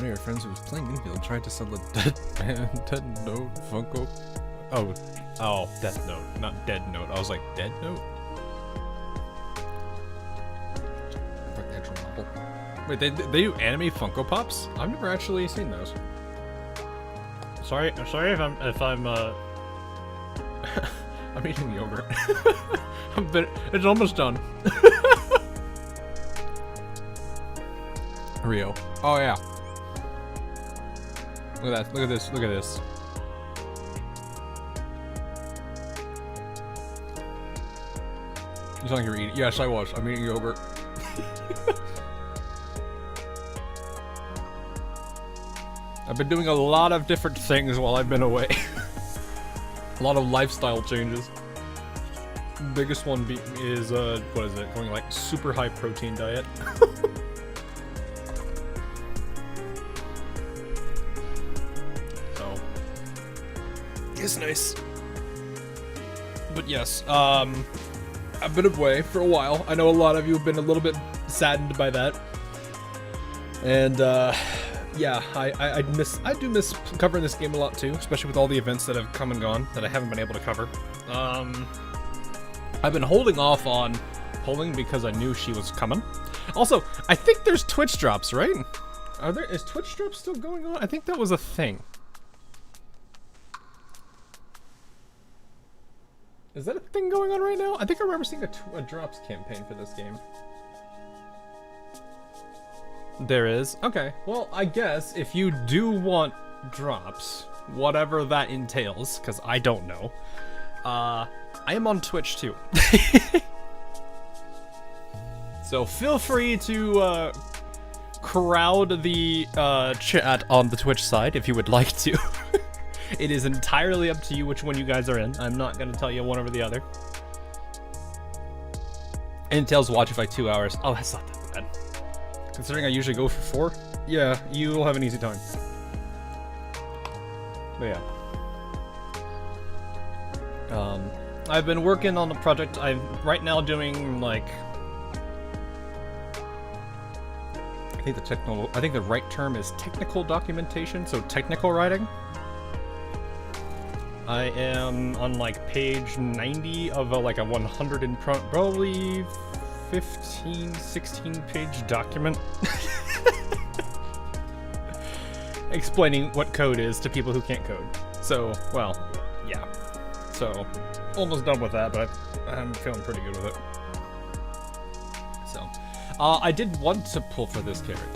One of your friends who was playing infield tried to sell a Dead Note Funko. Oh, Death Note, not Dead Note. I was like, Dead Note? Like the actual novel. Wait, they do anime Funko Pops? I've never actually seen those. Sorry if I'm I'm eating yogurt. It's almost done. Rio. Oh yeah. Look at that. Look at this. Look at this. You sound like you're eating. Yes, I was. I'm eating yogurt. I've been doing a lot of different things while I've been away. A lot of lifestyle changes. Biggest one is what is it? Going like super high protein diet. So it's nice. But yes, I've been away for a while. I know a lot of you have been a little bit saddened by that. And yeah, I do miss covering this game a lot too, especially with all the events that have come and gone that I haven't been able to cover. I've been holding off on polling because I knew she was coming. Also, I think there's Twitch drops, right? Is Twitch drops still going on? I think that was a thing. Is that a thing going on right now? I think I remember seeing a drops campaign for this game. There is? Okay. Well, I guess if you do want drops, whatever that entails, because I don't know, I am on Twitch too. So feel free to crowd the chat on the Twitch side if you would like to. It is entirely up to you which one you guys are in. I'm not going to tell you one over the other. Entails watch for like 2 hours. Oh, that's not that bad. Considering I usually go for 4, yeah, you will have an easy time. But yeah. I've been working on a project. I'm right now doing like, I think the right term is technical documentation, so technical writing. I am on like page 90 of like a 100 and probably 15, 16 page document explaining what code is to people who can't code. So, well, yeah. So, almost done with that, but I'm feeling pretty good with it. So, I did want to pull for this character.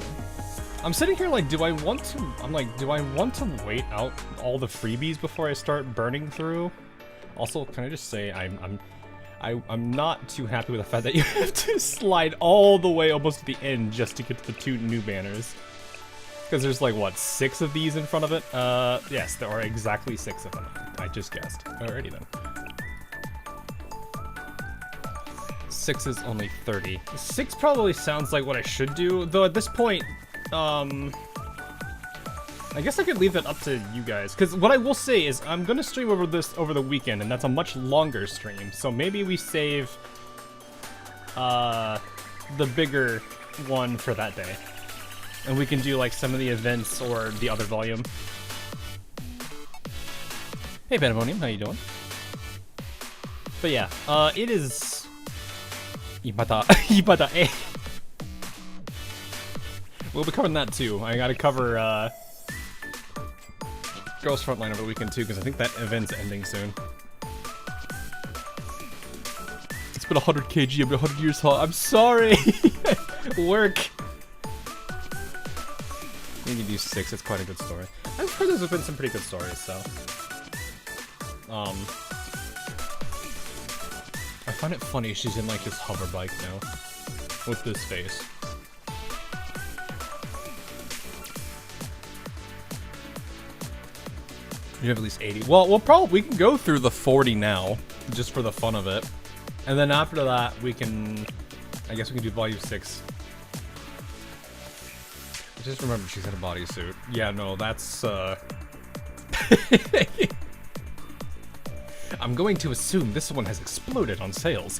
I'm sitting here like, do I want to wait out all the freebies before I start burning through? Also, can I just say I'm not too happy with the fact that you have to slide all the way almost to the end just to get to the 2 new banners. Because there's like, what, 6 of these in front of it? Yes, there are exactly 6 of them. I just guessed. Alrighty then. 6 is only 30. 6 probably sounds like what I should do, though at this point, I guess I could leave that up to you guys, because what I will say is I'm gonna stream over the weekend, and that's a much longer stream. So maybe we save the bigger one for that day, and we can do like some of the events or the other volume. Hey Pandemonium, how you doing? But yeah, it is. Ibata, eh. We'll be covering that too. I gotta cover Girls Frontline over the weekend too, because I think that event's ending soon. It's been 100 kg, I've been 100 years tall. I'm sorry! Work! I think you do 6, it's quite a good story. I've heard there's been some pretty good stories, so. I find it funny she's in like this hover bike now. With this face. You have at least 80. Well, we can go through the 40 now, just for the fun of it. And then after that, I guess we can do volume 6. I just remembered she's in a bodysuit. Yeah, no, that's, I'm going to assume this one has exploded on sales.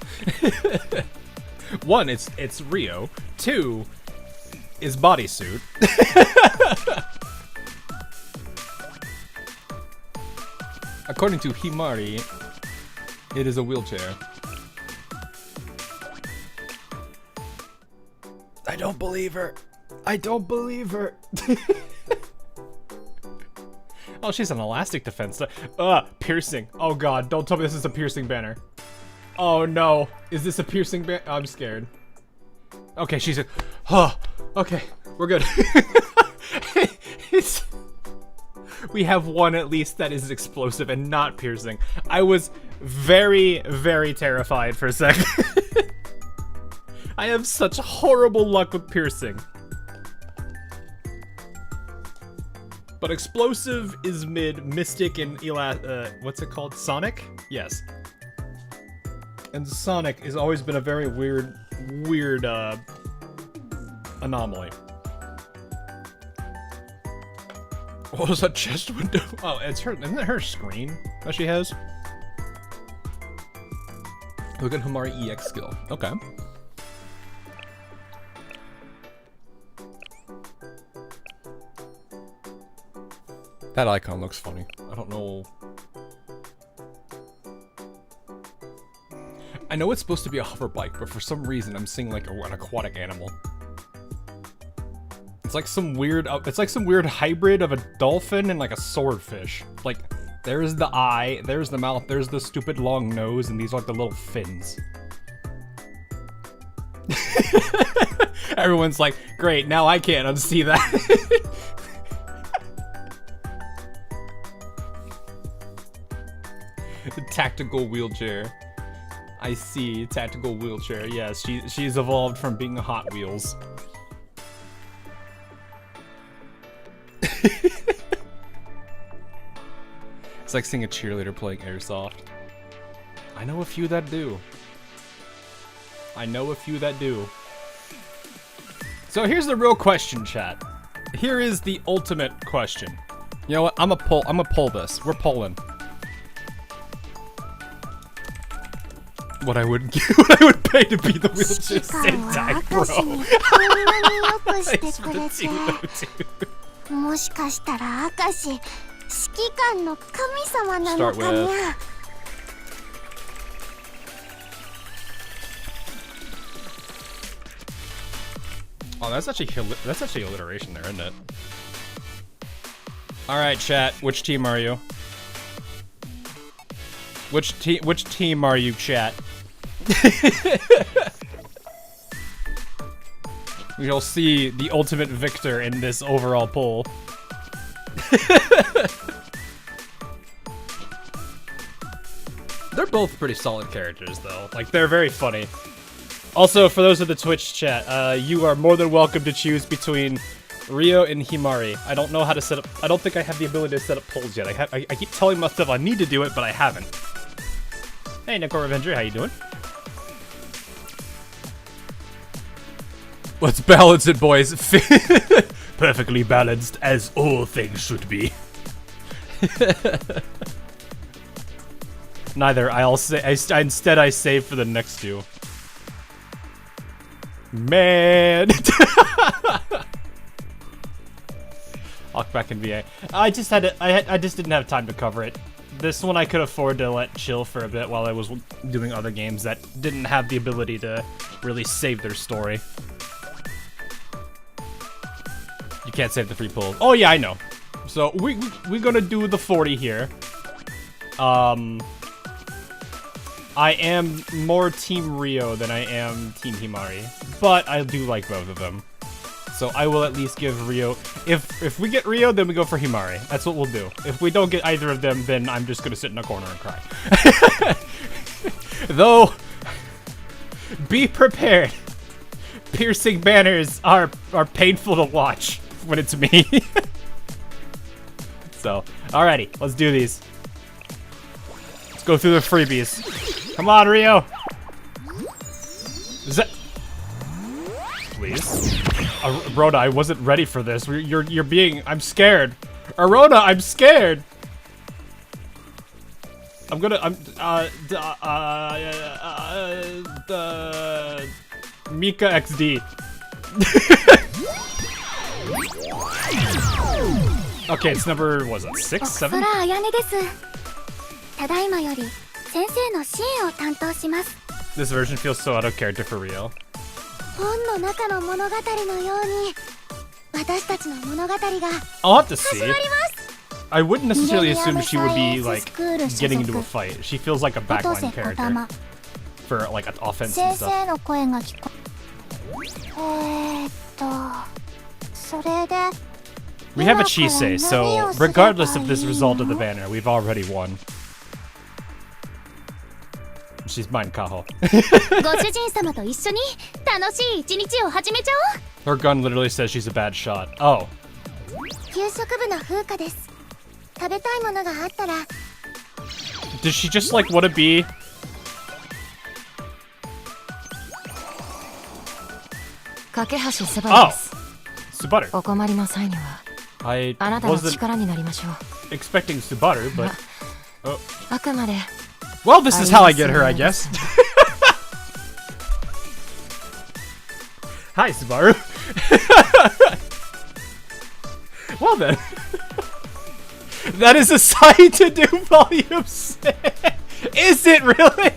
1, it's Rio. 2, is bodysuit. According to Himari, it is a wheelchair. I don't believe her. I don't believe her. Oh, she's an elastic defense. Piercing. Oh god, don't tell me this is a piercing banner. Oh no. Is this a piercing banner? I'm scared. Okay, she's a... okay, we're good. We have one at least that is explosive and not piercing. I was very, very terrified for a second. I have such horrible luck with piercing. But explosive is mid, mystic, and what's it called? Sonic? Yes. And Sonic has always been a very weird anomaly. What was that chest window? Oh, it's her. Isn't it her screen that she has? Look at Himari EX skill. Okay. That icon looks funny. I don't know. I know it's supposed to be a hover bike, but for some reason I'm seeing like an aquatic animal. It's like some weird hybrid of a dolphin and like a swordfish. Like, there's the eye, there's the mouth, there's the stupid long nose, and these are like the little fins. Everyone's like, great, now I can't unsee that. The tactical wheelchair. I see, tactical wheelchair. Yes, she's evolved from being a Hot Wheels. It's like seeing a cheerleader playing airsoft. I know a few that do. I know a few that do. So here's the real question, chat. Here is the ultimate question. You know what? I'm gonna pull this. We're pulling. What I would pay to be the wheelchair Sentai, bro. Thanks for the team, dude. Start with. Oh, that's actually alliteration there, isn't it? All right, chat. Which team are you? Which team are you, chat? We'll see the ultimate victor in this overall poll. They're both pretty solid characters, though. Like, they're very funny. Also, for those of the Twitch chat, you are more than welcome to choose between Rio and Himari. I don't know how to set up... I don't think I have the ability to set up polls yet. I keep telling myself I need to do it, but I haven't. Hey, Nico Revenger, how you doing? Let's balance it, boys. Perfectly balanced, as all things should be. Neither. Instead, I save for the next two. Man. Hawk back in VA. I just didn't have time to cover it. This one I could afford to let chill for a bit while I was doing other games that didn't have the ability to really save their story. You can't save the free pull. Oh yeah, I know. So we're gonna do the 40 here. I am more Team Rio than I am Team Himari, but I do like both of them. So I will at least give Rio... If we get Rio, then we go for Himari. That's what we'll do. If we don't get either of them, then I'm just gonna sit in a corner and cry. Though, be prepared. Piercing banners are painful to watch when it's me. So, alrighty, let's do these. Let's go through the freebies. Come on, Rio. Is that... Please. Arona, I wasn't ready for this. You're being... I'm scared. Arona, I'm scared. I'm gonna... Mika XD. Okay, it's number, was it 6, 7? 空彩音です。ただいまより先生の支援を担当します。 This version feels so out of character for real. 本の中の物語のように私たちの物語が I'll have to see. 始まります。 I wouldn't necessarily assume she would be like getting into a fight. She feels like a backline character for like an offense 先 and 生 stuff. の声が聞こそれで We have a Chisei, so regardless of this result of the banner, we've already won. She's mine, Kaho. ご主人様と一緒に楽しい一日を始めちゃおう。 Her gun literally says she's a bad shot. Oh. 給食部の風花です。食べたいものがあったら Does she just like want to be? Oh, Subaru. お困りの際には I あなたの wasn't 力になりましょう。 expecting Subaru, but あくまで well, this is how I get her, I guess. Hi, Subaru. Well then, that is a sight to do volume 6. Is it really?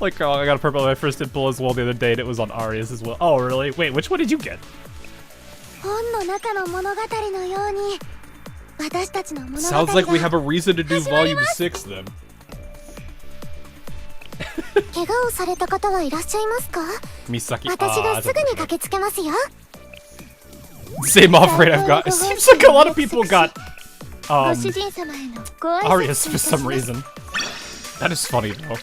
Like, oh, I got a purple on my first impulse as well the other day, and it was on Arias as well. Oh, really? Wait, which one did you get? 本の中の物語のように私たちの物語 Sounds like we have が a reason to do volume 6 then. 怪我をされた方はいらっしゃいますか？ Misaki. 私 Ah, がすぐに駆けつけますよ。 same off rate I've got. It seems like a lot of people got ご主人様へのご挨拶 Arias を for いたしま some す。 reason. That is funny though.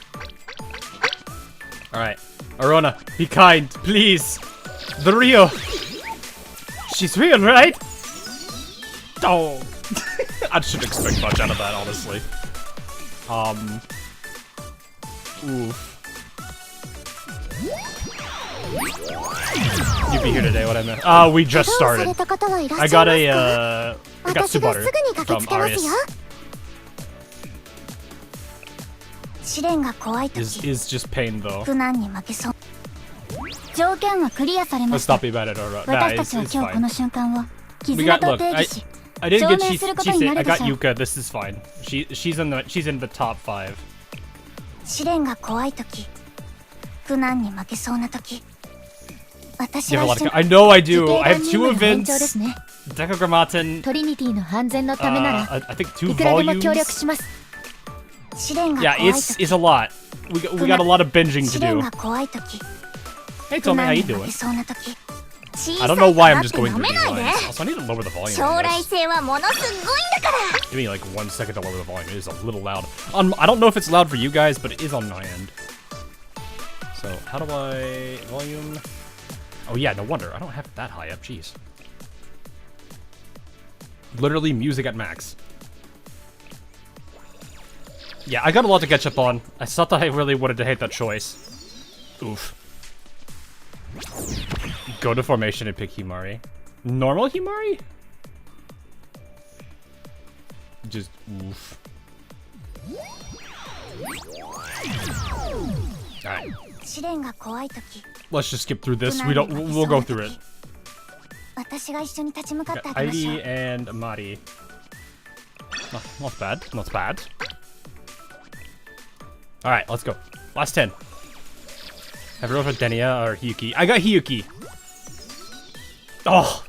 Alright. Arona, be kind, please. The Rio. She's real, right? Oh. I shouldn't expect much out of that, honestly. Oof. You'd be here today, what I meant. We just 怪我をさ started. れた方はいらっ I しゃい got ますか？ I got 私がす Subaru ぐに駆け from つけます Arias. よ。試練が怖い Is 時 just pain though. 苦難に負けそう。条件はクリアされま Let's した。 not be mad at Aurora. 私 Nah, た it's, ちは it's 今日この fine. 瞬間を We 絆 got と look. 定義し I didn't 証 get 明することにな Chisei. る I で got しょう。 Yuka. This is fine. She's in the top 5. 試練が怖い時苦難に負けそうな時 私 You は have a 一 lot 緒 of. に I know I 時 do. 系 I 団 have 任 two 務の延長で events. すね。 Decagrammaton. トリニティの安全のためなら I think 2いくらでも協 volumes. 力します。試練が Yeah, 怖い it's 時 a lot. We got a lot of binging 試 to 練 do. が怖い時 Hey, 苦 Tommy, how 難 you に負 doing? けそうな時 I don't know why I'm just 小 going さい through なって舐め these ないで lines. Also, I need to lower the volume 将 on 来 this. 性はものすごいんだから Give me like 1 second to lower the volume. It is a little loud. I don't know if it's loud for you guys, but it is on my end. So, how do I... volume... Oh yeah, no wonder. I don't have it that high up. Jeez. Literally music at max. Yeah, I got a lot to catch up on. I thought that I really wanted to hate that choice. Oof. Go to formation and pick Himari. Normal Himari? Just oof. Alright. 試練が怖い時 Let's just skip through this. 苦難に負け We'll そう go な through 時 it. 私が一緒に立ち向かって Got あげましょう Heidi and Mari. Not bad. Not bad. Alright, let's go. Last 10. Have you rolled for Denia or Hiyuki? I got Hiyuki. Oh,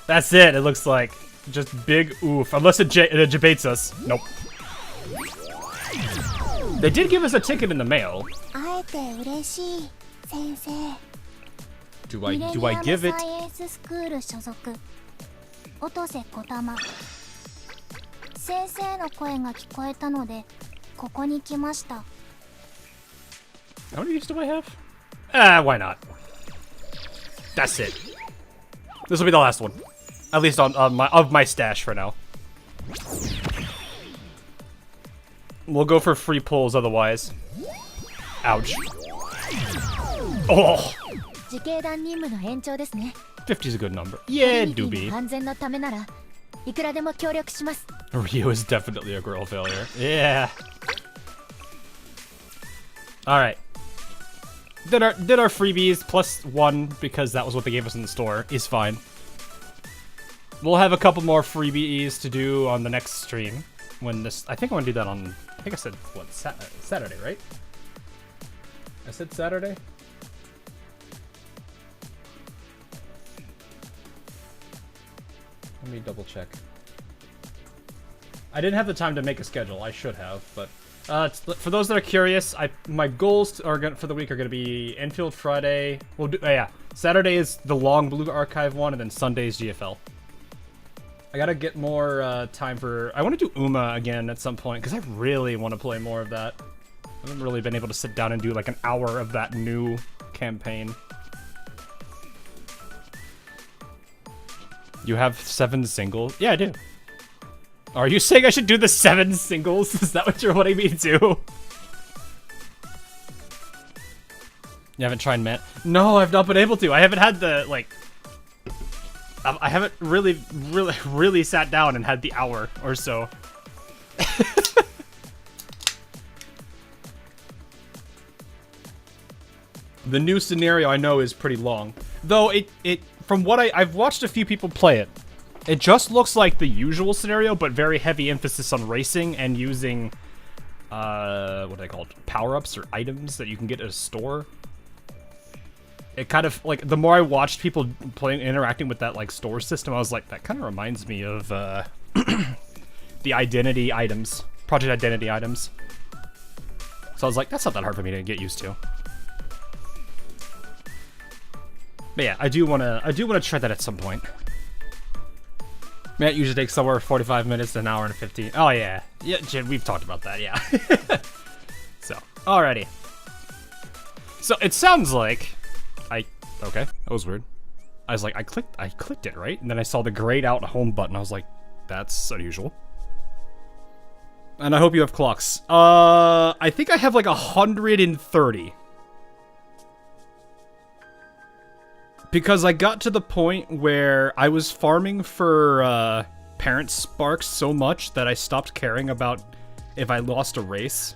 that's it. It looks like just big oof. Unless it debates us. Nope. They did give us a ticket in the mail. 会えて嬉しい先生 Do ミレニ I アム give it? サイエンススクール所属音瀬小玉先生の声が聞こえたのでここに来ました How many each do I have? Why not? That's it. This will be the last one. At least on my stash for now. We'll go for free pulls otherwise. Ouch. Oh! 自警団任務の延長ですね 50 is a good number. Yeah, トリニティ doobie. の安全のためならいくらでも協力します Rio is definitely a girl failure. Yeah. Alright. did our freebies plus 1 because that was what they gave us in the store is fine. We'll have a couple more freebies to do on the next stream. When this, I think I want to do that on. I think I said what Saturday, right? I said Saturday. Let me double check. I didn't have the time to make a schedule. I should have, but for those that are curious, my goals for the week are going to be Enfield Friday. We'll do yeah. Saturday is the long blue archive one, and then Sunday is GFL. I gotta get more time for. I want to do Uma again at some point because I really want to play more of that. I haven't really been able to sit down and do like an hour of that new campaign. You have 7 singles? Yeah, I do. Are you saying I should do the 7 singles? Is that what you're wanting me to do? You haven't tried Mint? No, I've not been able to. I haven't had the, like... I haven't really sat down and had the hour or so. The new scenario I know is pretty long. Though from what I've watched a few people play it, it just looks like the usual scenario, but very heavy emphasis on racing and using, what are they called? Power-ups or items that you can get at a store. It kind of, like, the more I watched people interacting with that, like, store system, I was like, that kind of reminds me of, the identity items. Project Identity items. So I was like, that's not that hard for me to get used to. But yeah, I do wanna try that at some point. Man, it usually takes somewhere 45 minutes to an hour and 15. Oh yeah. Yeah, Jin, we've talked about that, yeah. So, alrighty. So it sounds like okay, that was weird. I was like, I clicked it, right? And then I saw the grayed out home button. I was like, that's unusual. And I hope you have clocks. I think I have like 130. Because I got to the point where I was farming for parent sparks so much that I stopped caring about if I lost a race.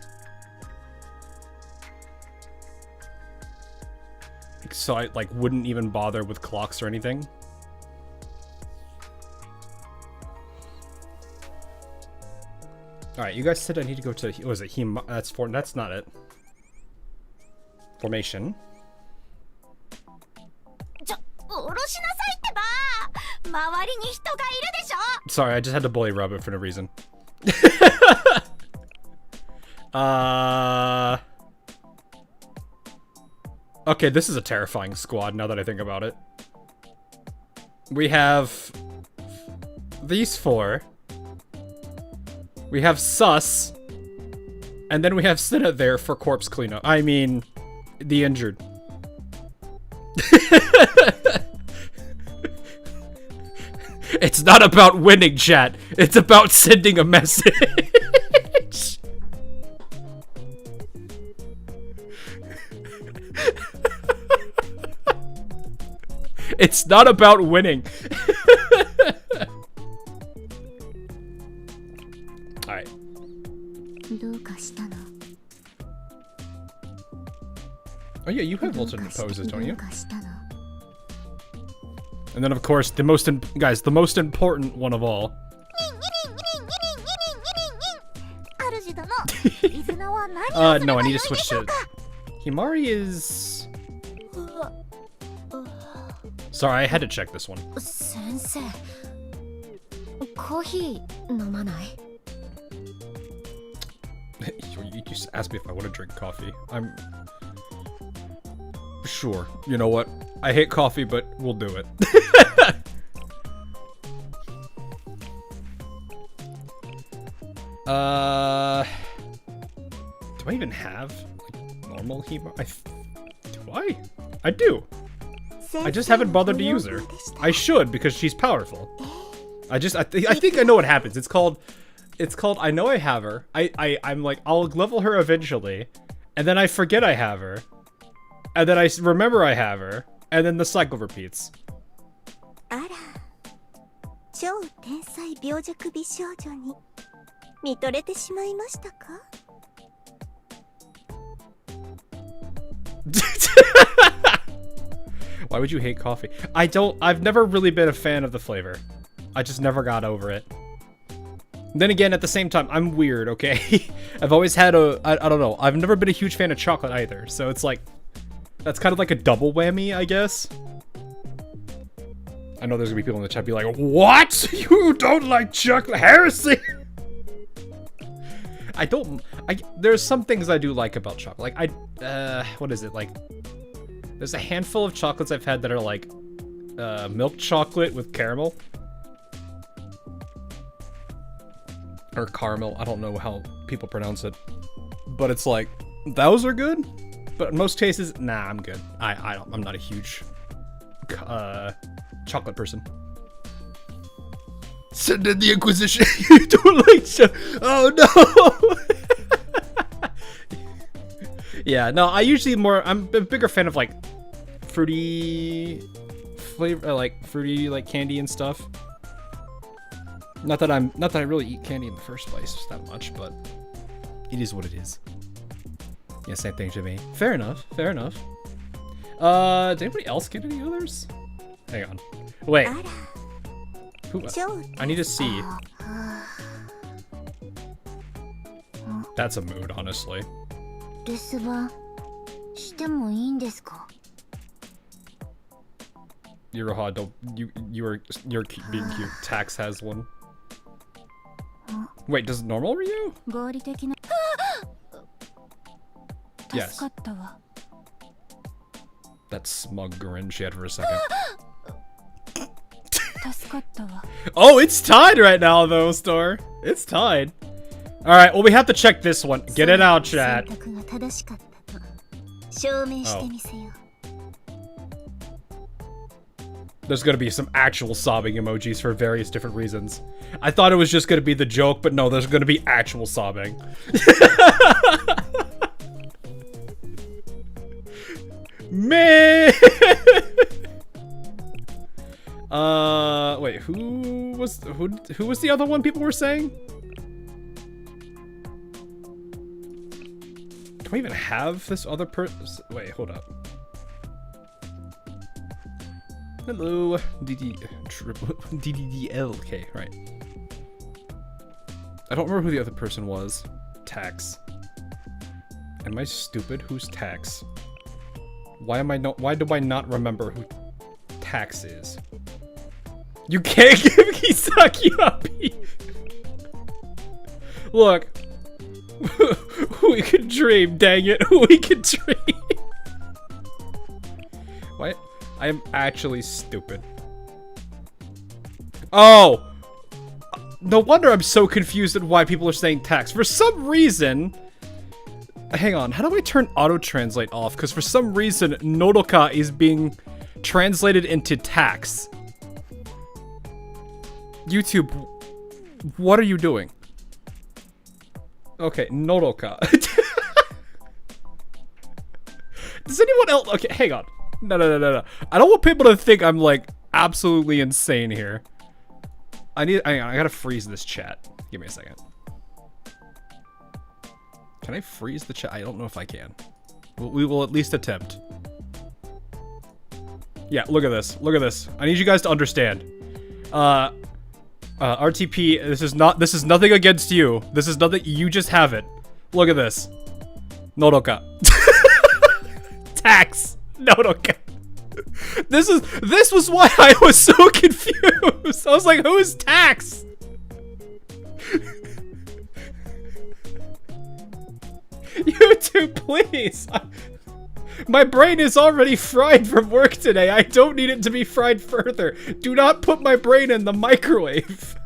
So I like wouldn't even bother with clocks or anything. All right, you guys said I need to go to, what was it? That's not it. Formation. Sorry, I just had to bully Rabbit for no reason. Okay, this is a terrifying squad now that I think about it. We have these 4. We have Sus. And then we have Cinna there for corpse cleanup. I mean, the injured. It's not about winning, chat. It's about sending a message. It's not about winning. Alright. Oh yeah, you have alternate poses, don't you? And then of course, the most important one of all. No, I need to switch to... Himari is... Sorry, I had to check this one. Sensei, coffee 飲まない? You just asked me if I want to drink coffee. I'm... Sure. You know what? I hate coffee, but we'll do it. Do I even have like, normal Hema? Do I? I do. I just haven't bothered to use her. I should because she's powerful. I think I know what happens. It's called I know I have her. I'm like I'll level her eventually, and then I forget I have her, and then I remember I have her, and then the cycle repeats. あら、超天才病弱美少女に見とれてしまいましたか? Why would you hate coffee? I've never really been a fan of the flavor. I just never got over it. Then again, at the same time, I'm weird, okay? I've always had I don't know. I've never been a huge fan of chocolate either. So it's like, that's kind of like a double whammy, I guess. I know there's gonna be people in the chat be like, what? You don't like chocolate? Heresy! There's some things I do like about chocolate. Like, what is it? Like, there's a handful of chocolates I've had that are like, milk chocolate with caramel. Or caramel, I don't know how people pronounce it. But it's like, those are good. But in most cases, nah, I'm good. I'm not a huge, chocolate person. Send in the Inquisition. You don't like oh no. Yeah, no, I'm a bigger fan of like fruity flavor, like fruity like candy and stuff. Not that I really eat candy in the first place that much, but it is what it is. Yeah, same thing, Jimmy. Fair enough. Fair enough. Did anybody else get any others? Hang on. Wait. Who? I need to see. That's a mood, honestly. Iroha, don't you're being cute. Tax has one. Wait, does normal Ryu? Yes. That smug grin she had for a second. Oh, it's tied right now, though, Store. It's tied. Alright, well, we have to check this one. Get it out, chat. Oh. There's gonna be some actual sobbing emojis for various different reasons. I thought it was just gonna be the joke, but no, there's gonna be actual sobbing. Man! Wait, who was the other one people were saying? Do I even have this other person? Wait, hold up. Hello, DDDL. Okay, right. I don't remember who the other person was. Tax. Am I stupid? Who's Tax? Why do I not remember who Tax is? You can't give Kisaki a P. Look. We can dream, dang it. We can dream. What? I am actually stupid. Oh! No wonder I'm so confused at why people are saying tax. For some reason... Hang on, how do I turn auto-translate off? Because for some reason, Nodoka is being translated into tax. YouTube, what are you doing? Okay, Nodoka. Does anyone else... Okay, hang on. No. I don't want people to think I'm, like, absolutely insane here. I gotta freeze this chat. Give me a second. Can I freeze the chat? I don't know if I can. We will at least attempt. Yeah, look at this. Look at this. I need you guys to understand. RTP, this is nothing against you. This is nothing, you just have it. Look at this. Nodoka. Tax. Nodoka. This was why I was so confused. I was like, who is Tax? YouTube, please. My brain is already fried from work today. I don't need it to be fried further. Do not put my brain in the microwave.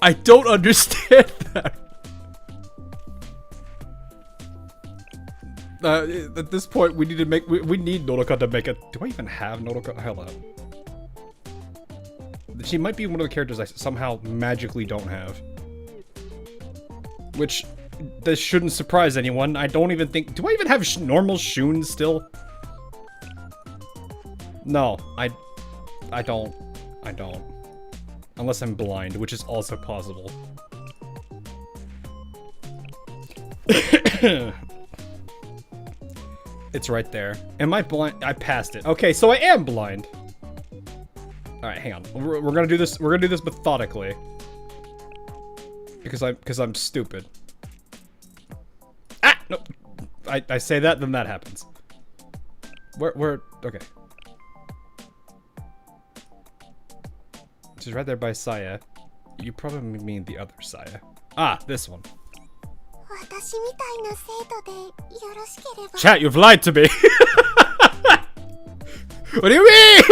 I don't understand that. At this point, we need to make. We need Nodoka to make it. Do I even have Nodoka? Hello. She might be one of the characters I somehow magically don't have. Which, this shouldn't surprise anyone. I don't even think... Do I even have normal Shun still? No, I don't. Unless I'm blind, which is also possible. It's right there. Am I blind? I passed it. Okay, so I am blind. All right, hang on. We're gonna do this. We're gonna do this methodically. Because I'm stupid. Ah, no. I say that, then that happens. Where? Okay. She's right there by Saya. You probably mean the other Saya. Ah, this one. Chat, you've lied to me. What do you mean?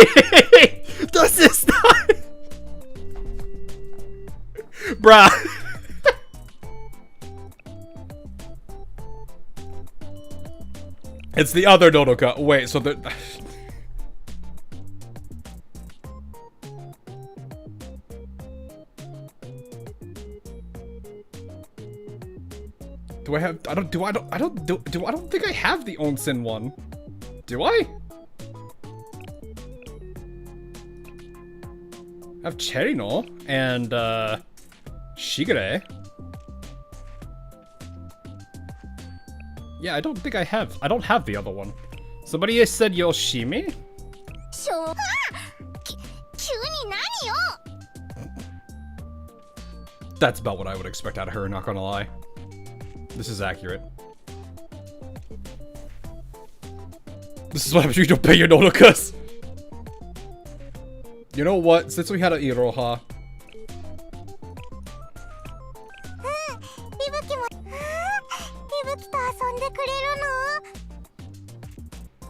Does this not? Bruh. It's the other Nodoka. Wait, so the... Do I have... I don't think I have the Onsen one. Do I? I have Cherino and, Shigure. Yeah, I don't think I have. I don't have the other one. Somebody said Yoshimi? That's about what I would expect out of her, not gonna lie. This is accurate. This is what happens when you don't pay your Nodokas. You know what? Since we had an Iroha.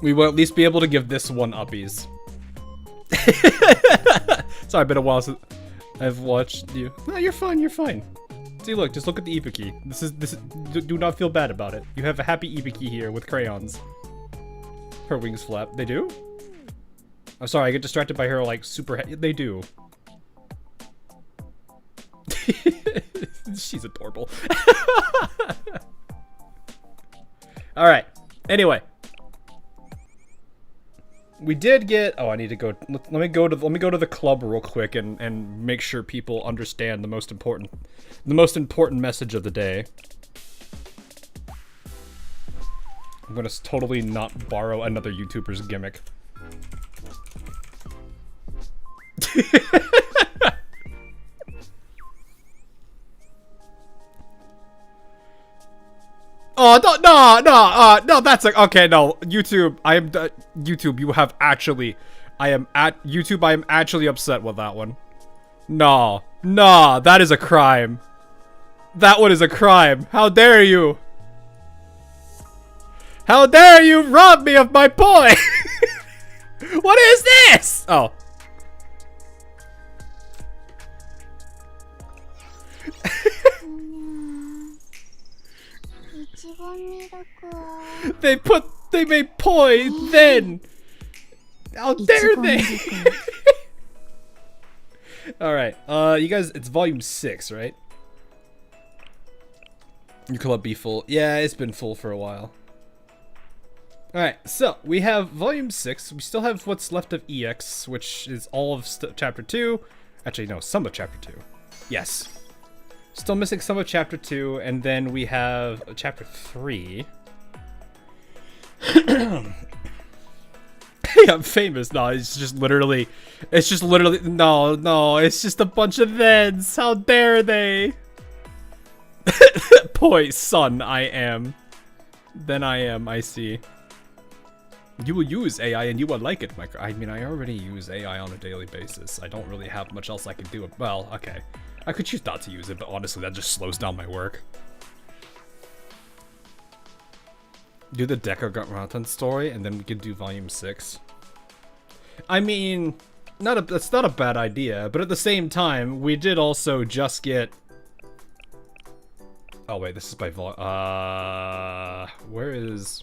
We will at least be able to give this one uppies. Sorry, been a while since I've watched you. No, you're fine, you're fine. See, look, just look at the Ibuki. This is, do not feel bad about it. You have a happy Ibuki here with crayons. Her wings flap. They do? I'm sorry, I get distracted by her, like, super they do. She's adorable. Alright. Anyway. We did get... Oh, I need to go... Let me go to the club real quick and make sure people understand the most important message of the day. I'm gonna totally not borrow another YouTuber's gimmick. Oh, no, that's like, okay, no, YouTube, YouTube, you have actually, I am actually upset with that one. No, that is a crime. That one is a crime. How dare you? How dare you rob me of my boy? What is this? Oh. They made poi then. How dare they? Alright, you guys, it's volume 6, right? Your club be full. Yeah, it's been full for a while. Alright, so we have volume 6. We still have what's left of EX, which is all of chapter 2. Actually, no, some of chapter 2. Yes. Still missing some of chapter 2, and then we have chapter 3. Hey, I'm famous. No, it's just literally, no, it's just a bunch of thens. How dare they? Boy, son, I am. Then I am, I see. You will use AI and you will like it, Mike. I mean, I already use AI on a daily basis. I don't really have much else I can do. Well, okay. I could choose not to use it, but honestly, that just slows down my work. Do the Deca story, and then we can do volume 6. I mean, that's not a bad idea, but at the same time, we did also just get... Oh wait, this is by where is...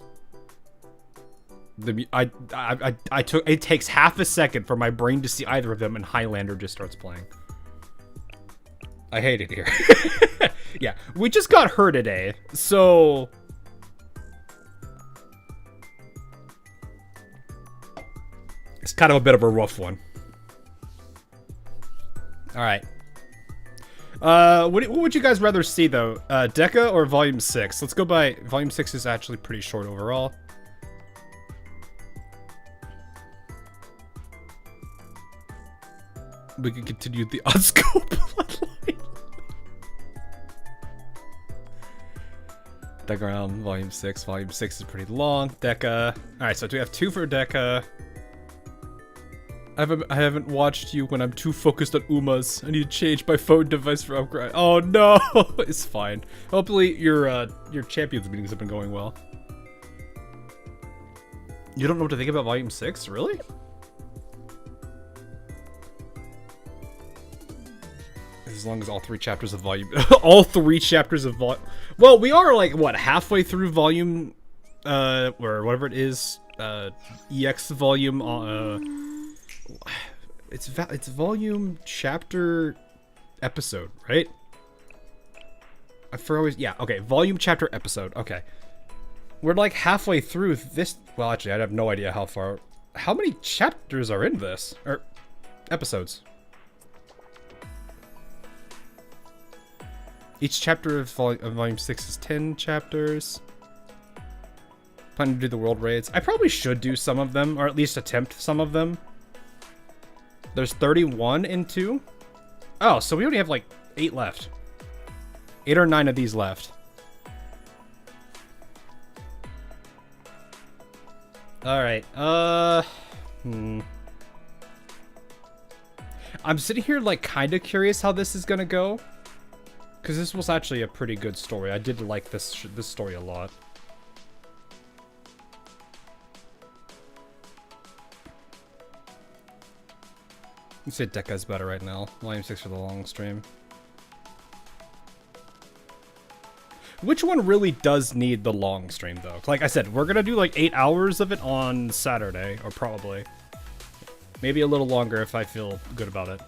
I took... It takes half a second for my brain to see either of them, and Highlander just starts playing. I hate it here. Yeah, we just got her today, so... It's kind of a bit of a rough one. Alright. What would you guys rather see though? Deca or Volume 6? Let's go by Volume 6 is actually pretty short overall. We can continue the Odscope bloodline. Deca around Volume 6. Volume 6 is pretty long. Deca. Alright, so do we have 2 for Deca? I haven't watched you when I'm too focused on Umas. I need to change my phone device for upgrade. Oh no! It's fine. Hopefully your champions meetings have been going well. You don't know what to think about Volume 6? Really? As long as all 3 chapters of Volume... all 3 chapters of Volume... Well, we are like, what, halfway through Volume... or whatever it is. EX Volume... It's volume, chapter, episode, right? Yeah, okay, volume, chapter, episode, okay. We're like halfway through this, well actually I have no idea how far, how many chapters are in this? Or, episodes. Each chapter of volume 6 is 10 chapters. Planning to do the world raids. I probably should do some of them, or at least attempt some of them. There's 31 in 2. Oh, so we only have like 8 left. 8 or 9 of these left. Alright, I'm sitting here like kind of curious how this is gonna go. Because this was actually a pretty good story. I did like this story a lot. You say Deca's better right now. Volume 6 for the long stream. Which one really does need the long stream, though? Like I said, we're gonna do like 8 hours of it on Saturday, or probably. Maybe a little longer if I feel good about it.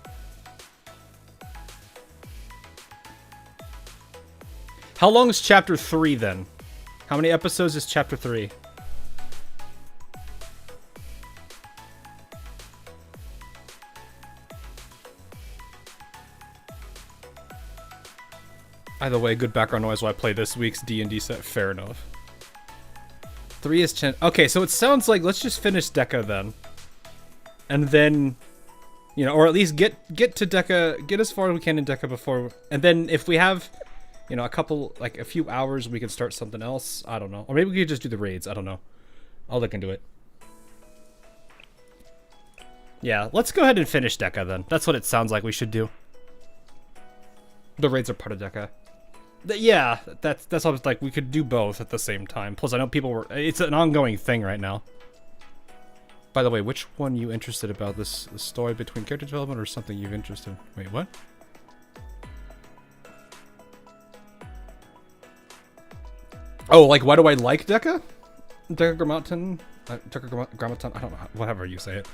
How long is Chapter 3, then? How many episodes is Chapter 3? Either way, good background noise while I play this week's D&D set. Fair enough. 3 is 10. Okay, so it sounds like let's just finish Deca then. And then, you know, or at least get to Deca, get as far as we can in Deca before. And then if we have, you know, a few hours, we can start something else. I don't know. Or maybe we could just do the raids. I don't know. I'll look into it. Yeah, let's go ahead and finish Deca then. That's what it sounds like we should do. The raids are part of Deca. Yeah, that's what I was like. We could do both at the same time. Plus, I know people were. It's an ongoing thing right now. By the way, which one you interested about the story between character development or something you've interested? Wait, what? Oh, like why do I like Deca? Deca Grammaton? Deca Grammaton? I don't know. Whatever you say it.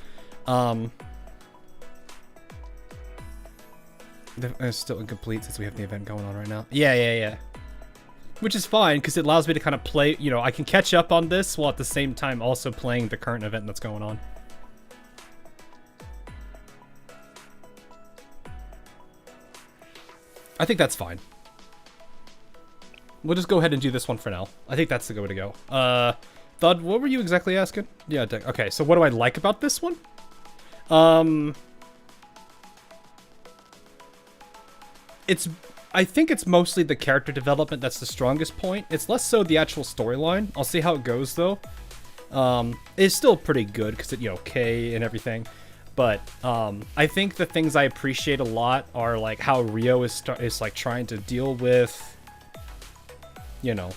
It's still incomplete since we have the event going on right now. Yeah. Which is fine, because it allows me to kind of play, you know, I can catch up on this while at the same time also playing the current event that's going on. I think that's fine. We'll just go ahead and do this one for now. I think that's the way to go. Thud, what were you exactly asking? Yeah, okay, so what do I like about this one? I think it's mostly the character development that's the strongest point. It's less so the actual storyline. I'll see how it goes though. It's still pretty good because it, you know, K and everything. But I think the things I appreciate a lot are like how Rio is like trying to deal with, you know,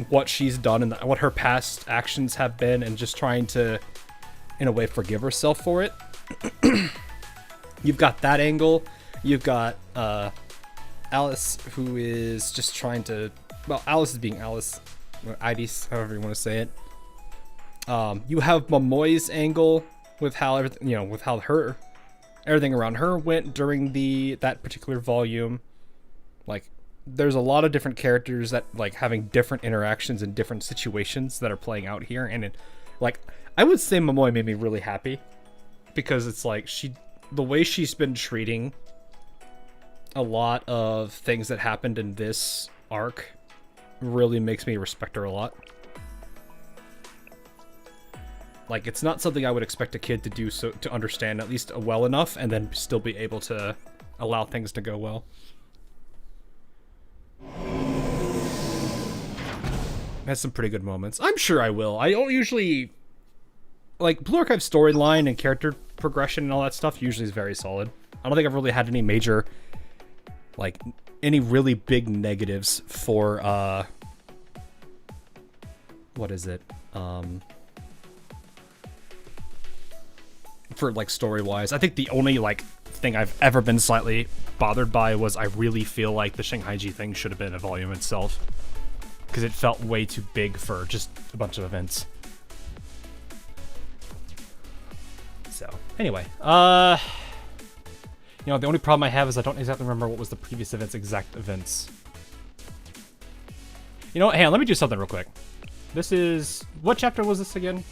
what she's done and what her past actions have been, and just trying to, in a way, forgive herself for it. You've got that angle. You've got Alice, who is just trying to... Well, Alice is being Alice. Or Idis, however you want to say it. You have Momoi's angle with how everything, you know, with how everything around her went during that particular volume. Like, there's a lot of different characters that, like, having different interactions in different situations that are playing out here. And it, like, I would say Momoi made me really happy. Because it's like, the way she's been treating a lot of things that happened in this arc really makes me respect her a lot. Like, it's not something I would expect a kid to do so to understand at least well enough and then still be able to allow things to go well. Has some pretty good moments. I'm sure I will. I don't usually... Like, Blue Archive's storyline and character progression and all that stuff usually is very solid. I don't think I've really had any major... Like, any really big negatives for, what is it? For, like, story-wise. I think the only, like, thing I've ever been slightly bothered by was I really feel like the Shanghai G thing should have been a volume itself. Because it felt way too big for just a bunch of events. So, anyway. You know, the only problem I have is I don't exactly remember what was the previous event's exact events. You know what? Hang on, let me do something real quick. This is... What chapter was this again?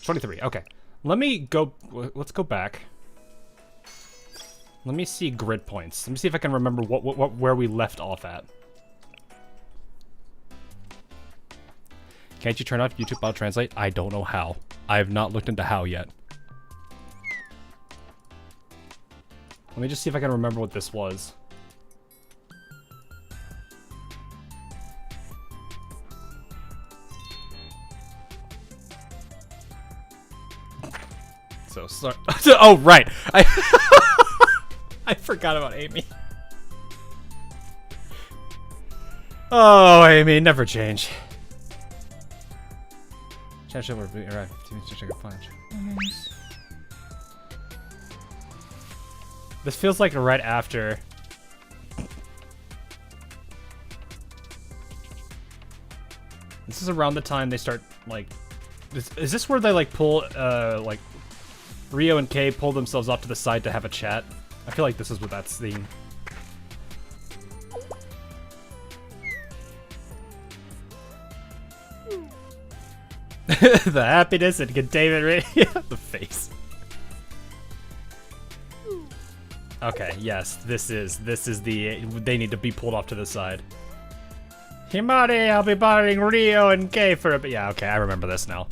23, okay. Let me go... Let's go back. Let me see grid points. Let me see if I can remember where we left off at. Can't you turn off YouTube Auto Translate? I don't know how. I have not looked into how yet. Let me just see if I can remember what this was. So sorry. Oh, right. I forgot about Amy. Oh, Amy, never change. Chat over arrive 15 minutes to check a punch. This feels like right after. This is around the time they start, like... Is this where they, like, pull, like... Rio and Kay pull themselves off to the side to have a chat? I feel like this is what that's the... The happiness and containment rate. The face. Okay, yes, this is the... They need to be pulled off to the side. Himari, I'll be bothering Rio and Kay for a bit. Yeah, okay, I remember this now.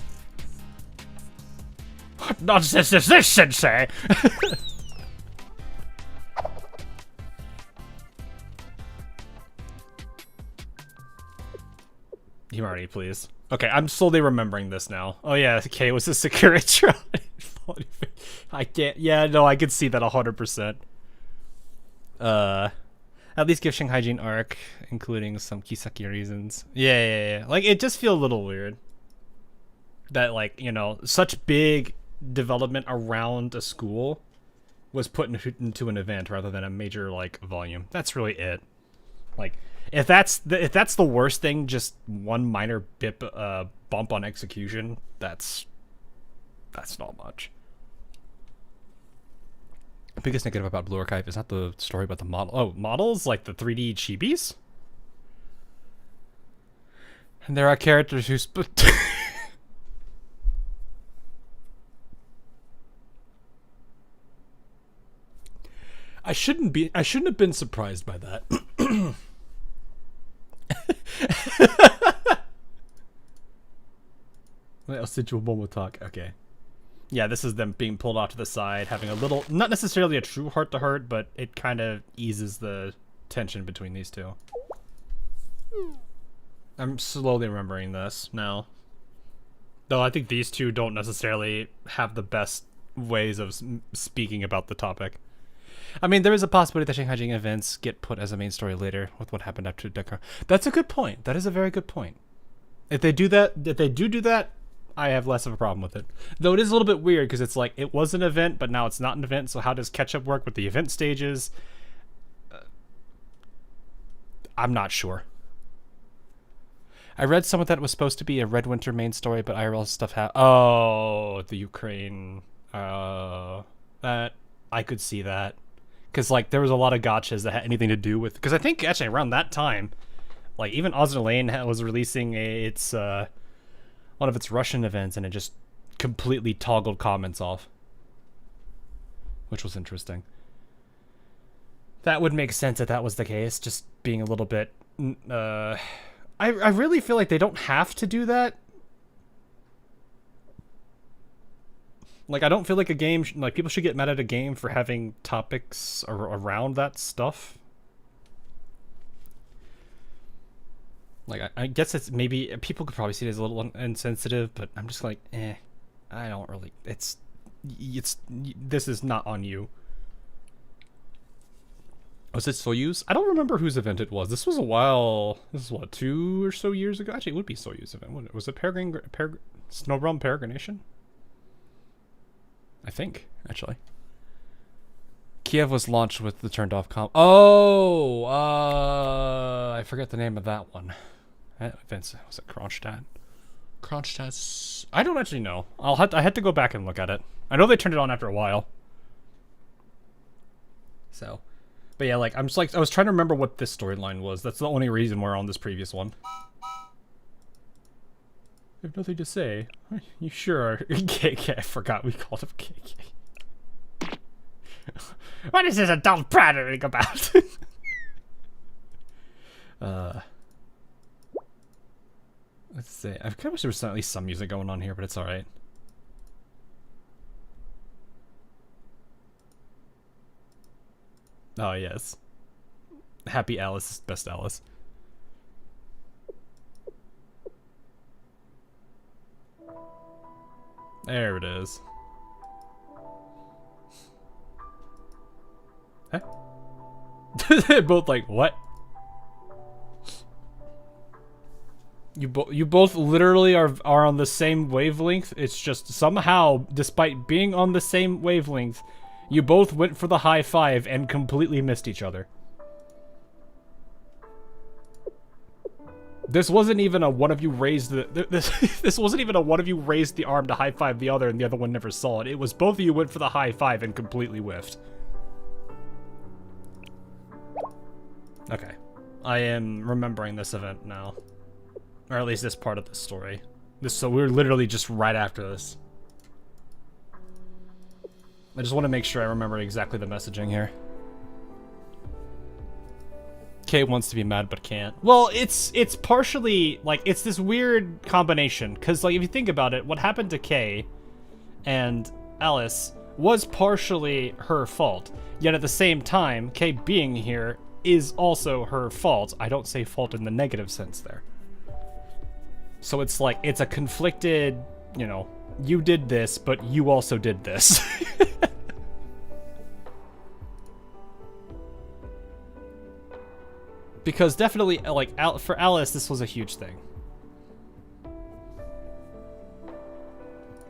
What nonsense is this, Sensei? Himari, please. Okay, I'm slowly remembering this now. Oh yeah, okay, it was a Securitron. I can't... Yeah, no, I can see that 100%. At least give Shanghai Jin arc, including some Kisaki reasons. Yeah. Like, it just feels a little weird. That, like, you know, such big development around a school was put into an event rather than a major, like, volume. That's really it. Like, if that's the worst thing, just one minor bump on execution, that's not much. The biggest negative about Blue Archive is not the story about the model. Oh, models? Like the 3D chibis? And there are characters who I shouldn't have been surprised by that. What else did you Momo talk? Okay. Yeah, this is them being pulled off to the side, having a little, not necessarily a true heart-to-heart, but it kind of eases the tension between these two. I'm slowly remembering this now. Though I think these two don't necessarily have the best ways of speaking about the topic. I mean, there is a possibility that Shanghai Jing events get put as a main story later with what happened after Dakar. That's a good point. That is a very good point. If they do that, I have less of a problem with it. Though it is a little bit weird because it's like, it was an event, but now it's not an event, so how does catch-up work with the event stages? I'm not sure. I read some of that was supposed to be a Red Winter main story, but IRL stuff oh, the Ukraine... that... I could see that. Because, like, there was a lot of gotchas that had anything to do with... Because I think, actually, around that time, like, even Oz and Elaine was releasing its... one of its Russian events, and it just completely toggled comments off, which was interesting. That would make sense if that was the case. Just being a little bit... I really feel like they don't have to do that. Like, I don't feel like a game... like, people should get mad at a game for having topics around that stuff. Like, I guess it's maybe... people could probably see it as a little insensitive, but I'm just like, I don't really... It's... this is not on you. Was it Soyuz? I don't remember whose event it was. This was a while... This is, what, 2 or so years ago? Actually, it would be Soyuz event, wouldn't it? Was it Snow Realm Peregrination? I think, actually. Kiev was launched with the turned off comp. Oh, I forget the name of that one. Vince, was it Kronstadt? Kronstadt. I don't actually know. I had to go back and look at it. I know they turned it on after a while. So, but yeah, like I'm just like I was trying to remember what this storyline was. That's the only reason we're on this previous one. I have nothing to say. You sure are. KK, I forgot we called him KK. What is this adult prattling about? Let's see. I kind of wish there was at least some music going on here, but it's alright. Oh, yes. Happy Alice is best Alice. There it is. Huh? They're both like, what? You both literally are on the same wavelength. It's just somehow, despite being on the same wavelength, you both went for the high five and completely missed each other. This wasn't even a one of you raised the this wasn't even a one of you raised the arm to high five the other and the other one never saw it. It was both of you went for the high five and completely whiffed. Okay. I am remembering this event now. Or at least this part of the story. So we're literally just right after this. I just want to make sure I remember exactly the messaging here. Kay wants to be mad but can't. Well, it's partially, like, it's this weird combination. Because, like, if you think about it, what happened to Kay and Alice was partially her fault. Yet at the same time, Kay being here is also her fault. I don't say fault in the negative sense there. So it's like, it's a conflicted, you know, you did this, but you also did this. Because definitely, like, for Alice, this was a huge thing.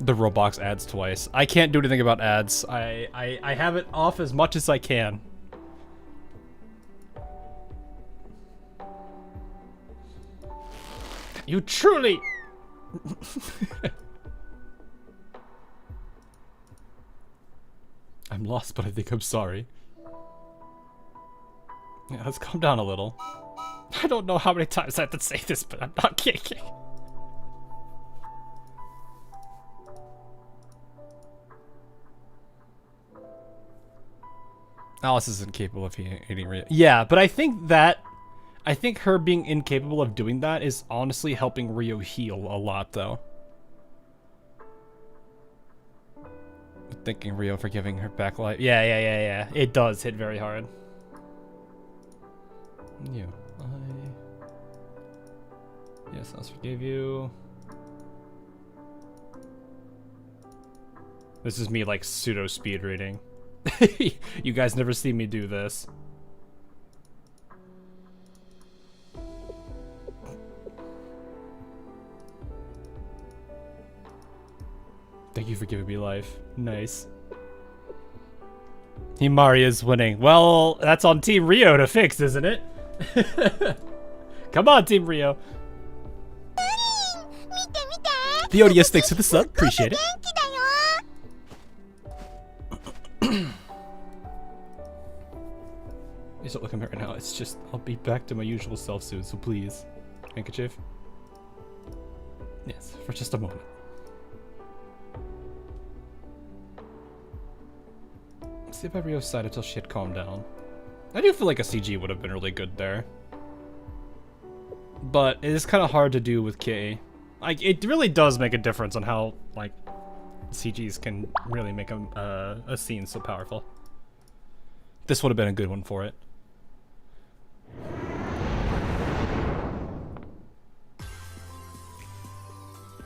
The Roblox ads twice. I can't do anything about ads. I have it off as much as I can. You truly... I'm lost, but I think I'm sorry. Yeah, let's calm down a little. I don't know how many times I have to say this, but I'm not kidding. Alice is incapable of eating Rio. Yeah, but I think her being incapable of doing that is honestly helping Rio heal a lot, though. Thanking Rio for giving her back life. Yeah. It does hit very hard. You. Yes, I'll forgive you. This is me, like, pseudo speed reading. You guys never see me do this. Thank you for giving me life. Nice. Himari is winning. Well, that's on Team Rio to fix, isn't it? Come on, Team Rio. Theodius, thanks for the sub. Appreciate it. Please don't look at me right now. It's just, I'll be back to my usual self soon, so please. Handkerchief? Yes, for just a moment. Stay by Rio's side until she had calmed down. I do feel like a CG would have been really good there. But it is kind of hard to do with K. Like, it really does make a difference on how, like, CGs can really make a scene so powerful. This would have been a good one for it.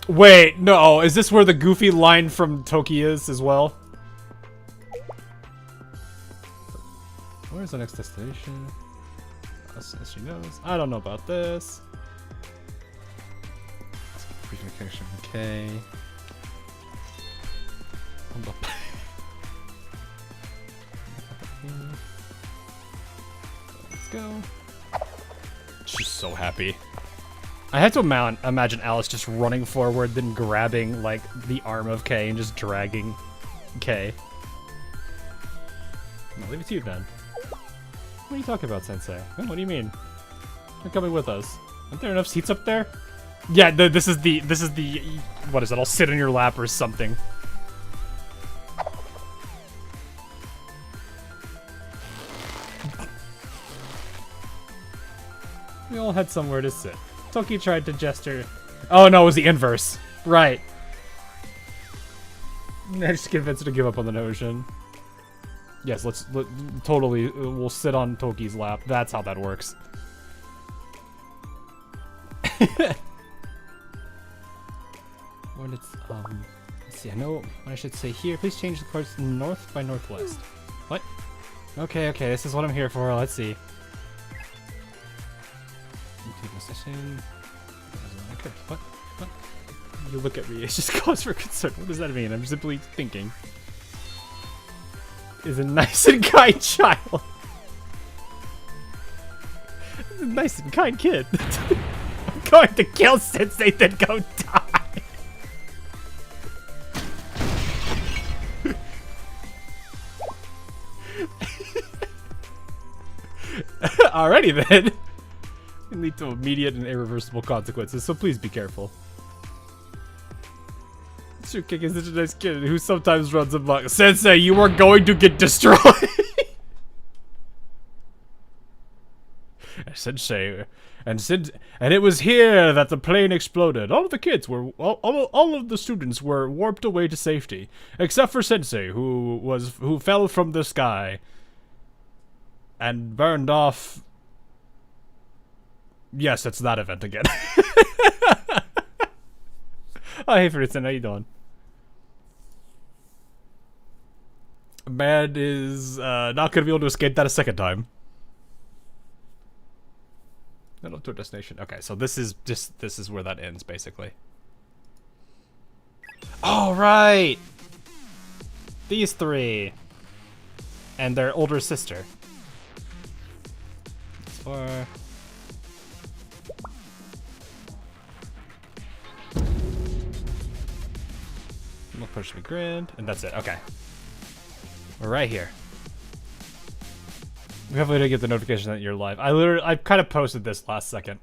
Wait, no, is this where the goofy line from Toki is as well? Where's the next destination? As she knows. I don't know about this. Briefing connection from K. Let's go. She's so happy. I had to imagine Alice just running forward, then grabbing, like, the arm of K and just dragging K. I'll leave it to you, then. What are you talking about, Sensei? Oh, what do you mean? You're coming with us. Aren't there enough seats up there? Yeah, this is the, what is it? I'll sit on your lap or something. We all had somewhere to sit. Toki tried to gesture. Oh no, it was the inverse. Right. I just convinced her to give up on the notion. Yes, totally, we'll sit on Toki's lap. That's how that works. When it's, let's see, I know what I should say here. Please change the course north by northwest. What? Okay, this is what I'm here for. Let's see. Okay, what? You look at me, it's just cause for concern. What does that mean? I'm simply thinking. Is a nice and kind child. Is a nice and kind kid. I'm going to kill Sensei, then go die. Alrighty then. Can lead to immediate and irreversible consequences, so please be careful. Shukik is such a nice kid who sometimes runs amok. Sensei, you are going to get destroyed! Sensei, and it was here that the plane exploded. All of the kids were, all of the students were warped away to safety, except for Sensei, who fell from the sky and burned off. Yes, it's that event again. Oh, hey, Fritzen, how you doing? Man is not gonna be able to escape that a second time. Not to a destination. Okay, so this is where that ends, basically. All right, these three and their older sister. Or. We'll push the grid, and that's it. Okay. We're right here. We hopefully didn't get the notification that you're live. I kind of posted this last second.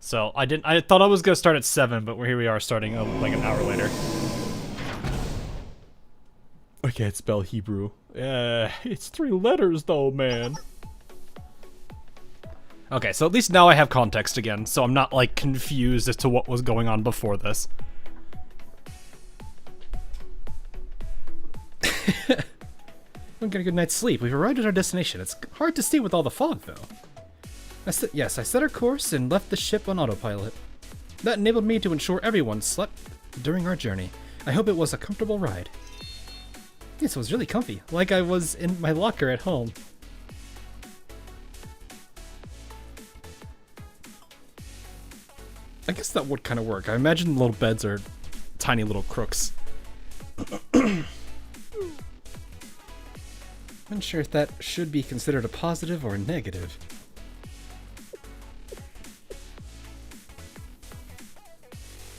So I thought I was gonna start at 7, but here we are starting like an hour later. I can't spell Hebrew. It's 3 letters though, man. Okay, so at least now I have context again, so I'm not like confused as to what was going on before this. I'm gonna get a good night's sleep. We've arrived at our destination. It's hard to see with all the fog, though. Yes, I set our course and left the ship on autopilot. That enabled me to ensure everyone slept during our journey. I hope it was a comfortable ride. Yes, it was really comfy, like I was in my locker at home. I guess that would kind of work. I imagine little beds are tiny little crooks. I'm unsure if that should be considered a positive or a negative.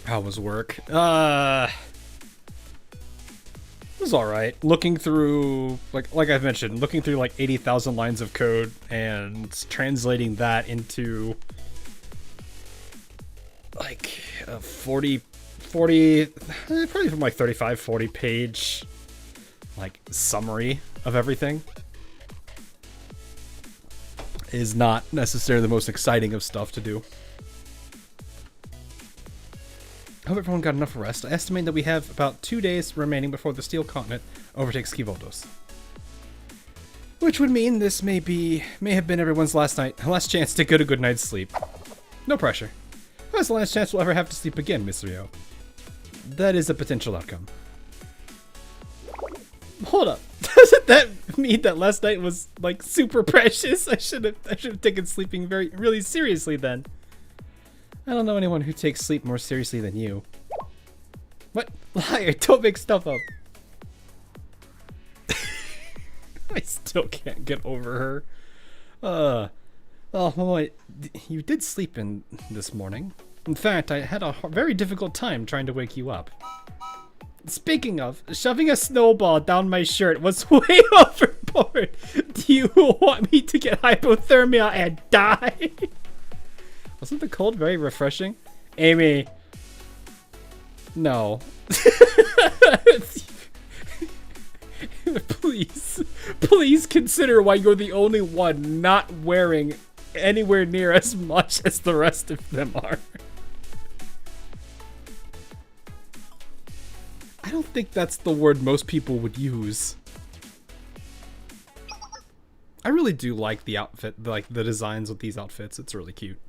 How was work? It was alright. Looking through, like I've mentioned, looking through like 80,000 lines of code and translating that into like a 40, probably from like 35, 40 page like summary of everything. is not necessarily the most exciting of stuff to do. I hope everyone got enough rest. I estimate that we have about 2 days remaining before the Steel Continent overtakes Kivotos. Which would mean this may have been everyone's last chance to get a good night's sleep. No pressure. That's the last chance we'll ever have to sleep again, Miss Rio. That is a potential outcome. Hold up. Doesn't that mean that last night was like super precious? I should have taken sleeping really seriously then. I don't know anyone who takes sleep more seriously than you. What? Liar, don't make stuff up. I still can't get over her. Oh, wait. You did sleep in this morning. In fact, I had a very difficult time trying to wake you up. Speaking of, shoving a snowball down my shirt was way overboard. Do you want me to get hypothermia and die? Wasn't the cold very refreshing? Amy. No. Please consider why you're the only one not wearing anywhere near as much as the rest of them are. I don't think that's the word most people would use. I really do like the outfit, like the designs with these outfits. It's really cute.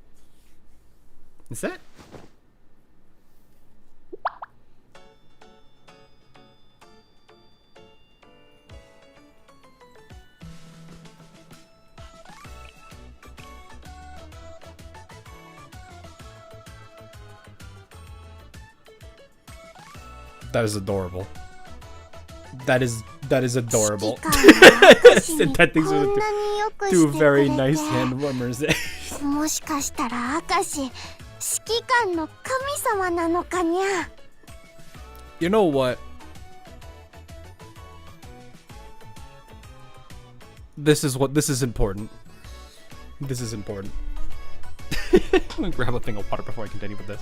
Is that? That is adorable. That is adorable. That thing's with two very nice hand warmers. もしかしたら明石指揮官の神様なのかにゃ。 You know what? This is important. This is important. I'm gonna grab a thing of water before I continue with this.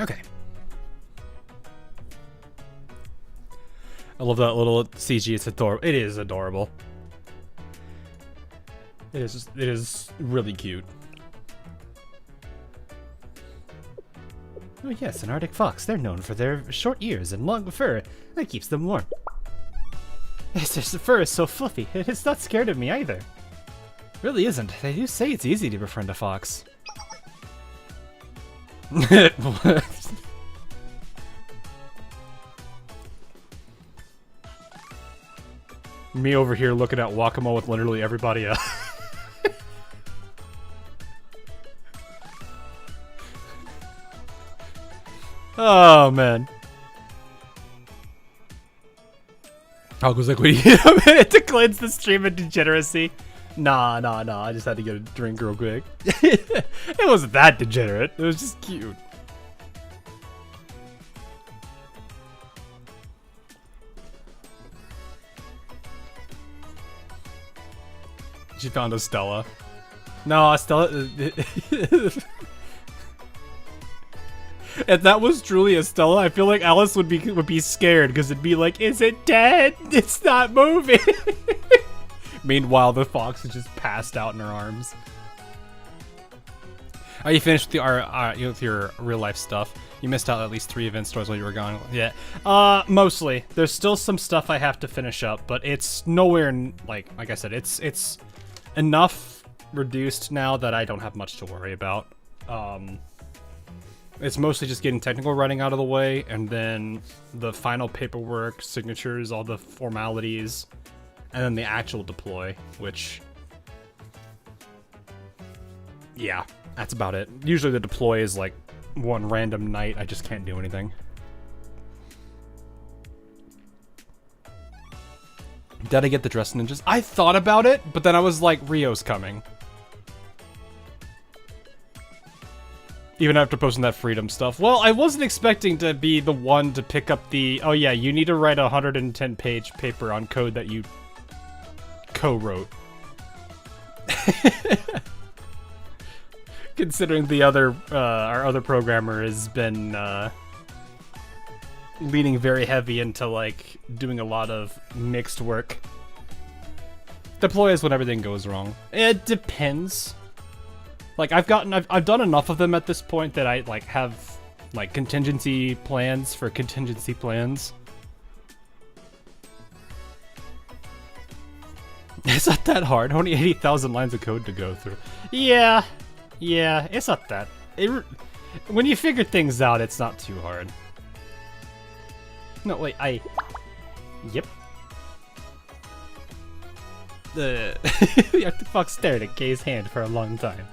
Okay. I love that little CG. It's adorable. It is adorable. It is really cute. Oh yes, an Arctic fox. They're known for their short ears and long fur that keeps them warm. Yes, their fur is so fluffy. It's not scared of me either. Really isn't. They do say it's easy to befriend a fox. Me over here looking at Wakamo with literally everybody else. Oh man. I was like, wait a minute to cleanse the stream of degeneracy. Nah, I just had to get a drink real quick. It wasn't that degenerate. It was just cute. She found a Stella. No, Stella... If that was truly a Stella, I feel like Alice would be scared because it'd be like, is it dead? It's not moving. Meanwhile, the fox is just passed out in her arms. Are you finished with your real life stuff? You missed out at least 3 event stores while you were gone. Yeah. Mostly. There's still some stuff I have to finish up, but it's nowhere like I said, it's enough reduced now that I don't have much to worry about. It's mostly just getting technical writing out of the way, and then the final paperwork, signatures, all the formalities, and then the actual deploy, which, yeah, that's about it. Usually the deploy is like one random night, I just can't do anything. Did I get the dress ninjas? I thought about it, but then I was like, Rio's coming. Even after posting that freedom stuff. Well, I wasn't expecting to be the one to pick up the, oh yeah, you need to write a 110-page paper on code that you co-wrote. Considering the other, our other programmer has been, leaning very heavy into, like, doing a lot of mixed work. Deploy is when everything goes wrong. It depends. Like, I've done enough of them at this point that I, like, have, like, contingency plans for contingency plans. It's not that hard. Only 80,000 lines of code to go through. Yeah, it's not that. When you figure things out, it's not too hard. No, wait, Yep. The Arctic stared at Kay's hand for a long time.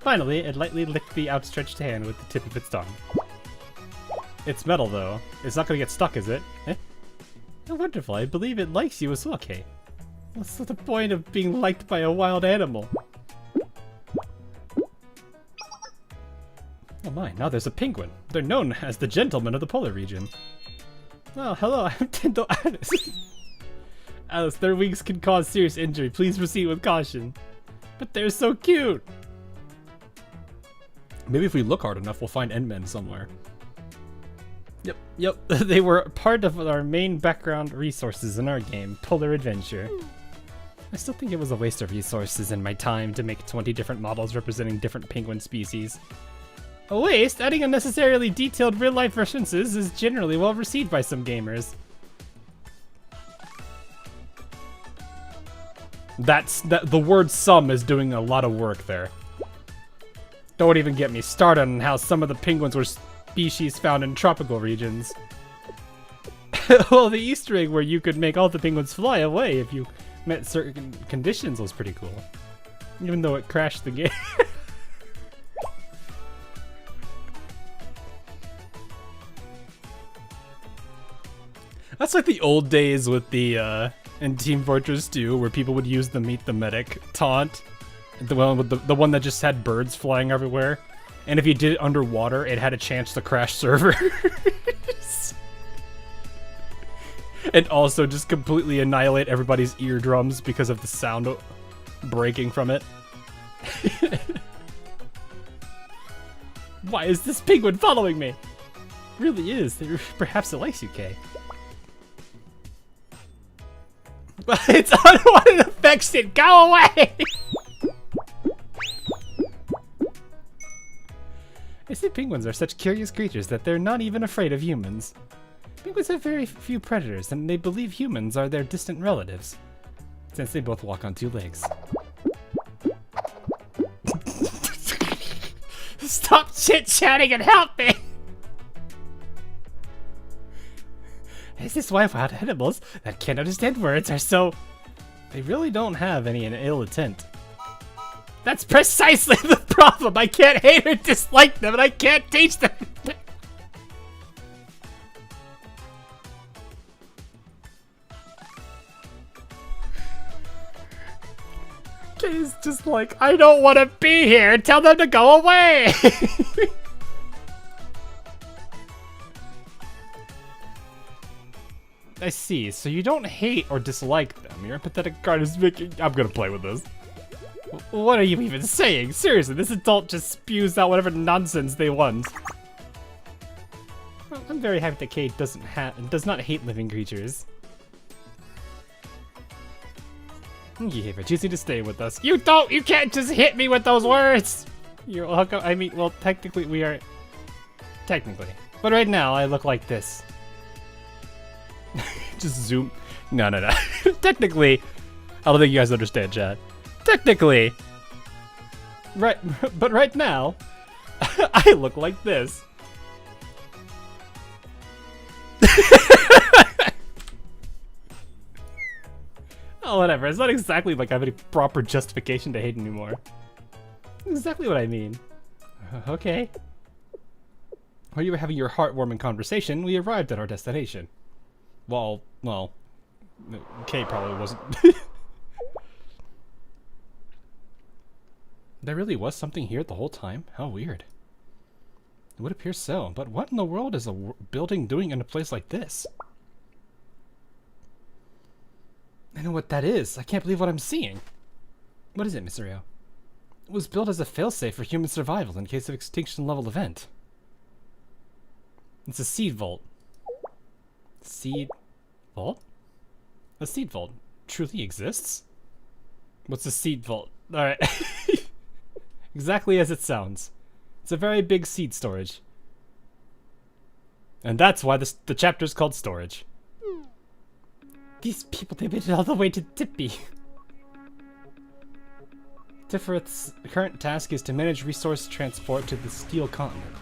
Finally, it lightly licked the outstretched hand with the tip of its tongue. It's metal, though. It's not gonna get stuck, is it? Eh? Oh, wonderful. I believe it likes you as well, Kay. What's the point of being liked by a wild animal? Oh my, now there's a penguin. They're known as the gentlemen of the polar region. Oh, hello, I'm Tendo Alice. Alice, their wings can cause serious injury. Please proceed with caution. But they're so cute. Maybe if we look hard enough, we'll find Endmen somewhere. Yep. They were part of our main background resources in our game, Polar Adventure. I still think it was a waste of resources and my time to make 20 different models representing different penguin species. A waste? Adding unnecessarily detailed real-life references is generally well received by some gamers. The word "some" is doing a lot of work there. Don't even get me started on how some of the penguins were species found in tropical regions. Well, the Easter egg where you could make all the penguins fly away if you met certain conditions was pretty cool. Even though it crashed the game. That's like the old days with the, in Team Fortress 2, where people would use the Meet the Medic taunt. The one with the one that just had birds flying everywhere. And if you did it underwater, it had a chance to crash servers. And also just completely annihilate everybody's eardrums because of the sound breaking from it. Why is this penguin following me? It really is. Perhaps it likes you, Kay. But it's unwanted affection. Go away! I say penguins are such curious creatures that they're not even afraid of humans. Penguins have very few predators, and they believe humans are their distant relatives, since they both walk on two legs. Stop chit-chatting and help me! Is this why wild animals that can't understand words are so... They really don't have any ill intent. That's precisely the problem! I can't hate or dislike them, and I can't teach them! Kay's just like, I don't want to be here! Tell them to go away! I see, so you don't hate or dislike them. Your empathetic card is making... I'm gonna play with this. What are you even saying? Seriously, this adult just spews out whatever nonsense they want. Well, I'm very happy that Kay does not hate living creatures. Thank you for choosing to stay with us. You can't just hit me with those words! You're welcome. I mean, well, technically we are... Technically. But right now, I look like this. Just zoom. No. Technically, I don't think you guys understand, chat. Technically, right, but right now, I look like this. Oh, whatever. It's not exactly like I have any proper justification to hate anymore. Exactly what I mean. Okay. While you were having your heartwarming conversation, we arrived at our destination. Well, K probably wasn't. There really was something here the whole time? How weird. It would appear so, but what in the world is a building doing in a place like this? I know what that is. I can't believe what I'm seeing. What is it, Mr. Rio? It was built as a failsafe for human survival in case of extinction-level event. It's a seed vault. Seed vault? A seed vault truly exists? What's a seed vault? Alright. Exactly as it sounds. It's a very big seed storage. And that's why the chapter's called Storage. These people, they made it all the way to Tippy. Tiffereth's current task is to manage resource transport to the Steel Continent.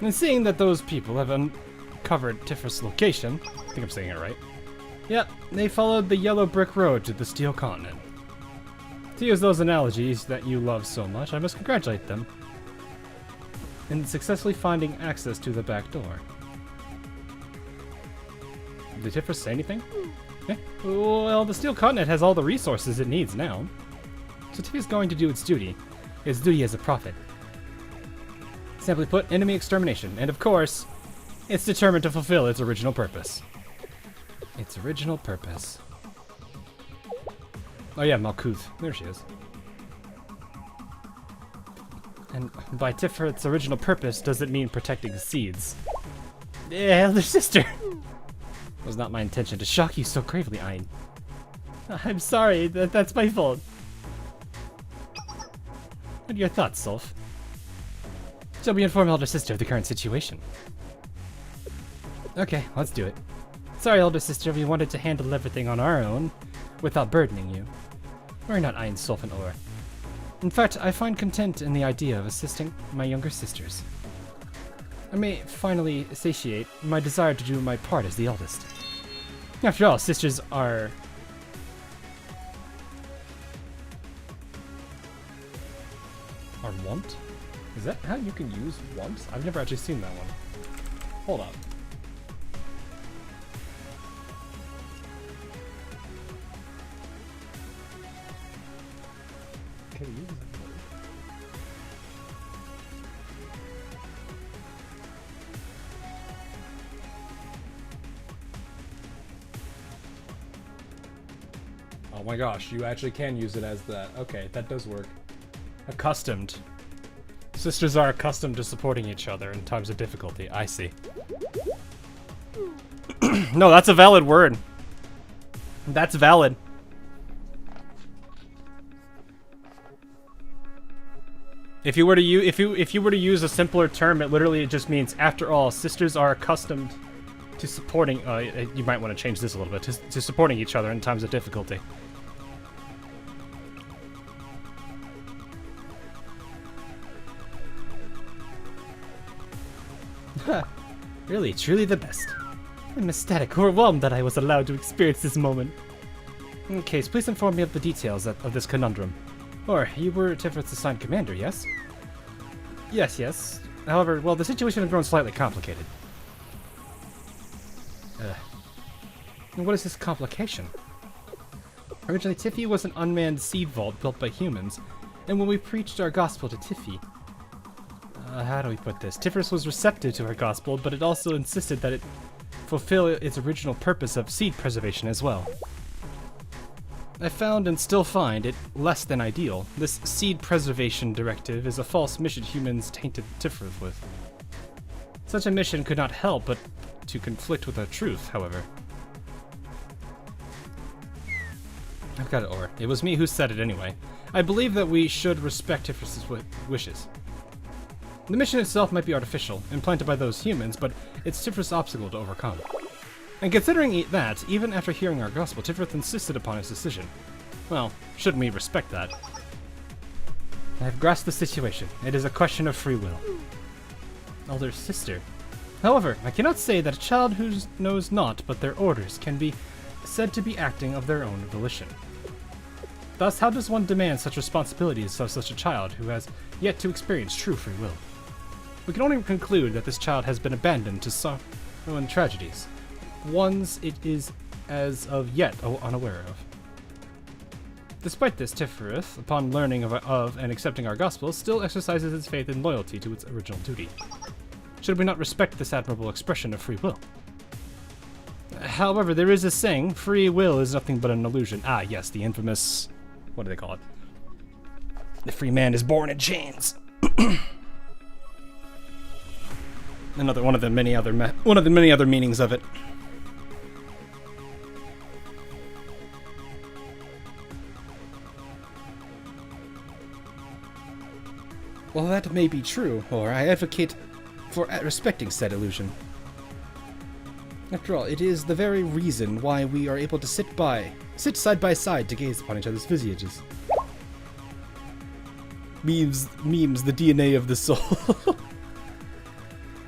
And seeing that those people have uncovered Tiffereth's location, I think I'm saying it right. Yep, they followed the yellow brick road to the Steel Continent. To use those analogies that you love so much, I must congratulate them in successfully finding access to the back door. Did Tiffer say anything? Yeah. Well, the Steel Continent has all the resources it needs now. So Tiffy's going to do its duty as a prophet. Simply put, enemy extermination. And of course, it's determined to fulfill its original purpose. Its original purpose. Oh yeah, Malkuth. There she is. And by Tiffereth's original purpose, does it mean protecting seeds? Yeah, elder sister! It was not my intention to shock you so gravely, Ein. I'm sorry, that's my fault. What are your thoughts, Solf? Shall we inform elder sister of the current situation? Okay, let's do it. Sorry, elder sister, we wanted to handle everything on our own, without burdening you. We're not Ein, Solf, and Or. In fact, I find content in the idea of assisting my younger sisters. I may finally satiate my desire to do my part as the eldest. After all, sisters are... Are want? Is that how you can use want? I've never actually seen that one. Hold up. Can you use that word? Oh my gosh, you actually can use it as that. Okay, that does work. Accustomed. Sisters are accustomed to supporting each other in times of difficulty. I see. No, that's a valid word. That's valid. If you were to use if you were to use a simpler term, it literally just means, after all, sisters are accustomed to supporting. You might want to change this a little bit to supporting each other in times of difficulty. Really, truly the best. I'm ecstatic, overwhelmed that I was allowed to experience this moment. In case, please inform me of the details of this conundrum. Or, you were Tiffereth's assigned commander, yes? Yes. However, well, the situation has grown slightly complicated. And what is this complication? Originally, Tiffy was an unmanned seed vault built by humans, and when we preached our gospel to Tiffy... how do we put this? Tiffereth was receptive to our gospel, but it also insisted that it fulfill its original purpose of seed preservation as well. I found and still find it less than ideal. This seed preservation directive is a false mission humans tainted Tiffereth with. Such a mission could not help but to conflict with our truth, however. I've got it, Or. It was me who said it anyway. I believe that we should respect Tiffereth's wishes. The mission itself might be artificial, implanted by those humans, but it's Tiffereth's obstacle to overcome. And considering that, even after hearing our gospel, Tiffereth insisted upon his decision. Well, shouldn't we respect that? I have grasped the situation. It is a question of free will. Elder sister. However, I cannot say that a child who knows naught but their orders can be said to be acting of their own volition. Thus, how does one demand such responsibilities of such a child who has yet to experience true free will? We can only conclude that this child has been abandoned to sorrow and tragedies. Ones it is as of yet unaware of. Despite this, Tifereth, upon learning of and accepting our gospel, still exercises its faith and loyalty to its original duty. Should we not respect this admirable expression of free will? However, there is a saying, free will is nothing but an illusion. Ah, yes, the infamous... what do they call it? The free man is born in chains. Another one of the many other meanings of it. Well, that may be true, or I advocate for respecting said illusion. After all, it is the very reason why we are able to sit side by side to gaze upon each other's visages. Memes, the DNA of the soul.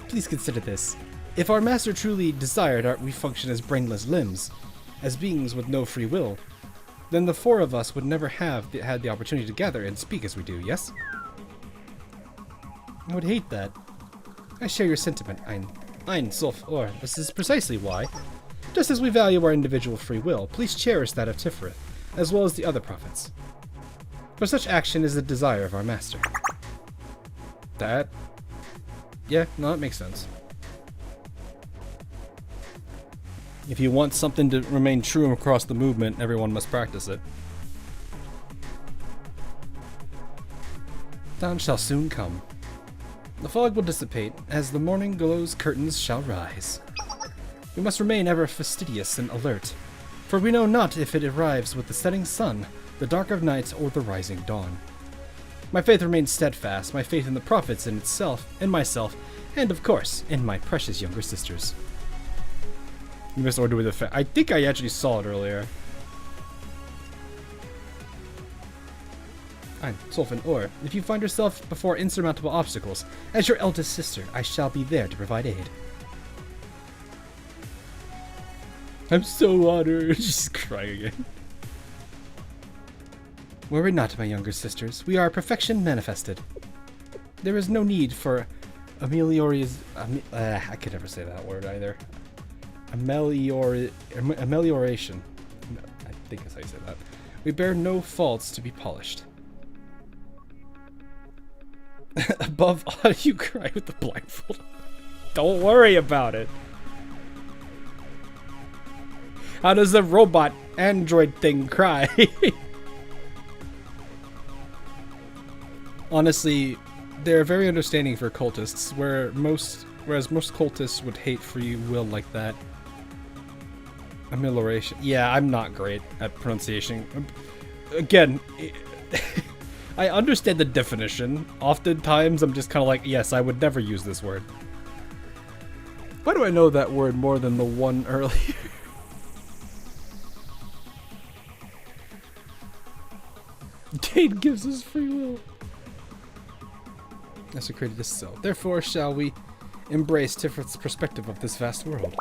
Please consider this. If our master truly desired we function as brainless limbs, as beings with no free will, then the four of us would never have had the opportunity to gather and speak as we do, yes? I would hate that. I share your sentiment, Ein Solf Or. This is precisely why, just as we value our individual free will, please cherish that of Tifereth, as well as the other prophets. For such action is the desire of our master. That? Yeah, no, that makes sense. If you want something to remain true across the movement, everyone must practice it. Dawn shall soon come. The fog will dissipate, as the morning glow's curtains shall rise. We must remain ever fastidious and alert, for we know not if it arrives with the setting sun, the dark of night, or the rising dawn. My faith remains steadfast, my faith in the prophets, in itself, in myself, and of course, in my precious younger sisters. You must order with a I think I actually saw it earlier. I'm Solfin Or. If you find yourself before insurmountable obstacles, as your eldest sister, I shall be there to provide aid. I'm so honored. She's crying again. Were we not, my younger sisters, we are perfection manifested. There is no need for I could never say that word either. Amelioration. I think that's how you say that. We bear no faults to be polished. Above all, you cry with the blindfold. Don't worry about it. How does the robot android thing cry? Honestly, they're very understanding for cultists, whereas most cultists would hate free will like that. Amelioration. Yeah, I'm not great at pronunciation. Again, I understand the definition. Oftentimes, I'm just kind of like, yes, I would never use this word. Why do I know that word more than the one earlier? Dane gives us free will. Desecrated is so. Therefore, shall we embrace Tifereth's perspective of this vast world.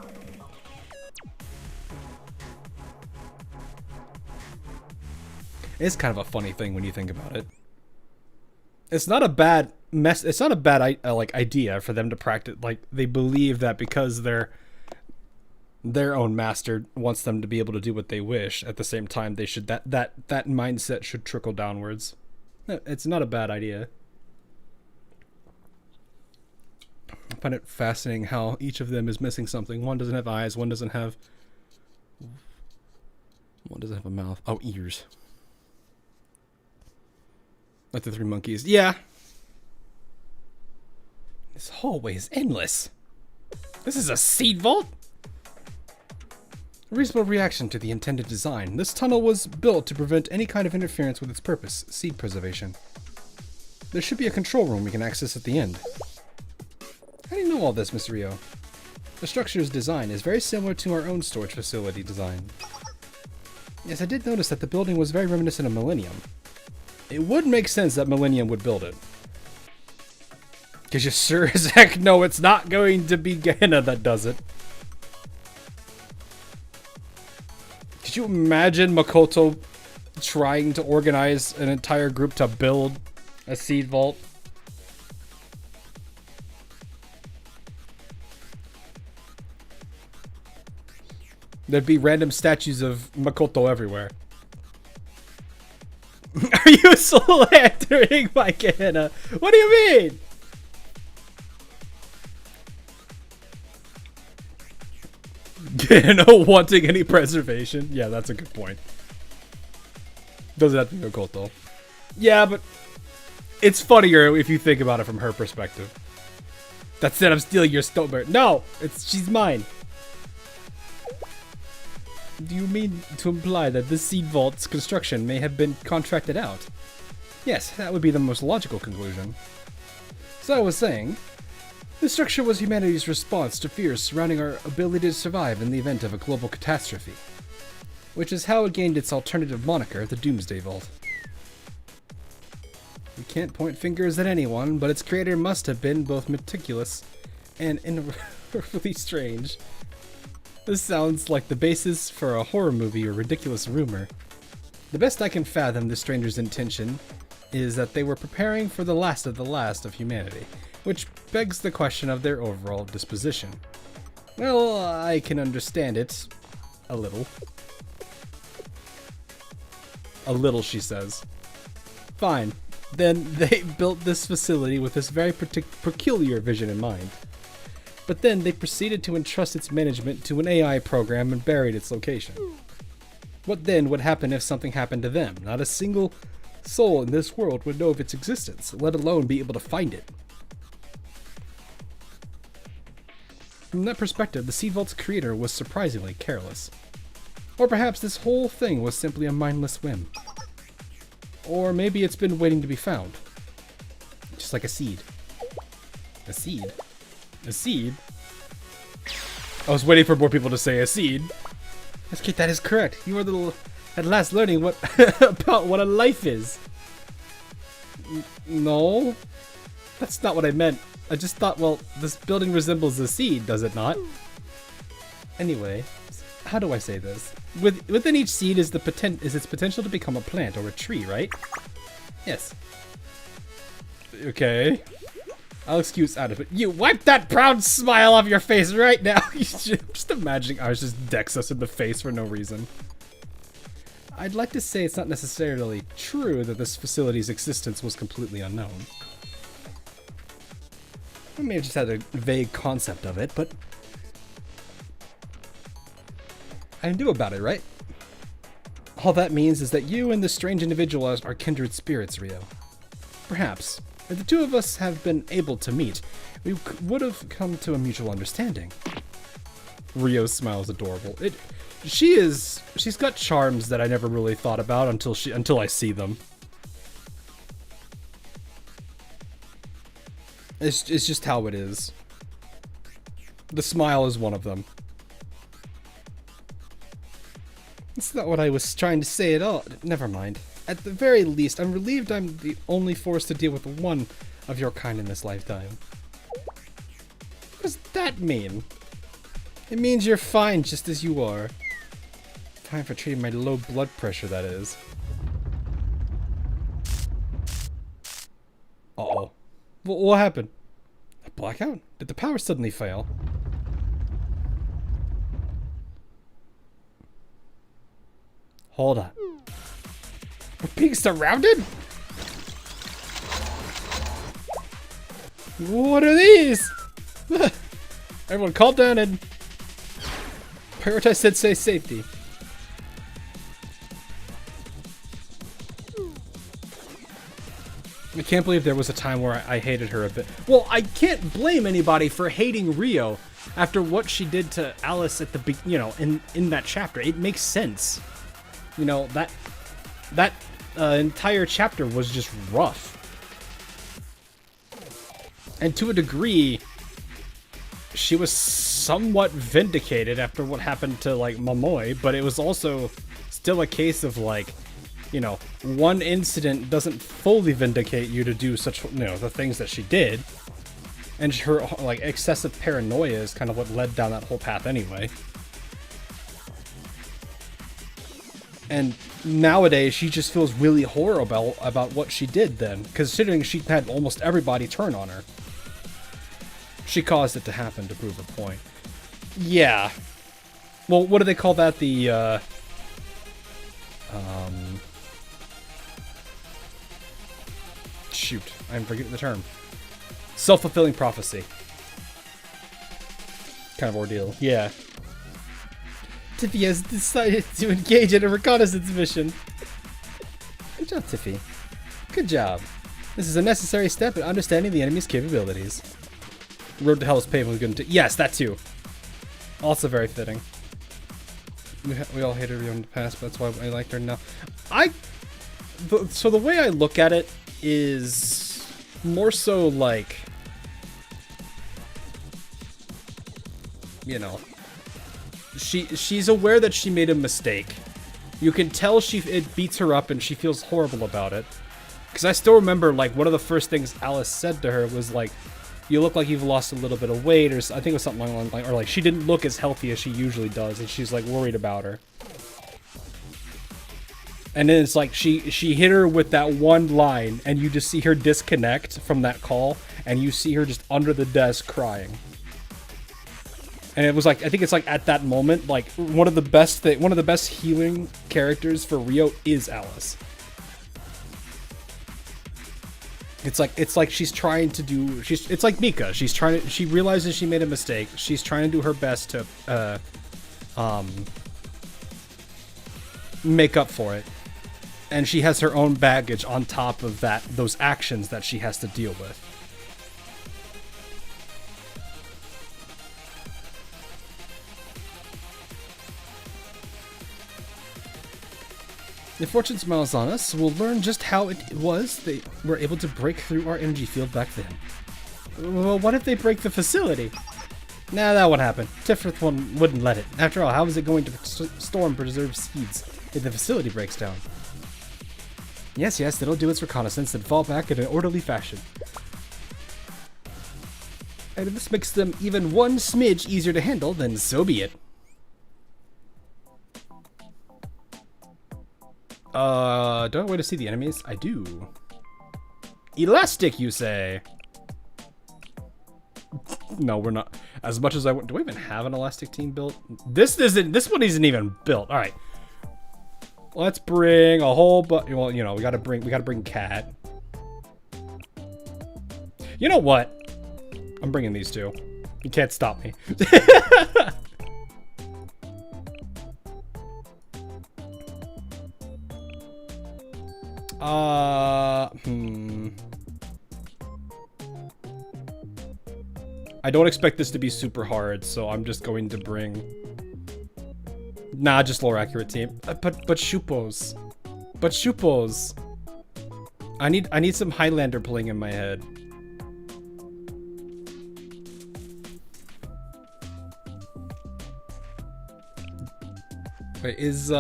It's kind of a funny thing when you think about it. It's not a bad It's not a bad idea for them to practice. Like, they believe that because their own master wants them to be able to do what they wish. At the same time, they should that mindset should trickle downwards. It's not a bad idea. I find it fascinating how each of them is missing something. One doesn't have eyes. One doesn't have a mouth. Oh, ears. Like the three monkeys. Yeah. This hallway is endless. This is a seed vault? A reasonable reaction to the intended design. This tunnel was built to prevent any kind of interference with its purpose, seed preservation. There should be a control room we can access at the end. How do you know all this, Miss Rio? The structure's design is very similar to our own storage facility design. Yes, I did notice that the building was very reminiscent of Millennium. It would make sense that Millennium would build it. Because you sure as heck know it's not going to be Gehenna that does it. Could you imagine Makoto trying to organize an entire group to build a seed vault? There'd be random statues of Makoto everywhere. Are you slandering my Gehenna? What do you mean? Gehenna wanting any preservation? Yeah, that's a good point. Doesn't have to be Makoto. Yeah, but it's funnier if you think about it from her perspective. That said, I'm stealing your Stonebear. No! She's mine. Do you mean to imply that this seed vault's construction may have been contracted out? Yes, that would be the most logical conclusion. So I was saying, this structure was humanity's response to fears surrounding our ability to survive in the event of a global catastrophe. Which is how it gained its alternative moniker, the Doomsday Vault. We can't point fingers at anyone, but its creator must have been both meticulous and inwardly strange. This sounds like the basis for a horror movie or ridiculous rumor. The best I can fathom the stranger's intention is that they were preparing for the last of humanity, which begs the question of their overall disposition. Well, I can understand it. A little. A little, she says. Fine. Then they built this facility with this very peculiar vision in mind. But then they proceeded to entrust its management to an AI program and buried its location. What then would happen if something happened to them? Not a single soul in this world would know of its existence, let alone be able to find it. From that perspective, the Seed Vault's creator was surprisingly careless. Or perhaps this whole thing was simply a mindless whim. Or maybe it's been waiting to be found. Just like a seed. A seed? A seed? I was waiting for more people to say a seed. Yes, Kate, that is correct. You are at last learning what about what a life is. No, that's not what I meant. I just thought, well, this building resembles a seed, does it not? Anyway, how do I say this? Within each seed is its potential to become a plant or a tree, right? Yes. Okay. I'll excuse out of it. You wipe that proud smile off your face right now. Just imagining ours just decks us in the face for no reason. I'd like to say it's not necessarily true that this facility's existence was completely unknown. I may have just had a vague concept of it, but I knew about it, right? All that means is that you and this strange individual are kindred spirits, Rio. Perhaps, if the two of us have been able to meet, we would have come to a mutual understanding. Rio's smile is adorable. She's got charms that I never really thought about until I see them. It's just how it is. The smile is one of them. That's not what I was trying to say at all. Never mind. At the very least, I'm relieved I'm the only force to deal with one of your kind in this lifetime. What does that mean? It means you're fine just as you are. Fine for treating my low blood pressure, that is. Uh-oh. What happened? A blackout? Did the power suddenly fail? Hold on. We're being surrounded? What are these? Everyone calm down and prioritize Sensei's safety. I can't believe there was a time where I hated her a bit. Well, I can't blame anybody for hating Rio after what she did to Alice at the in that chapter. It makes sense. You know, that entire chapter was just rough. And to a degree, she was somewhat vindicated after what happened to, like, Momoi, but it was also still a case of, like, you know, one incident doesn't fully vindicate you to do such, the things that she did. And her, like, excessive paranoia is kind of what led down that whole path anyway. And nowadays, she just feels really horrible about what she did then, considering she had almost everybody turn on her. She caused it to happen to prove her point. Yeah. Well, what do they call that? The, shoot, I'm forgetting the term. Self-fulfilling prophecy. Kind of ordeal. Yeah. Tiffy has decided to engage in a reconnaissance mission. Good job, Tiffy. Good job. This is a necessary step in understanding the enemy's capabilities. Road to Hell is paved with good intent. Yes, that too. Also very fitting. We all hated her in the past, but that's why I liked her now. So the way I look at it is more so like, you know, she's aware that she made a mistake. You can tell it beats her up and she feels horrible about it. Because I still remember, like, one of the first things Alice said to her was like, you look like you've lost a little bit of weight, or I think it was something along the line, or like she didn't look as healthy as she usually does, and she's like worried about her. And then it's like she hit her with that one line, and you just see her disconnect from that call, and you see her just under the desk crying. And it was like, I think it's like at that moment, like one of the best healing characters for Rio is Alice. It's like she's trying to do, it's like Mika. She realizes she made a mistake. She's trying to do her best to make up for it. And she has her own baggage on top of those actions that she has to deal with. If fortune smiles on us, we'll learn just how it was they were able to break through our energy field back then. Well, what if they break the facility? Nah, that won't happen. Tifrith wouldn't let it. After all, how is it going to store and preserve seeds if the facility breaks down? Yes, it'll do its reconnaissance and fall back in an orderly fashion. And if this makes them even one smidge easier to handle, then so be it. Do I have a way to see the enemies? I do. Elastic, you say? No, we're not. As much as I want. Do we even have an elastic team built? This one isn't even built. All right. Let's bring a whole well, you know, we gotta bring Cat. You know what? I'm bringing these two. You can't stop me. I don't expect this to be super hard, so I'm just going to bring... Nah, just lower accurate team. But Shupos. But Shupos. I need some Highlander pulling in my head. Wait, is,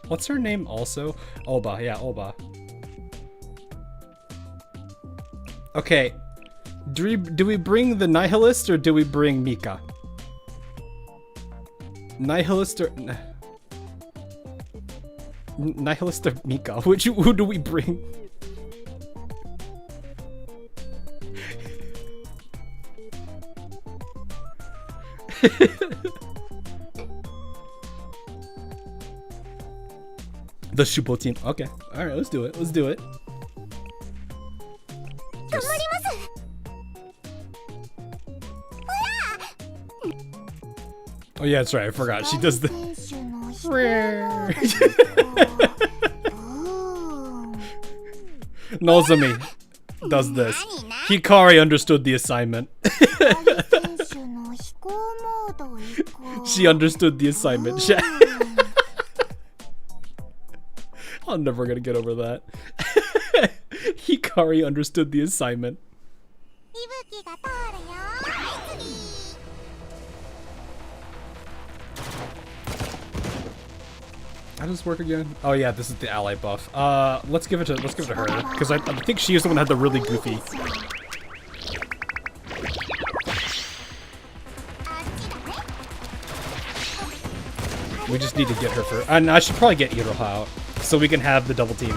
what's her name also? Oba, yeah, Oba. Okay. Do we bring the Nihilist or do we bring Mika? Nihilist or... Nihilist or Mika? Who do we bring? The Shupo team. Okay. Alright, let's do it. Let's do it. Yes. Oh yeah, that's right. I forgot. She does the... Nozomi does this. Hikari understood the assignment. She understood the assignment. I'm never gonna get over that. Hikari understood the assignment. How does this work again? Oh yeah, this is the ally buff. Let's give it to her because I think she is the one that had the really goofy. We just need to get her first. And I should probably get Iroha out so we can have the double team.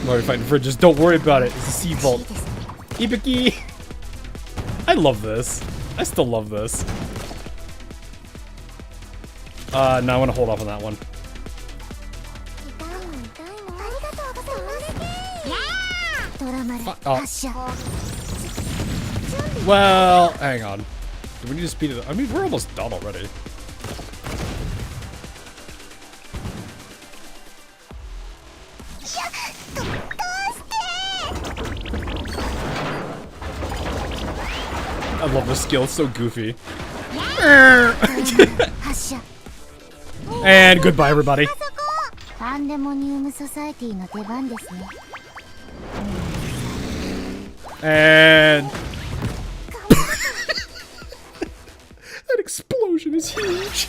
What are we fighting for? Just don't worry about it. It's a sea vault. Ibiki! I love this. I still love this. No, I want to hold off on that one. Oh. Well, hang on. Do we need to speed it up? I mean, we're almost done already. I love the skill, it's so goofy. And goodbye, everybody. And that explosion is huge.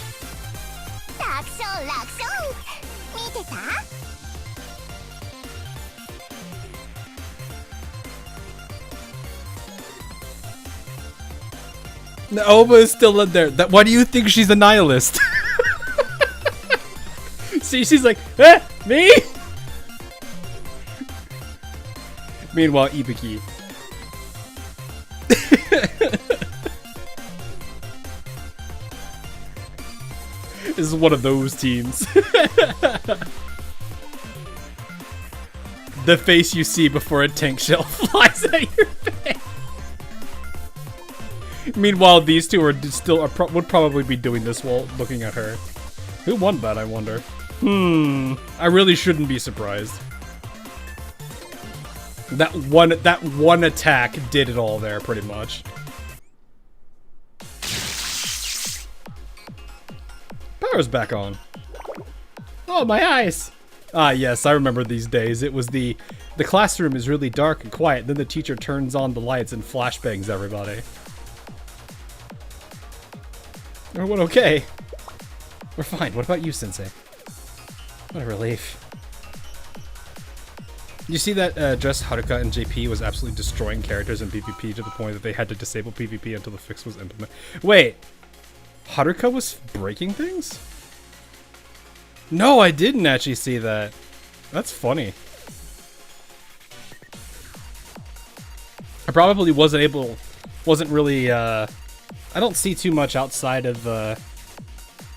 Naoba is still in there. Why do you think she's a nihilist? See, she's like, eh, me? Meanwhile, Ibiki. This is one of those teams. The face you see before a tank shell flies at your face. Meanwhile, these two are still would probably be doing this while looking at her. Who won that, I wonder? I really shouldn't be surprised. That one attack did it all there, pretty much. Power's back on. Oh, my eyes! Ah, yes, I remember these days. It was the classroom is really dark and quiet, then the teacher turns on the lights and flashbangs everybody. Everyone okay? We're fine. What about you, Sensei? What a relief. You see that just Haruka and JP was absolutely destroying characters in PvP to the point that they had to disable PvP until the fix was implemented. Wait, Haruka was breaking things? No, I didn't actually see that. That's funny. I probably wasn't really, I don't see too much outside of,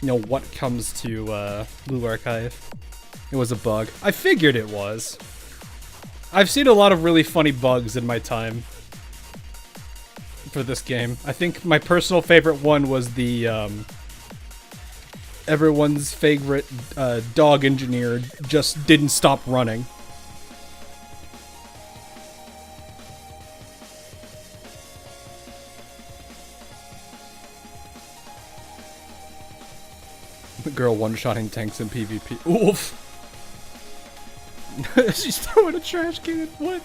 you know, what comes to, Blue Archive. It was a bug. I figured it was. I've seen a lot of really funny bugs in my time for this game. I think my personal favorite one was the, everyone's favorite, dog engineer just didn't stop running. The girl one-shotting tanks in PvP. Oof! She's throwing a trash can. What?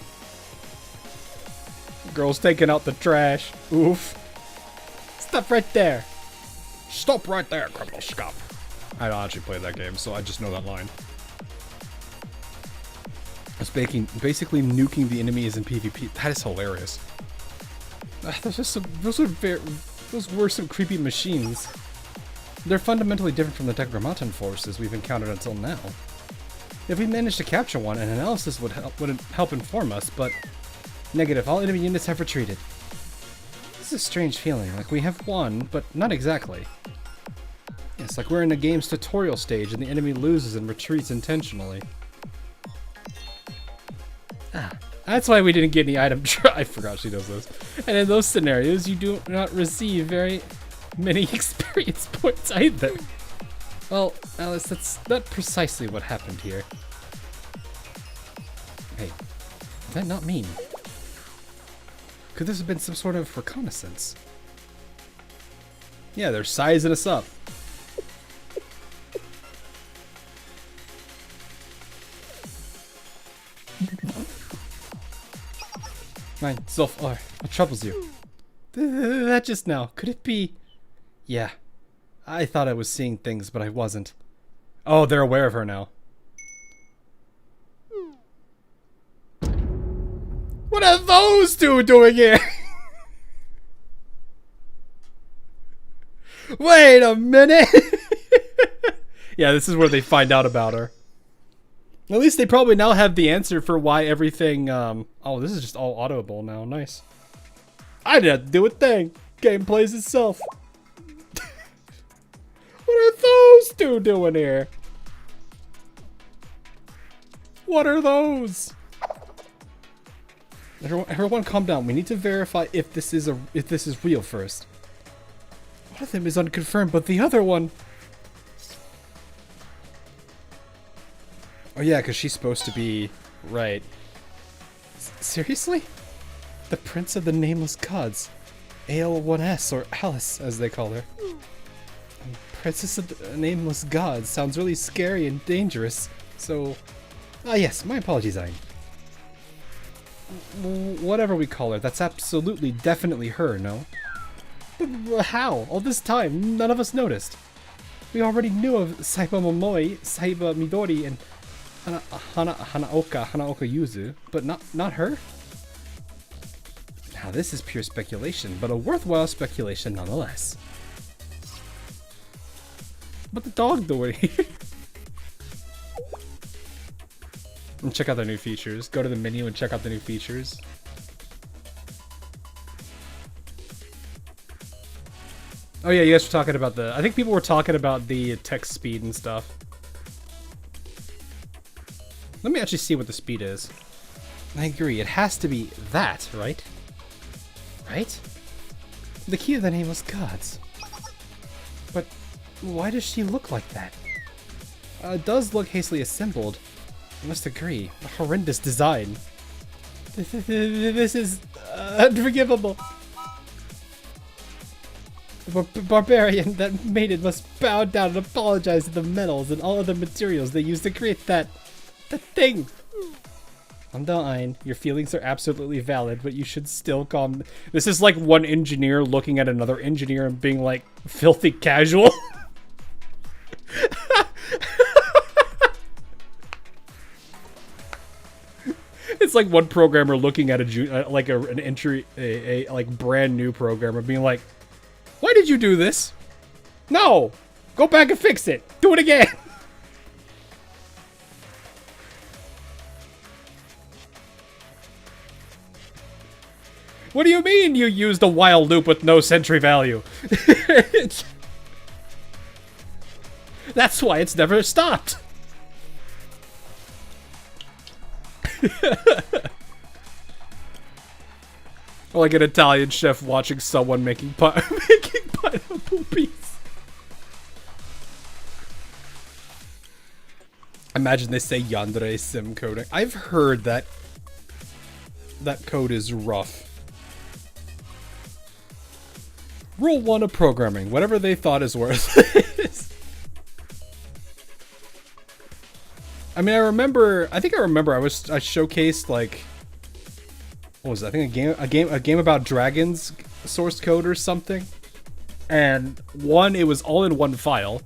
The girl's taking out the trash. Oof. Stop right there. Stop right there, criminal scum. I don't actually play that game, so I just know that line. It's basically nuking the enemies in PvP. That is hilarious. Those were some creepy machines. They're fundamentally different from the Tekramaton forces we've encountered until now. If we managed to capture one, an analysis would help inform us, but negative. All enemy units have retreated. This is a strange feeling, like we have won, but not exactly. It's like we're in a game's tutorial stage and the enemy loses and retreats intentionally. That's why we didn't get any item. I forgot she does this. And in those scenarios, you do not receive very many experience points either. Well, Alice, that's not precisely what happened here. Hey, does that not mean? Could this have been some sort of reconnaissance? Yeah, they're sizing us up. Fine, Zolf, what troubles you? That just now, could it be? Yeah, I thought I was seeing things, but I wasn't. Oh, they're aware of her now. What are those two doing here? Wait a minute! Yeah, this is where they find out about her. At least they probably now have the answer for why everything, oh, this is just all auditable now. Nice. I didn't have to do a thing. Game plays itself. What are those two doing here? What are those? Everyone calm down. We need to verify if this is real first. One of them is unconfirmed, but the other one... Oh yeah, because she's supposed to be... Right. Seriously? The Prince of the Nameless Gods. AL1S, or Alice, as they call her. Princess of the Nameless Gods sounds really scary and dangerous. So... Ah yes, my apologies, Ayn. Whatever we call her, that's absolutely, definitely her, no? But how? All this time, none of us noticed. We already knew of Saiba Momoi, Saiba Midori, and Hanaoka Yuzu, but not her? Now this is pure speculation, but a worthwhile speculation nonetheless. But the dog doing? And check out their new features. Go to the menu and check out the new features. Oh yeah, you guys were talking about I think people were talking about the text speed and stuff. Let me actually see what the speed is. I agree, it has to be that, right? Right? The key of the Nameless Gods. But why does she look like that? It does look hastily assembled. I must agree. A horrendous design. This is unforgivable. The barbarian that made it must bow down and apologize to the metals and all other materials they used to create that thing. Calm down, Ayn. Your feelings are absolutely valid, but you should still calm. This is like one engineer looking at another engineer and being like, filthy casual. It's like one programmer looking at an entry, a like brand new programmer being like, "Why did you do this? No, go back and fix it. Do it again." What do you mean you used a while loop with no sentry value? That's why it's never stopped. Or like an Italian chef watching someone making pineapple peas. Imagine they say yandere sim coding. I've heard that code is rough. Rule 1 of programming, whatever they thought is worth. I mean, I think I remember I showcased like, what was it? I think a game about dragons source code or something. And it was all in one file.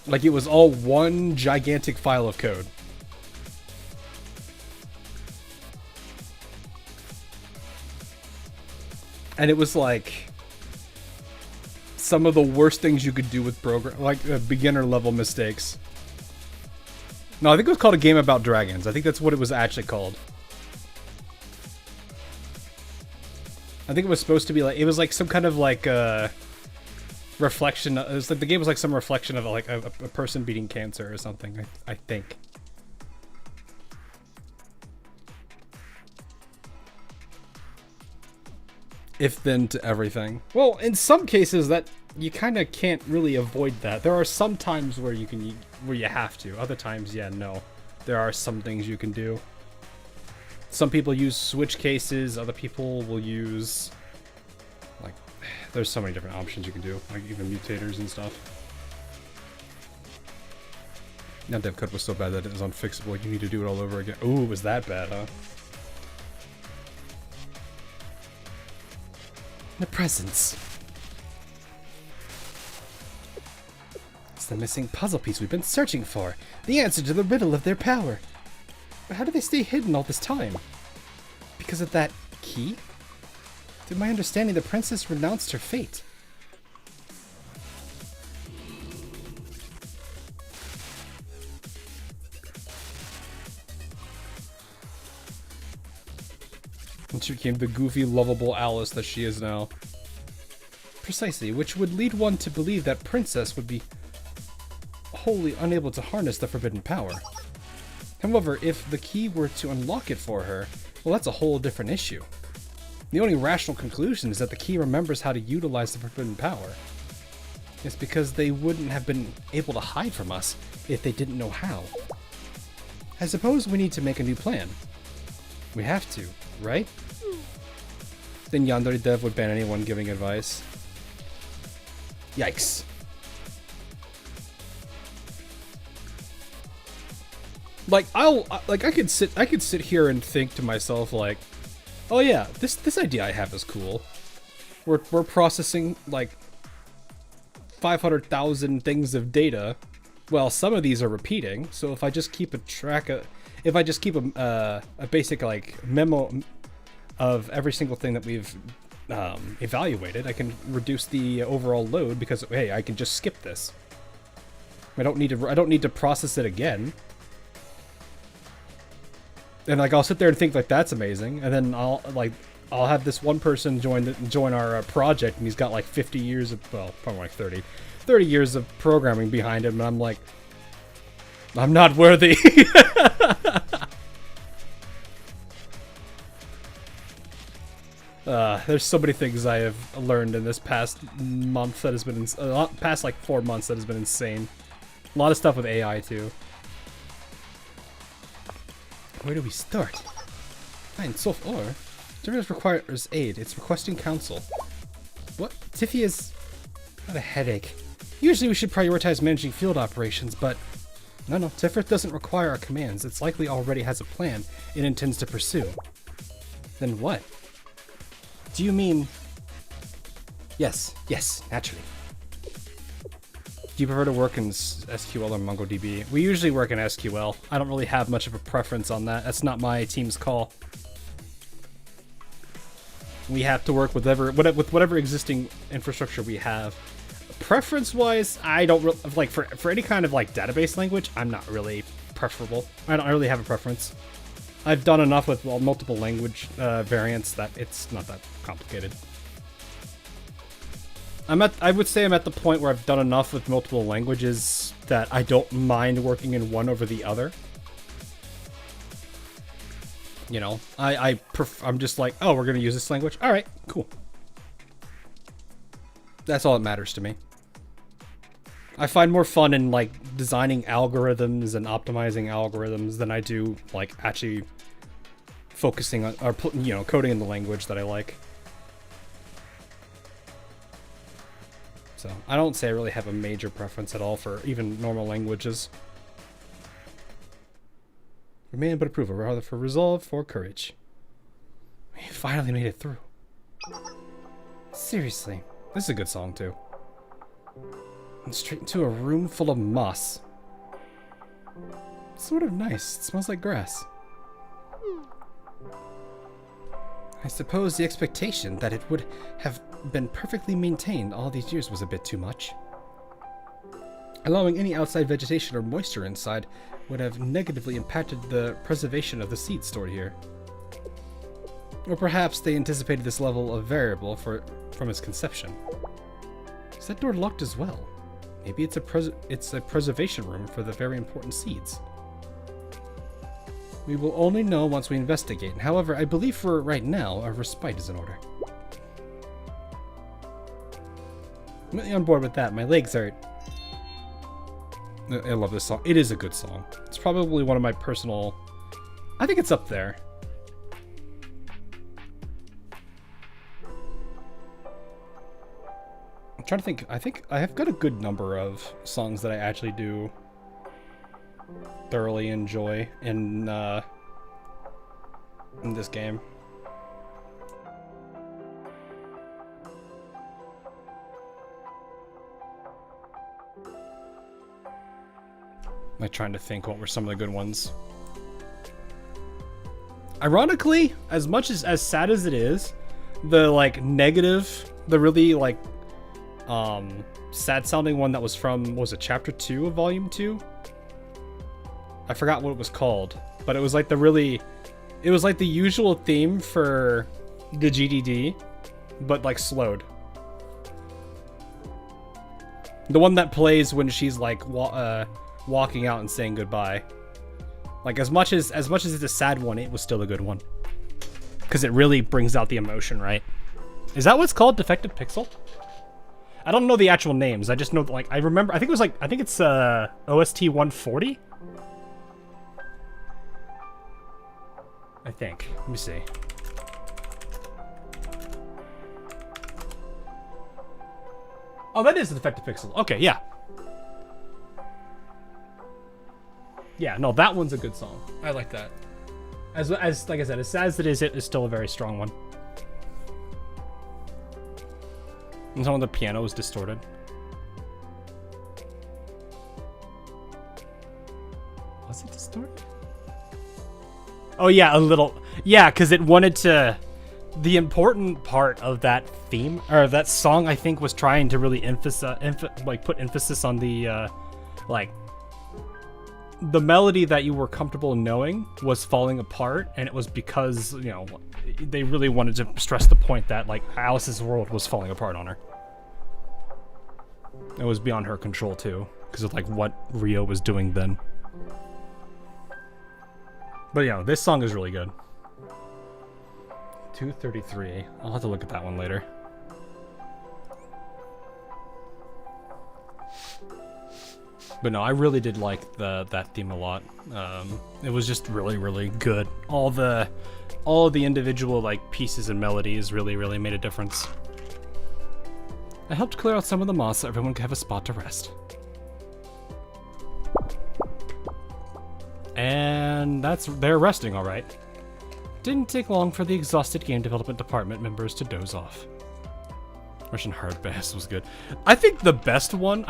Like it was all one gigantic file of code. And it was like some of the worst things you could do with like beginner level mistakes. No, I think it was called A Game About Dragons. I think that's what it was actually called. I think it was supposed to be like, it was like some kind of like reflection. It was like the game was like some reflection of like a person beating cancer or something. I think. If then to everything. Well, in some cases that you kind of can't really avoid that. There are some times where you have to. Other times, yeah, no. There are some things you can do. Some people use switch cases. Other people will use like there's so many different options you can do, like even mutators and stuff. Now dev code was so bad that it was unfixable. You need to do it all over again. Ooh, it was that bad, huh? The presents. It's the missing puzzle piece we've been searching for. The answer to the riddle of their power. But how did they stay hidden all this time? Because of that key? To my understanding, the princess renounced her fate. she became the goofy, lovable Alice that she is now. Precisely, which would lead one to believe that Princess would be wholly unable to harness the forbidden power. However, if the key were to unlock it for her, well, that's a whole different issue. The only rational conclusion is that the key remembers how to utilize the forbidden power. It's because they wouldn't have been able to hide from us if they didn't know how. I suppose we need to make a new plan. We have to, right? Then Yandere Dev would ban anyone giving advice. Yikes. Like I could sit here and think to myself like, oh yeah, this idea I have is cool. We're processing like 500,000 things of data. Well, some of these are repeating, so if I just keep a basic like memo of every single thing that we've evaluated, I can reduce the overall load because hey, I can just skip this. I don't need to process it again. And like I'll sit there and think like that's amazing, and then I'll have this one person join our project, and he's got like 50 years of, well, probably like 30 years of programming behind him, and I'm like, I'm not worthy. There's so many things I have learned in this past month that has been past like 4 months that has been insane. A lot of stuff with AI too. Where do we start? Fine, Soph or Service requires aid. It's requesting counsel. What? Tiffy is got a headache. Usually we should prioritize managing field operations, but no, Tiffert doesn't require our commands. It's likely already has a plan it intends to pursue. Then what? Do you mean? Yes, naturally. Do you prefer to work in SQL or MongoDB? We usually work in SQL. I don't really have much of a preference on that. That's not my team's call. We have to work with whatever existing infrastructure we have. Preference-wise, I don't like for any kind of like database language. I'm not really preferable. I don't really have a preference. I've done enough with multiple language variants that it's not that complicated. I would say I'm at the point where I've done enough with multiple languages that I don't mind working in one over the other. You know, I'm just like, oh, we're gonna use this language. All right, cool. That's all that matters to me. I find more fun in like designing algorithms and optimizing algorithms than I do like actually focusing on or coding in the language that I like. So I don't say I really have a major preference at all for even normal languages. Remain but approval, rather for resolve or courage. We finally made it through. Seriously, this is a good song too. And straight into a room full of moss. It's sort of nice. It smells like grass. I suppose the expectation that it would have been perfectly maintained all these years was a bit too much. Allowing any outside vegetation or moisture inside would have negatively impacted the preservation of the seeds stored here. Or perhaps they anticipated this level of variable from its conception. Is that door locked as well? Maybe it's a preservation room for the very important seeds. We will only know once we investigate. However, I believe for right now, a respite is in order. I'm really on board with that. My legs hurt. I love this song. It is a good song. It's probably one of my personal... I think it's up there. I'm trying to think. I think I have got a good number of songs that I actually do thoroughly enjoy in this game. I'm trying to think what were some of the good ones. Ironically, as much as sad as it is, the like negative, the really like sad sounding one that was from, what was it, chapter 2 of volume 2? I forgot what it was called, but it was like the really It was like the usual theme for the GDD, but like slowed. The one that plays when she's like walking out and saying goodbye. Like as much as it's a sad one, it was still a good one. Because it really brings out the emotion, right? Is that what's called Defective Pixel? I don't know the actual names. I just know, like, I remember, I think it's OST 140? I think. Let me see. Oh, that is the Defective Pixel. Okay, yeah. Yeah, no, that one's a good song. I like that. As like I said, as sad as it is still a very strong one. And some of the piano is distorted. Was it distorted? Oh yeah, a little. Yeah, because it wanted to. The important part of that theme or that song, I think, was trying to really put emphasis on the like the melody that you were comfortable knowing was falling apart, and it was because, you know, they really wanted to stress the point that like Alice's world was falling apart on her. It was beyond her control too, because of like what Rio was doing then. But yeah, this song is really good. 233. I'll have to look at that one later. But no, I really did like that theme a lot. It was just really, really good. All the individual like pieces and melodies really made a difference. I helped clear out some of the moss so everyone could have a spot to rest. And they're resting all right. Didn't take long for the exhausted game development department members to doze off. Russian Hard Bass was good. I think the best one,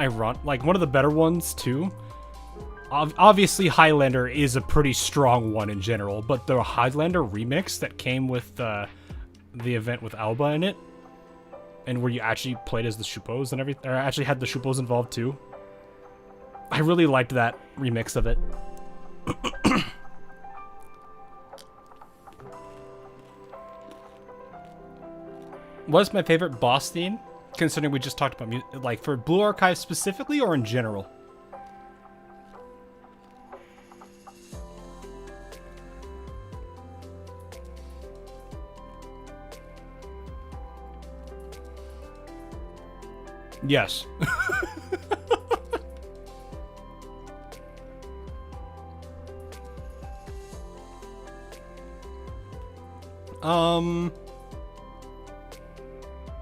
like one of the better ones too. Obviously, Highlander is a pretty strong one in general, but the Highlander remix that came with the event with Alba in it, and where you actually played as the Shupos and everything, or actually had the Shupos involved too. I really liked that remix of it. What's my favorite boss theme? Considering we just talked about like for Blue Archive specifically, or in general? Yes.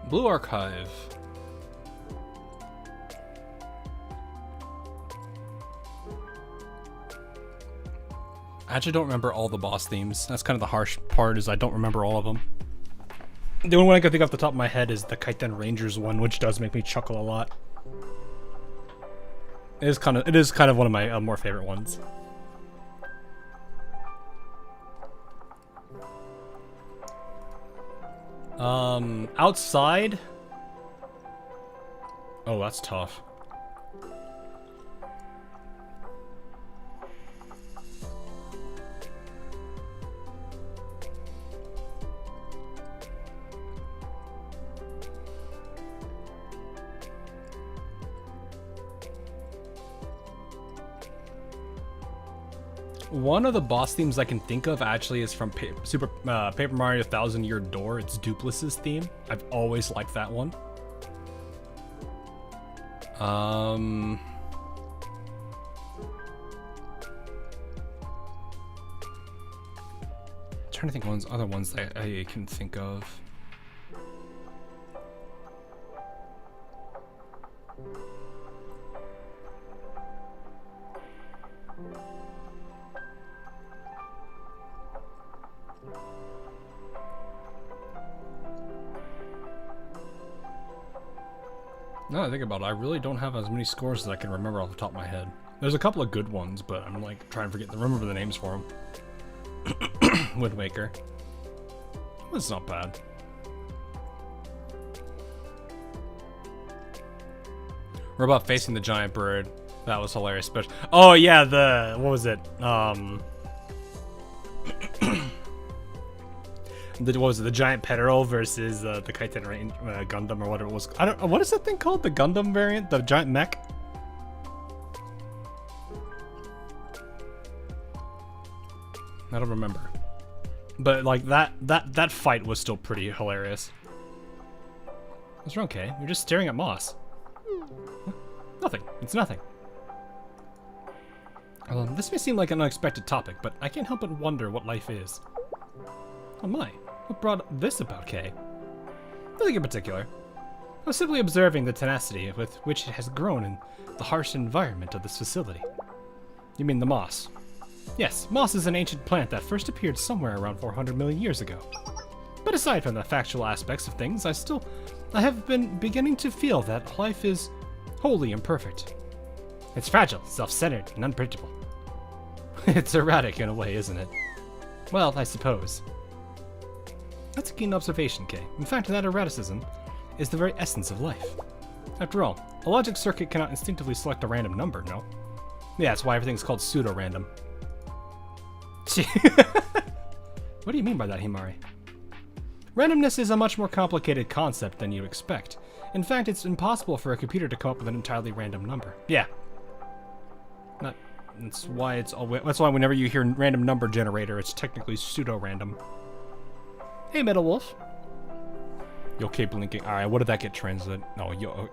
Blue Archive. I actually don't remember all the boss themes. That's kind of the harsh part, is I don't remember all of them. The only one I can think off the top of my head is the Kaiten Rangers one, which does make me chuckle a lot. It is kind of one of my more favorite ones. Outside. Oh, that's tough. One of the boss themes I can think of actually is from Paper Mario 1000 Year Door. It's Duplis's theme. I've always liked that one. Trying to think of other ones that I can think of. Now that I think about it, I really don't have as many scores as I can remember off the top of my head. There's a couple of good ones, but I'm like trying to remember the names for them. Wind Waker. It's not bad. We're about facing the giant bird. That was hilarious. But oh yeah, what was it? what was it, the giant petrel versus the Kaiten Gundam or whatever it was. I don't. What is that thing called? The Gundam variant, the giant mech. I don't remember, but like that fight was still pretty hilarious. What's wrong, Kay? You're just staring at moss. Huh? Nothing. It's nothing. This may seem like an unexpected topic, but I can't help but wonder what life is. Oh my, what brought this about, Kay? Nothing in particular. I was simply observing the tenacity with which it has grown in the harsh environment of this facility. You mean the moss? Yes, moss is an ancient plant that first appeared somewhere around 400 million years ago. But aside from the factual aspects of things, I have been beginning to feel that life is wholly imperfect. It's fragile, self-centered, and unpredictable. It's erratic in a way, isn't it? Well, I suppose. That's a keen observation, Kay. In fact, that erraticism is the very essence of life. After all, a logic circuit cannot instinctively select a random number, no? Yeah, that's why everything's called pseudo-random. What do you mean by that, Himari? Randomness is a much more complicated concept than you expect. In fact, it's impossible for a computer to come up with an entirely random number. Yeah. That's why whenever you hear random number generator, it's technically pseudo-random. Hey, Metal Wolf. You'll keep blinking. Alright, what did that get translated? No,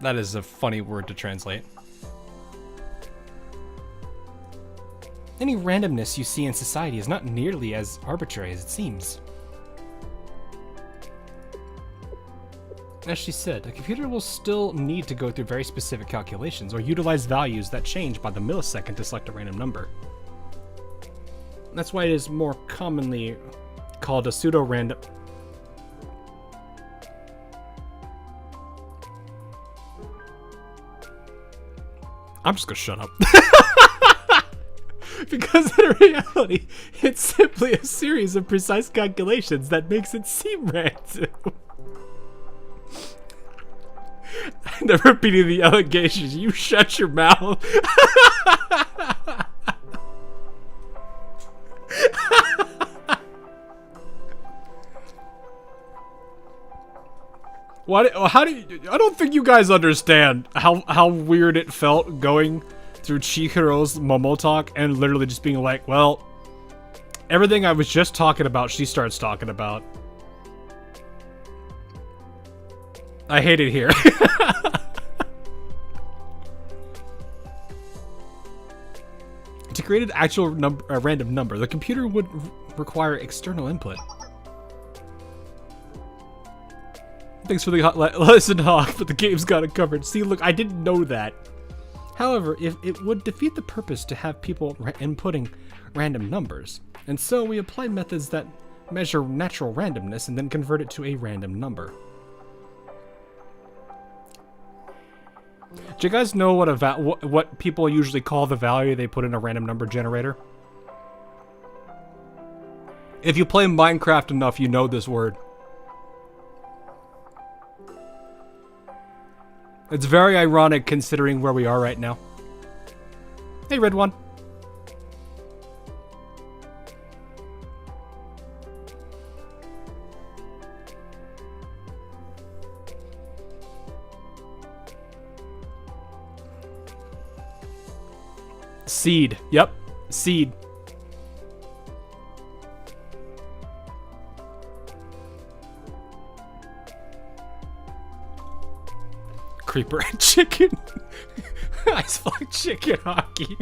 that is a funny word to translate. Any randomness you see in society is not nearly as arbitrary as it seems. As she said, a computer will still need to go through very specific calculations or utilize values that change by the millisecond to select a random number. That's why it is more commonly called a pseudo-random. I'm just gonna shut up. Because in reality, it's simply a series of precise calculations that makes it seem random. Never repeating the allegations. You shut your mouth. How do you, I don't think you guys understand how weird it felt going through Chihiro's Momo talk and literally just being like, well, everything I was just talking about, she starts talking about. I hate it here. To create an actual random number, the computer would require external input. Thanks for the lesson, Hawk, but the game's got it covered. See, look, I didn't know that. However, if it would defeat the purpose to have people inputting random numbers, and so we apply methods that measure natural randomness and then convert it to a random number. Do you guys know what people usually call the value they put in a random number generator? If you play Minecraft enough, you know this word. It's very ironic considering where we are right now. Hey, Red One. Seed. Yep. Seed. Creeper and chicken. Ice block chicken hockey.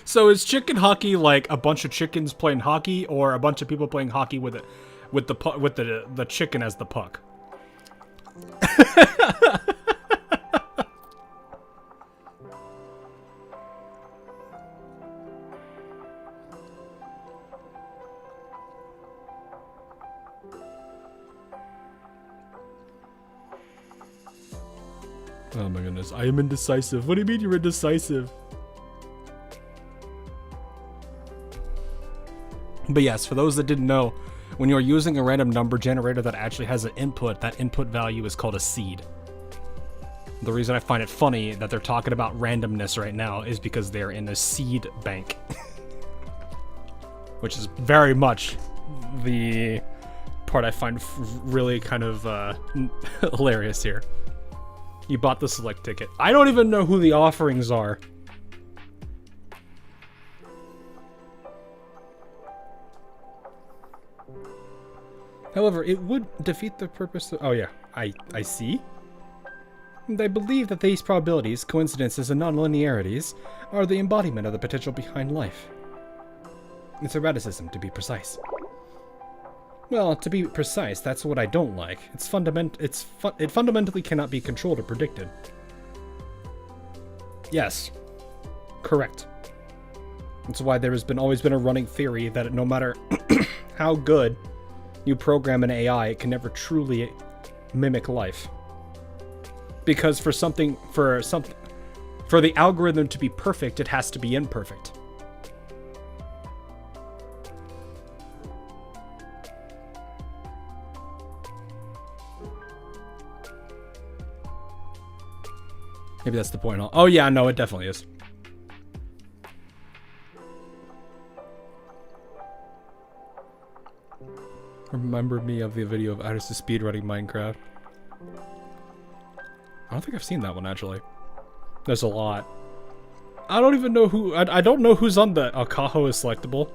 So is chicken hockey like a bunch of chickens playing hockey, or a bunch of people playing hockey with the chicken as the puck? Oh my goodness, I am indecisive. What do you mean you're indecisive? But yes, for those that didn't know, when you're using a random number generator that actually has an input, that input value is called a seed. The reason I find it funny that they're talking about randomness right now is because they're in a seed bank. Which is very much the part I find really kind of hilarious here. You bought the select ticket. I don't even know who the offerings are. However, it would defeat the purpose of... Oh yeah, I see. I believe that these probabilities, coincidences, and nonlinearities are the embodiment of the potential behind life. It's erraticism, to be precise. Well, to be precise, that's what I don't like. It fundamentally cannot be controlled or predicted. Yes. Correct. That's why there has always been a running theory that no matter how good you program an AI, it can never truly mimic life. Because for the algorithm to be perfect, it has to be imperfect. Maybe that's the point. Oh yeah, no, it definitely is. Remember me of the video of artists speedrunning Minecraft. I don't think I've seen that one, actually. There's a lot. I don't even know who... I don't know who's on the... Oh, Kaho is selectable.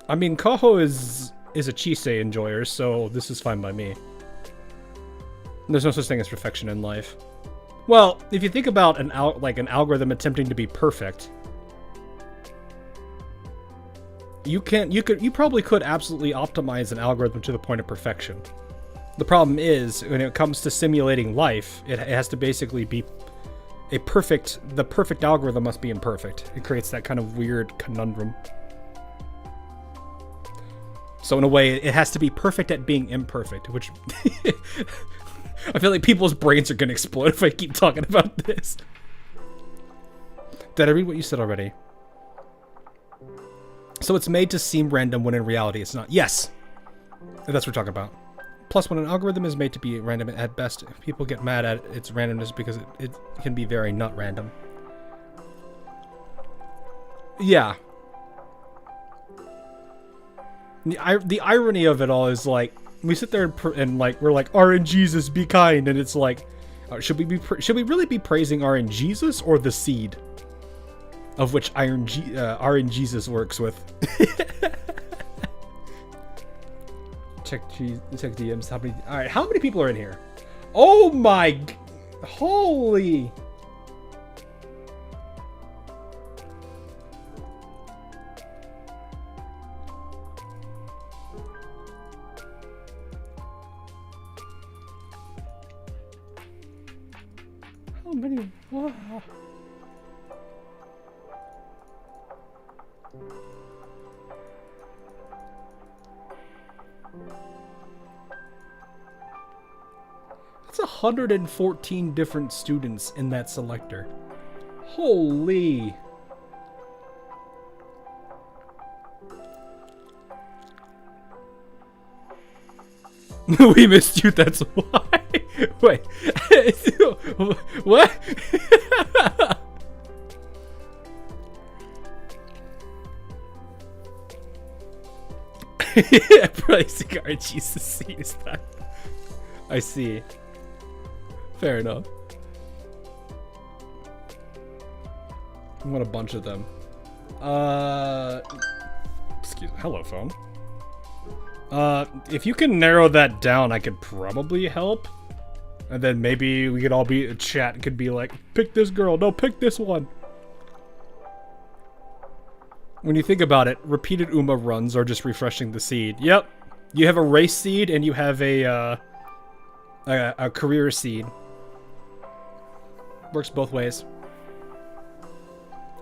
I mean, Kaho is a Chisei enjoyer, so this is fine by me. There's no such thing as perfection in life. Well, if you think about an algorithm attempting to be perfect, you probably could absolutely optimize an algorithm to the point of perfection. The problem is, when it comes to simulating life, it has to basically be the perfect algorithm must be imperfect. It creates that kind of weird conundrum. So in a way, it has to be perfect at being imperfect, which I feel like people's brains are gonna explode if I keep talking about this. Did I read what you said already? So it's made to seem random when in reality it's not. Yes! That's what we're talking about. Plus, when an algorithm is made to be random at best, people get mad at its randomness because it can be very not random. Yeah. The irony of it all is like, we sit there and like, we're like, RNGesus, be kind, and it's like, should we really be praising RNGesus or the seed? Of which RNGesus works with. Check DMs. Alright, how many people are in here? Oh my... Holy... How many... Wow. That's 114 different students in that selector. Holy. We missed you, that's why. Wait. What? Pricing RNGesus sees that. I see. Fair enough. I want a bunch of them. Excuse me. Hello, phone. If you can narrow that down, I could probably help. And then maybe we could all be a chat could be like, pick this girl, no, pick this one. When you think about it, repeated UMA runs are just refreshing the seed. Yep. You have a race seed and you have a career seed. Works both ways.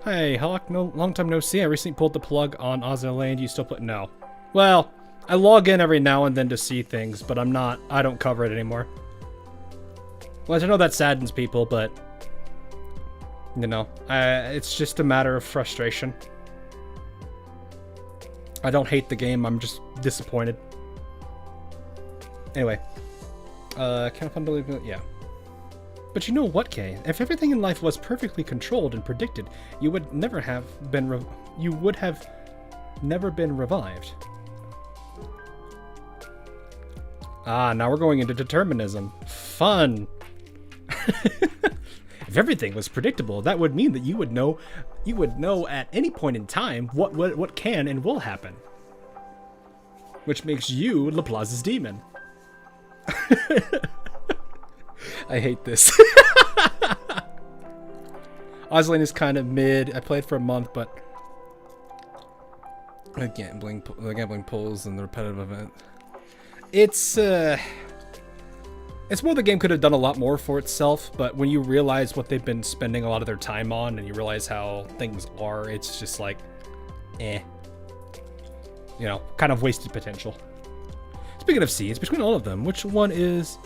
Hey, Hulk, long time no see. I recently pulled the plug on Ozzy Lane. Do you still play? No. Well, I log in every now and then to see things, but I don't cover it anymore. Well, I know that saddens people, but you know, it's just a matter of frustration. I don't hate the game, I'm just disappointed. Anyway, Can't find believe it. Yeah. But you know what, Kay? If everything in life was perfectly controlled and predicted, you would never have been never been revived. Ah, now we're going into determinism. Fun. If everything was predictable, that would mean that you would know at any point in time what can and will happen. Which makes you Laplace's demon. I hate this. Ozlane is kind of mid. I played for a month, but the gambling pulls and the repetitive event. It's more the game could have done a lot more for itself, but when you realize what they've been spending a lot of their time on and you realize how things are, it's just like, eh. You know, kind of wasted potential. Speaking of C, it's between all of them. Which one is...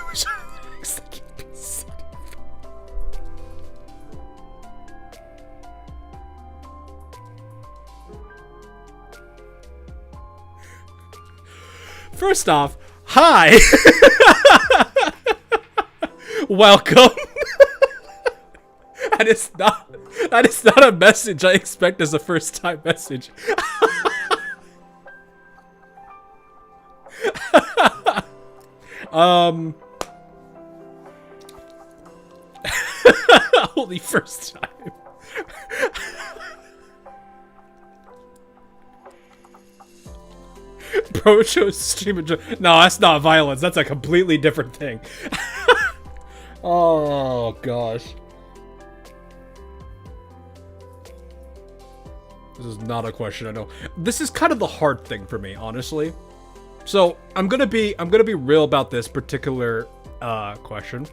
Which one looks like it'd be C? First off, hi! Welcome! That is not a message I expect as a first time message. Only first time. Bro chose streamer. No, that's not violence. That's a completely different thing. Oh gosh. This is not a question, I know. This is kind of the hard thing for me, honestly. So I'm gonna be real about this particular question.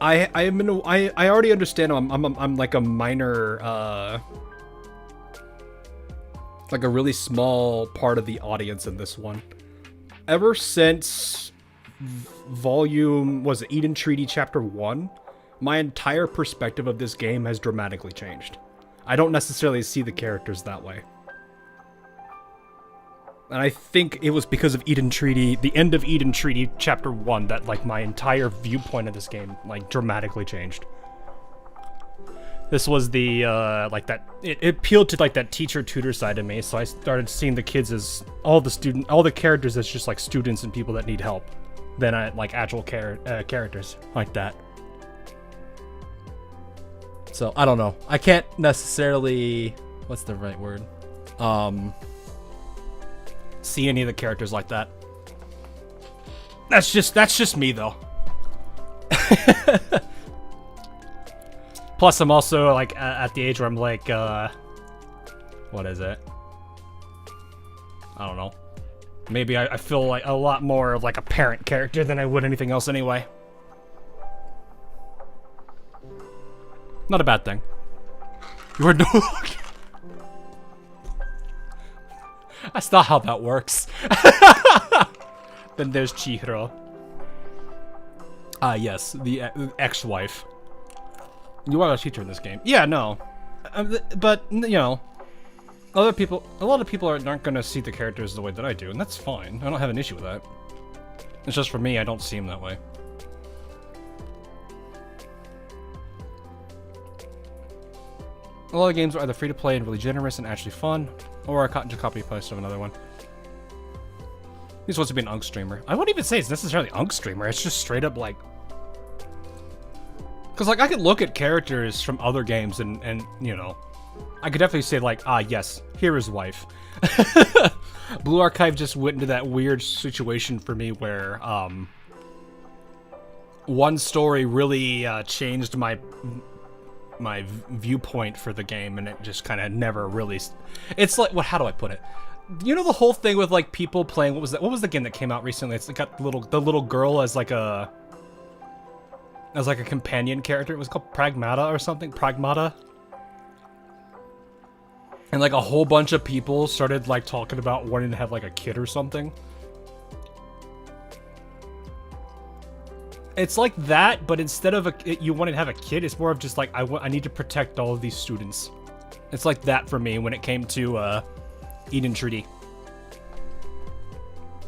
I already understand. I'm like a minor, like a really small part of the audience in this one. Ever since was it Eden Treaty Chapter 1, my entire perspective of this game has dramatically changed. I don't necessarily see the characters that way. And I think it was because of Eden Treaty, the end of Eden Treaty Chapter 1, that like my entire viewpoint of this game like dramatically changed. This was the like that it appealed to like that teacher-tutor side of me, so I started seeing the kids as all the characters as just like students and people that need help. Then I like actual characters like that. So I don't know. I can't necessarily, what's the right word? See any of the characters like that. That's just me though. Plus, I'm also like at the age where I'm like, what is it? I don't know. Maybe I feel like a lot more of like a parent character than I would anything else anyway. Not a bad thing. You are no. That's not how that works. Then there's Chihiro. Yes, the ex-wife. You are a teacher in this game. Yeah, no. But, you know, a lot of people aren't going to see the characters the way that I do, and that's fine. I don't have an issue with that. It's just for me, I don't see them that way. A lot of games are either free to play and really generous and actually fun, or a copy paste of another one. He's supposed to be an Unk streamer. I wouldn't even say it's necessarily Unk streamer. It's just straight up like, because like I could look at characters from other games and you know, I could definitely say like, yes, here is wife. Blue Archive just went into that weird situation for me where one story really changed my viewpoint for the game, and it just kind of never really. It's like, how do I put it? You know the whole thing with like people playing. What was that? What was the game that came out recently? It's got the little girl as like a companion character. It was called Pragmata or something. Pragmata. And like a whole bunch of people started like talking about wanting to have like a kid or something. It's like that, but instead of you wanting to have a kid, it's more of just like, I need to protect all of these students. It's like that for me when it came to Eden Treaty.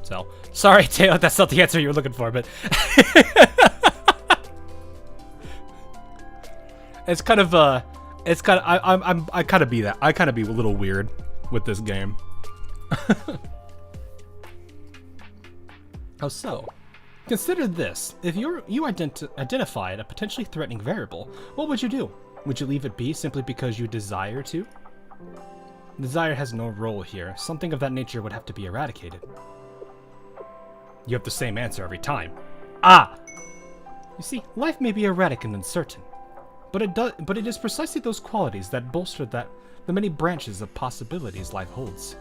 So, sorry, Taylor, that's not the answer you were looking for, but it's kind of I kind of be that. I kind of be a little weird with this game. How so? Consider this. If you identified a potentially threatening variable, what would you do? Would you leave it be simply because you desire to? Desire has no role here. Something of that nature would have to be eradicated. You have the same answer every time. Ah! You see, life may be erratic and uncertain, but it is precisely those qualities that bolster the many branches of possibilities life holds.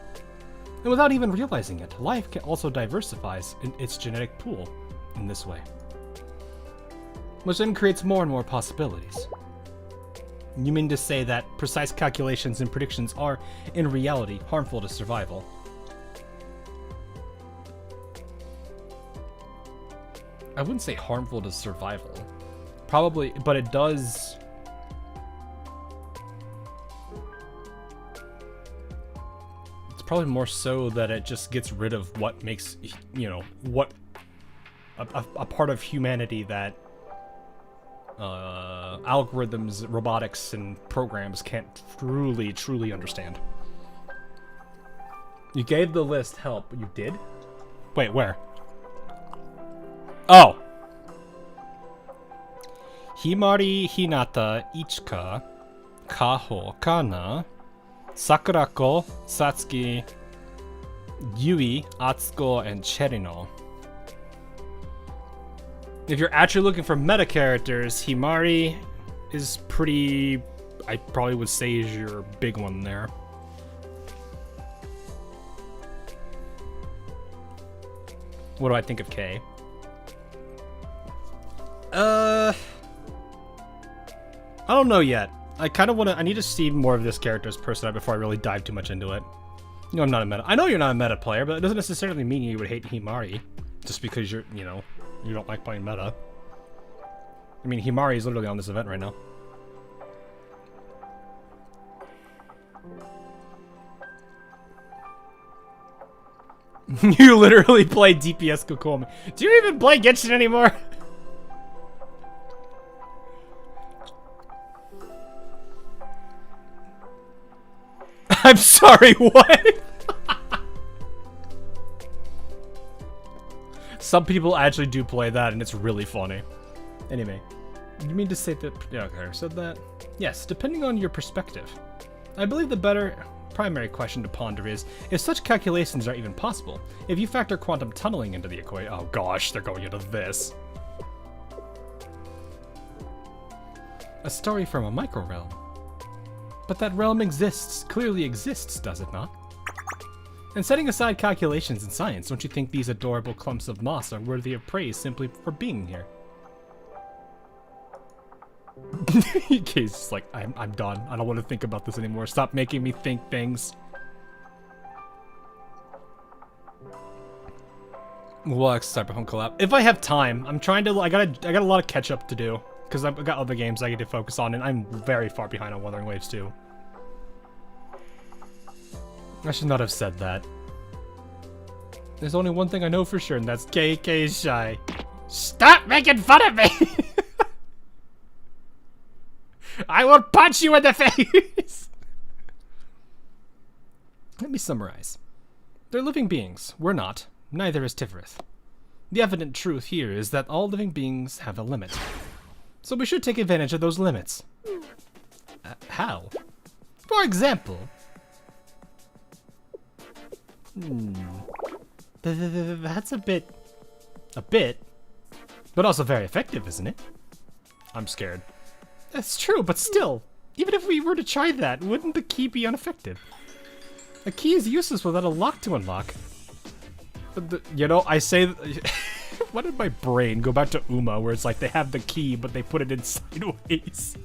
And without even realizing it, life can also diversifies in its genetic pool in this way, which then creates more and more possibilities. You mean to say that precise calculations and predictions are, in reality, harmful to survival? I wouldn't say harmful to survival. Probably, but it does... It's probably more so that it just gets rid of what makes, you know, what... A part of humanity that algorithms, robotics, and programs can't truly understand. You gave the list help. You did? Wait, where? Oh! Himari, Hinata, Ichika, Kaho, Kana, Sakurako, Satsuki, Yui, Atsuko, and Cherino. If you're actually looking for meta characters, Himari is pretty... I probably would say is your big one there. What do I think of Kay? I don't know yet. I kind of want to... I need to see more of this character's personality before I really dive too much into it. You know, I'm not a meta... I know you're not a meta player, but it doesn't necessarily mean you would hate Himari. Just because you're, you know... You don't like playing meta. I mean, Himari is literally on this event right now. You literally play DPS Kokomi. Do you even play Genshin anymore? I'm sorry, what? Some people actually do play that, and it's really funny. Anyway, you mean to say that... Yeah, okay, I said that. Yes, depending on your perspective. I believe the better primary question to ponder is, if such calculations are even possible, if you factor quantum tunneling into the equation... Oh gosh, they're going into this. A story from a micro realm. But that realm exists, clearly exists, does it not? And setting aside calculations in science, don't you think these adorable clumps of moss are worthy of praise simply for being here? Kay's just like, I'm done. I don't want to think about this anymore. Stop making me think things. We'll Cyberpunk collab if I have time. I'm trying to. I got a lot of catch up to do because I've got other games I get to focus on, and I'm very far behind on Wuthering Waves 2. I should not have said that. There's only one thing I know for sure, and that's KK is shy. Stop making fun of me! I will punch you in the face! Let me summarize. They're living beings. We're not. Neither is Tifereth. The evident truth here is that all living beings have a limit. So we should take advantage of those limits. How? For example... That's a bit, but also very effective, isn't it? I'm scared. That's true, but still, even if we were to try that, wouldn't the key be ineffective? A key is useless without a lock to unlock. But you know, I say, what did my brain go back to Uma, where it's like they have the key, but they put it in sideways?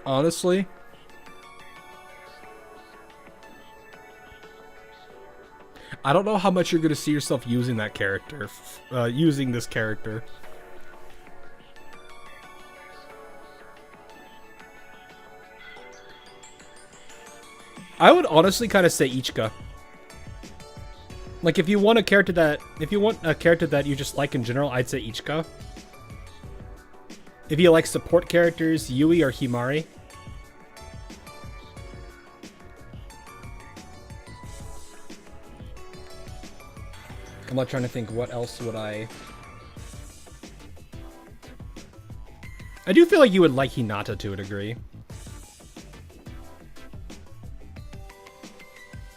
Honestly, I don't know how much you're going to see yourself using that character, using this character. I would honestly kind of say Ichika. Like, if you want a character that you just like in general, I'd say Ichika. If you like support characters, Yui or Himari. I'm not trying to think, what else would I do feel like you would like Hinata to a degree.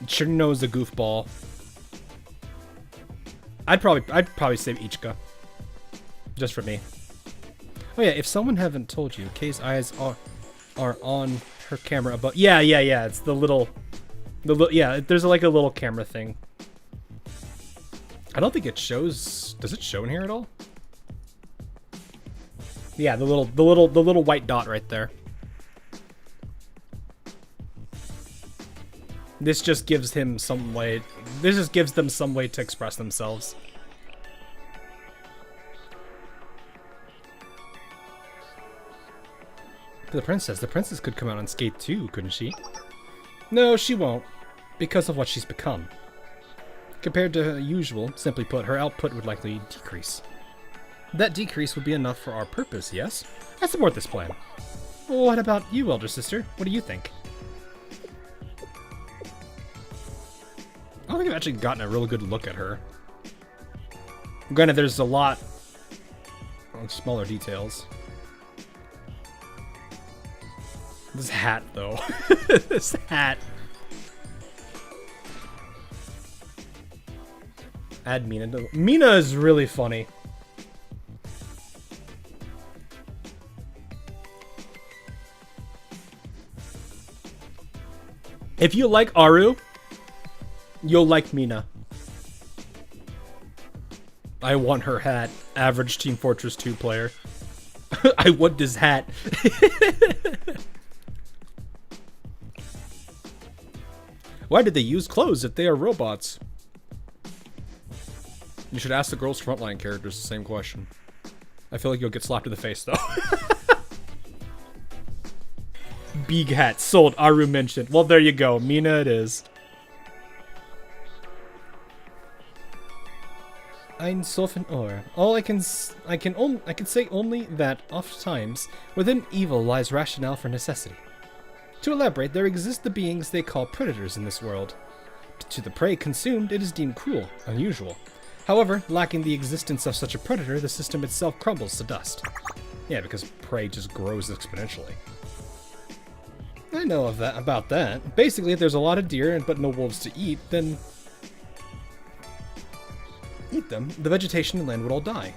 Shirino is a goofball. I'd probably say Ichika. Just for me. Oh yeah, if someone haven't told you, Kei's eyes are on her camera above. Yeah. It's the little, yeah. There's like a little camera thing. I don't think it shows. Does it show in here at all? Yeah, the little white dot right there. This just gives him some way. This just gives them some way to express themselves. The princess could come out on skate too, couldn't she? No, she won't, because of what she's become. Compared to her usual, simply put, her output would likely decrease. That decrease would be enough for our purpose, yes? I support this plan. Well, what about you, elder sister? What do you think? I don't think I've actually gotten a really good look at her. Granted, there's a lot of smaller details. This hat, though. This hat. Add Mina. Mina is really funny. If you like Aru, you'll like Mina. I want her hat. Average Team Fortress 2 player. I want this hat. Why did they use clothes if they are robots? You should ask the girls' frontline characters the same question. I feel like you'll get slapped in the face, though. Big hat. Sold. Aru mentioned. Well, there you go. Mina it is. Ein Sofen Or. All I can say only that oftentimes within evil lies rationale for necessity. To elaborate, there exist the beings they call predators in this world. To the prey consumed, it is deemed cruel, unusual. However, lacking the existence of such a predator, the system itself crumbles to dust. Yeah, because prey just grows exponentially. I know about that. Basically, if there's a lot of deer but no wolves to eat, then eat them. The vegetation and land would all die.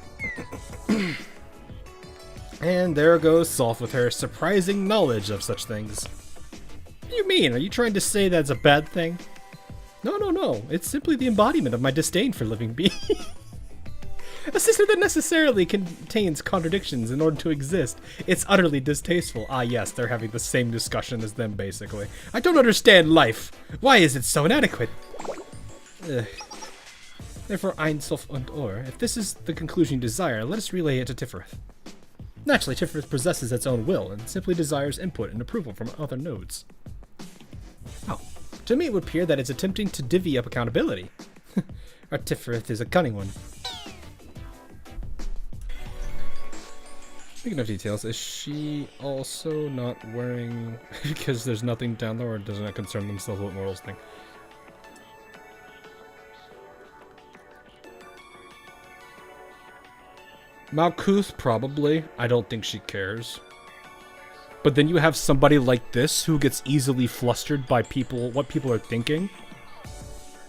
And there goes Solf with her surprising knowledge of such things. What do you mean? Are you trying to say that's a bad thing? No. It's simply the embodiment of my disdain for living beings. A system that necessarily contains contradictions in order to exist. It's utterly distasteful. Ah yes, they're having the same discussion as them, basically. I don't understand life. Why is it so inadequate? Ugh. Therefore, Ein Sof und Or, if this is the conclusion you desire, let us relay it to Tifereth. Naturally, Tifereth possesses its own will and simply desires input and approval from other nodes. Oh. To me, it would appear that it's attempting to divvy up accountability. Our Tifereth is a cunning one. Speaking of details, is she also not wearing... because there's nothing down there, or doesn't that concern themselves with morals thing? Malkuth, probably. I don't think she cares. But then you have somebody like this who gets easily flustered by what people are thinking.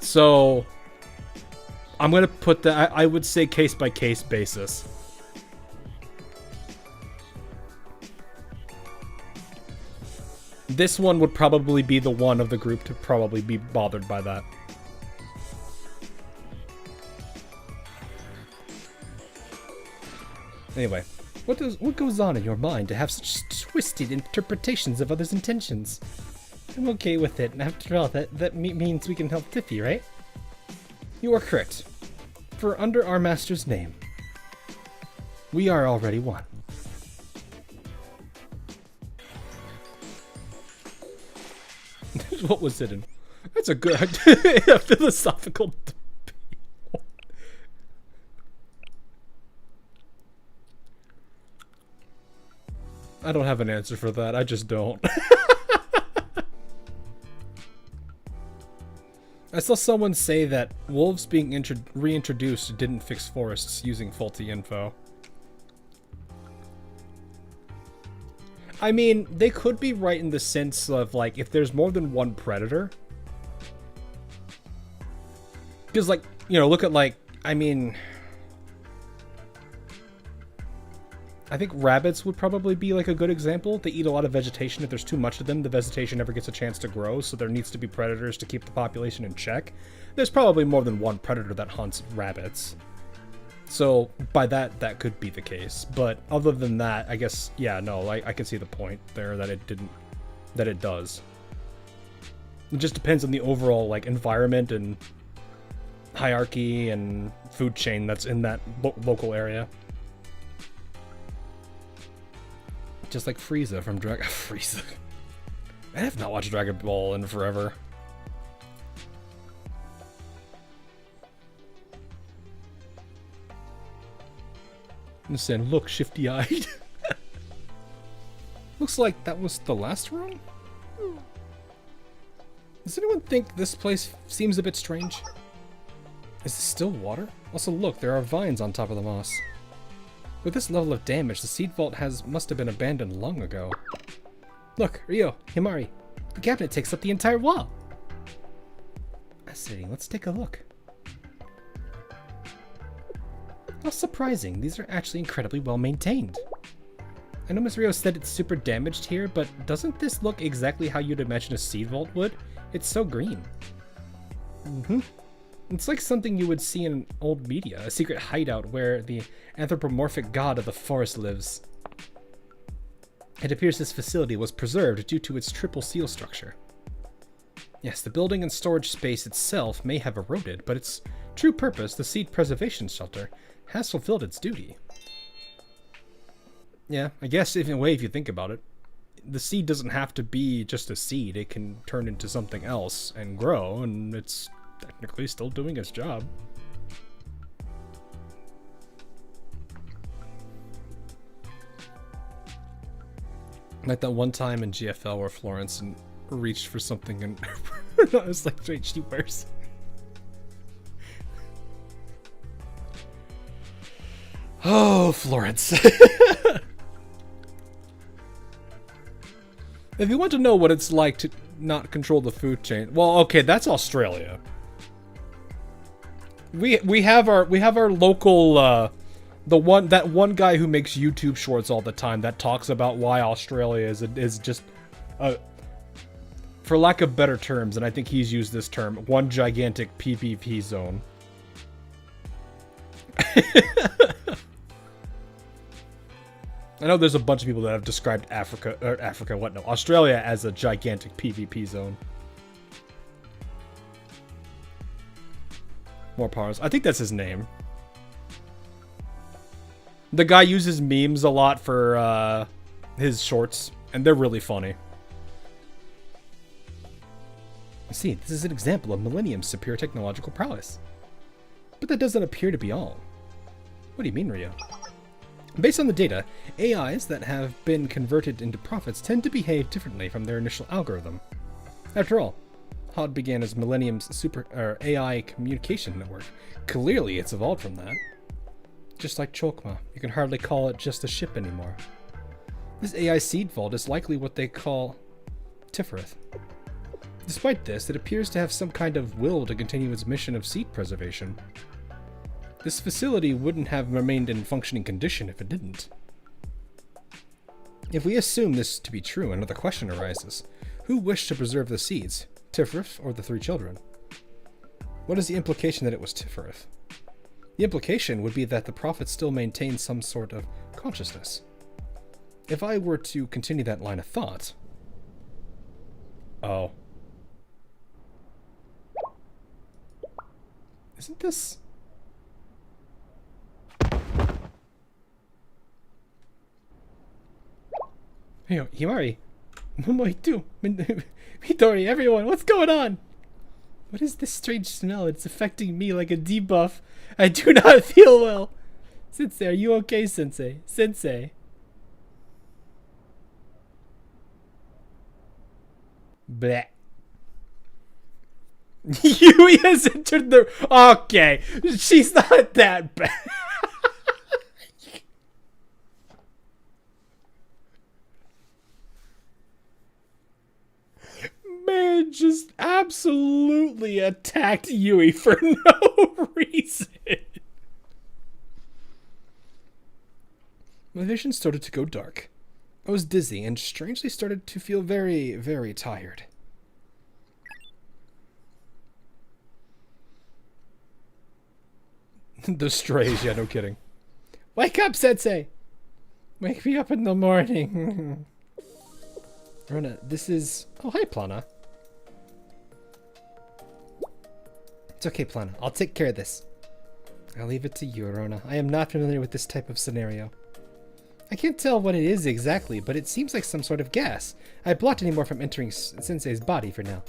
So, I'm gonna put that, I would say case by case basis. This one would probably be the one of the group to probably be bothered by that. Anyway, what goes on in your mind to have such twisted interpretations of others' intentions? I'm okay with it, and after all, that means we can help Tiffy, right? You are correct. For under our master's name, we are already one. What was it in? That's a good a philosophical debate. I don't have an answer for that. I just don't. I saw someone say that wolves being reintroduced didn't fix forests using faulty info. I mean, they could be right in the sense of, like, if there's more than one predator. Because, like, you know, look at, like, I mean... I think rabbits would probably be, like, a good example. They eat a lot of vegetation. If there's too much of them, the vegetation never gets a chance to grow, so there needs to be predators to keep the population in check. There's probably more than one predator that hunts rabbits. So, by that, that could be the case. But other than that, I guess, yeah, no, I can see the point there that it didn't... that it does. It just depends on the overall, like, environment and hierarchy and food chain that's in that local area. Just like Frieza from Dragon... Frieza. I have not watched Dragon Ball in forever. I'm saying, look, shifty-eyed. Looks like that was the last room? Does anyone think this place seems a bit strange? Is this still water? Also, look, there are vines on top of the moss. With this level of damage, the seed vault must have been abandoned long ago. Look, Ryo, Himari, the cabinet takes up the entire wall. Fascinating, let's take a look. How surprising, these are actually incredibly well maintained. I know Ms. Ryo said it's super damaged here, but doesn't this look exactly how you'd imagine a seed vault would? It's so green. It's like something you would see in old media, a secret hideout where the anthropomorphic god of the forest lives. It appears this facility was preserved due to its triple seal structure. Yes, the building and storage space itself may have eroded, but its true purpose, the seed preservation shelter, has fulfilled its duty. Yeah, I guess in a way if you think about it, the seed doesn't have to be just a seed. It can turn into something else and grow, and it's technically still doing its job. Like that one time in GFL where Florence reached for something and it was like she wears. Oh, Florence. If you want to know what it's like to not control the food chain, well, okay, that's Australia. We have our local that one guy who makes YouTube shorts all the time that talks about why Australia is just for lack of better terms, and I think he's used this term, one gigantic PvP zone. I know there's a bunch of people that have described Australia as a gigantic PvP zone. More powers. I think that's his name. The guy uses memes a lot for his shorts, and they're really funny. See, this is an example of Millennium's superior technological prowess. But that doesn't appear to be all. What do you mean, Ryo? Based on the data, AIs that have been converted into prophets tend to behave differently from their initial algorithm. After all, HOD began as Millennium's AI communication network. Clearly, it's evolved from that. Just like Chokma, you can hardly call it just a ship anymore. This AI seed vault is likely what they call Tifereth. Despite this, it appears to have some kind of will to continue its mission of seed preservation. This facility wouldn't have remained in functioning condition if it didn't. If we assume this to be true, another question arises. Who wished to preserve the seeds? Tifereth or the three children? What is the implication that it was Tifereth? The implication would be that the prophet still maintains some sort of consciousness. If I were to continue that line of thought... Oh. Isn't this... Hey, Himari. Momoitu. Midori, everyone, what's going on? What is this strange smell? It's affecting me like a debuff. I do not feel well. Sensei, are you okay, Sensei? Sensei. Bleh. Yui has entered the... Okay, she's not that bad. Man just absolutely attacked Yui for no reason. My vision started to go dark. I was dizzy and strangely started to feel very, very tired. The strays, yeah, no kidding. Wake up, Sensei! Wake me up in the morning. Rona, this is... Oh, hi, Plana. It's okay, Plana. I'll take care of this. I'll leave it to you, Rona. I am not familiar with this type of scenario. I can't tell what it is exactly, but it seems like some sort of gas. I blocked any more from entering Sensei's body for now.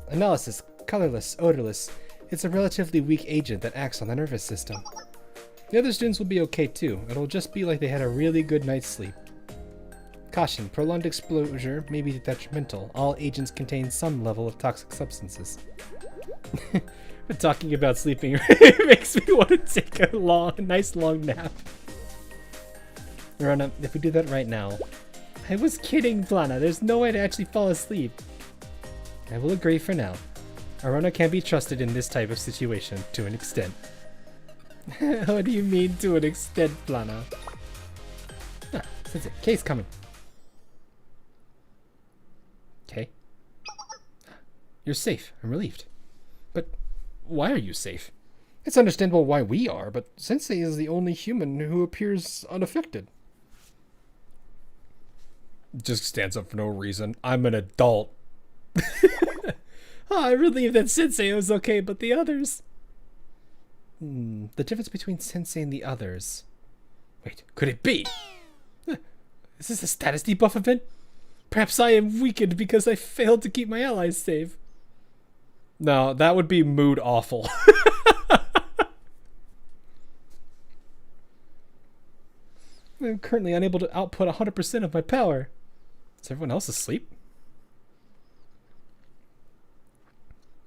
Analysis. Colorless, odorless. It's a relatively weak agent that acts on the nervous system. The other students will be okay too. It'll just be like they had a really good night's sleep. Caution. Prolonged exposure may be detrimental. All agents contain some level of toxic substances. But talking about sleeping makes me want to take a nice long nap. Rona, if we do that right now... I was kidding, Plana. There's no way to actually fall asleep. I will agree for now. Arona can be trusted in this type of situation, to an extent. What do you mean, to an extent, Plana? Ah, that's it. Kay's coming. Kay? You're safe. I'm relieved. But why are you safe? It's understandable why we are, but Sensei is the only human who appears unaffected. Just stands up for no reason. I'm an adult. Oh, I relieved that Sensei was okay, but the others... the difference between Sensei and the others... Wait, could it be? Is this a status debuff event? Perhaps I am weakened because I failed to keep my allies safe. No, that would be mood awful. I'm currently unable to output 100% of my power. Is everyone else asleep?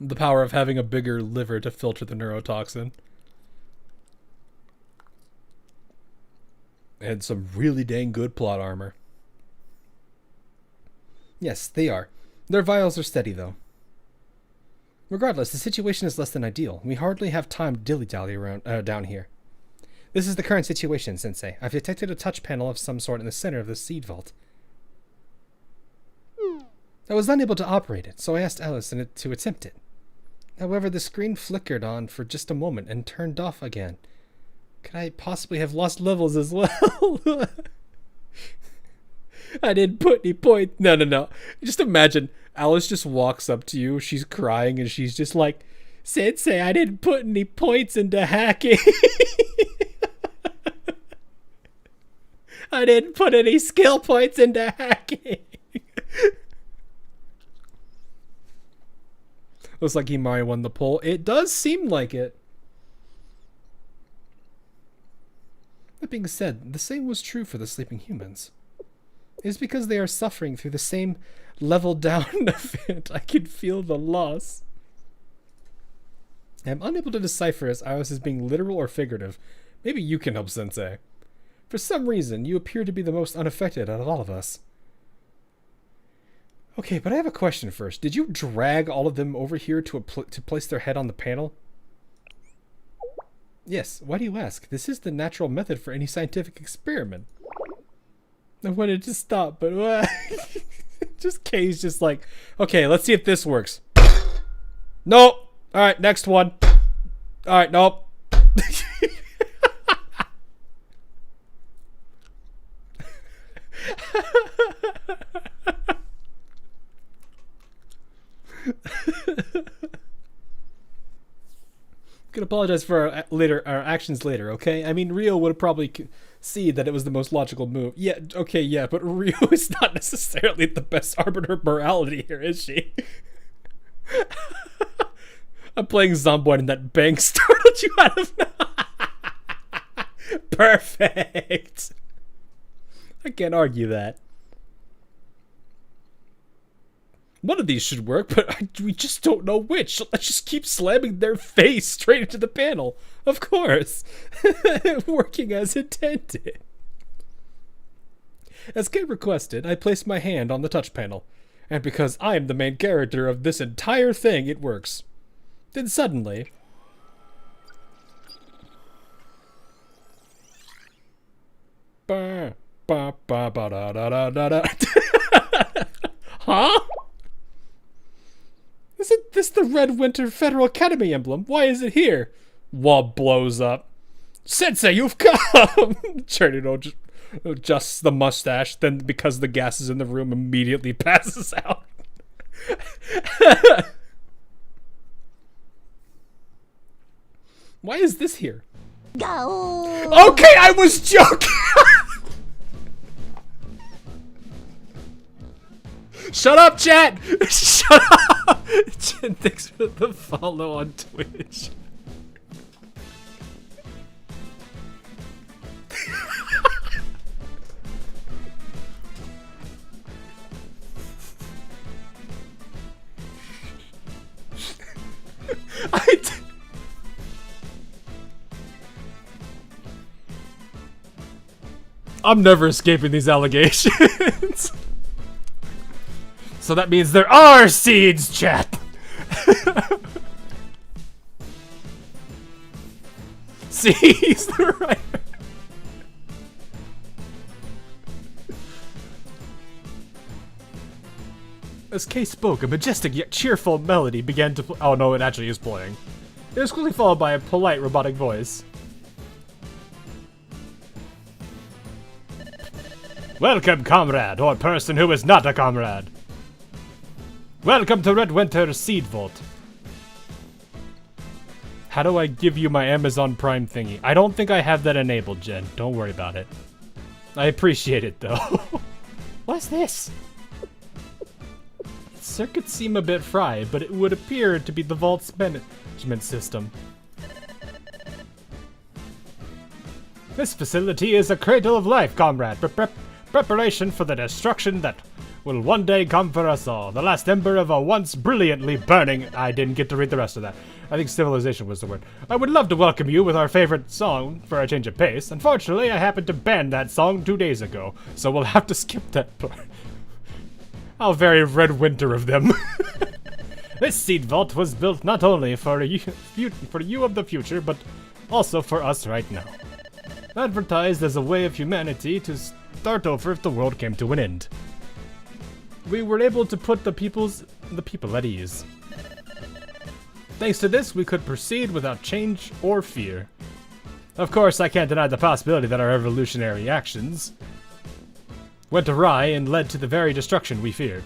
The power of having a bigger liver to filter the neurotoxin. And some really dang good plot armor. Yes, they are. Their vials are steady, though. Regardless, the situation is less than ideal. We hardly have time to dilly-dally around down here. This is the current situation, Sensei. I've detected a touch panel of some sort in the center of the seed vault. I was unable to operate it, so I asked Alice to attempt it. However, the screen flickered on for just a moment and turned off again. Could I possibly have lost levels as well? I didn't put any point. No. Just imagine, Alice just walks up to you, she's crying, and she's just like, Sensei, I didn't put any points into hacking. I didn't put any skill points into hacking. Looks like Himari won the poll. It does seem like it. That being said, the same was true for the sleeping humans. It is because they are suffering through the same level down event. I can feel the loss. I am unable to decipher as Iris is being literal or figurative. Maybe you can help, Sensei. For some reason, you appear to be the most unaffected out of all of us. Okay, but I have a question first. Did you drag all of them over here to place their head on the panel? Yes, why do you ask? This is the natural method for any scientific experiment. I wanted to stop, but just Kay's just like, okay, let's see if this works. Nope. All right, next one. All right, nope. apologize for our actions later, okay? I mean, Rio would probably see that it was the most logical move. Yeah, okay, yeah, but Rio is not necessarily the best arbiter of morality here, is she? I'm playing Zomboid and that bang startled you out of... Perfect! I can't argue that. One of these should work, but we just don't know which. So let's just keep slamming their face straight into the panel. Of course. Working as intended. As Kate requested, I placed my hand on the touch panel. And because I am the main character of this entire thing, it works. Then suddenly... Ba, ba, ba, ba, da, da, da, da, da. Huh? Isn't this the Red Winter Federal Academy emblem? Why is it here? Wall blows up. Sensei, you've come! Chernino just adjusts the mustache, then because the gas is in the room, immediately passes out. Why is this here? Gao. Okay, I was joking! Shut up, chat! Shut up! Jen, thanks for the follow on Twitch. I'm never escaping these allegations. So that means there are seeds, chat! See, he's the right. As Kay spoke, a majestic yet cheerful melody began to play. Oh no, it actually is playing. It was quickly followed by a polite robotic voice. Welcome, comrade, or person who is not a comrade. Welcome to Red Winter Seed Vault. How do I give you my Amazon Prime thingy? I don't think I have that enabled, Jen. Don't worry about it. I appreciate it, though. What's this? Circuits seem a bit fried, but it would appear to be the vault's management system. This facility is a cradle of life, comrade. Preparation for the destruction that will one day come for us all. The last ember of a once brilliantly burning... I didn't get to read the rest of that. I think civilization was the word. I would love to welcome you with our favorite song for a change of pace. Unfortunately, I happened to ban that song 2 days ago, so we'll have to skip that part. How very Red Winter of them. This seed vault was built not only for you of the future, but also for us right now. Advertised as a way of humanity to start over if the world came to an end. We were able to put the people at ease. Thanks to this, we could proceed without change or fear. Of course, I can't deny the possibility that our evolutionary actions went awry and led to the very destruction we feared.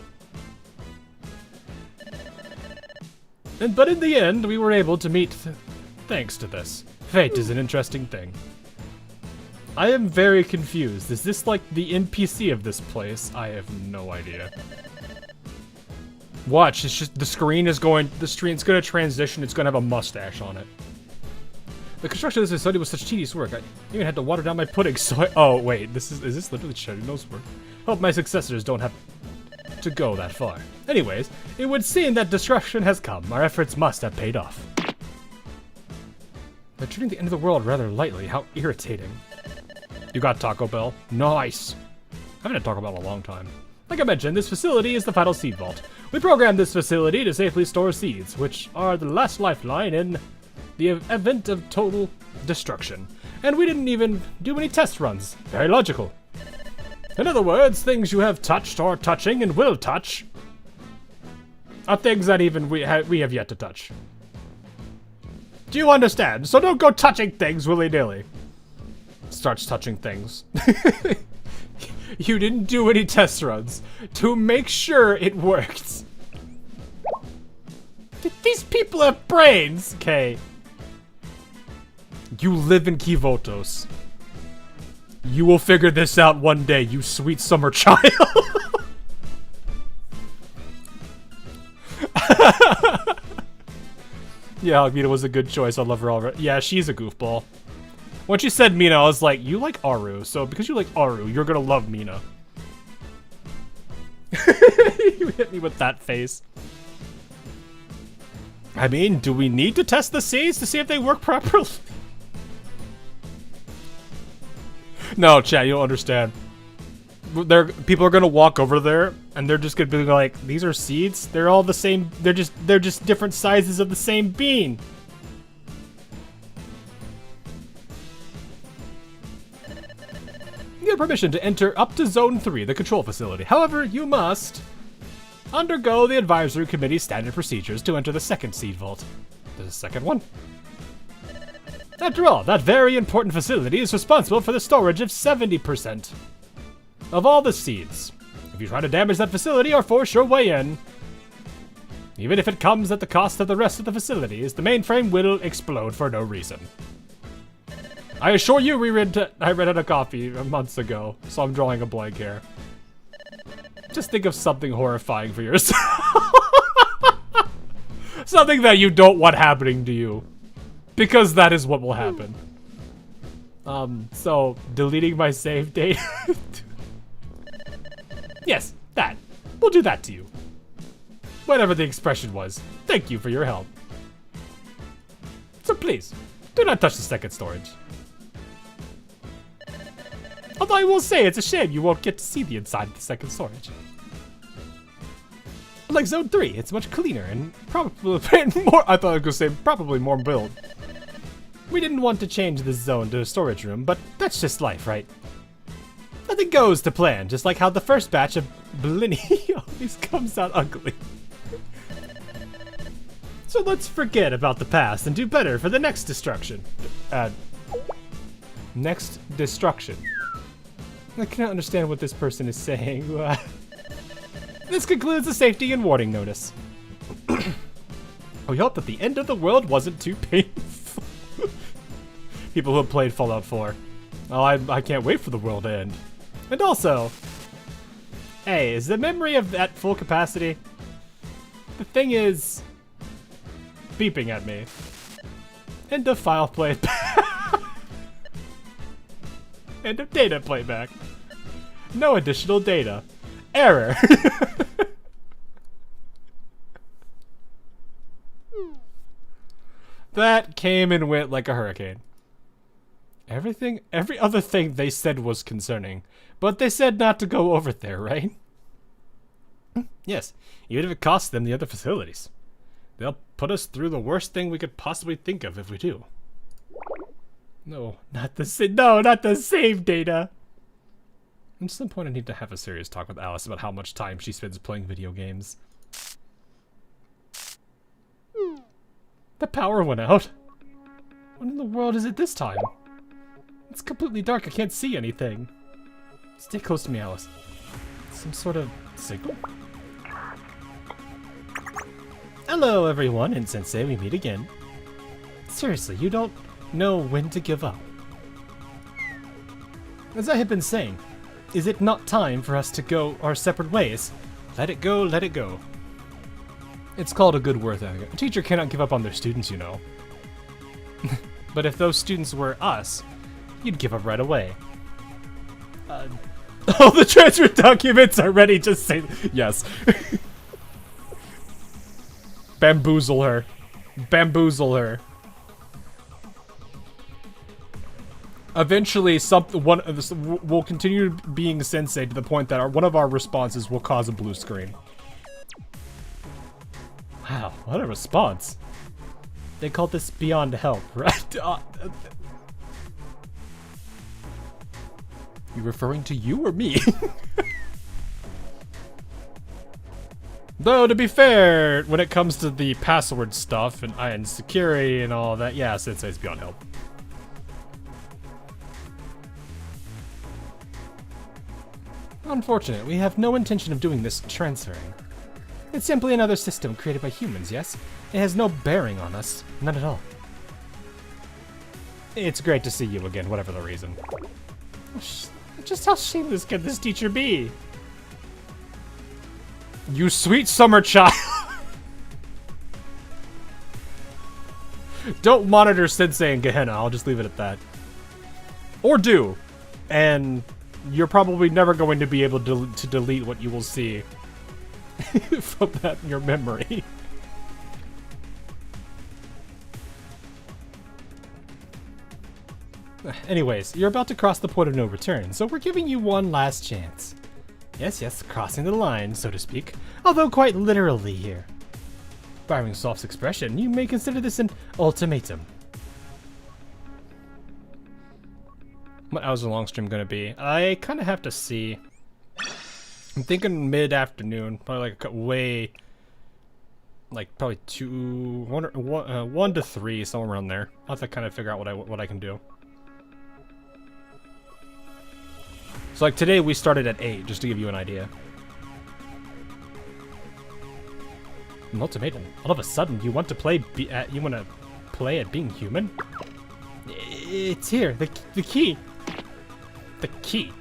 But in the end, we were able to meet thanks to this. Fate is an interesting thing. I am very confused. Is this like the NPC of this place? I have no idea. Watch, it's just the screen's gonna transition, it's gonna have a mustache on it. The construction of this facility was such tedious work, I even had to water down my pudding, so oh wait, is this literally Chernino's work? Hope my successors don't have to go that far. Anyways, it would seem that destruction has come. Our efforts must have paid off. They're treating the end of the world rather lightly, how irritating. You got Taco Bell? Nice! I haven't had Taco Bell in a long time. Like I mentioned, this facility is the final seed vault. We programmed this facility to safely store seeds, which are the last lifeline in the event of total destruction. And we didn't even do any test runs. Very logical. In other words, things you have touched or touching and will touch are things that even we have yet to touch. Do you understand? So don't go touching things willy-nilly. Starts touching things. You didn't do any test runs to make sure it worked. These people have brains, okay? You live in Kivotos. You will figure this out one day, you sweet summer child. Yeah, Mina was a good choice. I love her already. Yeah, she's a goofball. When she said Mina, I was like, you like Aru, so because you like Aru, you're gonna love Mina. You hit me with that face. I mean, do we need to test the seeds to see if they work properly? No, chat, you don't understand. People are gonna walk over there, and they're just gonna be like, "These are seeds. They're all the same. They're just different sizes of the same bean." You get permission to enter up to Zone 3, the control facility. However, you must undergo the advisory committee's standard procedures to enter the second seed vault. There's a second one. After all, that very important facility is responsible for the storage of 70% of all the seeds. If you try to damage that facility or force your way in, even if it comes at the cost of the rest of the facilities, the mainframe will explode for no reason. I assure you, I read out a copy months ago, so I'm drawing a blank here. Just think of something horrifying for yourself. Something that you don't want happening to you. Because that is what will happen. So, deleting my save date. Yes, that. We'll do that to you. Whatever the expression was. Thank you for your help. So please, do not touch the second storage. Although I will say, it's a shame you won't get to see the inside of the second storage. Like Zone 3, it's much cleaner and probably more, I thought I was gonna say, probably more built. We didn't want to change this zone to a storage room, but that's just life, right? Nothing goes to plan, just like how the first batch of Blini always comes out ugly. So let's forget about the past and do better for the next destruction. Next destruction. I cannot understand what this person is saying. This concludes the safety and warning notice. We hope that the end of the world wasn't too painful. People who have played Fallout 4. Oh, I can't wait for the world to end. And also, hey, is the memory of at full capacity? The thing is beeping at me. End of file playback. End of data playback. No additional data. Error. That came and went like a hurricane. Every other thing they said was concerning, but they said not to go over there, right? Yes, even if it costs them the other facilities. They'll put us through the worst thing we could possibly think of if we do. No, not the save data. At some point I need to have a serious talk with Alice about how much time she spends playing video games. The power went out. What in the world is it this time? It's completely dark, I can't see anything. Stay close to me, Alice. Some sort of signal? Hello everyone, and Sensei, we meet again. Seriously, you don't know when to give up. As I have been saying, is it not time for us to go our separate ways? Let it go, let it go. It's called a good work ethic. A teacher cannot give up on their students, you know. But if those students were us, you'd give up right away. All the transfer documents are ready, just say yes. Bamboozle her. Bamboozle her. Eventually, we'll continue being sensei to the point that one of our responses will cause a blue screen. Wow, what a response. They call this beyond help, right? You referring to you or me? Though, to be fair, when it comes to the password stuff and security and all that, yeah, Sensei's beyond help. Unfortunate, we have no intention of doing this transferring. It's simply another system created by humans, yes? It has no bearing on us. None at all. It's great to see you again, whatever the reason. Just how shameless can this teacher be? You sweet summer child! Don't monitor Sensei and Gehenna, I'll just leave it at that. Or do. And you're probably never going to be able to delete what you will see from that in your memory. Anyways, you're about to cross the point of no return, so we're giving you one last chance. Yes, crossing the line, so to speak, although quite literally here. Borrowing Soft's expression, you may consider this an ultimatum. What hours is a long stream gonna be? I kind of have to see. I'm thinking mid-afternoon, probably probably 1 to 3, somewhere around there. I'll have to kind of figure out what I can do. So like today we started at 8, just to give you an idea. An ultimatum. All of a sudden, you want to play at being human? It's here. The key. The key.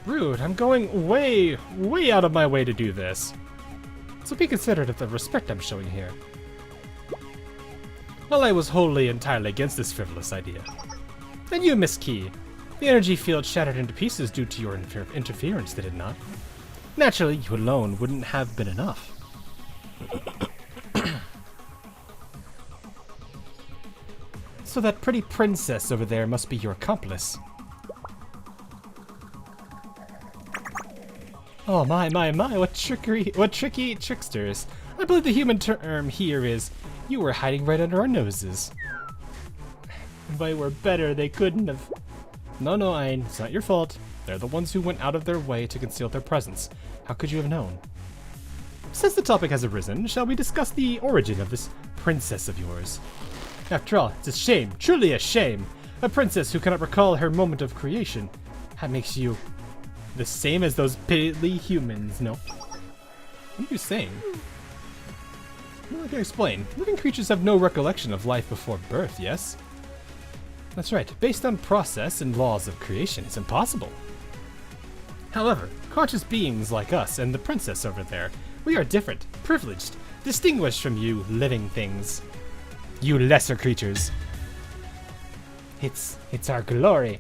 Rude. I'm going way out of my way to do this. So be considerate of the respect I'm showing here. Well, I was wholly entirely against this frivolous idea. And you, Miss Key. The energy field shattered into pieces due to your interference, did it not? Naturally, you alone wouldn't have been enough. So that pretty princess over there must be your accomplice. Oh my, what tricky tricksters. I believe the human term here is, you were hiding right under our noses. If I were better, they couldn't have... No, Ayn, it's not your fault. They're the ones who went out of their way to conceal their presence. How could you have known? Since the topic has arisen, shall we discuss the origin of this princess of yours? After all, it's a shame, truly a shame. A princess who cannot recall her moment of creation. That makes you the same as those piddly humans, no? What are you saying? Well, I can explain. Living creatures have no recollection of life before birth, yes? That's right. Based on process and laws of creation, it's impossible. However, conscious beings like us and the princess over there, we are different, privileged, distinguished from you living things. You lesser creatures. It's our glory.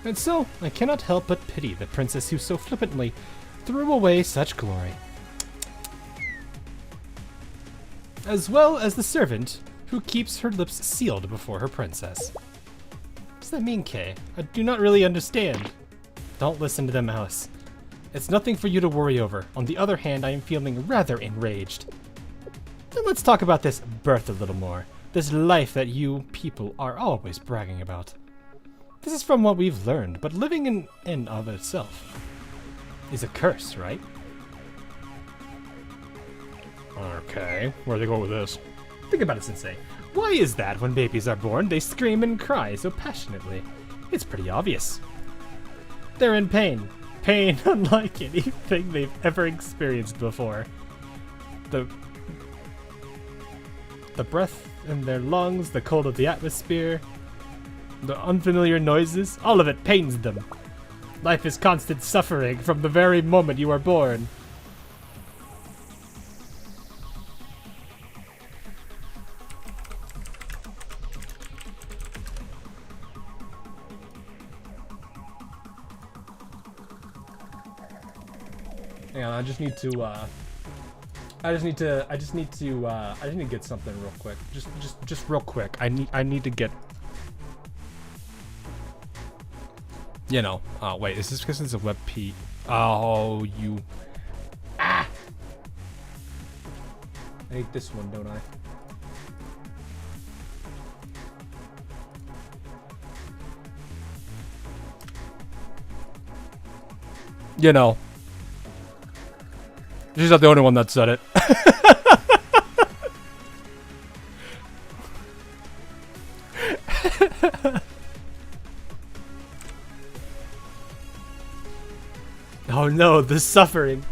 And so, I cannot help but pity the princess who so flippantly threw away such glory. As well as the servant who keeps her lips sealed before her princess. What does that mean, Kay? I do not really understand. Don't listen to the mouse. It's nothing for you to worry over. On the other hand, I am feeling rather enraged. Then let's talk about this birth a little more. This life that you people are always bragging about. This is from what we've learned, but living in and of itself is a curse, right? Okay, where do they go with this? Think about it, Sensei. Why is that when babies are born, they scream and cry so passionately? It's pretty obvious. They're in pain. Pain unlike anything they've ever experienced before. The breath in their lungs, the cold of the atmosphere, the unfamiliar noises, all of it pains them. Life is constant suffering from the very moment you are born. Yeah, I just need to get something real quick. Just real quick. I need to get, you know. Oh wait, is this because it's a web P? Oh, you. Ah! I hate this one, don't I? You know. She's not the only one that said it. Oh no, the suffering.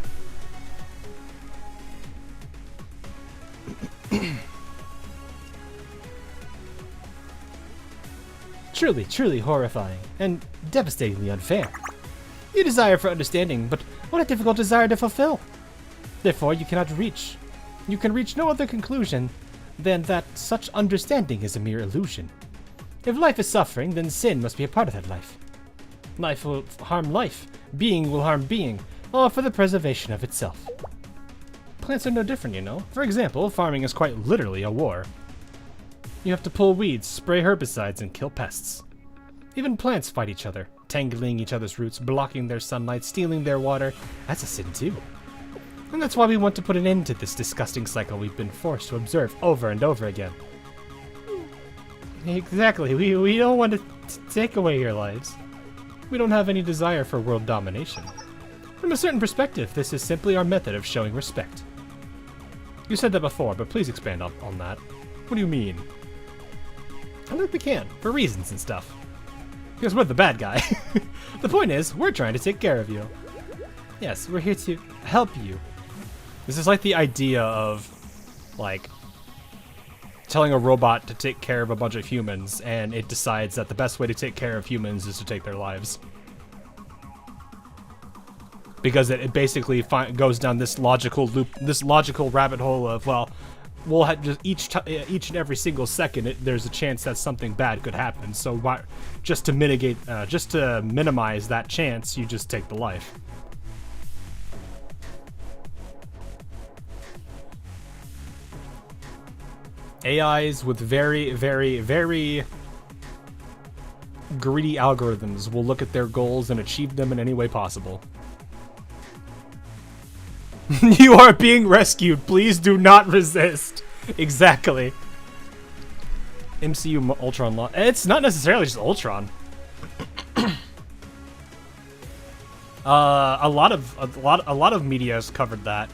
truly, truly horrifying, and devastatingly unfair. You desire for understanding, but what a difficult desire to fulfill. Therefore, you can reach no other conclusion than that such understanding is a mere illusion. If life is suffering, then sin must be a part of that life. Life will harm life, being will harm being, all for the preservation of itself. Plants are no different, you know. For example, farming is quite literally a war. You have to pull weeds, spray herbicides, and kill pests. Even plants fight each other, tangling each other's roots, blocking their sunlight, stealing their water. That's a sin too. And that's why we want to put an end to this disgusting cycle we've been forced to observe over and over again. Exactly, we don't want to take away your lives. We don't have any desire for world domination. From a certain perspective, this is simply our method of showing respect. You said that before, but please expand on that. What do you mean? I think we can, for reasons and stuff. Because we're the bad guy. The point is, we're trying to take care of you. Yes, we're here to help you. This is like the idea of, like, telling a robot to take care of a bunch of humans, and it decides that the best way to take care of humans is to take their lives. Because it basically goes down this logical loop, this logical rabbit hole of, well, we'll have just each and every single second, there's a chance that something bad could happen. So why, just to minimize that chance, you just take the life. AIs with very, very, very greedy algorithms will look at their goals and achieve them in any way possible. You are being rescued. Please do not resist. Exactly. MCU Ultron. It's not necessarily just Ultron. A lot of media has covered that.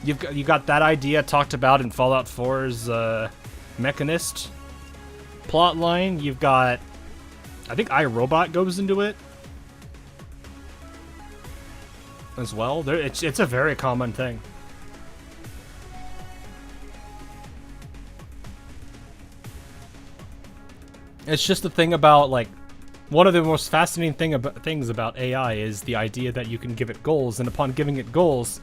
You got that idea talked about in Fallout 4's Mechanist plotline. You've got, I think iRobot goes into it as well. It's a very common thing. It's just the thing about, like, one of the most fascinating things about AI is the idea that you can give it goals, and upon giving it goals,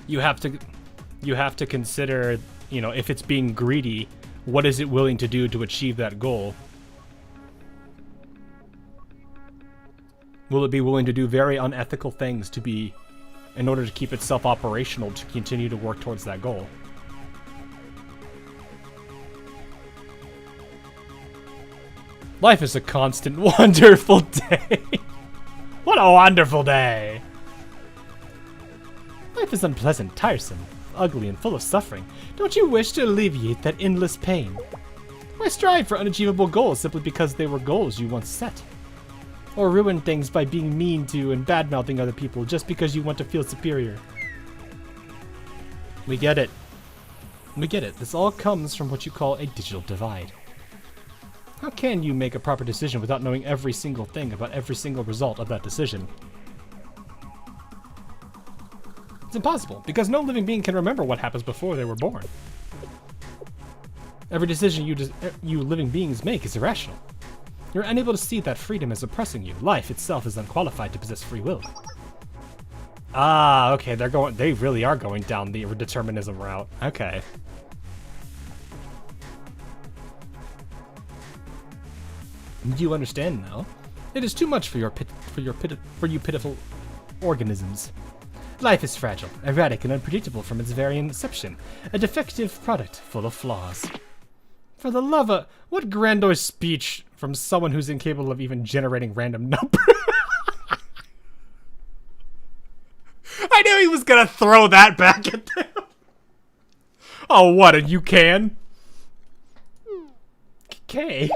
you have to consider, you know, if it's being greedy, what is it willing to do to achieve that goal? Will it be willing to do very unethical things in order to keep itself operational to continue to work towards that goal? Life is a constant, wonderful day. What a wonderful day. Life is unpleasant, tiresome, ugly, and full of suffering. Don't you wish to alleviate that endless pain? Why strive for unachievable goals simply because they were goals you once set? Or ruin things by being mean to and bad-mouthing other people just because you want to feel superior? We get it. We get it. This all comes from what you call a digital divide. How can you make a proper decision without knowing every single thing about every single result of that decision? It's impossible, because no living being can remember what happens before they were born. Every decision you living beings make is irrational. You're unable to see that freedom is oppressing you. Life itself is unqualified to possess free will. Ah, okay, they really are going down the determinism route. Okay. You understand now. It is too much for you pitiful organisms. Life is fragile, erratic, and unpredictable from its very inception. A defective product full of flaws. For the love of... What grandiose speech from someone who's incapable of even generating random numbers. I knew he was gonna throw that back at them. Oh, what? And you can? Okay.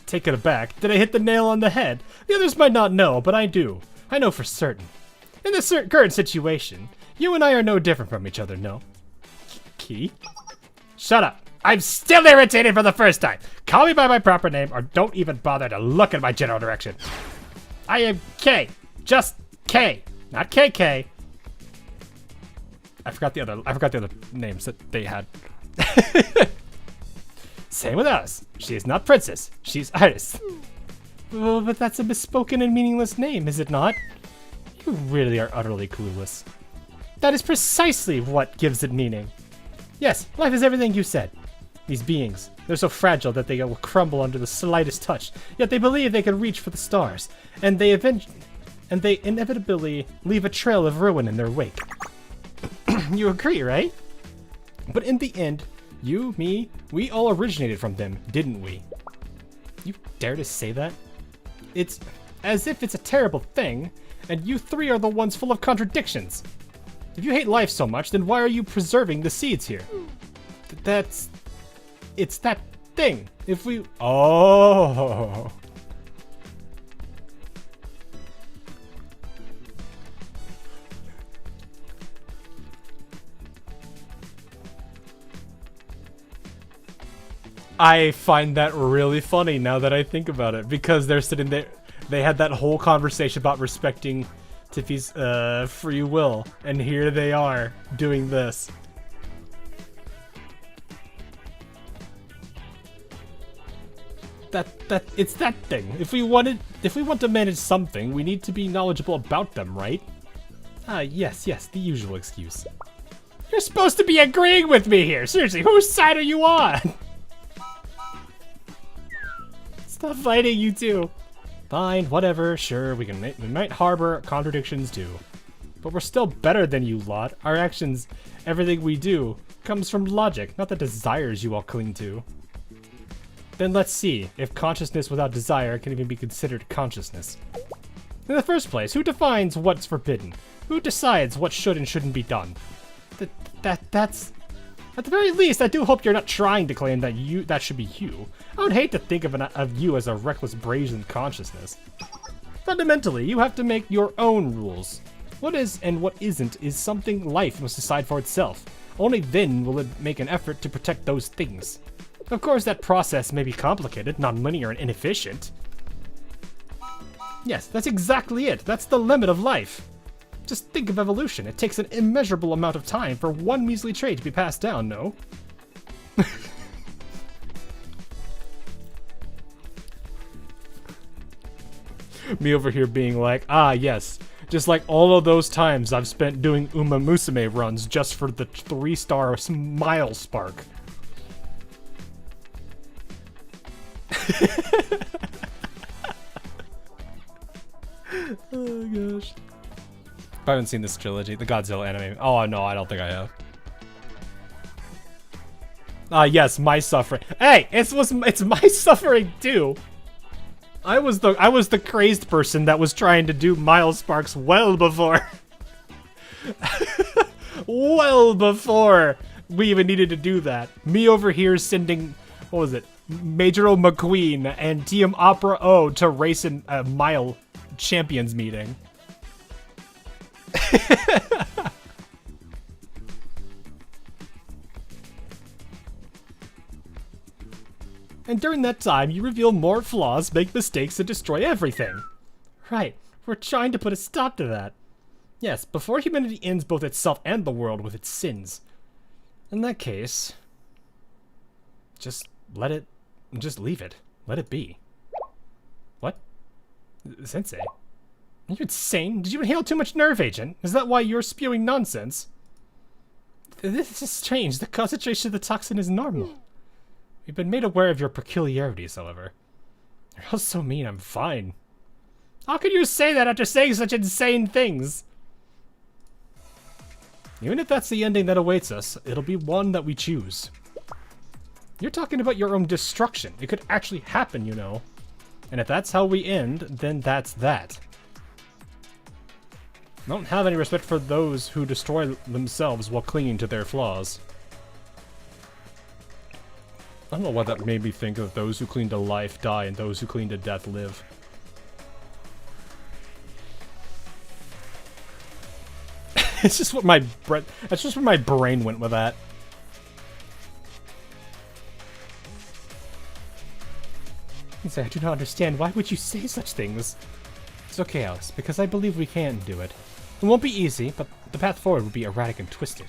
Taken aback. Did I hit the nail on the head? The others might not know, but I do. I know for certain. In this current situation, you and I are no different from each other, no? Key? Shut up. I'm still irritated for the first time. Call me by my proper name or don't even bother to look in my general direction. I am K. Just K. Not KK. I forgot the other names that they had. Same with us. She is not Princess. She's Iris. Oh, but that's a misspoken and meaningless name, is it not? You really are utterly clueless. That is precisely what gives it meaning. Yes, life is everything you said. These beings, they're so fragile that they will crumble under the slightest touch, yet they believe they can reach for the stars, and they inevitably leave a trail of ruin in their wake. You agree, right? But in the end, you, me, we all originated from them, didn't we? You dare to say that? It's as if it's a terrible thing, and you three are the ones full of contradictions. If you hate life so much, then why are you preserving the seeds here? It's that thing. If we... Oh... I find that really funny now that I think about it, because they're sitting there, they had that whole conversation about respecting Tiffy's free will, and here they are doing this. It's that thing. If we want to manage something, we need to be knowledgeable about them, right? Ah, yes, the usual excuse. You're supposed to be agreeing with me here. Seriously, whose side are you on? Stop fighting, you two. Fine, whatever, sure, we might harbor contradictions too. But we're still better than you lot. Our actions, everything we do, comes from logic, not the desires you all cling to. Then let's see if consciousness without desire can even be considered consciousness. In the first place, who defines what's forbidden? Who decides what should and shouldn't be done? That's... At the very least, I do hope you're not trying to claim that that should be you. I would hate to think of you as a reckless, brazen consciousness. Fundamentally, you have to make your own rules. What is and what isn't is something life must decide for itself. Only then will it make an effort to protect those things. Of course, that process may be complicated, non-linear, and inefficient. Yes, that's exactly it. That's the limit of life. Just think of evolution. It takes an immeasurable amount of time for one measly trait to be passed down, no? Me over here being like, ah, yes. Just like all of those times I've spent doing Uma Musume runs just for the 3-star smile spark. Oh gosh. I haven't seen this trilogy, the Godzilla anime. Oh no, I don't think I have. Ah yes, my suffering. Hey, it's my suffering too. I was the crazed person that was trying to do Miles Sparks well before well before we even needed to do that. Me over here sending, what was it, Major O McQueen and Team Opera O to race in a mile champions meeting. And during that time, you reveal more flaws, make mistakes, and destroy everything. Right, we're trying to put a stop to that. Yes, before humanity ends both itself and the world with its sins. In that case, just leave it. Let it be. What? Sensei? Are you insane? Did you inhale too much nerve agent? Is that why you're spewing nonsense? This is strange. The concentration of the toxin is normal. We've been made aware of your peculiarities, however. You're all so mean, I'm fine. How can you say that after saying such insane things? Even if that's the ending that awaits us, it'll be one that we choose. You're talking about your own destruction. It could actually happen, you know. And if that's how we end, then that's that. I don't have any respect for those who destroy themselves while clinging to their flaws. I don't know why that made me think of those who cling to life die and those who cling to death live. It's just what that's just where my brain went with that. I do not understand. Why would you say such things? It's okay, Alice, because I believe we can do it. It won't be easy, but the path forward will be erratic and twisted.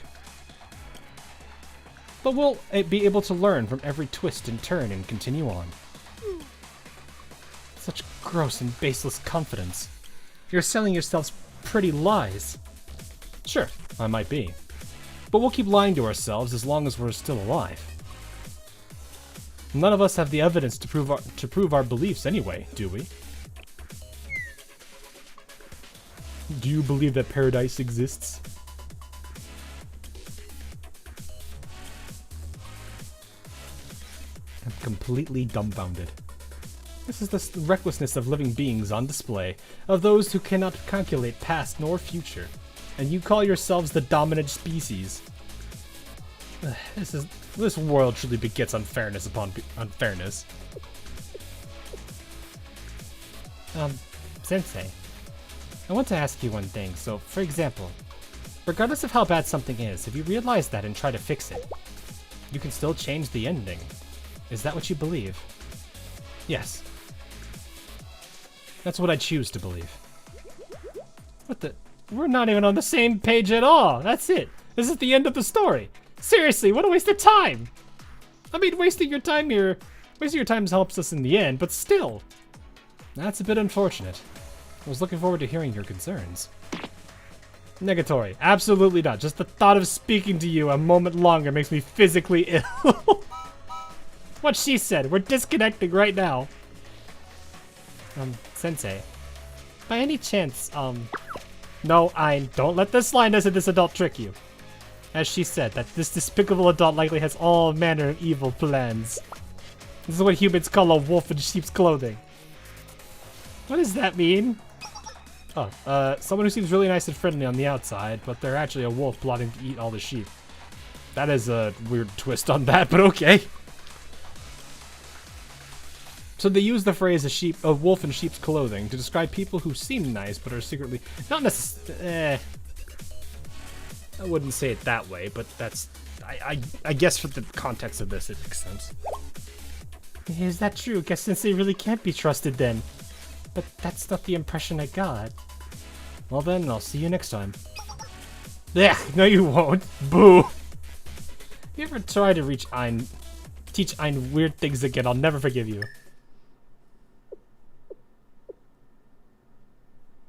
But we'll be able to learn from every twist and turn and continue on. Such gross and baseless confidence. You're selling yourselves pretty lies. Sure, I might be. But we'll keep lying to ourselves as long as we're still alive. None of us have the evidence to prove our beliefs anyway, do we? Do you believe that paradise exists? I'm completely dumbfounded. This is the recklessness of living beings on display, of those who cannot calculate past nor future, and you call yourselves the dominant species. This world truly begets unfairness upon unfairness. Sensei, I want to ask you one thing. So, for example, regardless of how bad something is, if you realize that and try to fix it, you can still change the ending. Is that what you believe? Yes. That's what I choose to believe. What the? We're not even on the same page at all. That's it. This is the end of the story. Seriously, what a waste of time. I mean, wasting your time helps us in the end, but still. That's a bit unfortunate. I was looking forward to hearing your concerns. Negatory. Absolutely not. Just the thought of speaking to you a moment longer makes me physically ill. What she said. We're disconnecting right now. Sensei. By any chance, no, don't let this slyness of this adult trick you. As she said, that this despicable adult likely has all manner of evil plans. This is what humans call a wolf in sheep's clothing. What does that mean? Oh, someone who seems really nice and friendly on the outside, but they're actually a wolf plotting to eat all the sheep. That is a weird twist on that, but okay. So they use the phrase a wolf in sheep's clothing to describe people who seem nice but are secretly not necessarily. I wouldn't say it that way, but that's I guess for the context of this, it makes sense. Is that true? Guess Sensei really can't be trusted then. But that's not the impression I got. Well then, I'll see you next time. Ugh, no you won't. Boo! If you ever try to teach Ein weird things again, I'll never forgive you.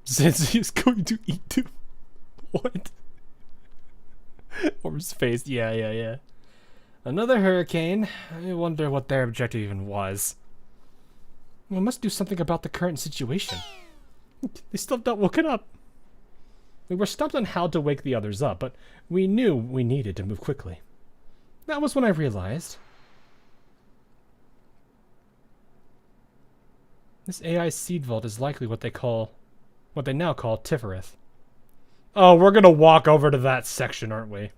Sensei is going to eat him. What? Or his face. Yeah. Another hurricane. I wonder what their objective even was. We must do something about the current situation. They still have not woken up. We were stumped on how to wake the others up, but we knew we needed to move quickly. That was when I realized. This AI seed vault is likely what they now call Tifereth. Oh, we're gonna walk over to that section, aren't we?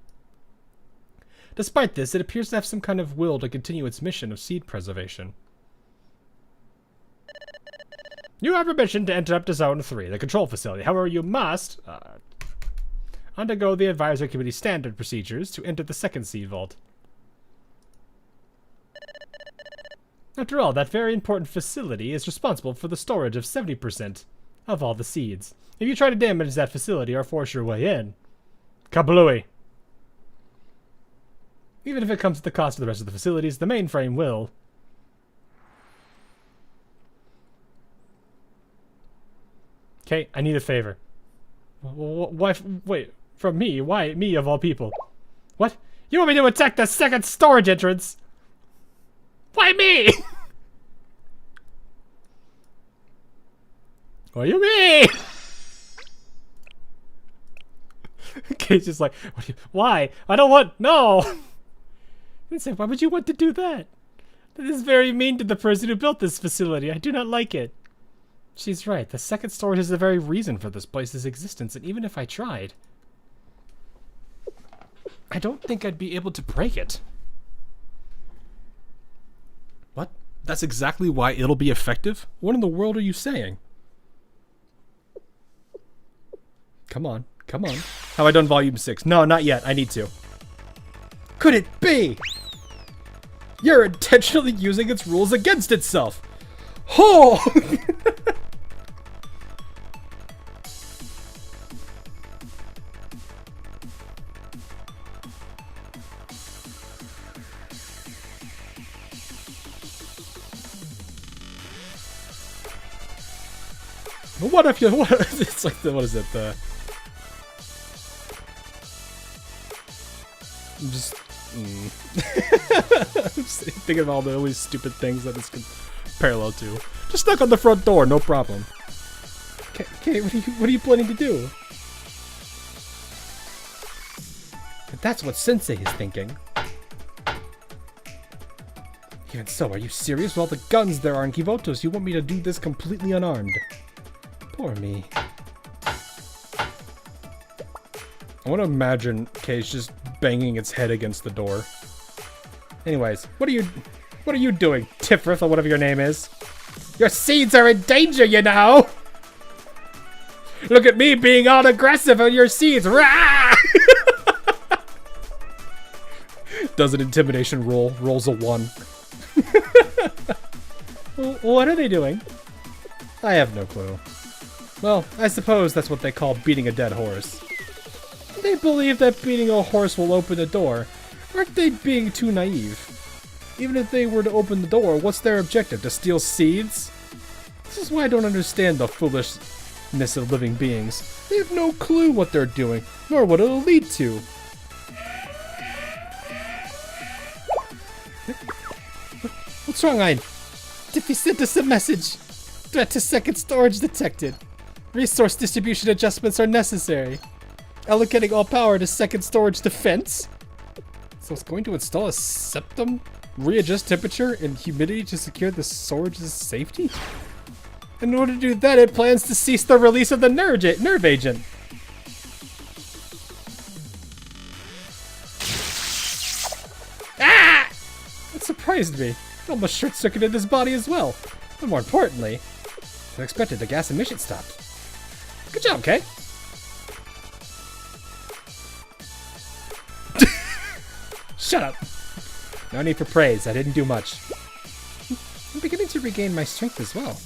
Despite this, it appears to have some kind of will to continue its mission of seed preservation. You have permission to enter up to Zone 3, the control facility. However, you must undergo the Advisory Committee standard procedures to enter the second seed vault. After all, that very important facility is responsible for the storage of 70% of all the seeds. If you try to damage that facility or force your way in, kablooey. Even if it comes at the cost of the rest of the facilities, the mainframe will. Okay, I need a favor. Why? Wait, from me? Why me of all people? What? You want me to attack the second storage entrance? Why me? Why you me? Okay, it's just like, why? I don't want, no! It's like, why would you want to do that? That is very mean to the person who built this facility. I do not like it. She's right. The second storage is the very reason for this place's existence, and even if I tried, I don't think I'd be able to break it. What? That's exactly why it'll be effective? What in the world are you saying? Come on. Come on. Have I done volume 6? No, not yet. I need to. Could it be? You're intentionally using its rules against itself. Oh! What if you? What? It's like the what is it? The I'm just. I'm just thinking of all the really stupid things that this could parallel to. Just knock on the front door, no problem. Okay, what are you planning to do? But that's what Sensei is thinking. Even so, are you serious? With all the guns there are in Kivotos, you want me to do this completely unarmed? Poor me. I want to imagine Cage just banging its head against the door. Anyways, what are you doing, Tifrith, or whatever your name is? Your seeds are in danger, you know! Look at me being all aggressive on your seeds! Rah! Does an intimidation roll, rolls a 1. What are they doing? I have no clue. Well, I suppose that's what they call beating a dead horse. They believe that beating a horse will open the door. Aren't they being too naive? Even if they were to open the door, what's their objective? To steal seeds? This is why I don't understand the foolishness of living beings. They have no clue what they're doing, nor what it'll lead to. What's wrong, Ein? Diffie sent us a message. Threat to second storage detected. Resource distribution adjustments are necessary. Allocating all power to second storage defense? So it's going to install a septum? Readjust temperature and humidity to secure the storage's safety? In order to do that, it plans to cease the release of the nerve agent. Ah! That surprised me. It almost short-circuited his body as well. But more importantly, I expected the gas emission stopped. Good job, Kay. Shut up. No need for praise. I didn't do much. I'm beginning to regain my strength as well.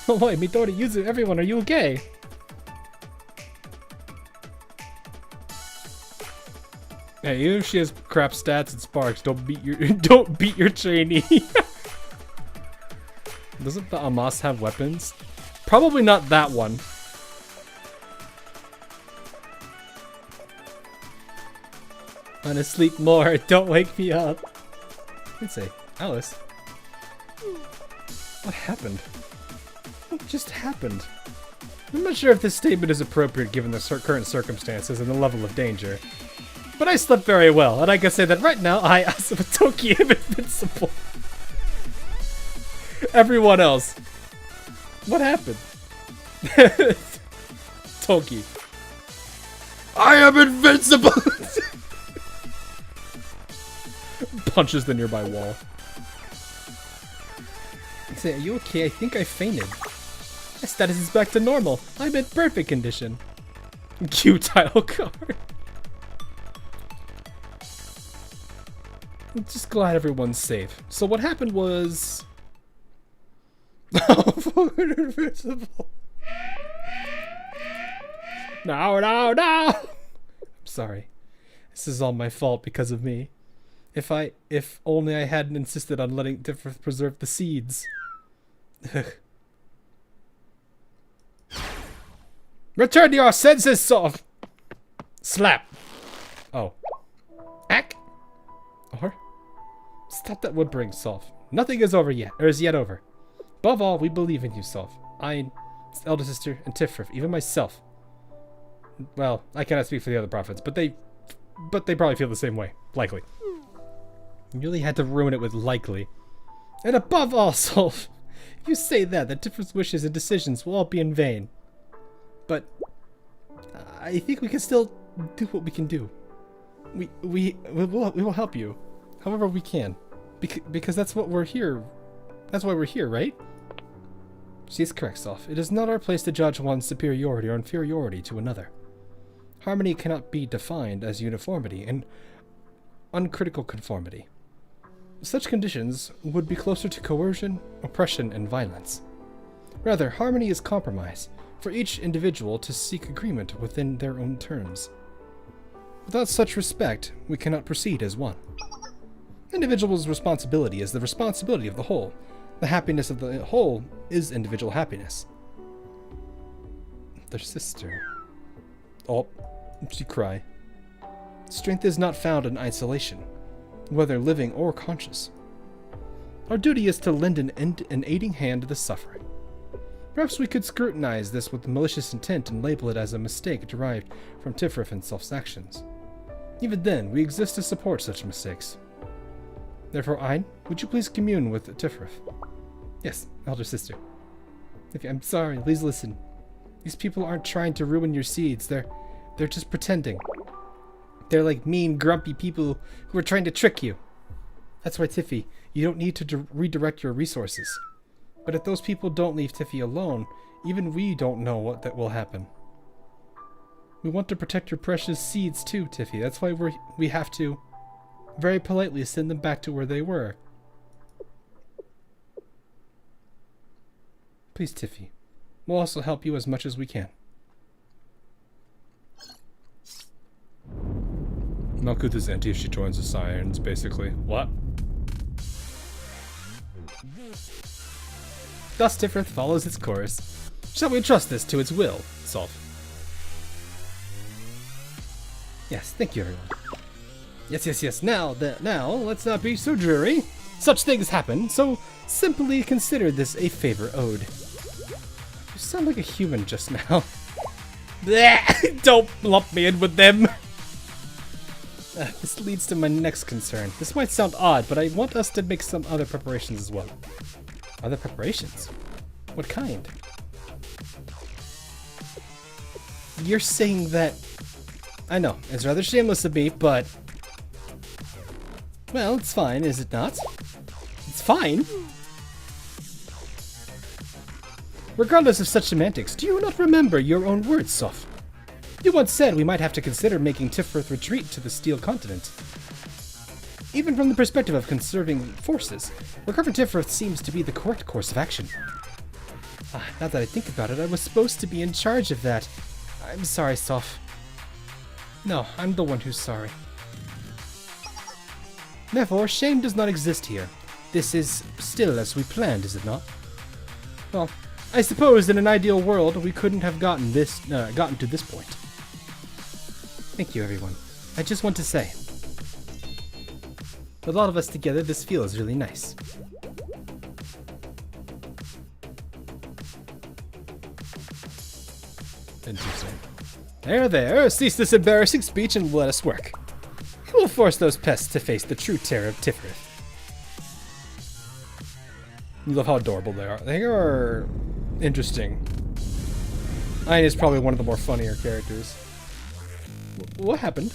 Oh boy, Midori, Yuzu, everyone, are you okay? Hey, even if she has crap stats and sparks, don't beat your trainee. Doesn't the Amas have weapons? Probably not that one. Want to sleep more? Don't wake me up. Let's say, Alice. What happened? What just happened? I'm not sure if this statement is appropriate given the current circumstances and the level of danger. But I slept very well, and I can say that right now I, Asuma am invincible. Everyone else. What happened? Toki. I am invincible! Punches the nearby wall. I say, are you okay? I think I fainted. My status is back to normal. I'm in perfect condition. Cute title card. I'm just glad everyone's safe. So what happened was... Oh, invincible. No. I'm sorry. This is all my fault because of me. If only I hadn't insisted on letting Tifrith preserve the seeds. Return to your senses, Soph! Slap! Oh. Ack! Or? Stop that whimpering, Soph. Nothing is over yet, or is yet over. Above all, we believe in you, Soph. I, elder sister, and Tifrith, even myself. Well, I cannot speak for the other prophets, but they probably feel the same way. Likely. You really had to ruin it with likely. And above all, Soph, if you say that, the Tifrith's wishes and decisions will all be in vain. But I think we can still do what we can do. We will help you, however we can, because that's what we're here. That's why we're here, right? She is correct, Soph. It is not our place to judge one's superiority or inferiority to another. Harmony cannot be defined as uniformity and uncritical conformity. Such conditions would be closer to coercion, oppression, and violence. Rather, harmony is compromise, for each individual to seek agreement within their own terms. Without such respect, we cannot proceed as one. Individual's responsibility is the responsibility of the whole. The happiness of the whole is individual happiness. Their sister. Oh, she cry. Strength is not found in isolation, whether living or conscious. Our duty is to lend an aiding hand to the suffering. Perhaps we could scrutinize this with malicious intent and label it as a mistake derived from Tifrith and Self's actions. Even then, we exist to support such mistakes. Therefore, Ein, would you please commune with Tifrith? Yes, elder sister. Okay, I'm sorry, please listen. These people aren't trying to ruin your seeds, they're just pretending. They're like mean, grumpy people who are trying to trick you. That's why, Tiffy, you don't need to redirect your resources. But if those people don't leave Tiffy alone, even we don't know what that will happen. We want to protect your precious seeds too, Tiffy. That's why we have to very politely send them back to where they were. Please, Tiffy. We'll also help you as much as we can. Malkuth is empty if she joins the Scions, basically. What? Thus Tifrith follows its course. Shall we trust this to its will, Solf? Yes, thank you, everyone. Yes. Now, let's not be so dreary. Such things happen, so simply consider this a favor owed. You sound like a human just now. Blech! Don't lump me in with them! This leads to my next concern. This might sound odd, but I want us to make some other preparations as well. Other preparations? What kind? You're saying that... I know, it's rather shameless of me, but... Well, it's fine, is it not? It's fine? Regardless of such semantics, do you not remember your own words, Soph? You once said we might have to consider making Tifrith retreat to the Steel Continent. Even from the perspective of conserving forces, recovering Tifrith seems to be the correct course of action. Now that I think about it, I was supposed to be in charge of that. I'm sorry, Soph. No, I'm the one who's sorry. Therefore, shame does not exist here. This is still as we planned, is it not? Well, I suppose in an ideal world we couldn't have gotten to this point. Thank you, everyone. I just want to say, with all of us together, this feels really nice. Interesting. There, cease this embarrassing speech and let us work. We'll force those pests to face the true terror of Tifrith. You love how adorable they are. They are interesting. Ein is probably one of the more funnier characters. What happened?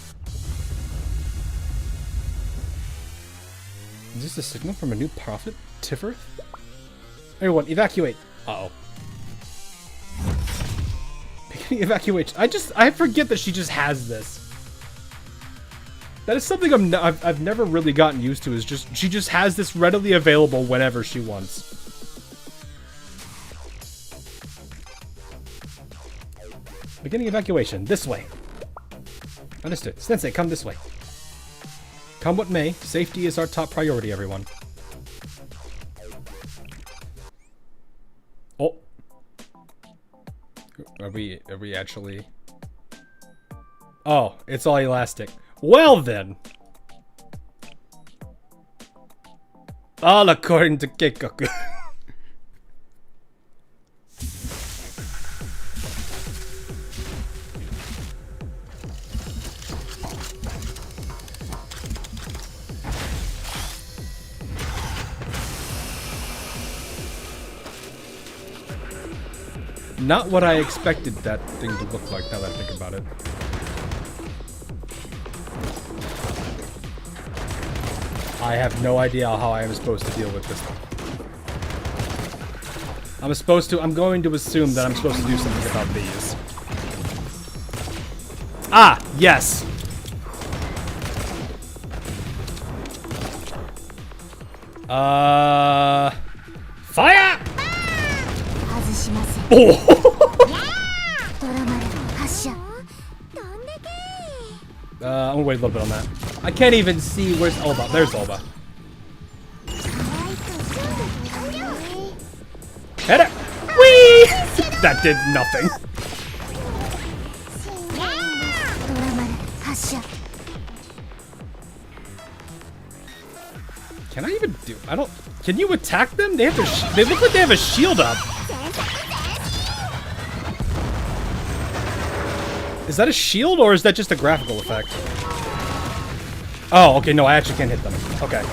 Is this a signal from a new prophet, Tifrith? Everyone, evacuate. Uh-oh. Beginning evacuation. I forget that she just has this. That is something I've never really gotten used to, is just, she just has this readily available whenever she wants. Beginning evacuation. This way. Understood. Sensei, come this way. Come what may, safety is our top priority, everyone. Oh. Are we actually... Oh, it's all elastic. Well then! All according to Keikoku. Not what I expected that thing to look like, now that I think about it. I have no idea how I am supposed to deal with this one. I'm going to assume that I'm supposed to do something about these. Ah, yes! Fire! Oh! I'm gonna wait a little bit on that. I can't even see where's Olba. There's Olba. Hit it! Whee! That did nothing. ドラマル発射 Can I even do? I don't. Can you attack them? They have their. They look like they have a shield up. Is that a shield or is that just a graphical effect? Oh, okay. No, I actually can't hit them. Okay.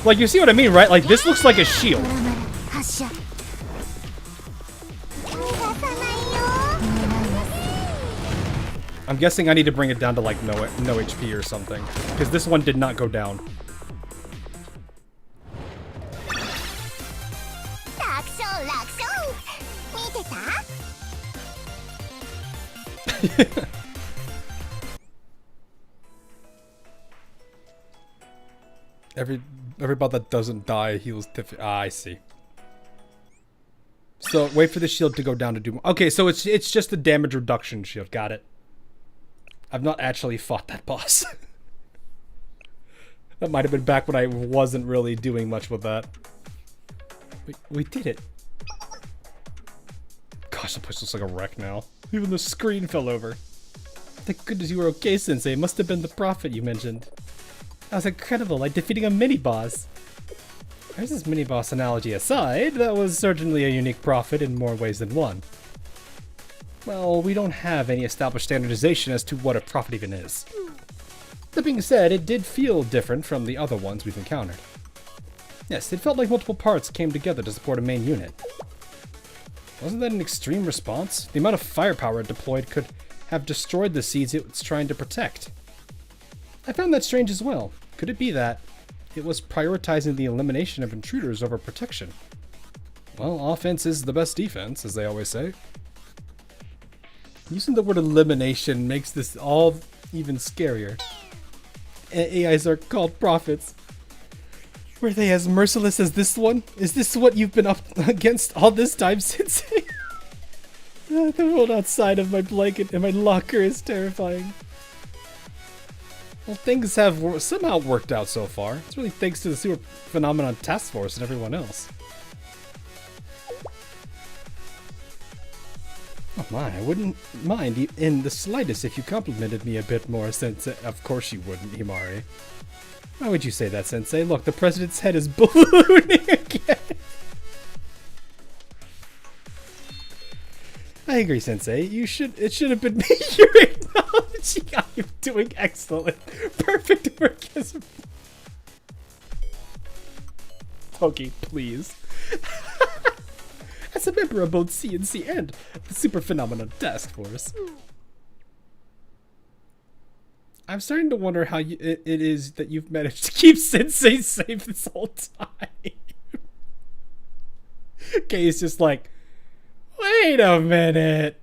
Like, you see what I mean, right? Like, this looks like a shield. ドラマル発射逃がさないよ I'm guessing I need to bring it down to like no HP or something, because this one did not go down. 楽勝楽勝見てた Every bot that doesn't die heals Tiffy. Ah, I see. So wait for the shield to go down to do. Okay, so it's just a damage reduction shield. Got it. I've not actually fought that boss. That might have been back when I wasn't really doing much with that. We did it. Gosh, the place looks like a wreck now. Even the screen fell over. Thank goodness you were okay, Sensei. It must have been the prophet you mentioned. That was incredible, like defeating a mini-boss. There's this mini-boss analogy aside, that was certainly a unique prophet in more ways than one. Well, we don't have any established standardization as to what a prophet even is. That being said, it did feel different from the other ones we've encountered. Yes, it felt like multiple parts came together to support a main unit. Wasn't that an extreme response? The amount of firepower it deployed could have destroyed the seeds it was trying to protect. I found that strange as well. Could it be that it was prioritizing the elimination of intruders over protection? Well, offense is the best defense, as they always say. Using the word elimination makes this all even scarier. AIs are called prophets. Were they as merciless as this one? Is this what you've been up against all this time, Sensei? The world outside of my blanket and my locker is terrifying. Well, things have somehow worked out so far. It's really thanks to the Super Phenomenon Task Force and everyone else. Oh my, I wouldn't mind in the slightest if you complimented me a bit more, Sensei. Of course you wouldn't, Himari. Why would you say that, Sensei? Look, the president's head is ballooning again. I agree, Sensei. It should have been me you're acknowledging. I am doing excellent. Perfect work as Pokey, please. As a member of both CNC and the Super Phenomenon Task Force. I'm starting to wonder how it is that you've managed to keep Sensei safe this whole time. Okay, he's just like, wait a minute.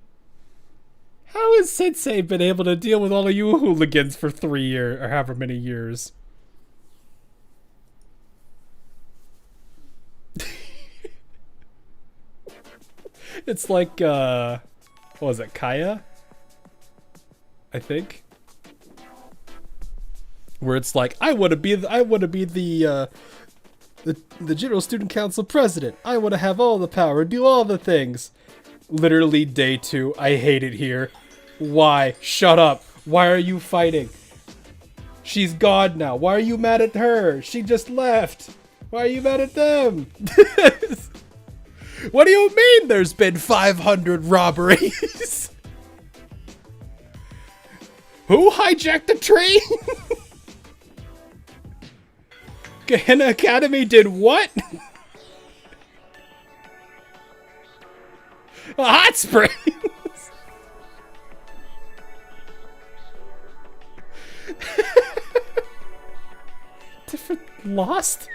How has Sensei been able to deal with all of you hooligans for 3 years, or however many years? It's like, what was it, Kaya? I think. Where it's like, I want to be the General Student Council president. I want to have all the power, do all the things. Literally day 2. I hate it here. Why? Shut up. Why are you fighting? She's gone now. Why are you mad at her? She just left. Why are you mad at them? What do you mean there's been 500 robberies? Who hijacked the train? Gehenna Academy did what? A hot springs. Different Lost?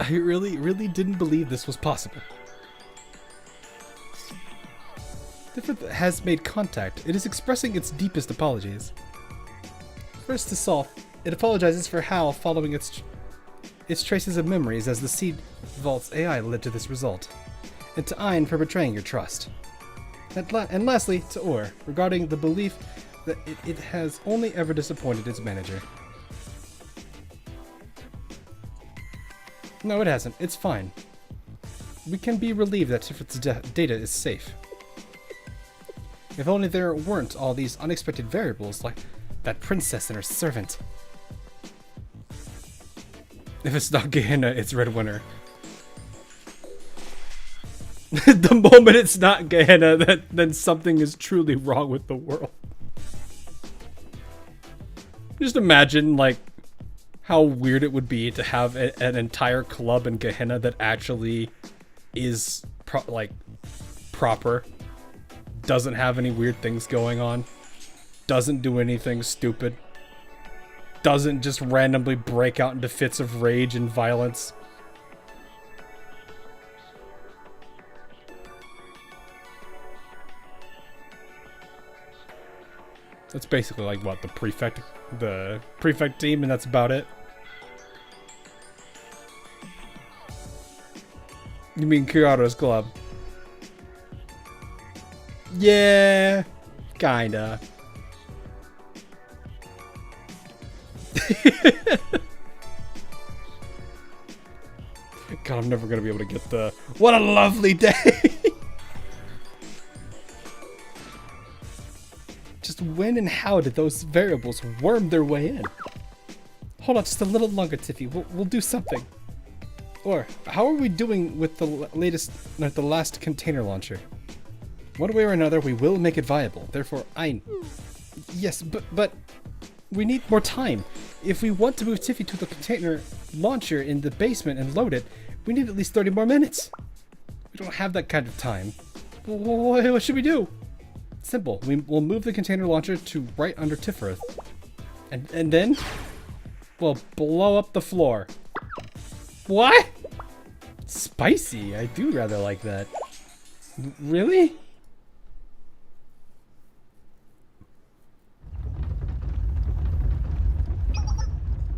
I really didn't believe this was possible. Different has made contact. It is expressing its deepest apologies. First to Solve, it apologizes for how, following its traces of memories as the Seed Vault's AI led to this result. And to Ein for betraying your trust. And lastly, to Or, regarding the belief that it has only ever disappointed its manager. No, it hasn't. It's fine. We can be relieved that Tifret's data is safe. If only there weren't all these unexpected variables like that princess and her servant. If it's not Gehenna, it's Red Winter. The moment it's not Gehenna, then something is truly wrong with the world. Just imagine, like, how weird it would be to have an entire club in Gehenna that actually is, proper. Doesn't have any weird things going on. Doesn't do anything stupid. Doesn't just randomly break out into fits of rage and violence. That's basically like what, the prefect team, and that's about it. You mean Kyoto's club? Yeah, kinda. God, I'm never gonna be able to get the "what a lovely day." Just when and how did those variables worm their way in? Hold on just a little longer, Tiffy. We'll do something. Or how are we doing with the last container launcher? One way or another, we will make it viable. Therefore, yes, but we need more time. If we want to move Tiffy to the container launcher in the basement and load it, we need at least 30 more minutes. We don't have that kind of time. What should we do? Simple. We'll move the container launcher to right under Tiferet. And then we'll blow up the floor. What? Spicy. I do rather like that. Really?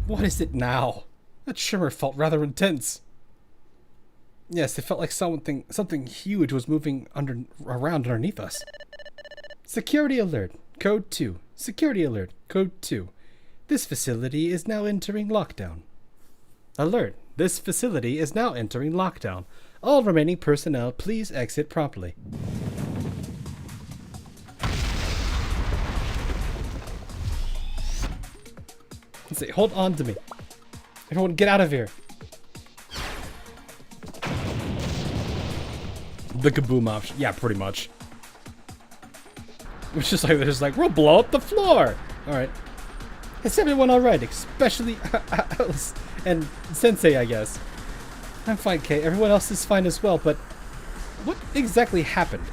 What is it now? That shimmer felt rather intense. Yes, it felt like something huge was moving around underneath us. Security alert. Code 2. Security alert. Code 2. This facility is now entering lockdown. Alert. This facility is now entering lockdown. All remaining personnel, please exit promptly. Let's see. Hold on to me. Everyone, get out of here. The kaboom option. Yeah, pretty much. It's just like, they're just like, we'll blow up the floor. All right. Is everyone all right? Especially Alice and Sensei, I guess. I'm fine, Kay. Everyone else is fine as well, but what exactly happened?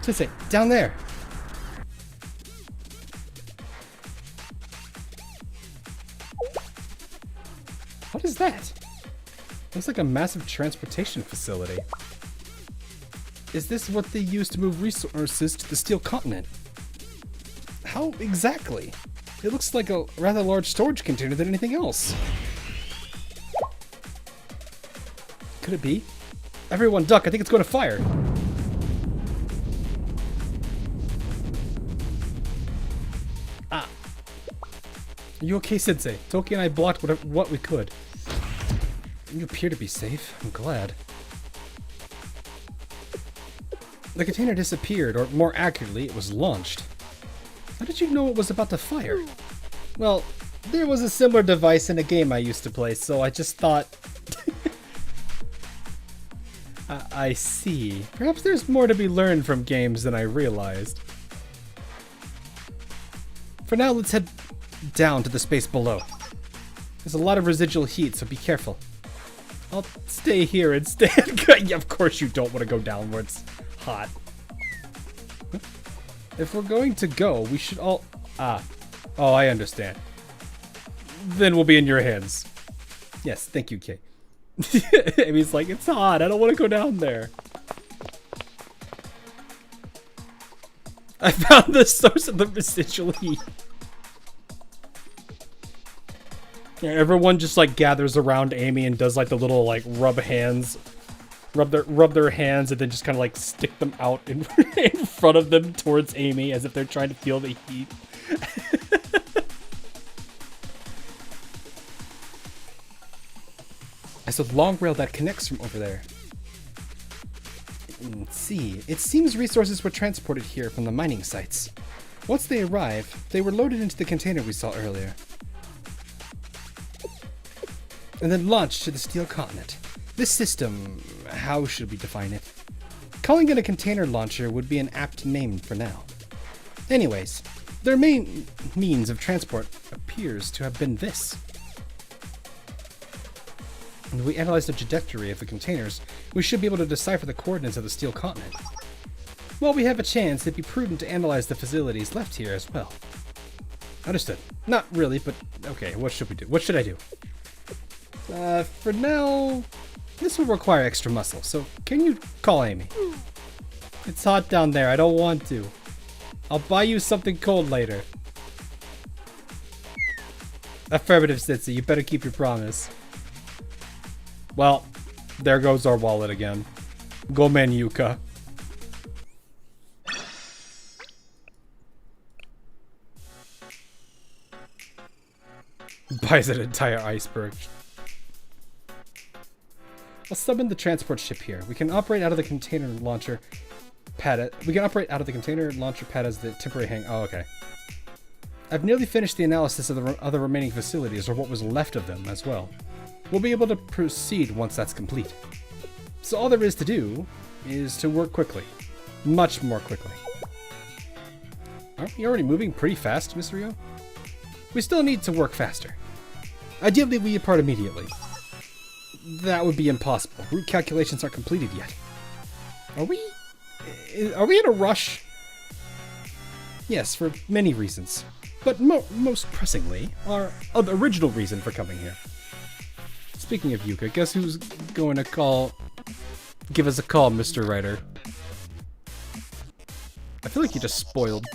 Sensei, down there. What is that? Looks like a massive transportation facility. Is this what they use to move resources to the Steel Continent? How exactly? It looks like a rather large storage container than anything else. Could it be? Everyone duck, I think it's going to fire. Ah. Are you okay, Sensei? Toki and I blocked what we could. You appear to be safe. I'm glad. The container disappeared, or more accurately, it was launched. How did you know it was about to fire? Well, there was a similar device in a game I used to play, so I just thought... I see. Perhaps there's more to be learned from games than I realized. For now, let's head down to the space below. There's a lot of residual heat, so be careful. I'll stay here instead. Yeah, of course you don't want to go down where it's hot. If we're going to go, we should all... Oh, I understand. Then we'll be in your hands. Yes, thank you, Kay. Amy's like, it's hot. I don't want to go down there. I found the source of the residual heat. Yeah, everyone just like gathers around Amy and does like the little like rub their hands and then just kind of like stick them out in front of them towards Amy as if they're trying to feel the heat. has a long rail that connects from over there. Let's see. It seems resources were transported here from the mining sites. Once they arrived, they were loaded into the container we saw earlier, and then launched to the Steel Continent. This system, how should we define it? Calling it a container launcher would be an apt name for now. Anyways, their main means of transport appears to have been this. When we analyze the trajectory of the containers, we should be able to decipher the coordinates of the Steel Continent. While we have a chance, it'd be prudent to analyze the facilities left here as well. Understood. Not really, but okay, what should we do? What should I do? For now, this will require extra muscle, so can you call Amy? It's hot down there, I don't want to. I'll buy you something cold later. Affirmative, Sitsi, you better keep your promise. Well, there goes our wallet again. Gomen Yuka. Buys an entire iceberg. I'll summon the transport ship here. We can operate out of the container launcher pad. We can operate out of the container launcher pad as the temporary hang. Oh, okay. I've nearly finished the analysis of the other remaining facilities, or what was left of them, as well. We'll be able to proceed once that's complete. So all there is to do is to work quickly. Much more quickly. Aren't we already moving pretty fast, Mr. Rio? We still need to work faster. Ideally, we depart immediately. That would be impossible. Route calculations aren't completed yet. Are we in a rush? Yes, for many reasons. But most pressingly, our original reason for coming here. Speaking of Yuka, guess who's going to give us a call, Mr. Writer? I feel like you just spoiled.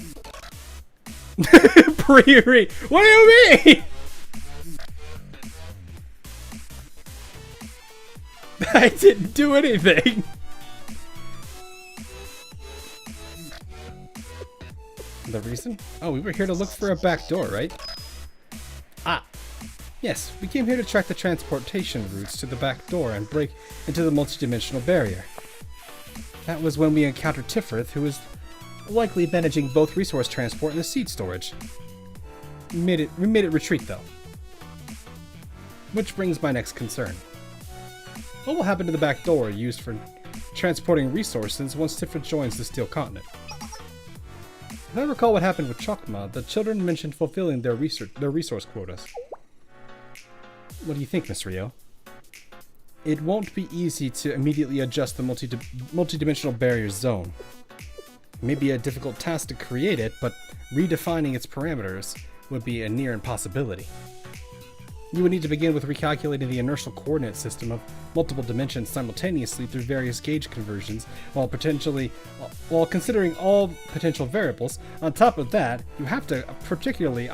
Pre-read. What do you mean? I didn't do anything. The reason? Oh, we were here to look for a back door, right? Ah. Yes, we came here to track the transportation routes to the back door and break into the multidimensional barrier. That was when we encountered Tifrith, who was likely managing both resource transport and the seed storage. We made it retreat, though. Which brings my next concern. What will happen to the back door used for transporting resources once Tifrith joins the Steel Continent? If I recall what happened with Chokma, the children mentioned fulfilling their resource quotas. What do you think, Miss Rio? It won't be easy to immediately adjust the multidimensional barrier zone. It may be a difficult task to create it, but redefining its parameters would be a near impossibility. You would need to begin with recalculating the inertial coordinate system of multiple dimensions simultaneously through various gauge conversions, while considering all potential variables. On top of that, you have to particularly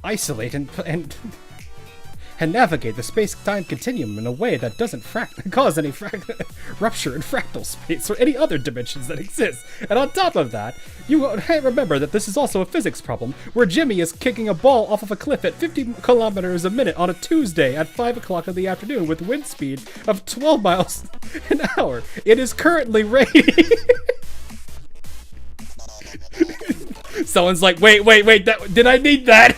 isolate and navigate the space-time continuum in a way that doesn't cause any rupture in fractal space or any other dimensions that exist. And on top of that, you remember that this is also a physics problem, where Jimmy is kicking a ball off of a cliff at 50 kilometers a minute on a Tuesday at 5 o'clock in the afternoon with wind speed of 12 miles an hour. It is currently raining. Someone's like, wait, did I need that?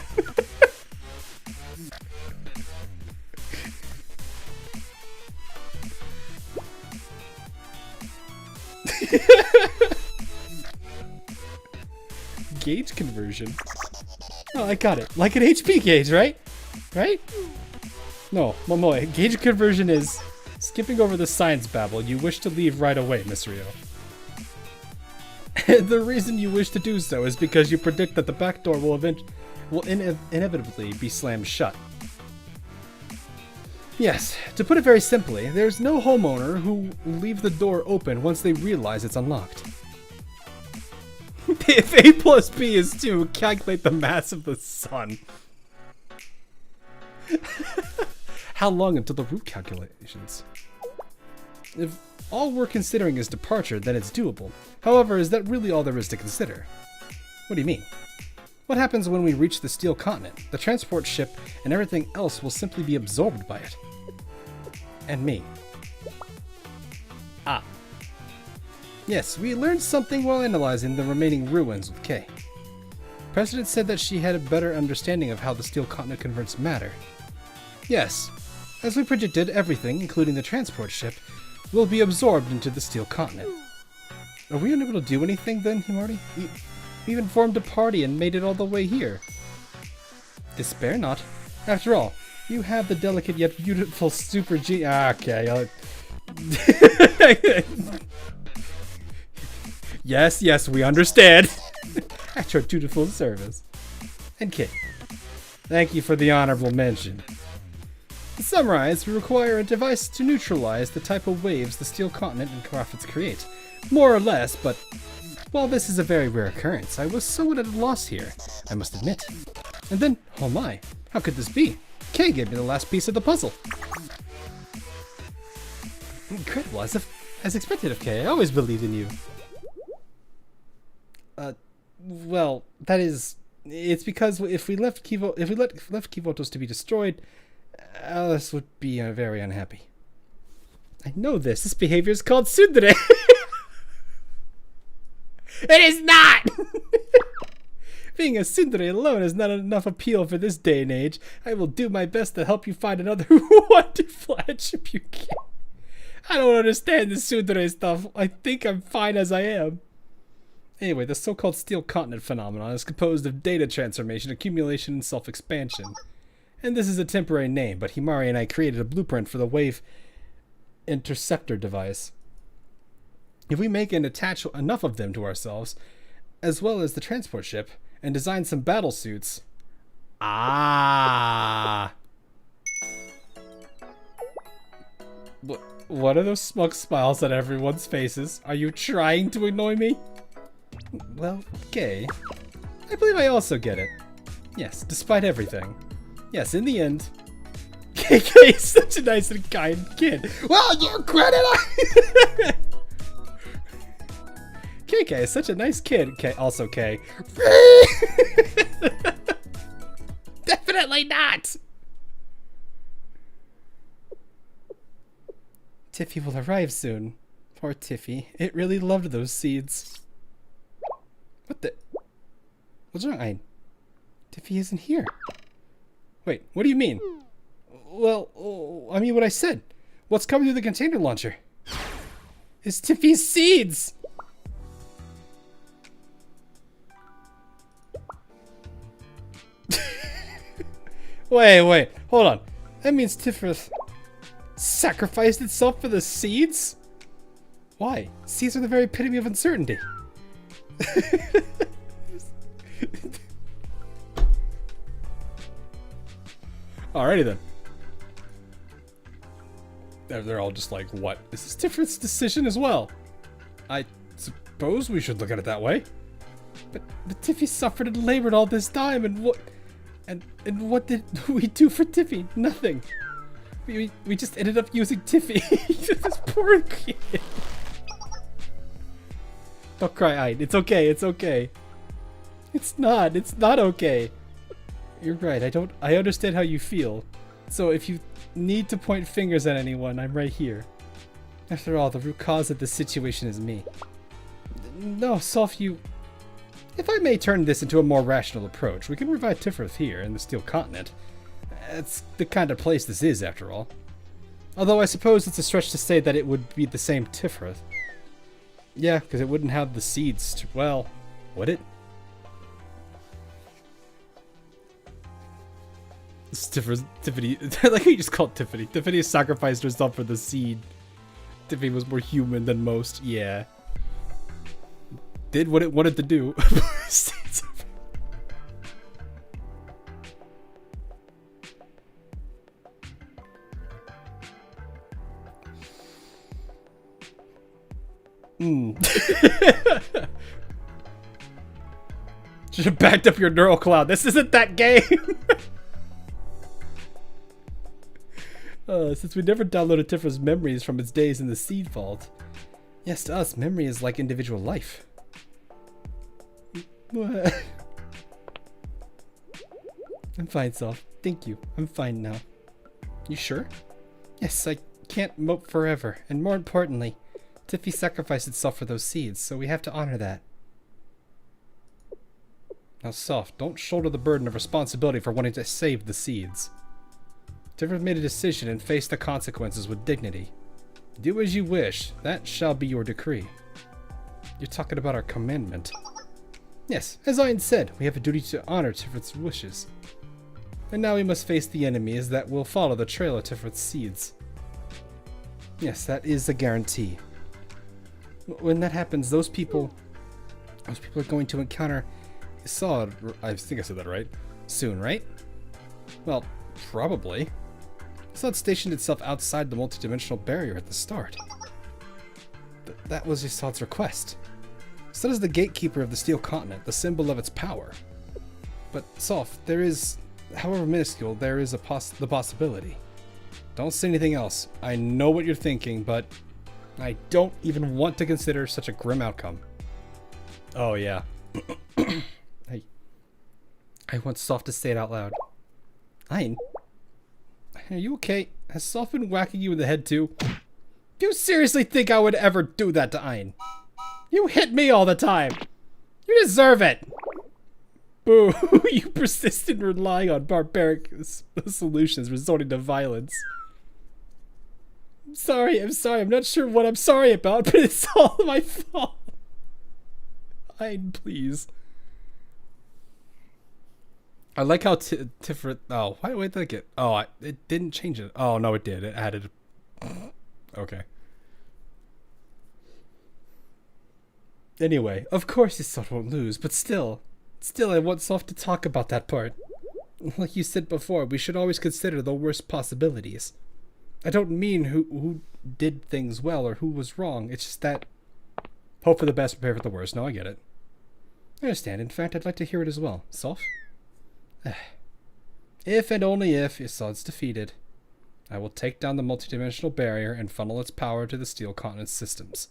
Gauge conversion. Oh, I got it. Like an HP gauge, right? Right? No, Momoe. Gauge conversion is skipping over the science babble. You wish to leave right away, Miss Rio. The reason you wish to do so is because you predict that the back door will inevitably be slammed shut. Yes, to put it very simply, there's no homeowner who will leave the door open once they realize it's unlocked. If A plus B is 2, calculate the mass of the sun. How long until the route calculations? If all we're considering is departure, then it's doable. However, is that really all there is to consider? What do you mean? What happens when we reach the Steel Continent? The transport ship and everything else will simply be absorbed by it. and me. Ah. Yes, we learned something while analyzing the remaining ruins with Kay. President said that she had a better understanding of how the steel continent converts matter. Yes, as we predicted, everything, including the transport ship, will be absorbed into the steel continent. Are we unable to do anything then, Himari? We even formed a party and made it all the way here. Despair not. After all, you have the delicate yet beautiful super G. Okay. Yes, we understand. At your dutiful service. And Kit, thank you for the honorable mention. To summarize, we require a device to neutralize the type of waves the steel continent and prophets create. More or less, but while this is a very rare occurrence, I was somewhat at a loss here, I must admit. And then, oh my, how could this be? Kay gave me the last piece of the puzzle. Incredible, as expected of Kay. I always believed in you. Well, that is, it's because if we left Kivotos to be destroyed, Alice would be very unhappy. I know this. This behavior is called tsundere. It is not! Being a tsundere alone is not enough appeal for this day and age. I will do my best to help you find another wonderful attribute. I don't understand this tsundere stuff. I think I'm fine as I am. Anyway, the so-called steel continent phenomenon is composed of data transformation, accumulation, and self-expansion. And this is a temporary name, but Himari and I created a blueprint for the wave interceptor device. If we make and attach enough of them to ourselves, as well as the transport ship, and design some battle suits... Ah! What are those smug smiles on everyone's faces? Are you trying to annoy me? Well, Kay, I believe I also get it. Yes, despite everything. Yes, in the end, KK is such a nice and kind kid. Well, you credit KK is such a nice kid. K, also K. Definitely not! Tiffy will arrive soon. Poor Tiffy. It really loved those seeds. What the? What's wrong? Tiffy isn't here. Wait, what do you mean? Well, I mean what I said. What's coming through the container launcher? It's Tiffy's seeds! Wait, hold on. That means Tiffy sacrificed itself for the seeds? Why? Seeds are the very epitome of uncertainty. Alrighty then. They're all just like, what? Is this Tiffany's decision as well? I suppose we should look at it that way. But Tiffy suffered and labored all this time, and what? And what did we do for Tiffy? Nothing. We just ended up using Tiffy. This poor kid. Don't cry, Ayn. It's okay. It's okay. It's not okay. You're right. I understand how you feel. So if you need to point fingers at anyone, I'm right here. After all, the root cause of the situation is me. No, Soph, if I may turn this into a more rational approach, we can revive Tifferth here in the Steel Continent. It's the kind of place this is, after all. Although I suppose it's a stretch to say that it would be the same Tifferth. Yeah, because it wouldn't have the seeds to, well, would it? Tiffany, like he just called Tiffany. Tiffany sacrificed herself for the seed. Tiffany was more human than most, yeah. Did what it wanted to do. Should have backed up your neural cloud. This isn't that game. Since we never downloaded Tiffra's memories from its days in the seed vault. Yes, to us, memory is like individual life. I'm fine, Soph. Thank you. I'm fine now. You sure? Yes, I can't mope forever, and more importantly, Tiffy sacrificed itself for those seeds, so we have to honor that. Now, Soft, don't shoulder the burden of responsibility for wanting to save the seeds. Tiffy made a decision and faced the consequences with dignity. Do as you wish, that shall be your decree. You're talking about our commandment. Yes, as Ian said, we have a duty to honor Tifret's wishes. And now we must face the enemies that will follow the trail of Tifret's seeds. Yes, that is a guarantee. When that happens, those people are going to encounter Isod, I think I said that right, soon, right? Well, probably. Isod stationed itself outside the multidimensional barrier at the start. That was Isod's request. Isod is the gatekeeper of the Steel Continent, the symbol of its power. But, Soft, there is, however minuscule, there is the possibility. Don't say anything else. I know what you're thinking, but I don't even want to consider such a grim outcome. Oh, yeah. I want Soft to say it out loud. Ein? Are you okay? Has Soft been whacking you in the head too? Do you seriously think I would ever do that to Ein? You hit me all the time! You deserve it! Boo! You persist in relying on barbaric solutions resorting to violence. I'm sorry, I'm not sure what I'm sorry about, but it's all my fault. Ein, please. I like how Tiferet. Oh, why did I get? Oh, it didn't change it. Oh no, it did. It added. Okay. Anyway, of course Isod won't lose, but still, I want Soft to talk about that part. Like you said before, we should always consider the worst possibilities. I don't mean who did things well or who was wrong. It's just that hope for the best, prepare for the worst. No, I get it. I understand. In fact, I'd like to hear it as well. Soft? If and only if Isod's defeated, I will take down the multidimensional barrier and funnel its power to the Steel Continent systems.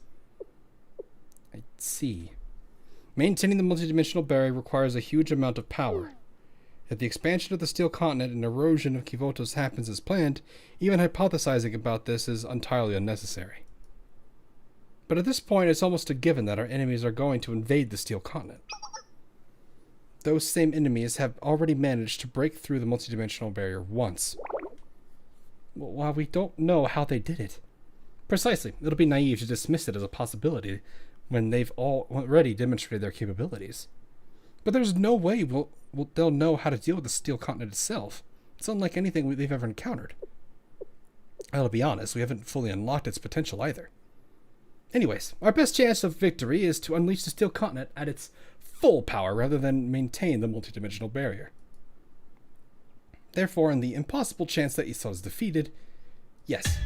I see. Maintaining the multidimensional barrier requires a huge amount of power. If the expansion of the Steel Continent and erosion of Kivotos happens as planned, even hypothesizing about this is entirely unnecessary. But at this point, it's almost a given that our enemies are going to invade the Steel Continent. Those same enemies have already managed to break through the multidimensional barrier once. While we don't know how they did it. Precisely, it'll be naive to dismiss it as a possibility when they've already demonstrated their capabilities. But there's no way they'll know how to deal with the Steel Continent itself. It's unlike anything they've ever encountered. I'll be honest, we haven't fully unlocked its potential either. Anyways, our best chance of victory is to unleash the Steel Continent at its full power rather than maintain the multidimensional barrier. Therefore, in the impossible chance that Isod is defeated, yes,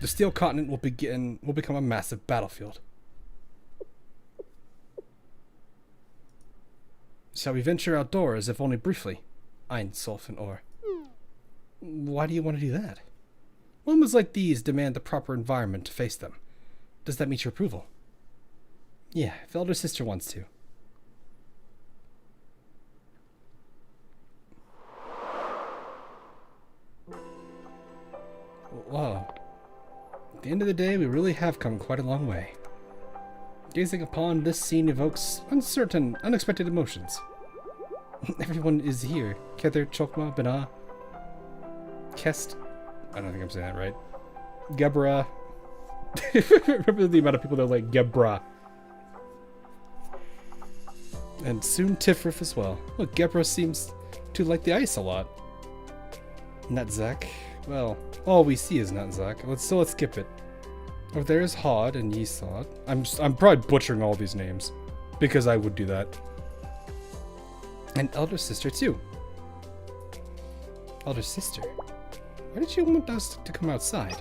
the Steel Continent will become a massive battlefield. Shall we venture outdoors, if only briefly? Ein, Solf, and Or. Why do you want to do that? Moments like these demand the proper environment to face them. Does that meet your approval? Yeah, if elder sister wants to. Wow. At the end of the day, we really have come quite a long way. Gazing upon this scene evokes uncertain, unexpected emotions. Everyone is here. Kether, Chokma, Bana, Kest. I don't think I'm saying that right. Gebra. Remember the amount of people that are like Gebra. And soon Tifrith as well. Look, Gebra seems to like the ice a lot. Natzak. Well, all we see is Natzak. Let's skip it. Oh, there is Hod and Yesod. I'm probably butchering all these names, because I would do that. And elder sister too. Elder sister? Why did you want us to come outside?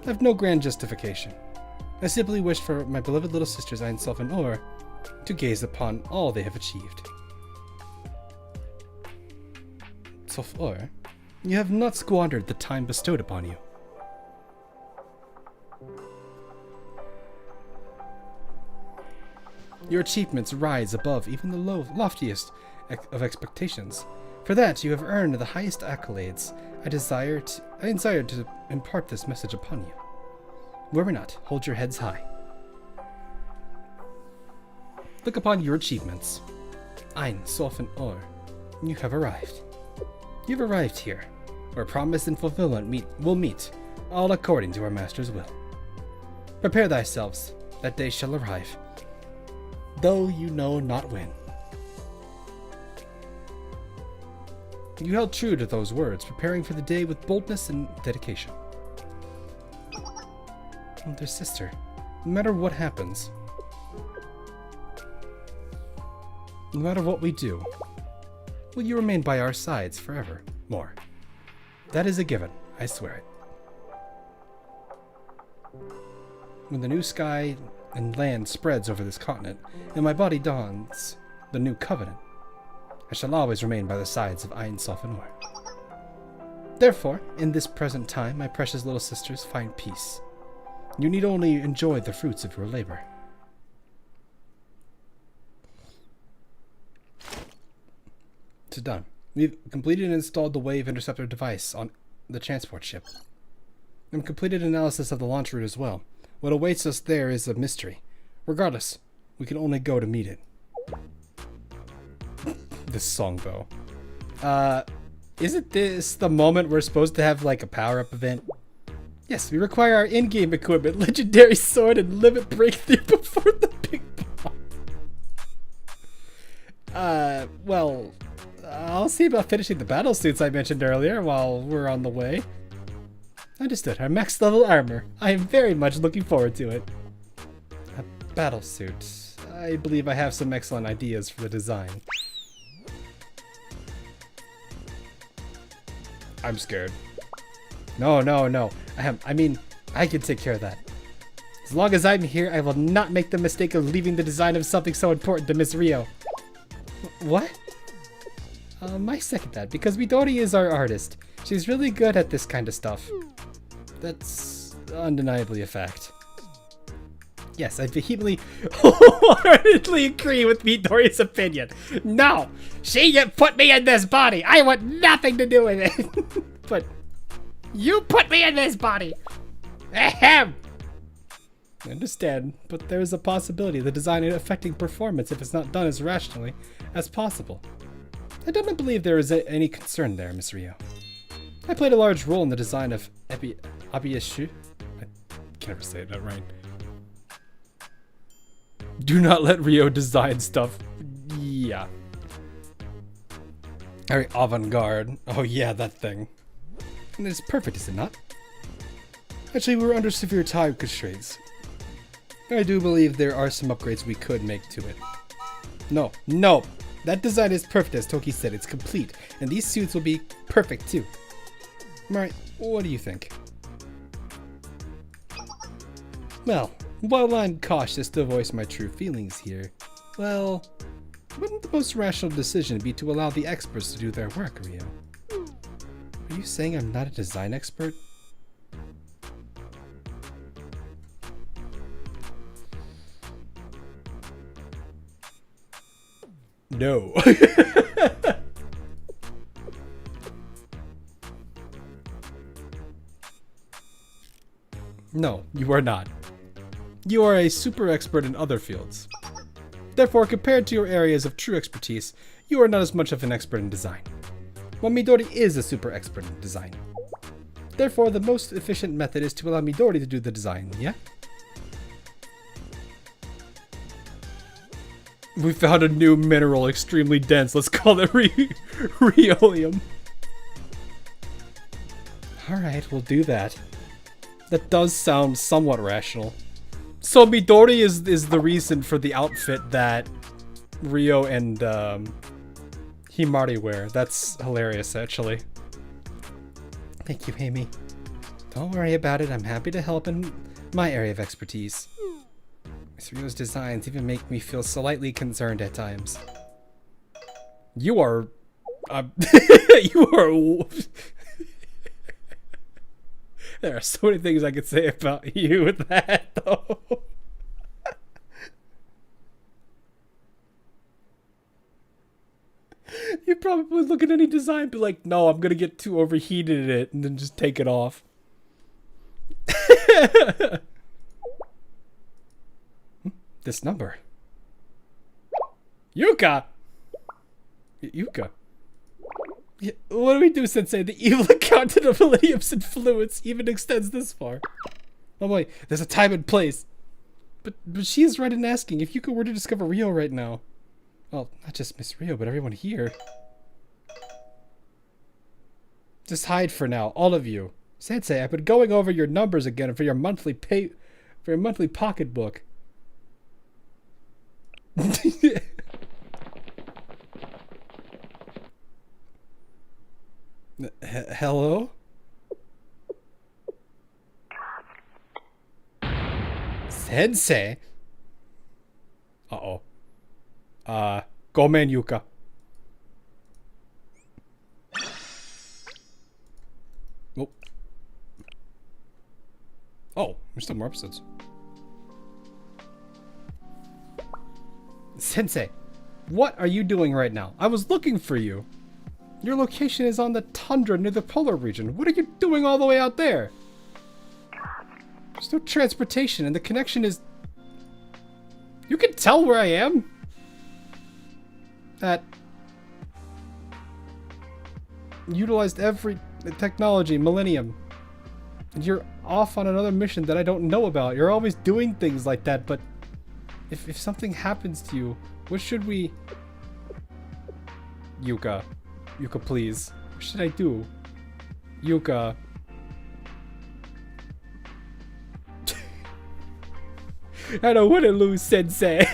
I have no grand justification. I simply wished for my beloved little sisters Einself and Or to gaze upon all they have achieved. Sof Or, you have not squandered the time bestowed upon you. Your achievements rise above even the loftiest of expectations. For that, you have earned the highest accolades. I desire to impart this message upon you. Worry not, hold your heads high. Look upon your achievements. Ein, Solfen, Or. You have arrived. You've arrived here, where promise and fulfillment will meet, all according to our master's will. Prepare thyselves, that day shall arrive, though you know not when. You held true to those words, preparing for the day with boldness and dedication. Dear sister, no matter what happens, no matter what we do, will you remain by our sides forever more? That is a given, I swear it. When the new sky and land spreads over this continent, and my body dawns the new covenant, I shall always remain by the sides of Ein Sophenor. Therefore, in this present time, my precious little sisters, find peace. You need only enjoy the fruits of your labor. It's done. We've completed and installed the Wave Interceptor device on the transport ship. And completed analysis of the launch route as well. What awaits us there is a mystery. Regardless, we can only go to meet it. This song, though. Isn't this the moment we're supposed to have, like, a power-up event? Yes, we require our in-game equipment, legendary sword, and limit breakthrough before the big boss. Well, I'll see about finishing the battle suits I mentioned earlier while we're on the way. Understood. Our max level armor. I am very much looking forward to it. A battle suit. I believe I have some excellent ideas for the design. I'm scared. No. I mean, I can take care of that. As long as I'm here, I will not make the mistake of leaving the design of something so important to Miss Rio. What? I second that, because Midori is our artist. She's really good at this kind of stuff. That's undeniably a fact. Yes, I vehemently, wholeheartedly agree with Midori's opinion. No! She put me in this body! I want nothing to do with it! But you put me in this body! Ahem! I understand, but there's a possibility of the design affecting performance if it's not done as rationally as possible. I don't believe there is any concern there, Miss Rio. I played a large role in the design of Abiyashu. I can never say that right. Do not let Rio design stuff. Yeah. Very avant-garde. Oh yeah, that thing. And it's perfect, is it not? Actually, we're under severe time constraints. I do believe there are some upgrades we could make to it. No. That design is perfect, as Toki said. It's complete. And these suits will be perfect, too. Alright, what do you think? Well, while I'm cautious to voice my true feelings here, well, wouldn't the most rational decision be to allow the experts to do their work, Rio? Are you saying I'm not a design expert? No. No, you are not. You are a super expert in other fields. Therefore, compared to your areas of true expertise, you are not as much of an expert in design. While Midori is a super expert in design. Therefore, the most efficient method is to allow Midori to do the design, yeah? We found a new mineral extremely dense. Let's call it Rheolium. Alright, we'll do that. That does sound somewhat rational. So Midori is the reason for the outfit that Rio and Himari wear. That's hilarious, actually. Thank you, Amy. Don't worry about it. I'm happy to help in my area of expertise. Miss Rio's designs even make me feel slightly concerned at times. You are... you are... There are so many things I could say about you with that, though. You probably look at any design, be like, no, I'm gonna get too overheated in it, and then just take it off. This number. Yuka! Yuka. Yeah, what do we do, Sensei? The evil accountability of influence even extends this far. Oh boy, there's a time and place. But she is right in asking if Yuka were to discover Rio right now. Well, not just Miss Rio, but everyone here. Just hide for now, all of you. Sensei, I've been going over your numbers again for your monthly pocketbook. Hello? Sensei? Uh-oh. Gomen, Yuka. Oh. Oh, there's still more episodes. Sensei, what are you doing right now? I was looking for you. Your location is on the tundra near the polar region. What are you doing all the way out there? There's no transportation and the connection is... You can tell where I am. That... utilized every technology, millennium. And you're off on another mission that I don't know about. You're always doing things like that, but... If something happens to you, what should we... Yuka, please. What should I do? Yuka. I don't want to lose Sensei.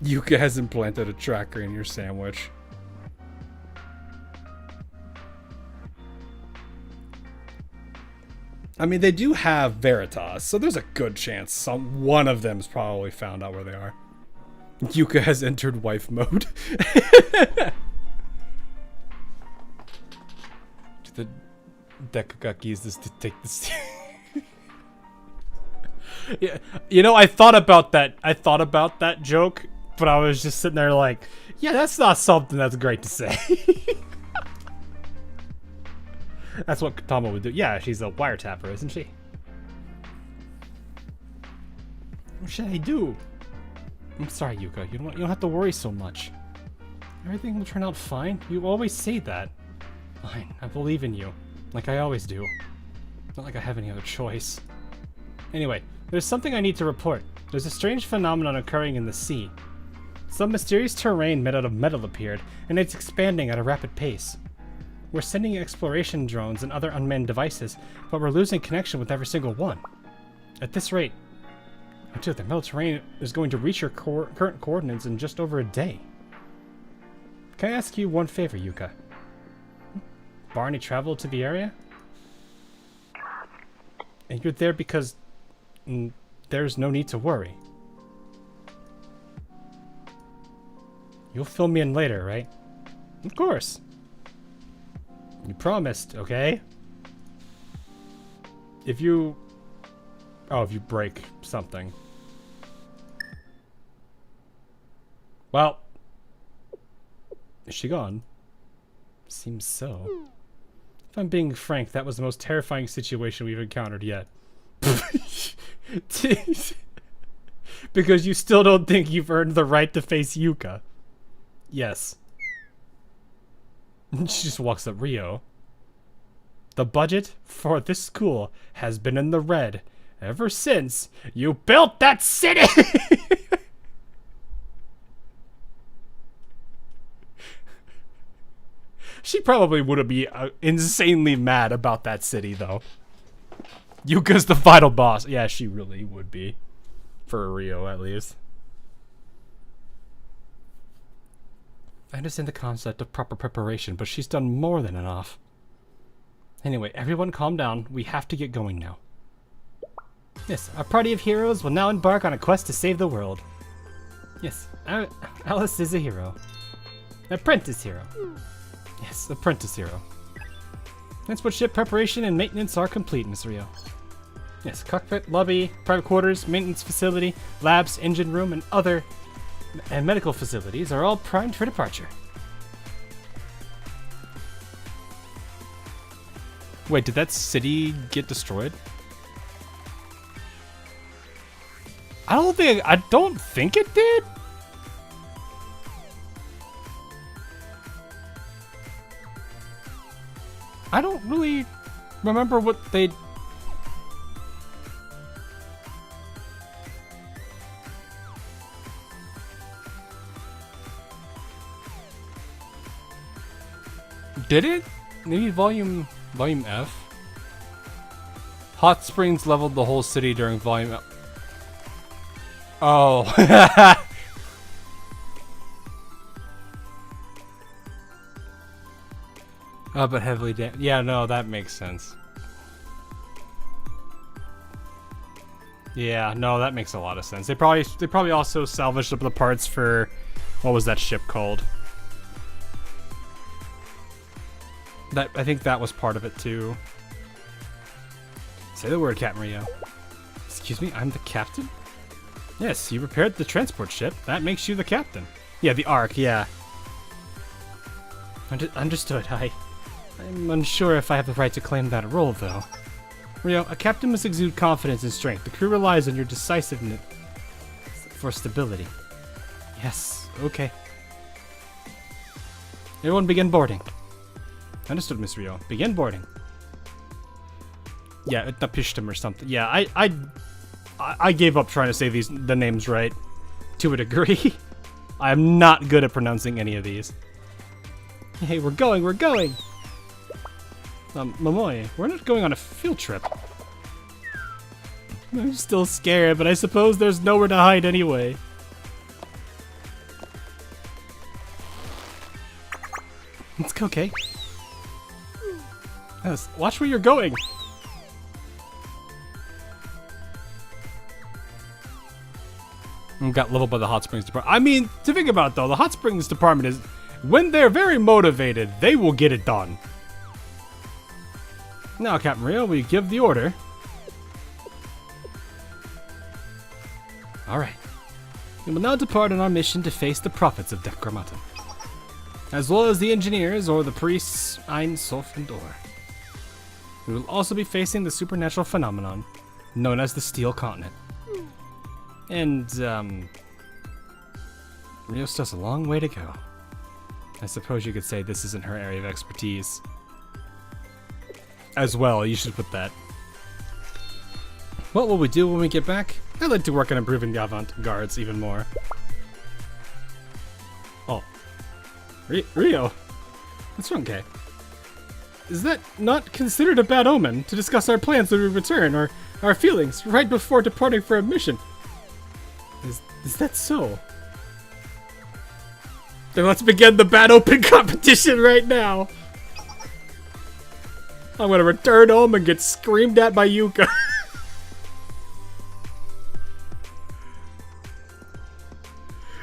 Yuka has implanted a tracker in your sandwich. I mean, they do have Veritas, so there's a good chance one of them's probably found out where they are. Yuka has entered wife mode. The Dekagaki is this to take this. Yeah, you know, I thought about that joke, but I was just sitting there like, yeah, that's not something that's great to say. That's what Katama would do. Yeah, she's a wiretapper, isn't she? What should I do? I'm sorry, Yuka. You don't have to worry so much. Everything will turn out fine. You always say that. Fine, I believe in you. Like I always do. Not like I have any other choice. Anyway, there's something I need to report. There's a strange phenomenon occurring in the sea. Some mysterious terrain made out of metal appeared, and it's expanding at a rapid pace. We're sending exploration drones and other unmanned devices, but we're losing connection with every single one. At this rate, the metal terrain is going to reach your current coordinates in just over a day. Can I ask you one favor, Yuka? Barney traveled to the area? And you're there because there's no need to worry. You'll fill me in later, right? Of course. You promised, okay? If you break something. Well, is she gone? Seems so. If I'm being frank, that was the most terrifying situation we've encountered yet. Because you still don't think you've earned the right to face Yuka. Yes. She just walks up Rio. The budget for this school has been in the red ever since you built that city! She probably would be insanely mad about that city, though. Yuka's the final boss. Yeah, she really would be. For Rio, at least. I understand the concept of proper preparation, but she's done more than enough. Anyway, everyone calm down. We have to get going now. Yes, our party of heroes will now embark on a quest to save the world. Yes, Alice is a hero. Apprentice hero. Yes, apprentice hero. Transport ship preparation and maintenance are complete, Miss Rio. Yes, cockpit, lobby, private quarters, maintenance facility, labs, engine room, and medical facilities are all primed for departure. Wait, did that city get destroyed? I don't think it did. I don't really remember what they. Did it? Maybe volume F? Hot springs leveled the whole city during volume F. Oh. Oh, but heavily damaged. Yeah, no, that makes sense. Yeah, no, that makes a lot of sense. They probably also salvaged up the parts for what was that ship called? That I think that was part of it too. Say the word, Captain Rio. Excuse me, I'm the captain? Yes, you repaired the transport ship. That makes you the captain. Yeah, the Ark, yeah. Understood. I'm unsure if I have the right to claim that role, though. Rio, a captain must exude confidence and strength. The crew relies on your decisiveness for stability. Yes, okay. Everyone begin boarding. Understood, Miss Rio. Begin boarding. Yeah, Tapishtim or something. Yeah, I gave up trying to say the names right. To a degree. I am not good at pronouncing any of these. Hey, we're going! Momoe, we're not going on a field trip. I'm still scared, but I suppose there's nowhere to hide anyway. Let's go, Kay. Yes, watch where you're going! Got leveled by the hot springs department. I mean, to think about it though, the hot springs department is, when they're very motivated, they will get it done. Now, Captain Rio, we give the order. Alright. We will now depart on our mission to face the prophets of Decramatum, as well as the engineers or the priests Ein Sof and Dor. We will also be facing the supernatural phenomenon known as the Steel Continent. And, Rio still has a long way to go. I suppose you could say this isn't her area of expertise. As well, you should put that. What will we do when we get back? I'd like to work on improving the avant-gardes even more. Oh. Rio? What's wrong, Kay? Is that not considered a bad omen to discuss our plans when we return, or our feelings, right before departing for a mission? Is that so? Then let's begin the bad open competition right now. I'm gonna return home and get screamed at by Yuka.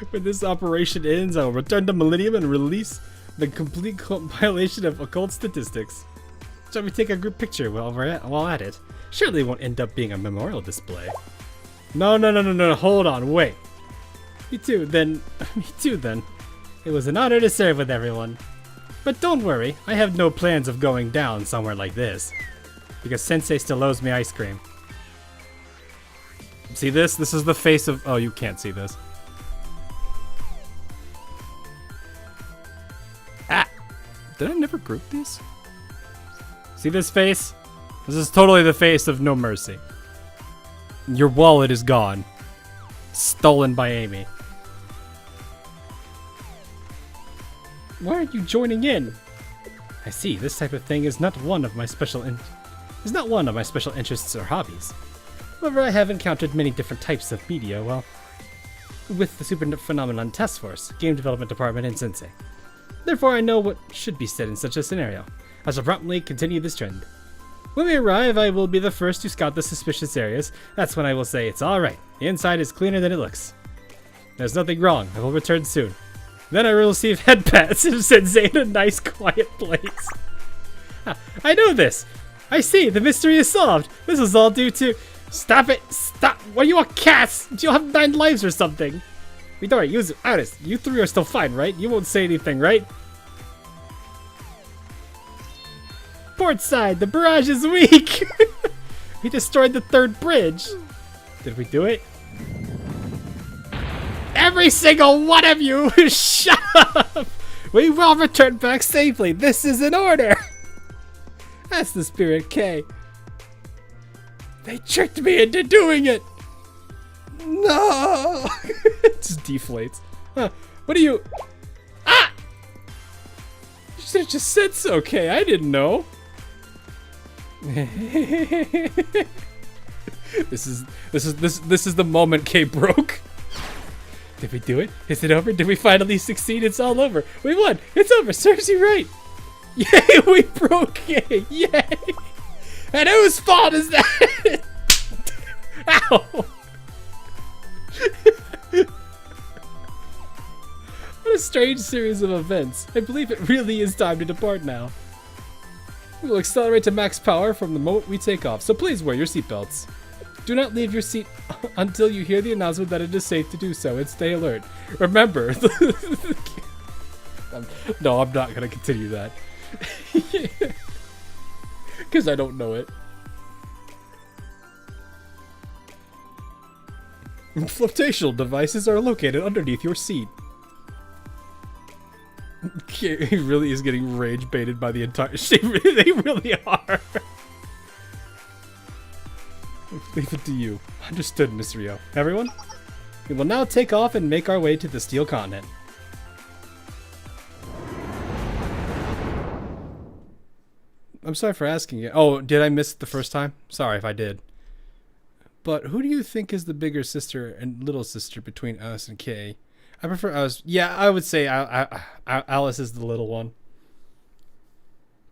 When this operation ends, I will return to Millennium and release the complete compilation of occult statistics. Shall we take a group picture while at it? Surely it won't end up being a memorial display. No, hold on, wait. Me too, then. It was an honor to serve with everyone. But don't worry, I have no plans of going down somewhere like this. Because Sensei still owes me ice cream. See this? This is the face of... Oh, you can't see this. Ah! Did I never group these? See this face? This is totally the face of No Mercy. Your wallet is gone. Stolen by Amy. Why aren't you joining in? I see, this type of thing is not one of my special interests or hobbies. However, I have encountered many different types of media while with the Super Phenomenon Task Force, Game Development Department, and Sensei. Therefore, I know what should be said in such a scenario. I shall promptly continue this trend. When we arrive, I will be the first to scout the suspicious areas. That's when I will say it's alright. The inside is cleaner than it looks. There's nothing wrong. I will return soon. Then I will receive head pats of Sensei in a nice, quiet place. I know this. I see, the mystery is solved. This is all due to... Stop it! Stop! What do you want, cats? Do you have 9 lives or something? Midori, use it. Honest, you 3 are still fine, right? You won't say anything, right? Port side, the barrage is weak! We destroyed the 3rd bridge. Did we do it? Every single one of you, shut up! We will return back safely. This is an order. That's the spirit, K. They tricked me into doing it. No. It just deflates. Huh. What are you? Ah! You should have just said so, K. I didn't know. This is the moment K broke. Did we do it? Is it over? Did we finally succeed? It's all over. We won. It's over. Serves you right. Yay, we broke K. Yay. And whose fault is that? Ow. What a strange series of events. I believe it really is time to depart now. We will accelerate to max power from the moment we take off, so please wear your seatbelts. Do not leave your seat until you hear the announcement that it is safe to do so, and stay alert. Remember... No, I'm not going to continue that. Because I don't know it. Flotational devices are located underneath your seat. He really is getting rage baited by the entire... They really are. Leave it to you. Understood, Miss Rio. Everyone? We will now take off and make our way to the Steel Continent. I'm sorry for asking you. Oh, did I miss it the first time? Sorry if I did. But who do you think is the bigger sister and little sister between Alice and Kay? I prefer Alice. Yeah, I would say Alice is the little one.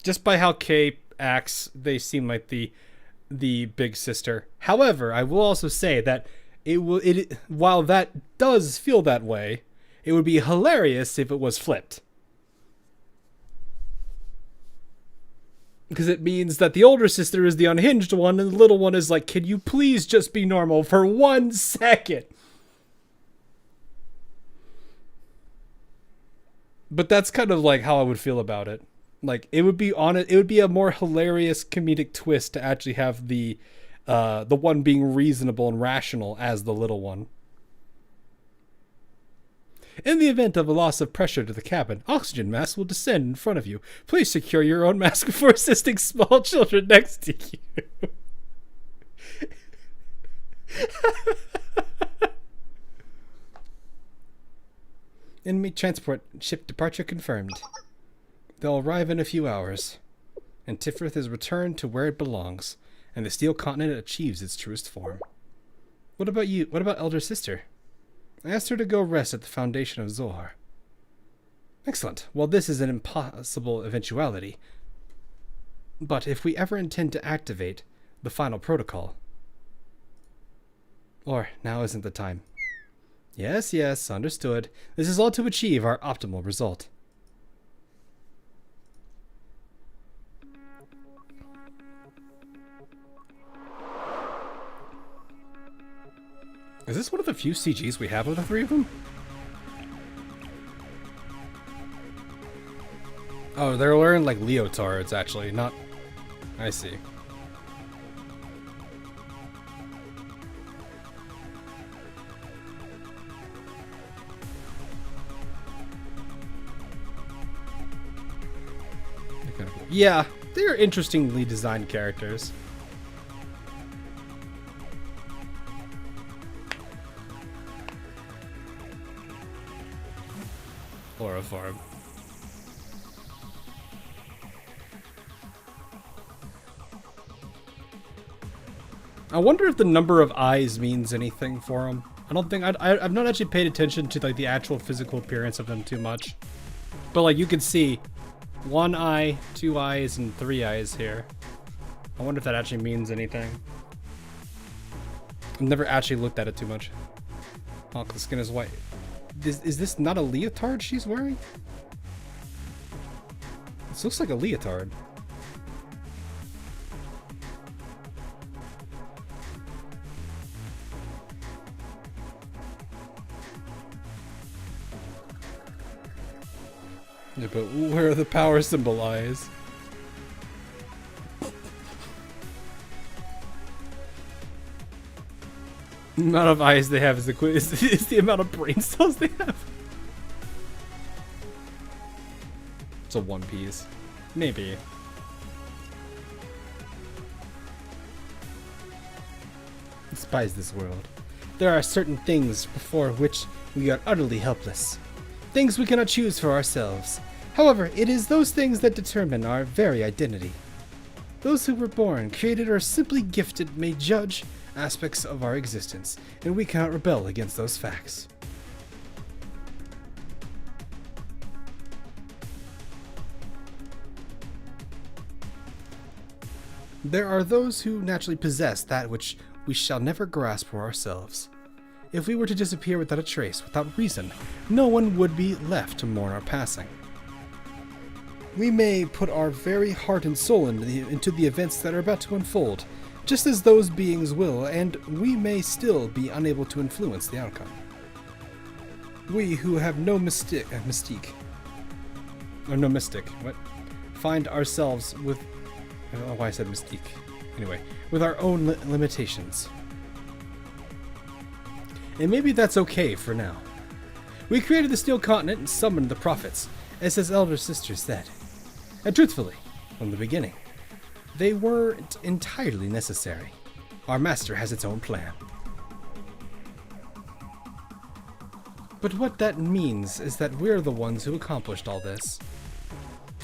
Just by how Kay acts, they seem like the big sister. However, I will also say that while that does feel that way, it would be hilarious if it was flipped. Because it means that the older sister is the unhinged one and the little one is like, can you please just be normal for 1 second? But that's kind of like how I would feel about it. Like, it would be a more hilarious comedic twist to actually have the one being reasonable and rational as the little one. In the event of a loss of pressure to the cabin, oxygen masks will descend in front of you. Please secure your own mask before assisting small children next to you. Enemy transport ship departure confirmed. They'll arrive in a few hours, and Tifrith is returned to where it belongs, and the Steel Continent achieves its truest form. What about you? What about elder sister? I asked her to go rest at the foundation of Zohar. Excellent. Well, this is an impossible eventuality. But if we ever intend to activate the final protocol... Or, now isn't the time. Yes, yes, understood. This is all to achieve our optimal result. Is this one of the few CGs we have of the 3 of them? Oh, they're wearing like leotards, actually, not... I see. Yeah, they're interestingly designed characters. Flora Farm. I wonder if the number of eyes means anything for them. I don't think I've not actually paid attention to like the actual physical appearance of them too much, but like you can see 1 eye, 2 eyes, and 3 eyes here. I wonder if that actually means anything. I've never actually looked at it too much. Oh, the skin is white. Is this not a leotard she's wearing? This looks like a leotard. Yeah, but where the power symbol lies. The amount of eyes they have is the amount of brain cells they have. It's a One Piece. Maybe. Despise this world. There are certain things before which we are utterly helpless. Things we cannot choose for ourselves. However, it is those things that determine our very identity. Those who were born, created, or simply gifted may judge aspects of our existence, and we cannot rebel against those facts. There are those who naturally possess that which we shall never grasp for ourselves. If we were to disappear without a trace, without reason, no one would be left to mourn our passing. We may put our very heart and soul into the events that are about to unfold, just as those beings will, and we may still be unable to influence the outcome. We who have no mystic, find ourselves with, I don't know why I said mystique. Anyway, with our own limitations. And maybe that's okay for now. We created the Steel Continent and summoned the prophets, as his elder sister said. And truthfully, from the beginning, they weren't entirely necessary. Our master has its own plan. But what that means is that we're the ones who accomplished all this.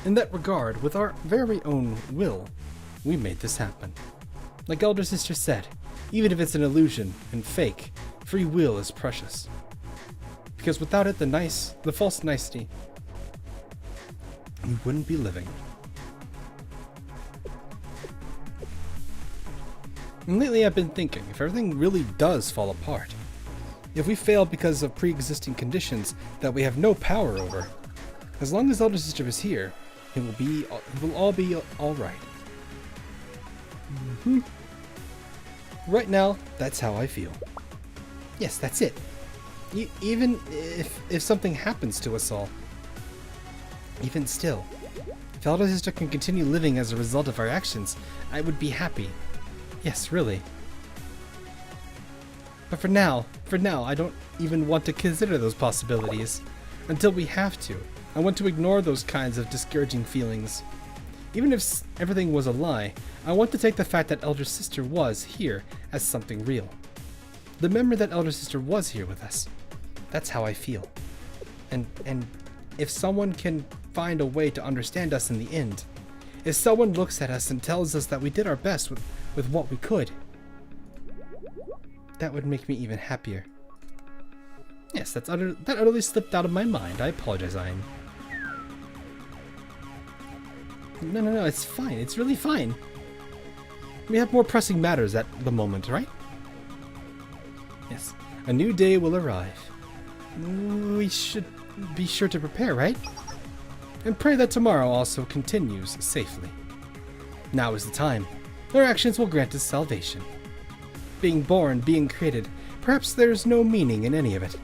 In that regard, with our very own will, we made this happen. Like elder sister said, even if it's an illusion and fake, free will is precious. Because without it, the false nicety, we wouldn't be living. And lately I've been thinking, if everything really does fall apart, if we fail because of pre-existing conditions that we have no power over, as long as elder sister is here, it will all be alright. Right now, that's how I feel. Yes, that's it. Even if something happens to us all, even still, if elder sister can continue living as a result of our actions, I would be happy. Yes, really. But for now, I don't even want to consider those possibilities. Until we have to. I want to ignore those kinds of discouraging feelings. Even if everything was a lie, I want to take the fact that elder sister was here as something real. The memory that elder sister was here with us. That's how I feel. And if someone can find a way to understand us in the end, if someone looks at us and tells us that we did our best with what we could, that would make me even happier. Yes, that utterly slipped out of my mind. I apologize, Ian. No, it's fine. It's really fine. We have more pressing matters at the moment, right? Yes, a new day will arrive. We should be sure to prepare, right? And pray that tomorrow also continues safely. Now is the time. Our actions will grant us salvation. Being born, being created, perhaps there's no meaning in any of it.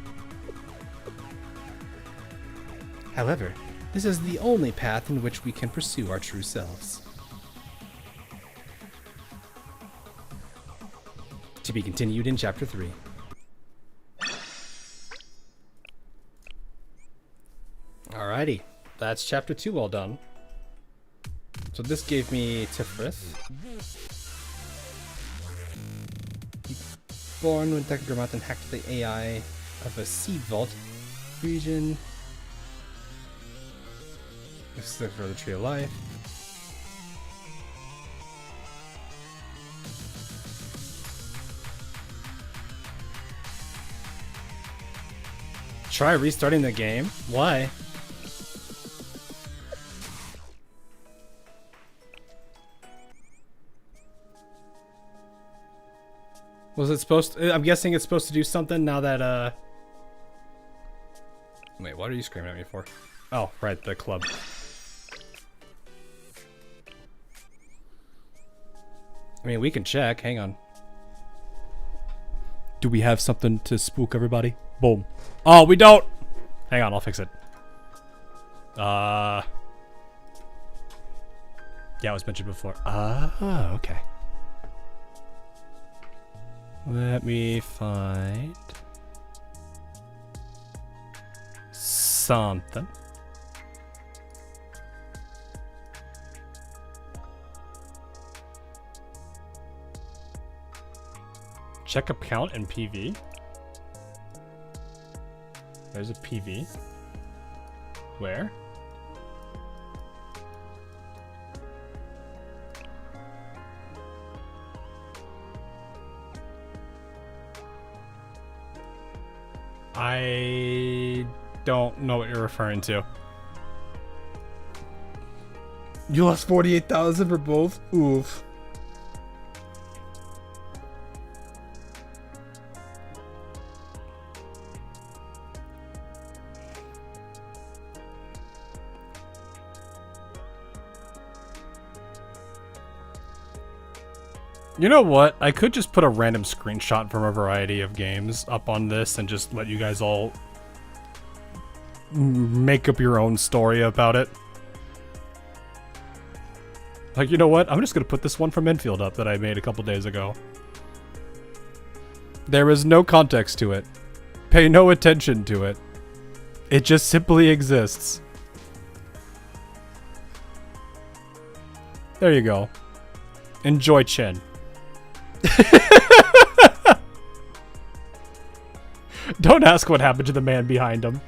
However, this is the only path in which we can pursue our true selves. To be continued in Chapter 3. Alrighty, that's Chapter 2 all done. So this gave me Tifrith. Born when Decagramanton hacked the AI of a seed vault region. This is for the Tree of Life. Try restarting the game? Why? Was it supposed to, I'm guessing it's supposed to do something now that, Wait, what are you screaming at me for? Oh, right, the club. I mean, we can check. Hang on. Do we have something to spook everybody? Boom. Oh, we don't! Hang on, I'll fix it. Yeah, it was mentioned before. Ah, okay. Let me find something. Check account and PV. There's a PV. Where? I don't know what you're referring to. You lost 48,000 for both? Oof. You know what? I could just put a random screenshot from a variety of games up on this and just let you guys all make up your own story about it. Like, you know what? I'm just gonna put this one from Enfield up that I made a couple days ago. There is no context to it. Pay no attention to it. It just simply exists. There you go. Enjoy Chen. Don't ask what happened to the man behind him.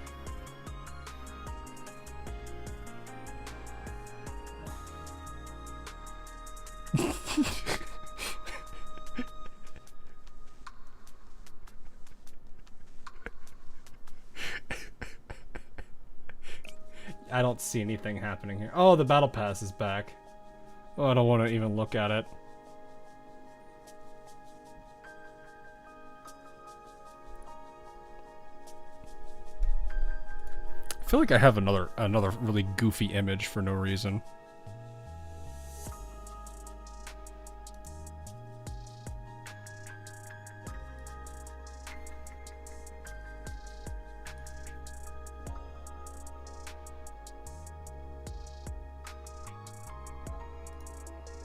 I don't see anything happening here. Oh, the battle pass is back. Oh, I don't want to even look at it. I feel like I have another really goofy image for no reason.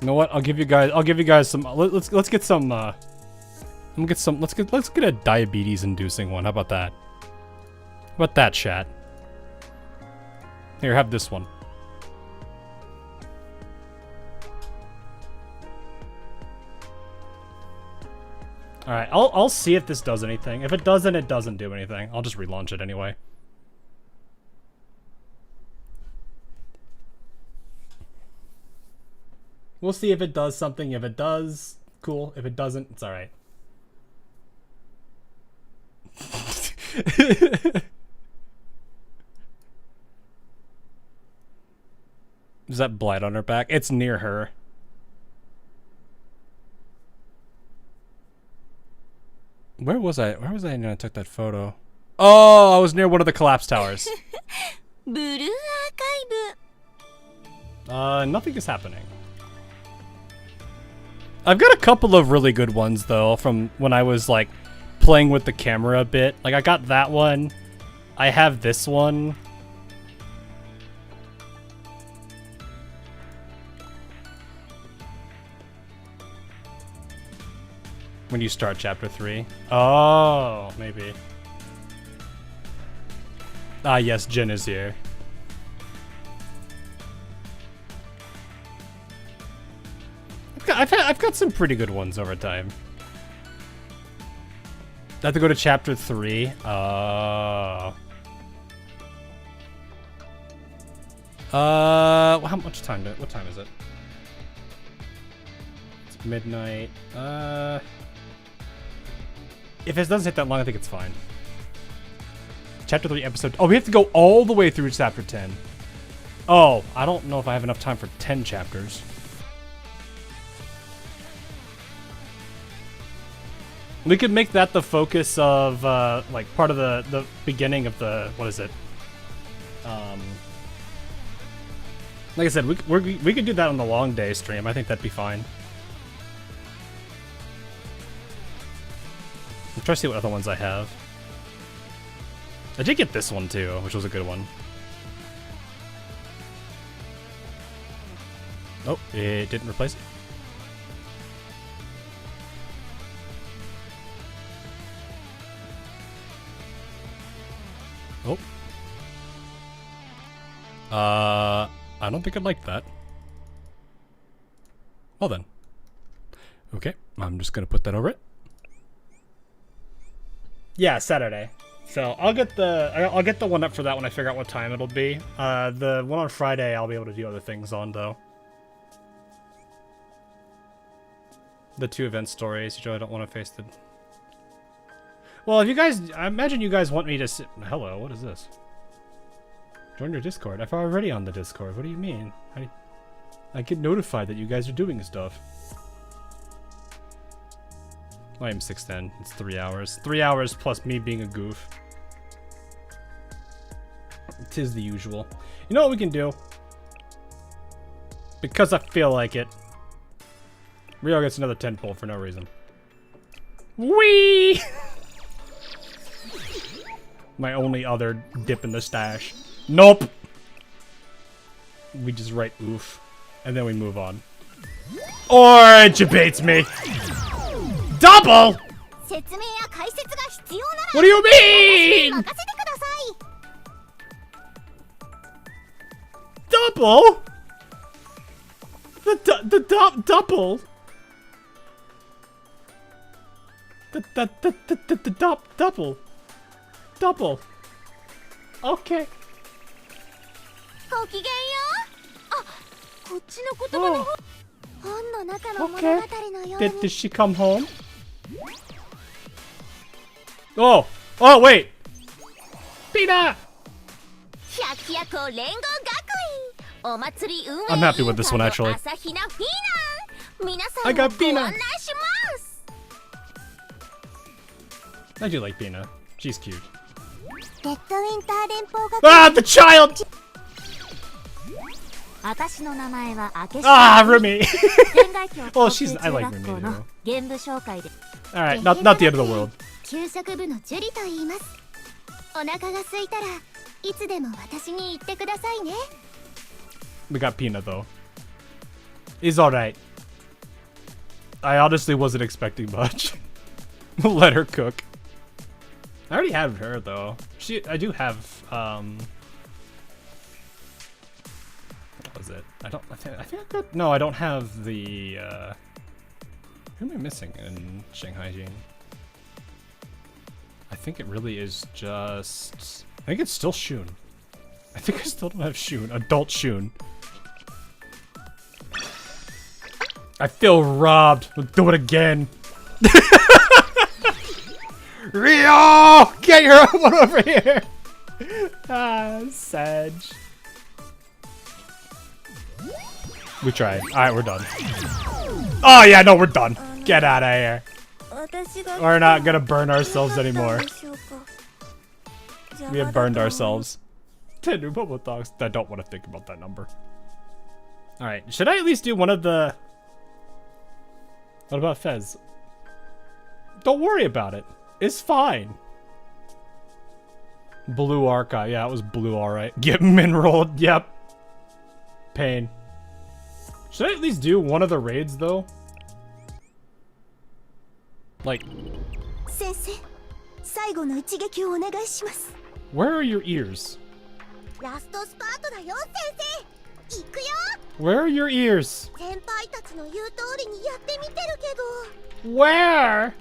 You know what? I'll give you guys some. Let's get some. Let's get a diabetes-inducing one. How about that? How about that, chat? Here, have this one. All right, I'll see if this does anything. If it doesn't, it doesn't do anything. I'll just relaunch it anyway. We'll see if it does something. If it does, cool. If it doesn't, it's all right. Is that blight on her back? It's near her. Where was I? Where was I when I took that photo? Oh, I was near one of the collapse towers. Nothing is happening. I've got a couple of really good ones though from when I was like playing with the camera a bit. Like I got that one. I have this one. When you start chapter 3. Oh, maybe. Ah, yes, Jin is here. I've got some pretty good ones over time. I have to go to chapter 3. How much time? What time is it? It's midnight. If it doesn't take that long, I think it's fine. Chapter 3, episode... Oh, we have to go all the way through chapter 10. Oh, I don't know if I have enough time for 10 chapters. We could make that the focus of, like, part of the beginning of the... What is it? Like I said, we could do that on the long day stream. I think that'd be fine. I'm trying to see what other ones I have. I did get this one too, which was a good one. Oh, it didn't replace it. Oh. I don't think I'd like that. Well then. Okay, I'm just gonna put that over it. Yeah, Saturday. So I'll get the one up for that when I figure out what time it'll be. The one on Friday I'll be able to do other things on though. The 2 event stories, I don't want to face the... Well, if you guys... I imagine you guys want me to sit... Hello, what is this? Join your Discord. I'm already on the Discord. What do you mean? I get notified that you guys are doing stuff. I am 6:10. It's 3 hours. 3 hours plus me being a goof. Tis the usual. You know what we can do? Because I feel like it. Rio gets another 10 pull for no reason. Whee! My only other dip in the stash. Nope! We just write oof. And then we move on. Or it debates me. Double! What do you mean? Double? The double? The double. Double. Okay. Okay. Did she come home? Oh! Oh, wait! Pina! I'm happy with this one, actually. I got Pina! I do like Pina. She's cute. Ah, the child! Ah, Rumi! Well, I like Rumi, though. Alright, not the end of the world. We got Pina, though. He's alright. I honestly wasn't expecting much. Let her cook. I already have her, though. I do have, what was it? I think I've got, no, I don't have the, who am I missing in Shanghai Jing? I think it really is just, I think it's still Shun. I think I still don't have Shun, adult Shun. I feel robbed. Let's do it again. Rio! Get your one over here! Ah, Sag. We tried. Alright, we're done. Oh yeah, no, we're done. Get out of here. We're not gonna burn ourselves anymore. We have burned ourselves. 10 new bubble dogs. I don't want to think about that number. Alright, should I at least do one of the... What about Fez? Don't worry about it. It's fine. Blue Archive. Yeah, it was blue, alright. Get min-rolled. Yep. Pain. Should I at least do one of the raids, though? Like... Where are your ears? Where are your ears? Where?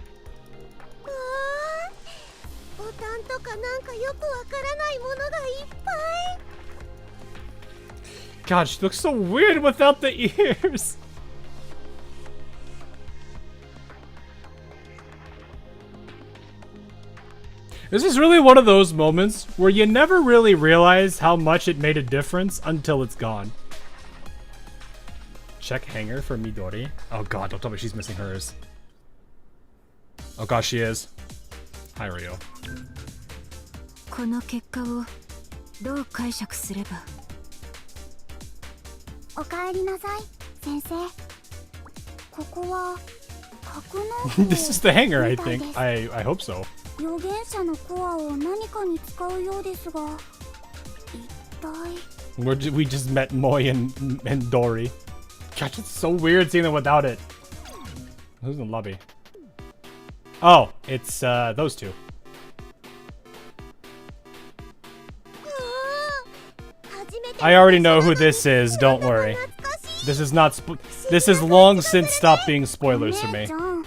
God, she looks so weird without the ears. This is really one of those moments where you never really realize how much it made a difference until it's gone. Check hanger for Midori. Oh god, don't tell me she's missing hers. Oh gosh, she is. Hi, Rio. This is the hanger, I think. I hope so. We just met Moi and Dory. Gosh, it's so weird seeing them without it. Who's in the lobby? Oh, it's those two. I already know who this is, don't worry. This is not this has long since stopped being spoilers for me. Can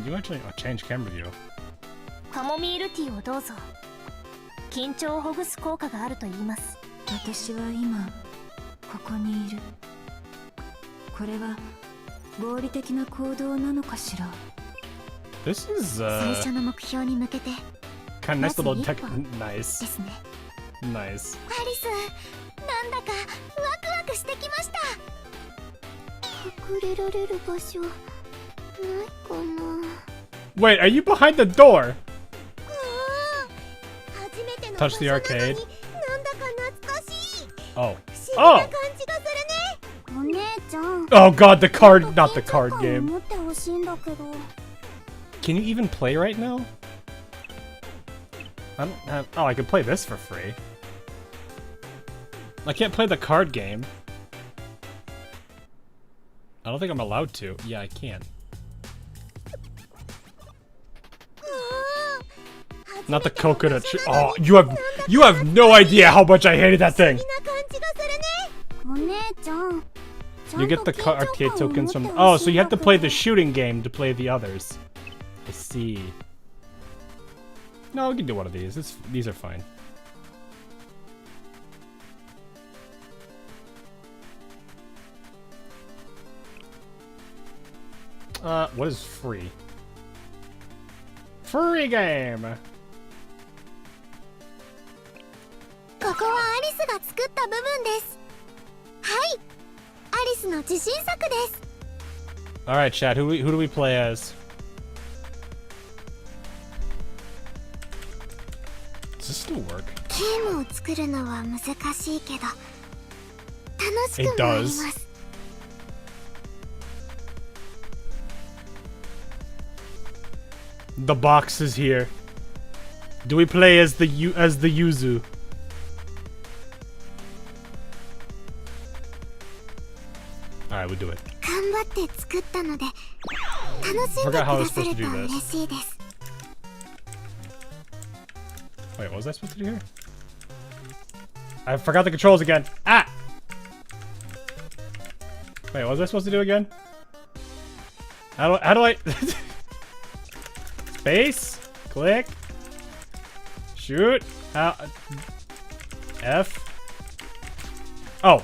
you actually change camera view? カモミールティーをどうぞ。緊張をほぐす効果があると言います。私は今ここにいる。これは合理的な行動なのかしら。 This is 最初の目標に向けて kind of nice little tech. Nice. ですね。 Nice. アリス、なんだかワクワクしてきました。隠れられる場所ないかな。 Wait, are you behind the door? 初めての Touch the 場 arcade. 所なのになんだか懐かしい。 Oh. 不思議な感じがするね。お姉ちゃん。 Oh god, the card, not the card game. 持ってほしいんだけど。 Can you even play right now? I don't have. Oh, I can play this for free. I can't play the card game. I don't think I'm allowed to. Yeah, I can. Not the coconut. Oh, you have no idea how much I hated that thing. You get the arcade tokens from. Oh, so you have to play the shooting game to play the others. I see. No, we can do one of these. These are fine. What is free? Free game! ここはアリスが作った部分です。はい、アリスの自信作です。 Alright, chat, who do we play as? Does this still work? ゲームを作るのは難しいけど、楽しくもあります。 The box is here. Do we play as the Yuzu? Alright, we do it. 頑張って作ったので、楽しんでく Forgot how I だ was さ supposed る to と do this. 嬉しいです。 Wait, what was I supposed to do here? I forgot the controls again. Ah! Wait, what was I supposed to do again? How do I Space? Click? Shoot? How? F? Oh.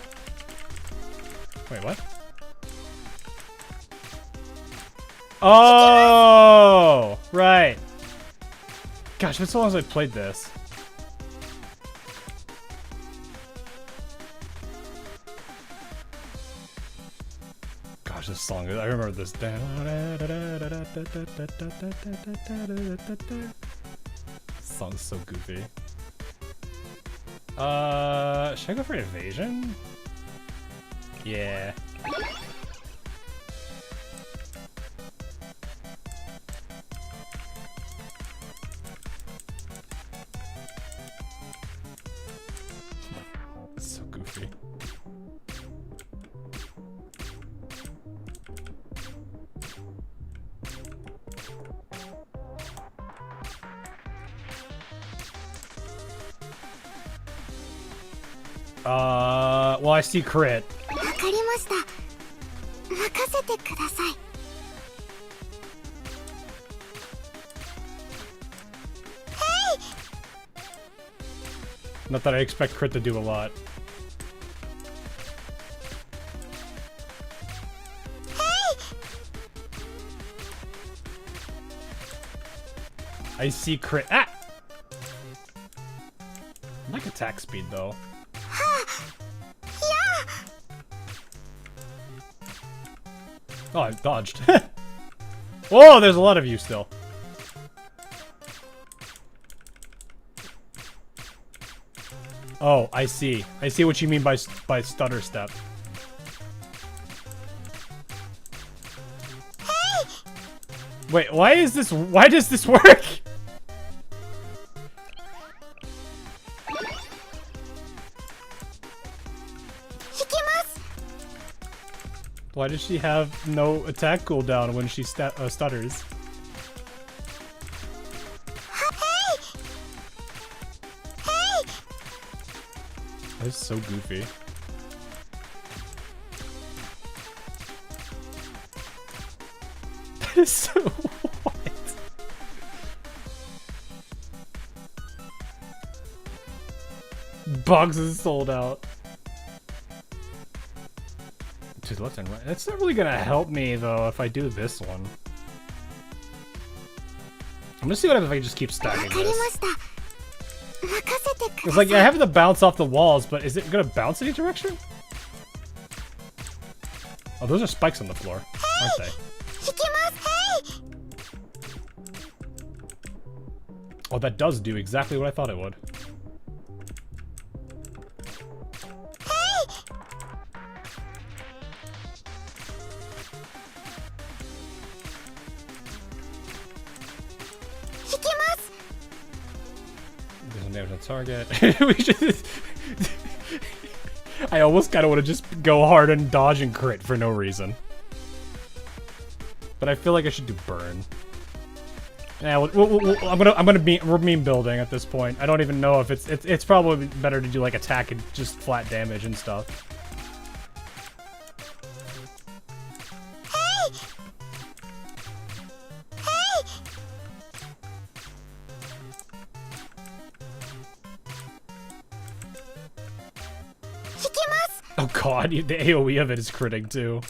Wait, what? Oh! Right. Gosh, it's so long as I played this. Gosh, this song, I remember this. Song's so goofy. Should I go for evasion? Yeah. It's so goofy. Well, I see crit. わかりました。任せてください。 Not that I expect crit to do a lot. I see crit. Ah! I like attack speed though. Oh, I dodged. Whoa, there's a lot of you still. Oh, I see. I see what you mean by stutter step. Wait, why does this work? Why does she have no attack cooldown when she stutters? That is so goofy. That is so what? Bugs is sold out. To the left and right. That's not really gonna help me though if I do this one. I'm gonna see what happens if I just keep stacking this. It's like I have it to bounce off the walls, but is it gonna bounce in any direction? Oh, those are spikes on the floor, aren't they? Oh, that does do exactly what I thought it would. Damage on target. We just I almost kind of want to just go hard and dodge and crit for no reason, but I feel like I should do burn. Yeah, we're meme building at this point. I don't even know if it's probably better to do like attack and just flat damage and stuff. Oh god, the AoE of it is critting too.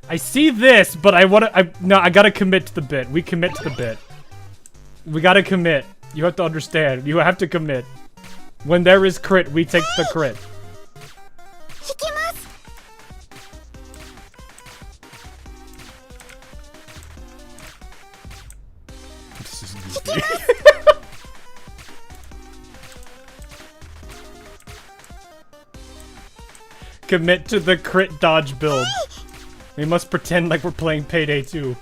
I see this, but I gotta commit to the bit. We commit to the bit. We gotta commit. You have to understand. You have to commit. When there is crit, we take the crit. This is goofy. Commit to the crit dodge build. We must pretend like we're playing Payday 2.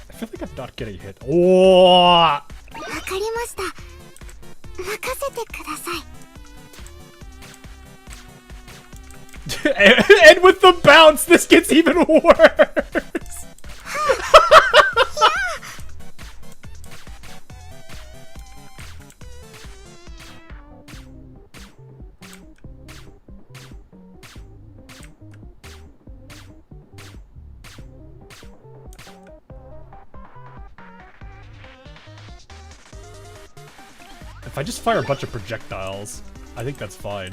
I feel like I'm not getting hit. Oh! And with the bounce, this gets even worse. If I just fire a bunch of projectiles, I think that's fine.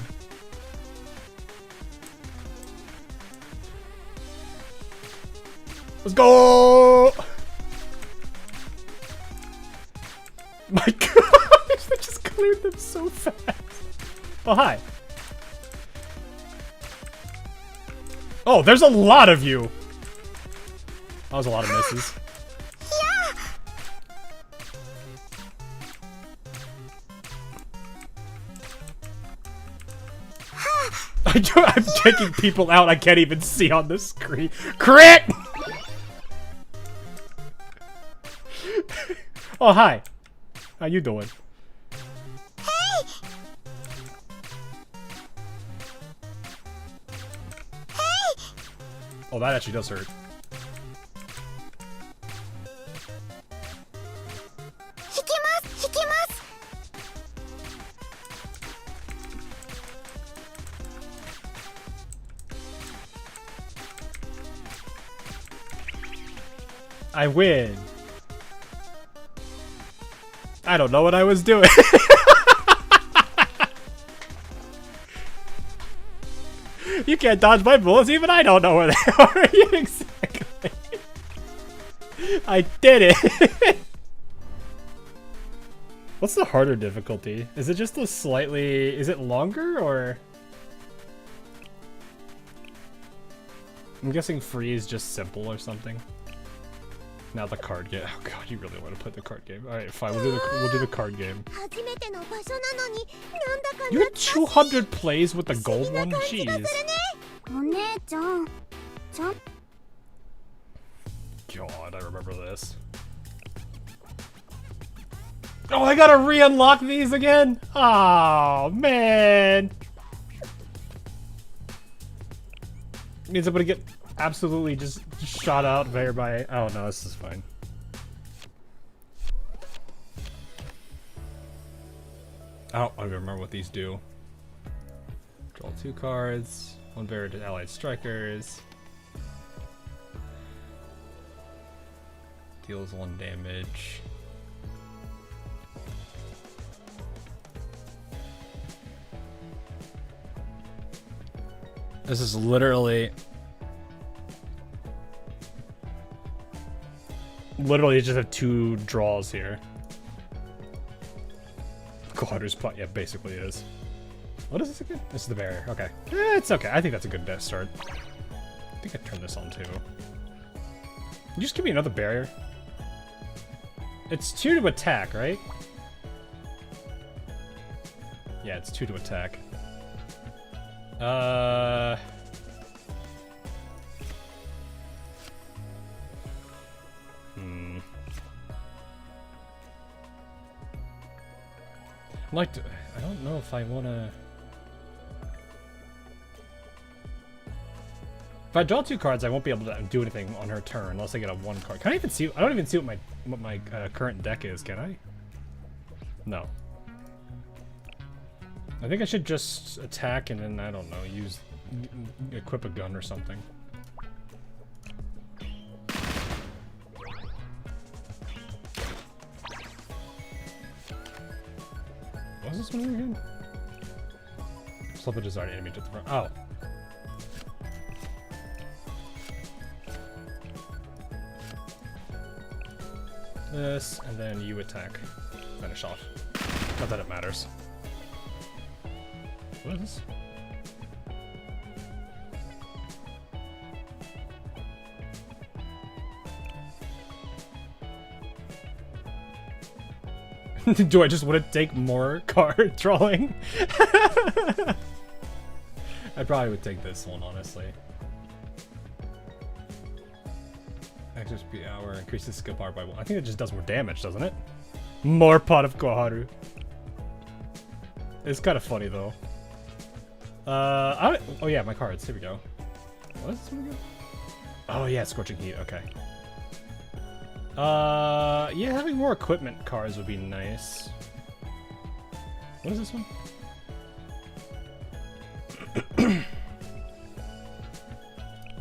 Let's go! My gosh, they just cleared them so fast. Oh, hi. Oh, there's a lot of you. That was a lot of misses. I'm taking people out I can't even see on the screen. Crit! Oh, hi. How you doing? Hey! Hey! Oh, that actually does hurt. I win. I don't know what I was doing. You can't dodge my bullets, even I don't know where they are. Exactly. I did it. What's the harder difficulty? Is it just a slightly... Is it longer, or...? I'm guessing free is just simple or something. Now the card game. Oh god, you really want to play the card game. Alright, fine, we'll do the card game. You had 200 plays with the gold one? Jeez. お姉ちゃんちゃん God, I remember this. Oh, I gotta re-unlock these again? Oh, man. Means I'm gonna get absolutely just shot out there by... Oh, no, this is fine. Oh, I remember what these do. Draw 2 cards. 1 bearer to allied strikers. Deals 1 damage. This is literally you just have 2 draws here. Koharu's plot, yeah, basically it is. What is this again? This is the barrier. Okay. It's okay. I think that's a good death start. I think I turned this on too. Can you just give me another barrier? It's 2 to attack, right? Yeah, it's 2 to attack. Like, I don't know if I wanna... If I draw 2 cards, I won't be able to do anything on her turn unless I get a 1 card. Can I even see? I don't even see what my current deck is. Can I? No. I think I should just attack and then I don't know, equip a gun or something. What was this one again? Slip a desired enemy to the front. Oh. This, and then you attack. Finish off. Not that it matters. What is this? Do I just want to take more card drawing? I probably would take this one, honestly. Active speed hour increases skill power by 1. I think it just does more damage, doesn't it? More pot of Koharu. It's kind of funny though. Oh yeah, my cards. Here we go. What is this one again? Oh yeah, Scorching Heat. Okay. Yeah, having more equipment cards would be nice. What is this one?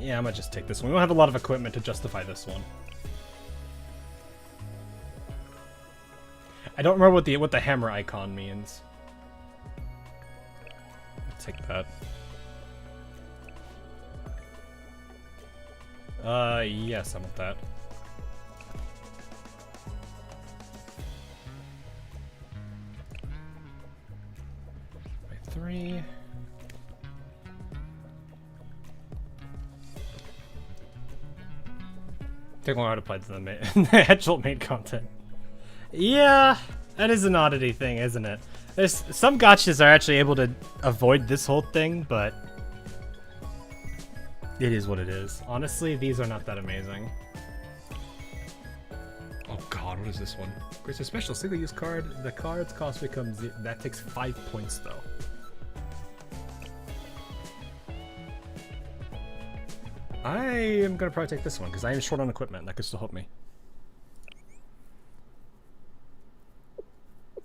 Yeah, I might just take this one. We don't have a lot of equipment to justify this one. I don't remember what the hammer icon means. I'll take that. Yes, I want that. By 3. Take longer to play than the actual main content. Yeah, that is an oddity thing, isn't it? There's some gachas are actually able to avoid this whole thing, but it is what it is. Honestly, these are not that amazing. Oh god, what is this one? Creates a special single-use card. The card's cost becomes... That takes 5 points, though. I am gonna probably take this one, because I am short on equipment, and that could still help me.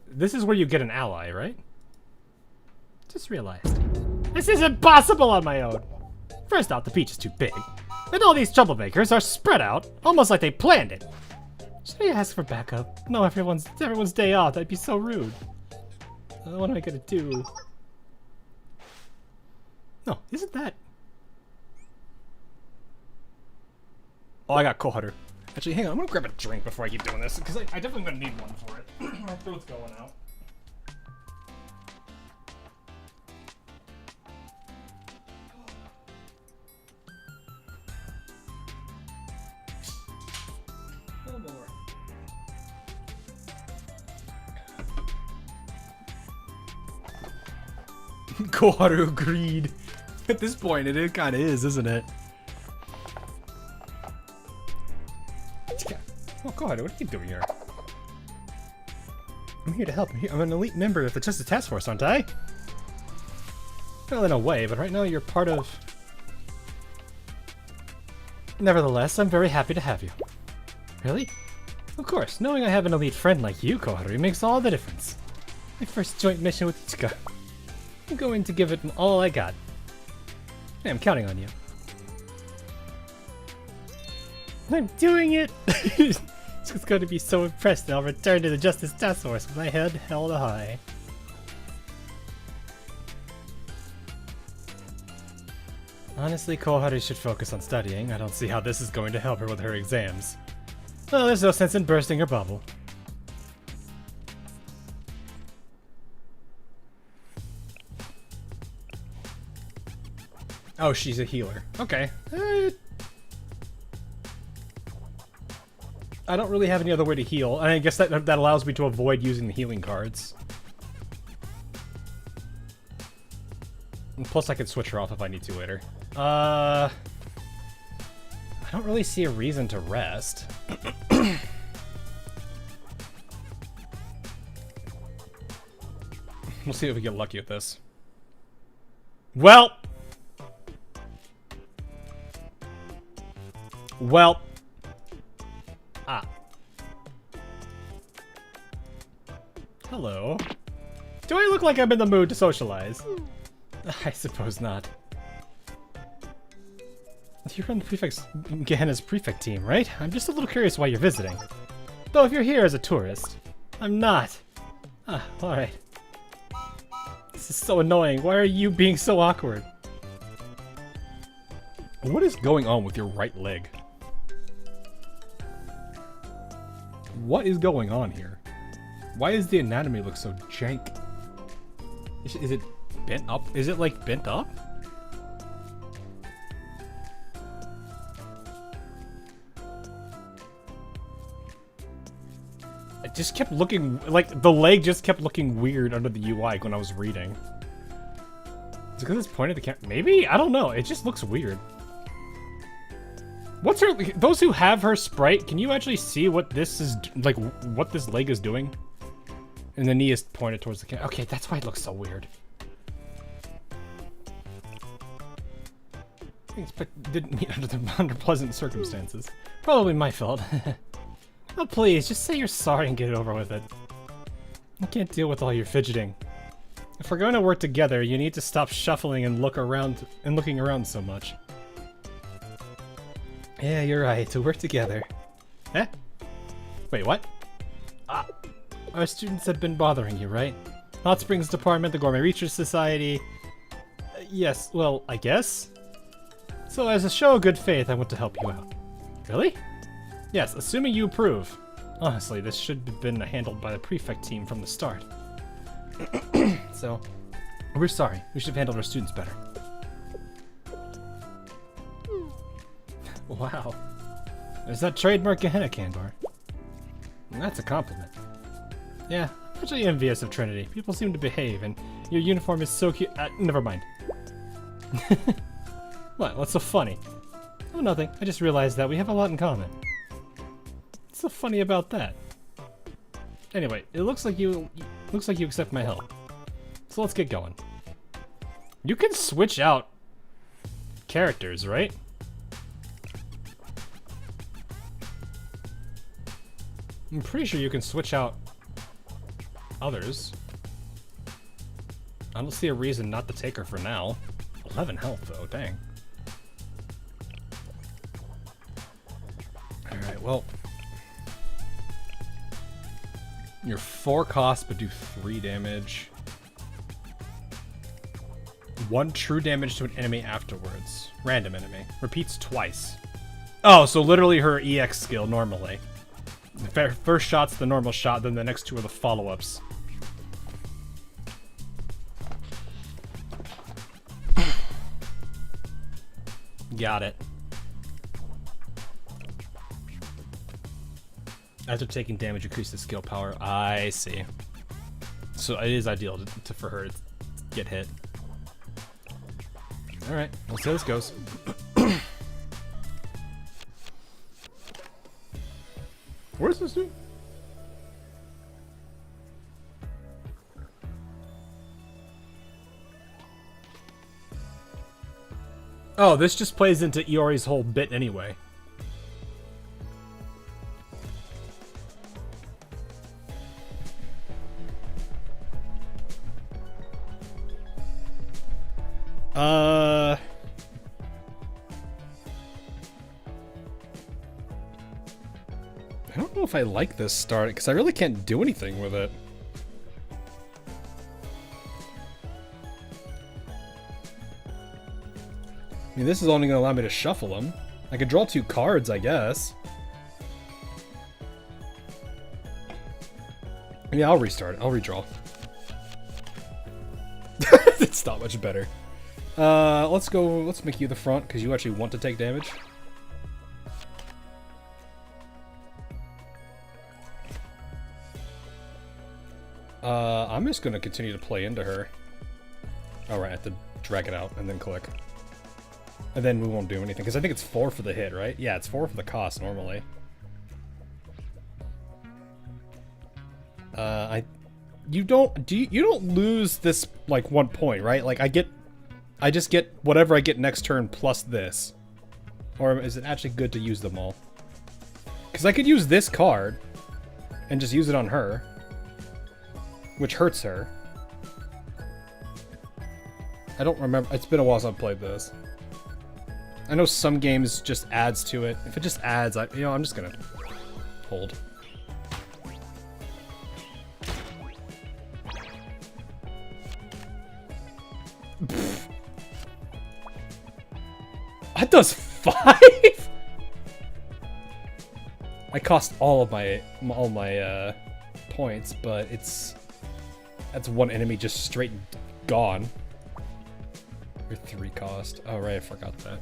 This is where you get an ally, right? Just realized. This is impossible on my own! First off, the beach is too big. And all these troublemakers are spread out, almost like they planned it. Should I ask for backup? No, everyone's day off, that'd be so rude. What am I gonna do? No, isn't that... Oh, I got Koharu. Actually, hang on, I'm gonna grab a drink before I keep doing this, because I definitely gonna need one for it. My throat's going out. No more. Koharu agreed. At this point, it kind of is, isn't it? Oh god, what are you doing here? I'm here to help. I'm an elite member of the Justice Task Force, aren't I? Well, in a way, but right now you're part of... Nevertheless, I'm very happy to have you. Really? Of course, knowing I have an elite friend like you, Koharu, makes all the difference. My first joint mission with Ichika. I'm going to give it all I got. Hey, I'm counting on you. I'm doing it! She's going to be so impressed that I'll return to the Justice Task Force with my head held high. Honestly, Koharu should focus on studying. I don't see how this is going to help her with her exams. Well, there's no sense in bursting her bubble. Oh, she's a healer. Okay. I don't really have any other way to heal, and I guess that allows me to avoid using the healing cards. And plus, I can switch her off if I need to later. I don't really see a reason to rest. We'll see if we get lucky with this. Well! Ah. Hello. Do I look like I'm in the mood to socialize? I suppose not. You're on the prefect's Gehenna's prefect team, right? I'm just a little curious why you're visiting. Though if you're here as a tourist, I'm not. Ah, alright. This is so annoying. Why are you being so awkward? What is going on with your right leg? What is going on here? Why does the anatomy look so jank? Is it bent up? Is it like bent up? It just kept looking like the leg just kept looking weird under the UI when I was reading. Is it because it's pointed at the camera? Maybe? I don't know. It just looks weird. What's her... Those who have her sprite, can you actually see what this is... Like, what this leg is doing? And the knee is pointed towards the camera. Okay, that's why it looks so weird. Things didn't meet under pleasant circumstances. Probably my fault. Oh, please, just say you're sorry and get it over with it. I can't deal with all your fidgeting. If we're going to work together, you need to stop shuffling and looking around so much. Yeah, you're right. To work together. Eh? Wait, what? Ah. Our students have been bothering you, right? Hot Springs Department, the Gourmet Research Society. Yes, well, I guess? So as a show of good faith, I want to help you out. Really? Yes, assuming you approve. Honestly, this should have been handled by the prefect team from the start. So, we're sorry. We should have handled our students better. Wow. There's that trademark Gehenna can bar. That's a compliment. Yeah, I'm actually envious of Trinity. People seem to behave, and your uniform is so cute. Never mind. What? What's so funny? Oh, nothing. I just realized that we have a lot in common. What's so funny about that? Anyway, it looks like you accept my help. So let's get going. You can switch out characters, right? I'm pretty sure you can switch out others. I don't see a reason not to take her for now. 11 health though, dang. Alright, well. You're 4 cost but do 3 damage. 1 true damage to an enemy afterwards. Random enemy. Repeats twice. Oh, so literally her EX skill normally. The first shot's the normal shot, then the next 2 are the follow-ups. Got it. After taking damage, increases skill power. I see. So it is ideal for her to get hit. Alright, we'll see how this goes. Where's this dude? Oh, this just plays into Iori's whole bit anyway. I don't know if I like this start, because I really can't do anything with it. I mean, this is only going to allow me to shuffle them. I could draw 2 cards, I guess. Yeah, I'll restart. I'll redraw. It's not much better. Let's go. Let's make you the front, because you actually want to take damage. I'm just going to continue to play into her. Alright, I have to drag it out and then click. And then we won't do anything, because I think it's 4 for the hit, right? Yeah, it's 4 for the cost normally. You don't lose this, like, 1 point, right? Like, I just get whatever I get next turn plus this. Or is it actually good to use them all? Because I could use this card and just use it on her, which hurts her. I don't remember. It's been a while since I've played this. I know some games just adds to it. If it just adds, I'm just gonna hold. That does 5? I cost all my points, but that's 1 enemy just straight gone. Or 3 cost. Oh right, I forgot that.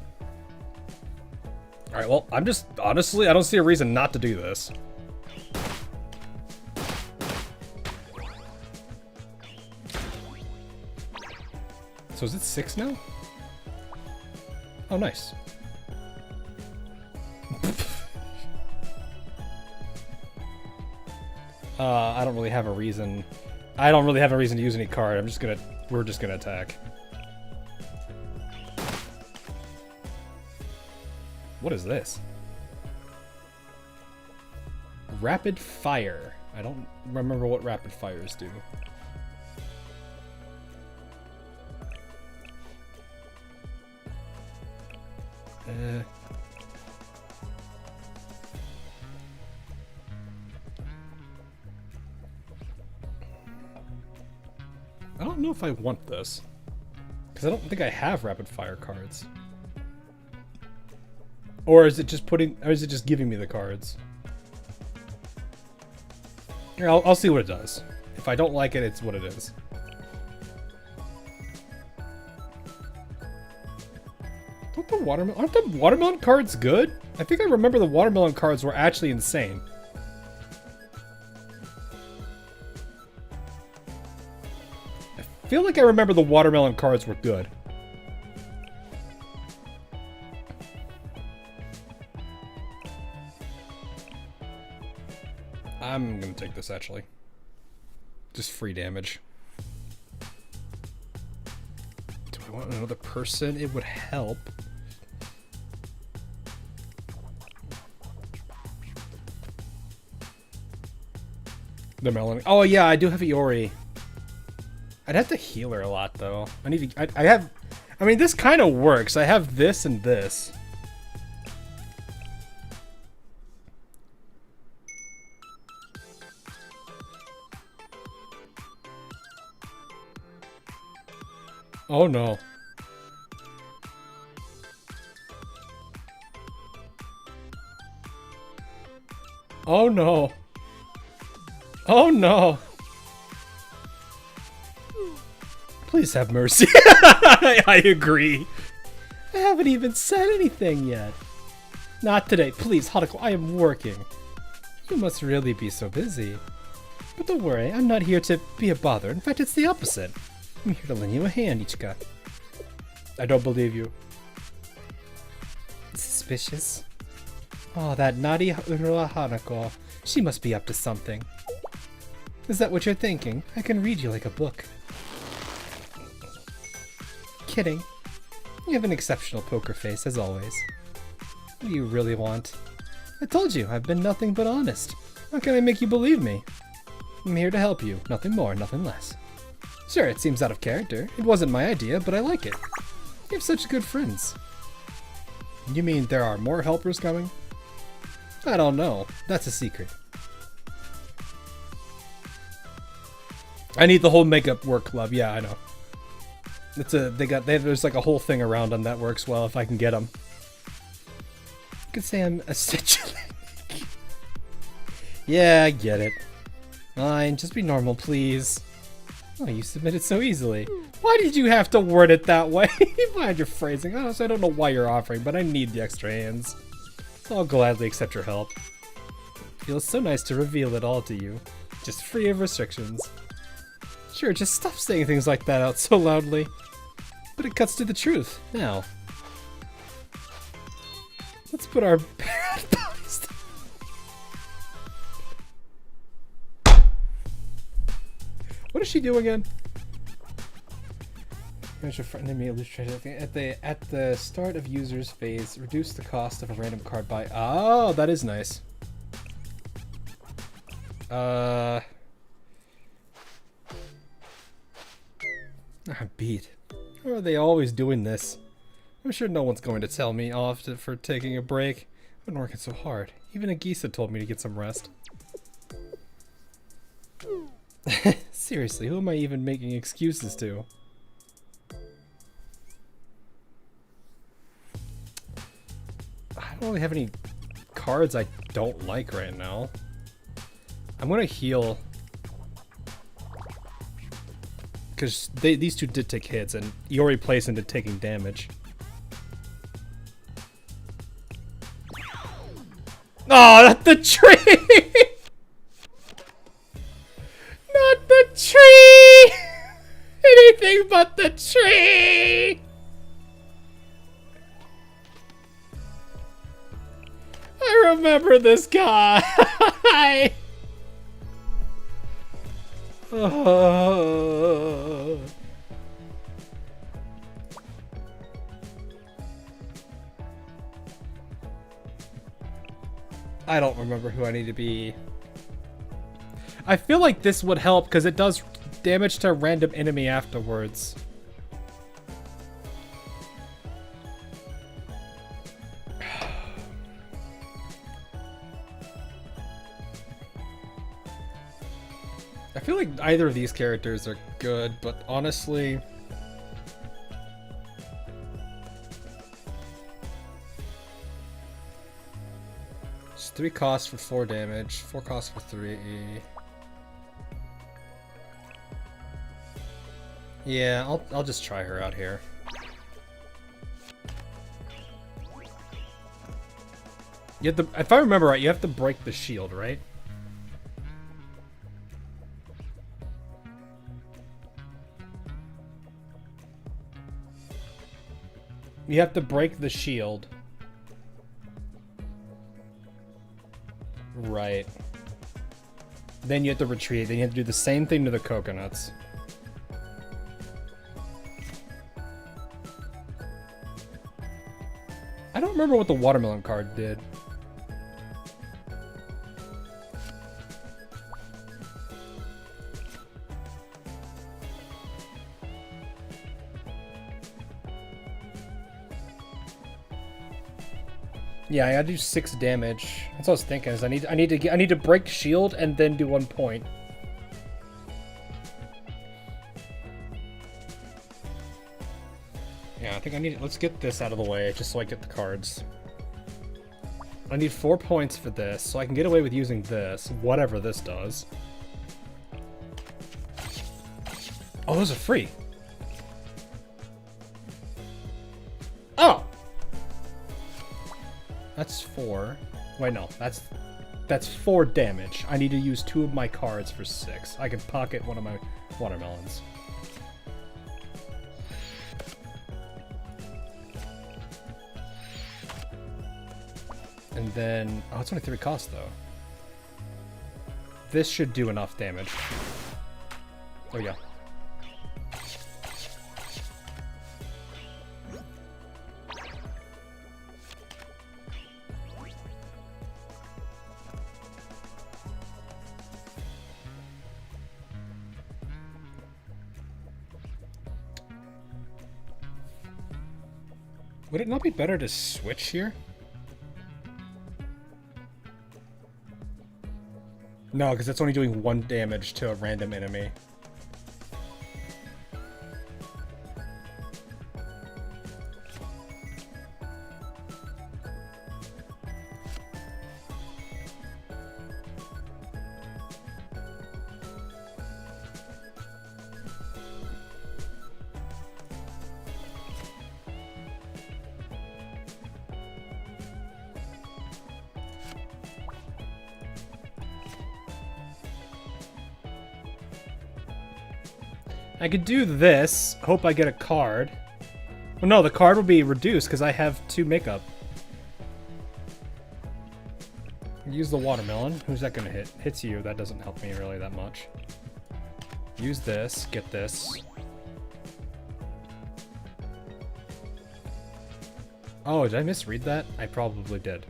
Alright, well, honestly, I don't see a reason not to do this. So is it 6 now? Oh, nice. I don't really have a reason. I don't really have a reason to use any card. We're just gonna attack. What is this? Rapid fire. I don't remember what rapid fires do. I don't know if I want this, because I don't think I have rapid fire cards. Or is it just giving me the cards? Here, I'll see what it does. If I don't like it, it's what it is. Aren't the watermelon cards good? I think I remember the watermelon cards were actually insane. I feel like I remember the watermelon cards were good. I'm gonna take this actually. Just free damage. Do I want another person? It would help. The melon. Oh yeah, I do have Iori. I'd have to heal her a lot though. I need to. I mean, this kind of works. I have this and this. Oh no. Oh no. Oh no. Please have mercy. I agree. I haven't even said anything yet. Not today. Please, Hadako, I am working. You must really be so busy. But don't worry, I'm not here to be a bother. In fact, it's the opposite. I'm here to lend you a hand, Ichika. I don't believe you. Suspicious? Oh, that naughty Urua Hanako. She must be up to something. Is that what you're thinking? I can read you like a book. Kidding. You have an exceptional poker face, as always. What do you really want? I told you, I've been nothing but honest. How can I make you believe me? I'm here to help you, nothing more, nothing less. Sure, it seems out of character. It wasn't my idea, but I like it. You have such good friends. You mean there are more helpers coming? I don't know. That's a secret. I need the whole makeup work club. Yeah, I know. There's like a whole thing around them that works well if I can get them. You could say I'm essentially. Yeah, I get it. Fine, just be normal, please. Oh, you submitted so easily. Why did you have to word it that way? Find your phrasing. Honestly, I don't know why you're offering, but I need the extra hands. So I'll gladly accept your help. Feels so nice to reveal it all to you. Just free of restrictions. Sure, just stop saying things like that out so loudly. But it cuts to the truth, now. Let's put our bodies down. What does she do again? At the start of user's phase, reduce the cost of a random card by. Oh, that is nice. I'm beat. How are they always doing this? I'm sure no one's going to tell me off for taking a break. I've been working so hard. Even Agisa told me to get some rest. Seriously, who am I even making excuses to? I don't really have any cards I don't like right now. I'm gonna heal. Because these two did take hits, and Iori plays into taking damage. Oh, not the tree! Not the tree! Anything but the tree! I remember this guy! I don't remember who I need to be. I feel like this would help because it does damage to a random enemy afterwards. I feel like either of these characters are good, but honestly... It's 3 costs for 4 damage, 4 costs for 3. Yeah, I'll just try her out here. You have to, if I remember right, you have to break the shield, right? You have to break the shield. Right. Then you have to retreat. Then you have to do the same thing to the coconuts. I don't remember what the watermelon card did. Yeah, I gotta do 6 damage. That's what I was thinking. Is I need to break shield and then do 1 point. Yeah, I think I need. Let's get this out of the way just so I get the cards. I need 4 points for this, so I can get away with using this, whatever this does. Oh, those are free. Oh. That's 4. Wait, no. That's 4 damage. I need to use 2 of my cards for 6. I can pocket one of my watermelons. And then... Oh, it's only 3 costs, though. This should do enough damage. There we go. Would it not be better to switch here? No, because it's only doing 1 damage to a random enemy. I could do this, hope I get a card. Well, no, the card will be reduced because I have 2 makeup. Use the watermelon. Who's that gonna hit? Hits you. That doesn't help me really that much. Use this. Get this. Oh, did I misread that? I probably did.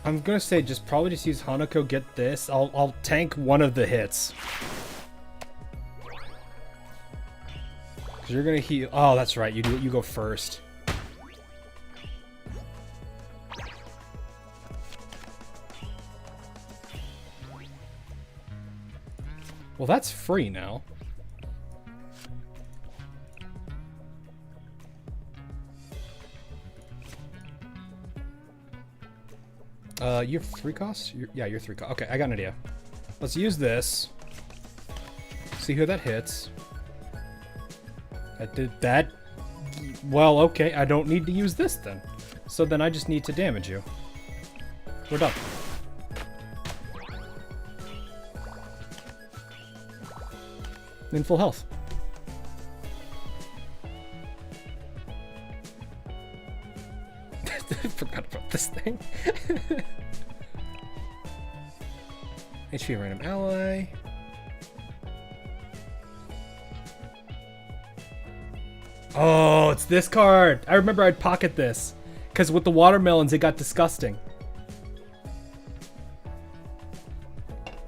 I'm gonna say probably just use Hanako, get this. I'll tank one of the hits. Cause you're gonna heal. Oh, that's right. You go first. Well, that's free now. You're 3 costs? Yeah, you're 3 costs. Okay, I got an idea. Let's use this. See who that hits. That did that. Well, okay, I don't need to use this then. So then I just need to damage you. We're done. In full health. I forgot about this thing. HP random ally. Oh, it's this card. I remember I'd pocket this. Because with the watermelons, it got disgusting.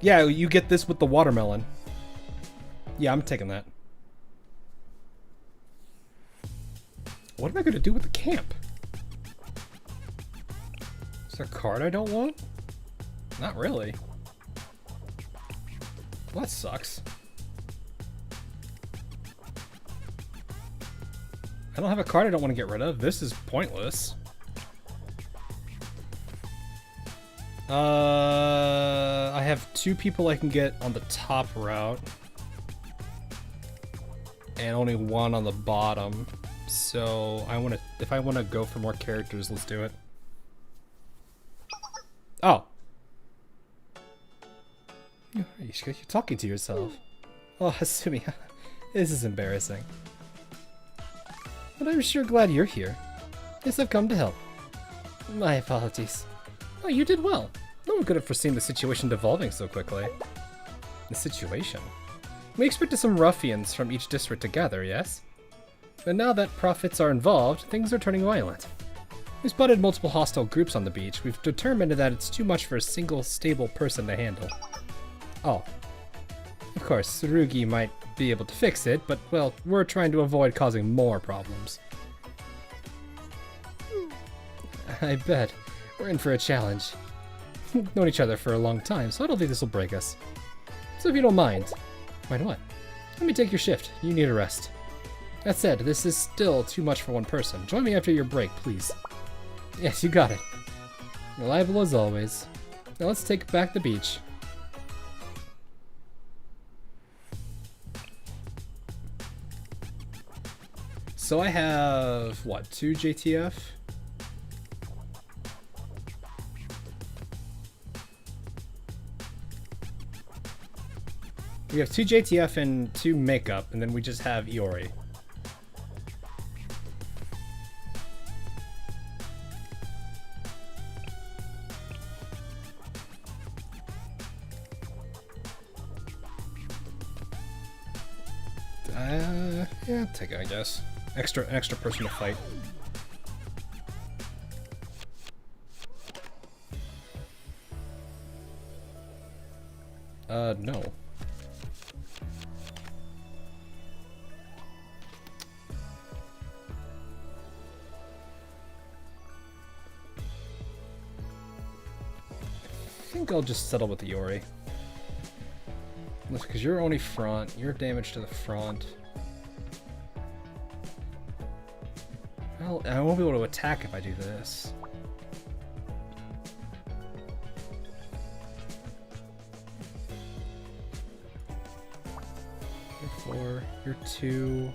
Yeah, you get this with the watermelon. Yeah, I'm taking that. What am I going to do with the camp? Is there a card I don't want? Not really. Well, that sucks. I don't have a card I don't want to get rid of. This is pointless. I have 2 people I can get on the top route. And only 1 on the bottom. So if I want to go for more characters, let's do it. Oh. You're talking to yourself. Oh, Hasumi, this is embarrassing. But I'm sure glad you're here. Yes, I've come to help. My apologies. Oh, you did well. No one could have foreseen the situation devolving so quickly. The situation? We expected some ruffians from each district to gather, yes? But now that profits are involved, things are turning violent. We spotted multiple hostile groups on the beach. We've determined that it's too much for a single stable person to handle. Oh. Of course, Tsurugi might be able to fix it, but, well, we're trying to avoid causing more problems. I bet. We're in for a challenge. We've known each other for a long time, so I don't think this will break us. So if you don't mind... Mind what? Let me take your shift. You need a rest. That said, this is still too much for one person. Join me after your break, please. Yes, you got it. Reliable as always. Now let's take back the beach. So I have, what, 2 JTF? We have 2 JTF and 2 makeup, and then we just have Iori. Yeah, take it, I guess. Extra person to fight. No. I think I'll just settle with the Iori. Because you're only front, you're damage to the front. Well, I won't be able to attack if I do this. You're 4, you're 2.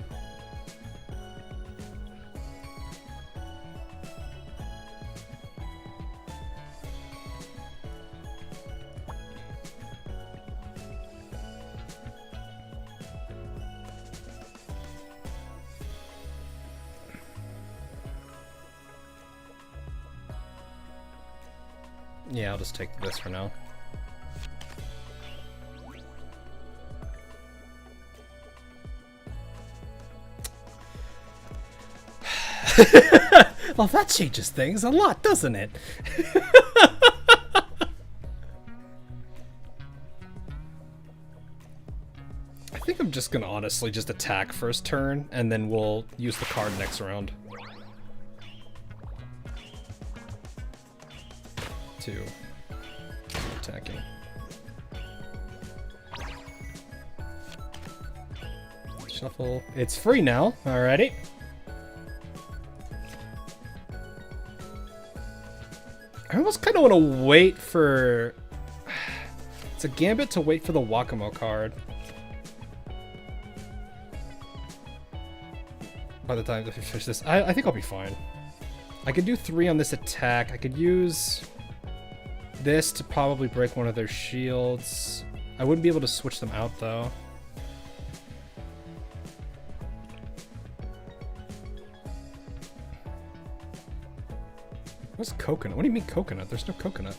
Yeah, I'll just take this for now. Well, that changes things a lot, doesn't it? I think I'm just gonna honestly just attack first turn, and then we'll use the card next round. 2. Attacking. Shuffle. It's free now. Alrighty. I almost kind of want to wait for... It's a gambit to wait for the Wakamo card. By the time I finish this, I think I'll be fine. I could do 3 on this attack. I could use this to probably break one of their shields. I wouldn't be able to switch them out though. What's coconut? What do you mean coconut? There's no coconut.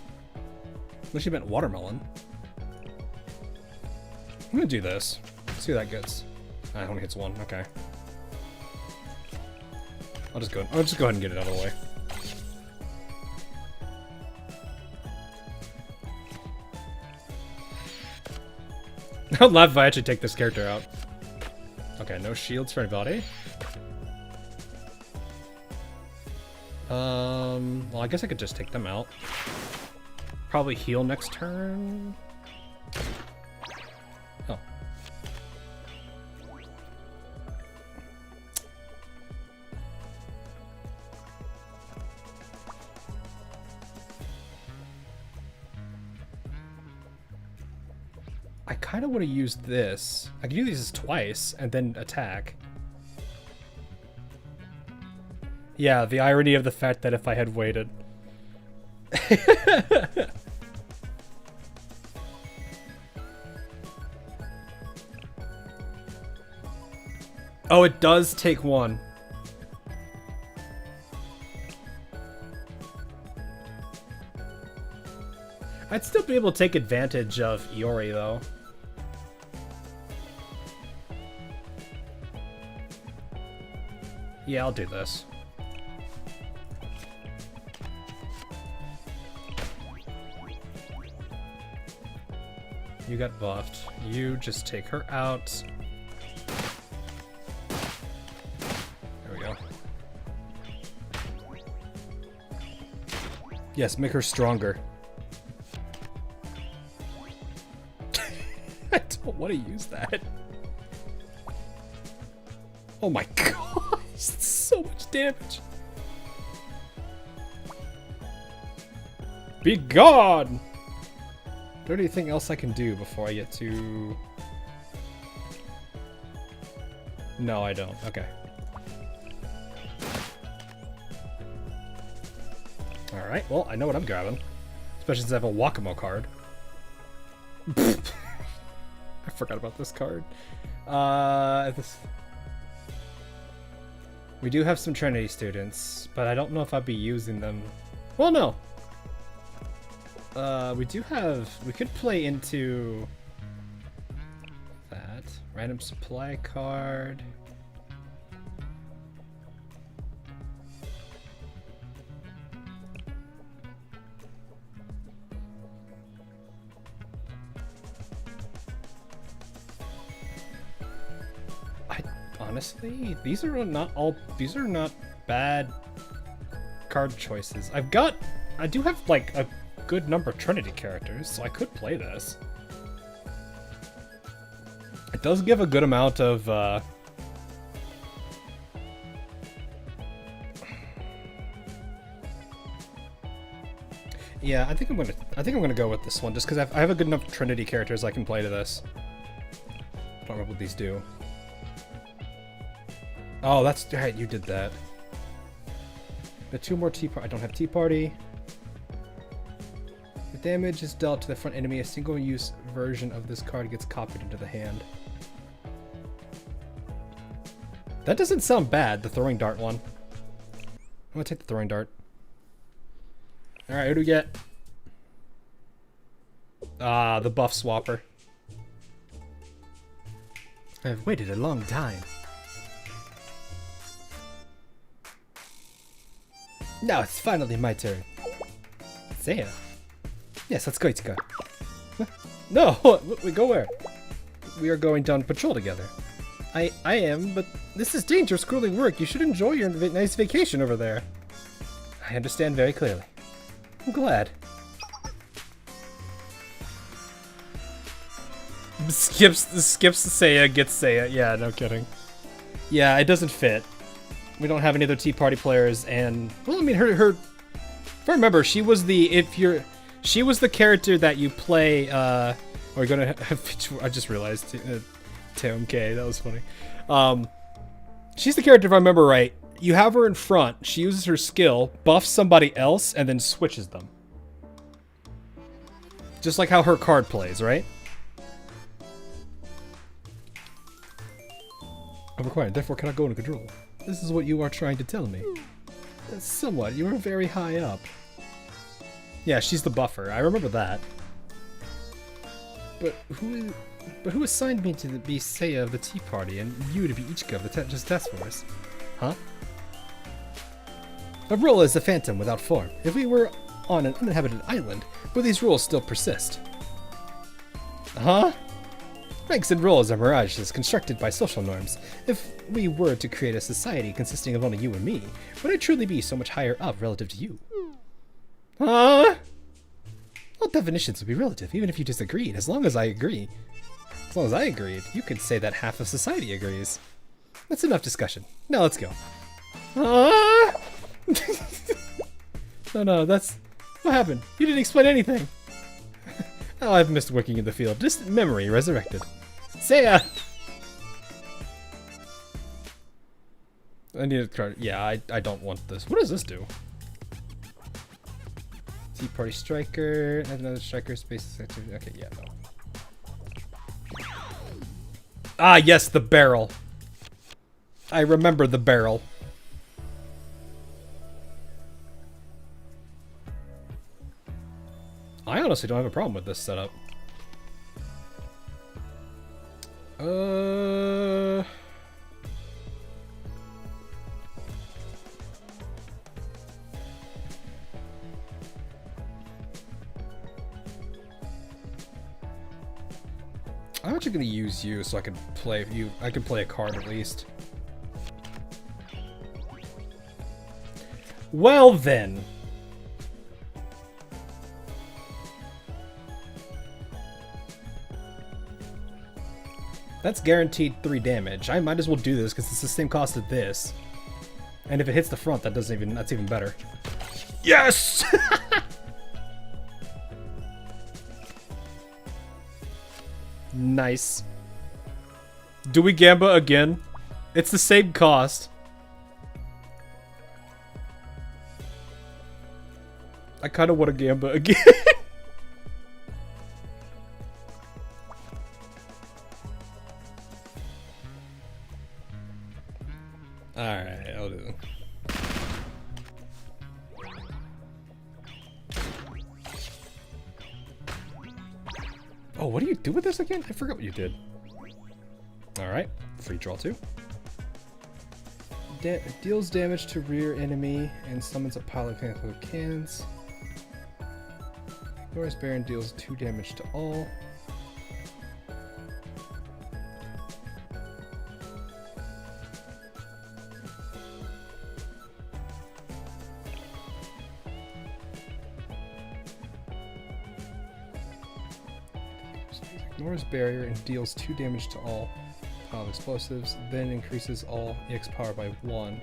Unless you meant watermelon. I'm gonna do this. See what that gets. Ah, it only hits 1. Okay. I'll just go ahead and get it out of the way. I'll laugh if I actually take this character out. Okay, no shields for anybody. Well, I guess I could just take them out. Probably heal next turn. Oh. I kind of want to use this. I can do these twice and then attack. Yeah, the irony of the fact that if I had waited. Oh, it does take 1. I'd still be able to take advantage of Iori, though. Yeah, I'll do this. You got buffed. You just take her out. There we go. Yes, make her stronger. I don't want to use that. Oh my god, it's so much damage. Be gone! Is there anything else I can do before I get to... No, I don't. Okay. Alright, well, I know what I'm grabbing. Especially since I have a Wakamo card. I forgot about this card. We do have some Trinity students, but I don't know if I'd be using them. Well, no. We could play into that. Random supply card. Honestly, these are not bad card choices. I do have like a good number of Trinity characters, so I could play this. It does give a good amount of yeah, I think I'm gonna go with this one just because I have a good enough Trinity characters I can play to this. I don't remember what these do. Oh, that's right, you did that. The 2 more Tea Party. I don't have Tea Party. The damage is dealt to the front enemy. A single-use version of this card gets copied into the hand. That doesn't sound bad, the throwing dart one. I'm gonna take the throwing dart. Alright, who do we get? Ah, the buff swapper. I've waited a long time. Now it's finally my turn. Seiya. Yes, let's go, Ichika. No, we go where? We are going down patrol together. I am, but this is dangerous, grueling work. You should enjoy your nice vacation over there. I understand very clearly. I'm glad. Skips Seiya, gets Seiya. Yeah, no kidding. Yeah, it doesn't fit. We don't have any other Tea Party players, and well, I mean, her. If I remember, she was the character that you play. Or you're gonna have. I just realized Tim K. That was funny. She's the character, if I remember right. You have her in front. She uses her skill, buffs somebody else, and then switches them. Just like how her card plays, right? I'm required, therefore cannot go into control. This is what you are trying to tell me. Somewhat. You are very high up. Yeah, she's the buffer. I remember that. But who assigned me to be Seiya of the Tea Party and you to be Ichika of the task force? Huh? A role is a phantom without form. If we were on an uninhabited island, would these rules still persist? Huh? Ranks and roles are mirages constructed by social norms. If we were to create a society consisting of only you and me, would I truly be so much higher up relative to you? Huh? All definitions would be relative, even if you disagreed. As long as I agreed, you could say that half of society agrees. That's enough discussion. Now let's go. Huh? No, that's... What happened? You didn't explain anything. Oh, I've missed working in the field. Distant memory resurrected. Seiya! I need a card. Yeah, I don't want this. What does this do? Tea Party Striker. Add another striker. Space. Okay, yeah, no. Ah, yes, the barrel. I remember the barrel. I honestly don't have a problem with this setup. I'm actually gonna use you so I can play you. I can play a card at least. Well then. That's guaranteed 3 damage. I might as well do this because it's the same cost as this. And if it hits the front, that's even better. Yes! Nice. Do we Gamba again? It's the same cost. I kind of want a Gamba again. Alright, I'll do it. Oh, what do you do with this again? I forgot what you did. Alright, free draw 2. Deals damage to rear enemy and summons a pile of mechanical cannons. Norris Baron deals 2 damage to all. Ignores barrier and deals 2 damage to all pile of explosives, then increases all EX power by 1.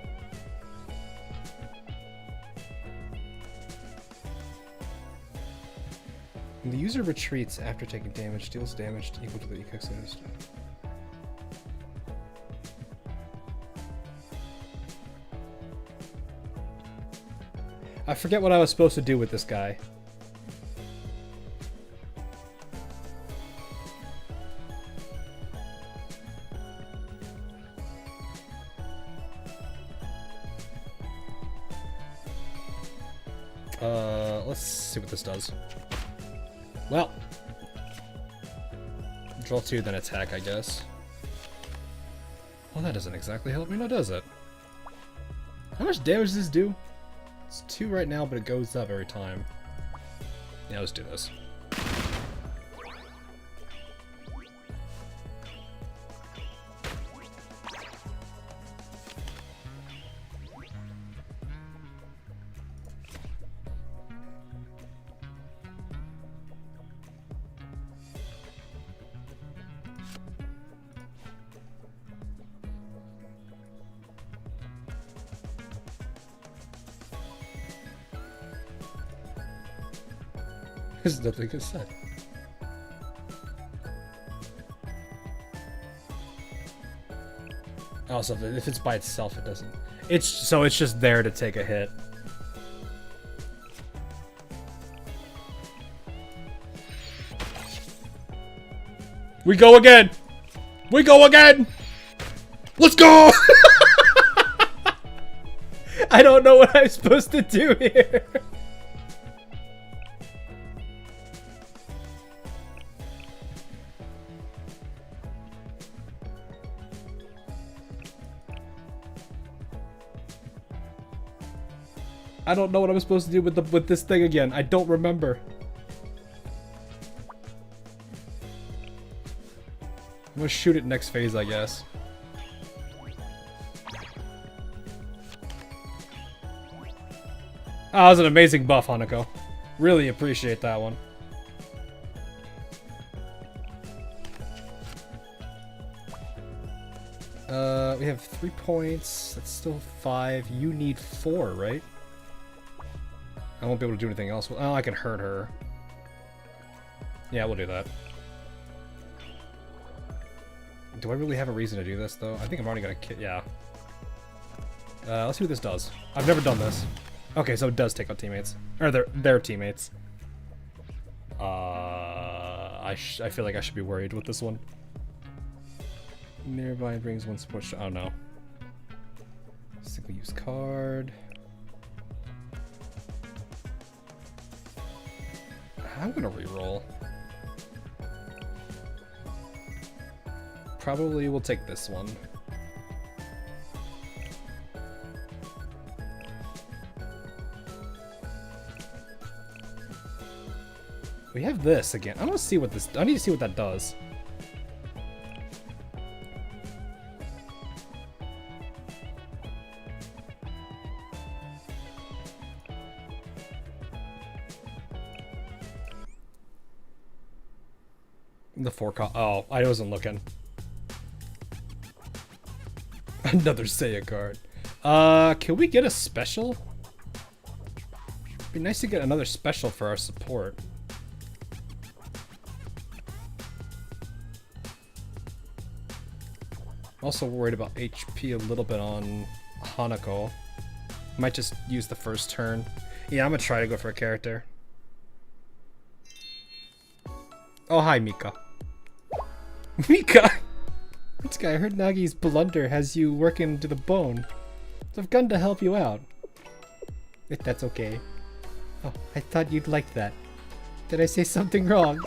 When the user retreats after taking damage, deals damage equal to the EX bonus. I forget what I was supposed to do with this guy. Let's see what this does. Well, draw 2, then attack, I guess. Well, that doesn't exactly help me, now does it? How much damage does this do? It's 2 right now, but it goes up every time. Yeah, let's do this. There's nothing to say. Also, if it's by itself, it doesn't. It's just there to take a hit. We go again. We go again. Let's go. I don't know what I'm supposed to do here. I don't know what I'm supposed to do with this thing again. I don't remember. I'm gonna shoot it next phase, I guess. Oh, that was an amazing buff, Hanako. Really appreciate that one. We have 3 points. That's still 5. You need 4, right? I won't be able to do anything else. Oh, I can hurt her. Yeah, we'll do that. Do I really have a reason to do this, though? I think I'm already gonna yeah. Let's see what this does. I've never done this. Okay, so it does take out teammates. Or their teammates. I feel like I should be worried with this one. Nearby brings one support shot. Oh, no. Single use card. I'm gonna reroll. Probably will take this one. We have this again. I want to see what this. I need to see what that does. The 4 oh, I wasn't looking. Another Seiya card. Can we get a special? It'd be nice to get another special for our support. I'm also worried about HP a little bit on Hanako. Might just use the first turn. Yeah, I'm gonna try to go for a character. Oh, hi, Mika. Mika! This guy, I heard Nagi's blunder has you working to the bone. So I've come to help you out. If that's okay. Oh, I thought you'd like that. Did I say something wrong?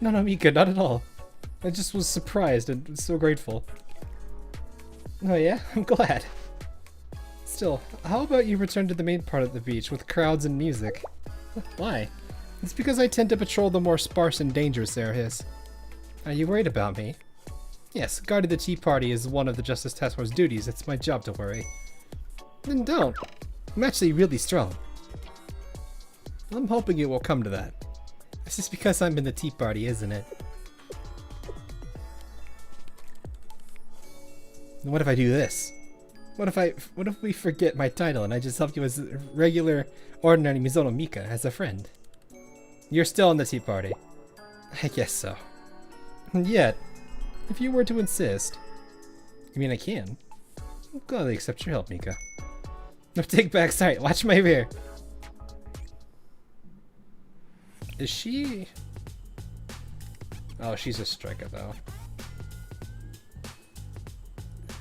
No, Mika, not at all. I just was surprised and so grateful. Oh yeah? I'm glad. Still, how about you return to the main part of the beach with crowds and music? Why? It's because I tend to patrol the more sparse and dangerous areas. Are you worried about me? Yes, guarding the tea party is one of the Justice Task Force duties. It's my job to worry. Then don't. I'm actually really strong. I'm hoping it will come to that. This is because I'm in the tea party, isn't it? And what if I do this? What if we forget my title and I just help you as a regular, ordinary Mizono Mika as a friend? You're still in the tea party. I guess so. And yet, if you were to insist, I mean I can. I'll gladly accept your help, Mika. No take back, sorry, watch my rear. Is she... Oh, she's a striker though.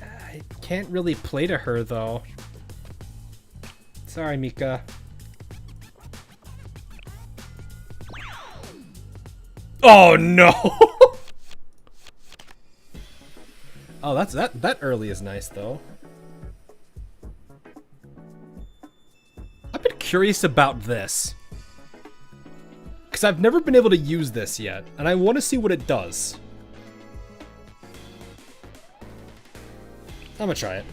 I can't really play to her though. Sorry, Mika. Oh no! Oh, that early is nice though. I've been curious about this. Because I've never been able to use this yet, and I want to see what it does. I'm gonna try it.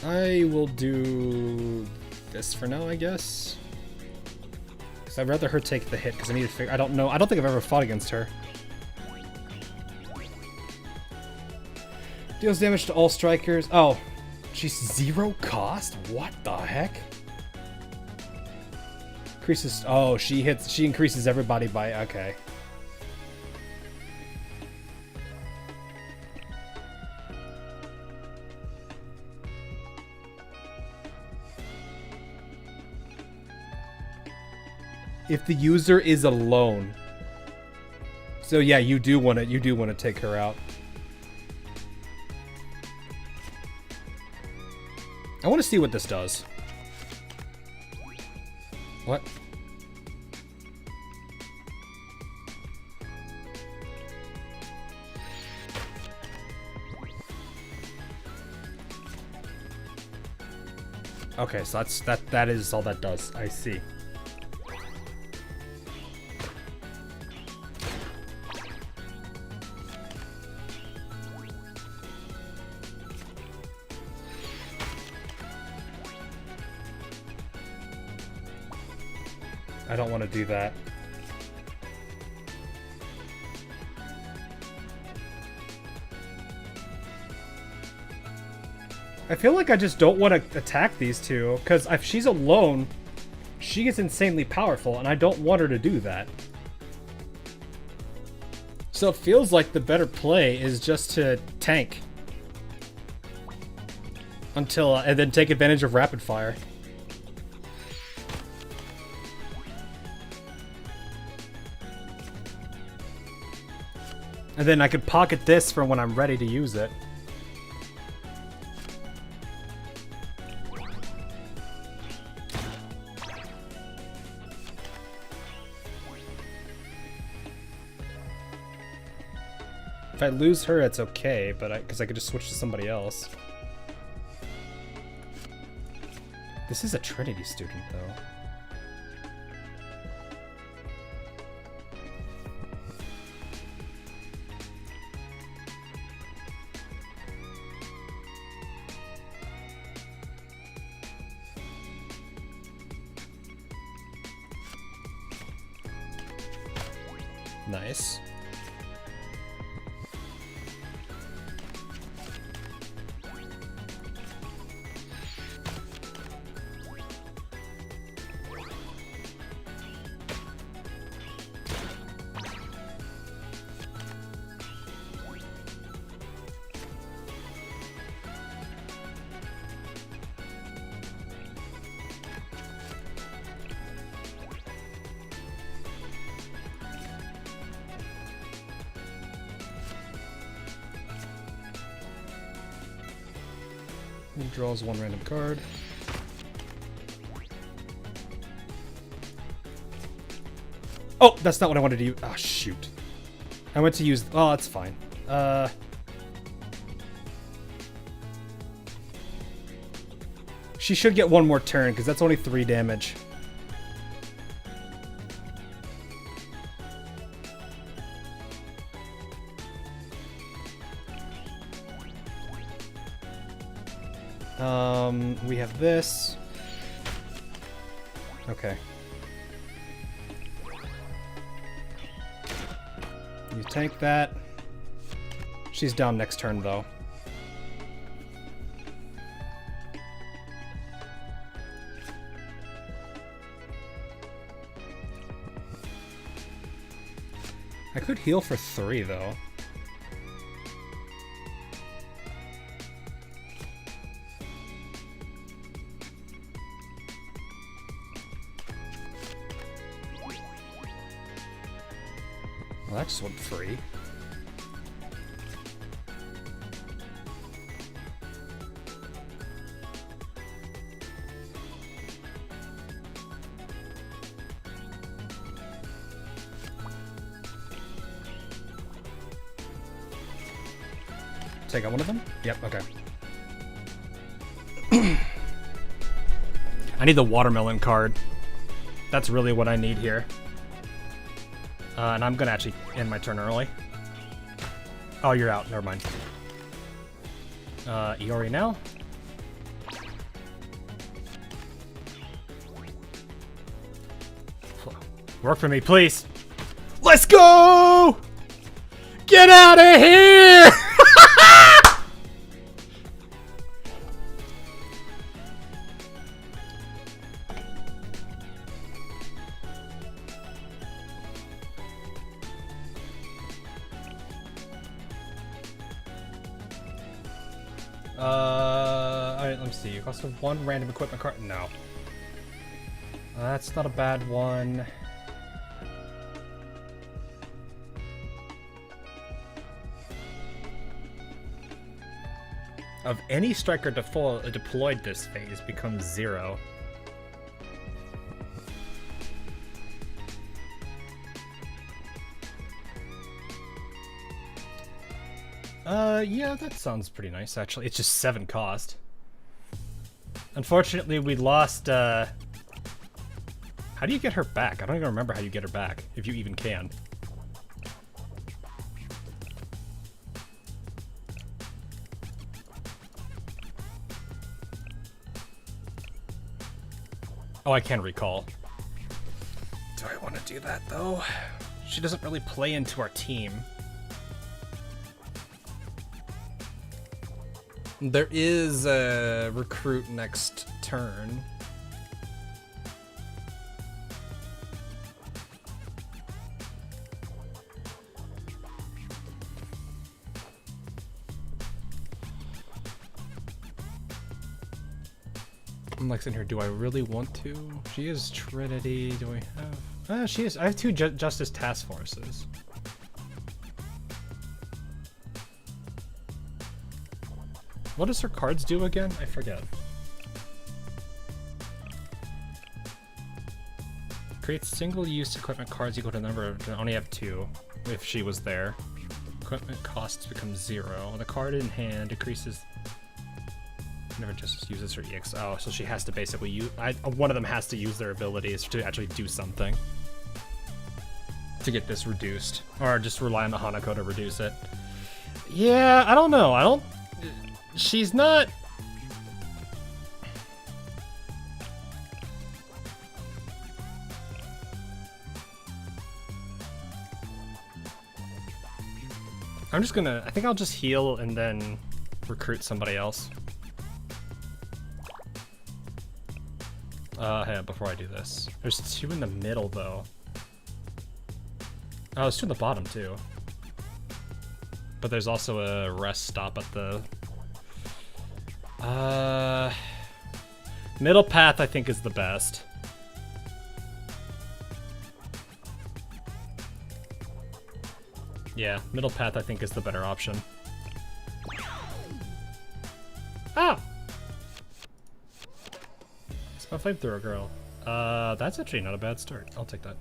I will do this for now, I guess. Because I'd rather her take the hit, because I need to figure... I don't think I've ever fought against her. Deals damage to all strikers. Oh, she's 0 cost? What the heck? Increases... Oh, she increases everybody by... Okay. If the user is alone. So yeah, you do want to take her out. I want to see what this does. What? Okay, so that is all that does. I see. I don't want to do that. I feel like I just don't want to attack these two, because if she's alone, she gets insanely powerful, and I don't want her to do that. So it feels like the better play is just to tank. Until, and then take advantage of rapid fire. And then I could pocket this for when I'm ready to use it. If I lose her, it's okay, but because I could just switch to somebody else. This is a Trinity student, though. Nice. He draws one random card. Oh, that's not what I wanted to use. Oh, shoot. I went to use... Oh, that's fine. She should get one more turn, because that's only 3 damage. We have this. Okay. You tank that. She's down next turn, though. I could heal for 3, though. Well, that just went free. Take out one of them? Yep, okay. I need the watermelon card. That's really what I need here. And I'm gonna actually end my turn early. Oh, you're out. Never mind. Iori now. Work for me, please. Let's go! Get out of here! Alright, let me see. Cost of 1 random equipment card. No. That's not a bad one. Of any striker deployed this phase becomes 0. Yeah, that sounds pretty nice, actually. It's just 7 cost. Unfortunately, we lost, How do you get her back? I don't even remember how you get her back, if you even can. Oh, I can recall. Do I want to do that, though? She doesn't really play into our team. There is a recruit next turn. I'm like sitting here, do I really want to? She is Trinity, do we have... she is, I have 2 Justice Task Forces. What does her cards do again? I forget. Creates single-use equipment cards equal to the number of... I only have 2, if she was there. Equipment costs become 0. The card in hand decreases... Never just uses her EX. Oh, so she has to basically use... one of them has to use their abilities to actually do something. To get this reduced. Or just rely on the Hanako to reduce it. Yeah, I don't know. I don't... She's not... I'm just gonna... I think I'll just heal and then recruit somebody else. Hey, before I do this. There's 2 in the middle, though. Oh, there's 2 in the bottom, too. But there's also a rest stop at the... Middle path, I think, is the best. Yeah, middle path, I think, is the better option. Ah! A flamethrower girl. That's actually not a bad start. I'll take that.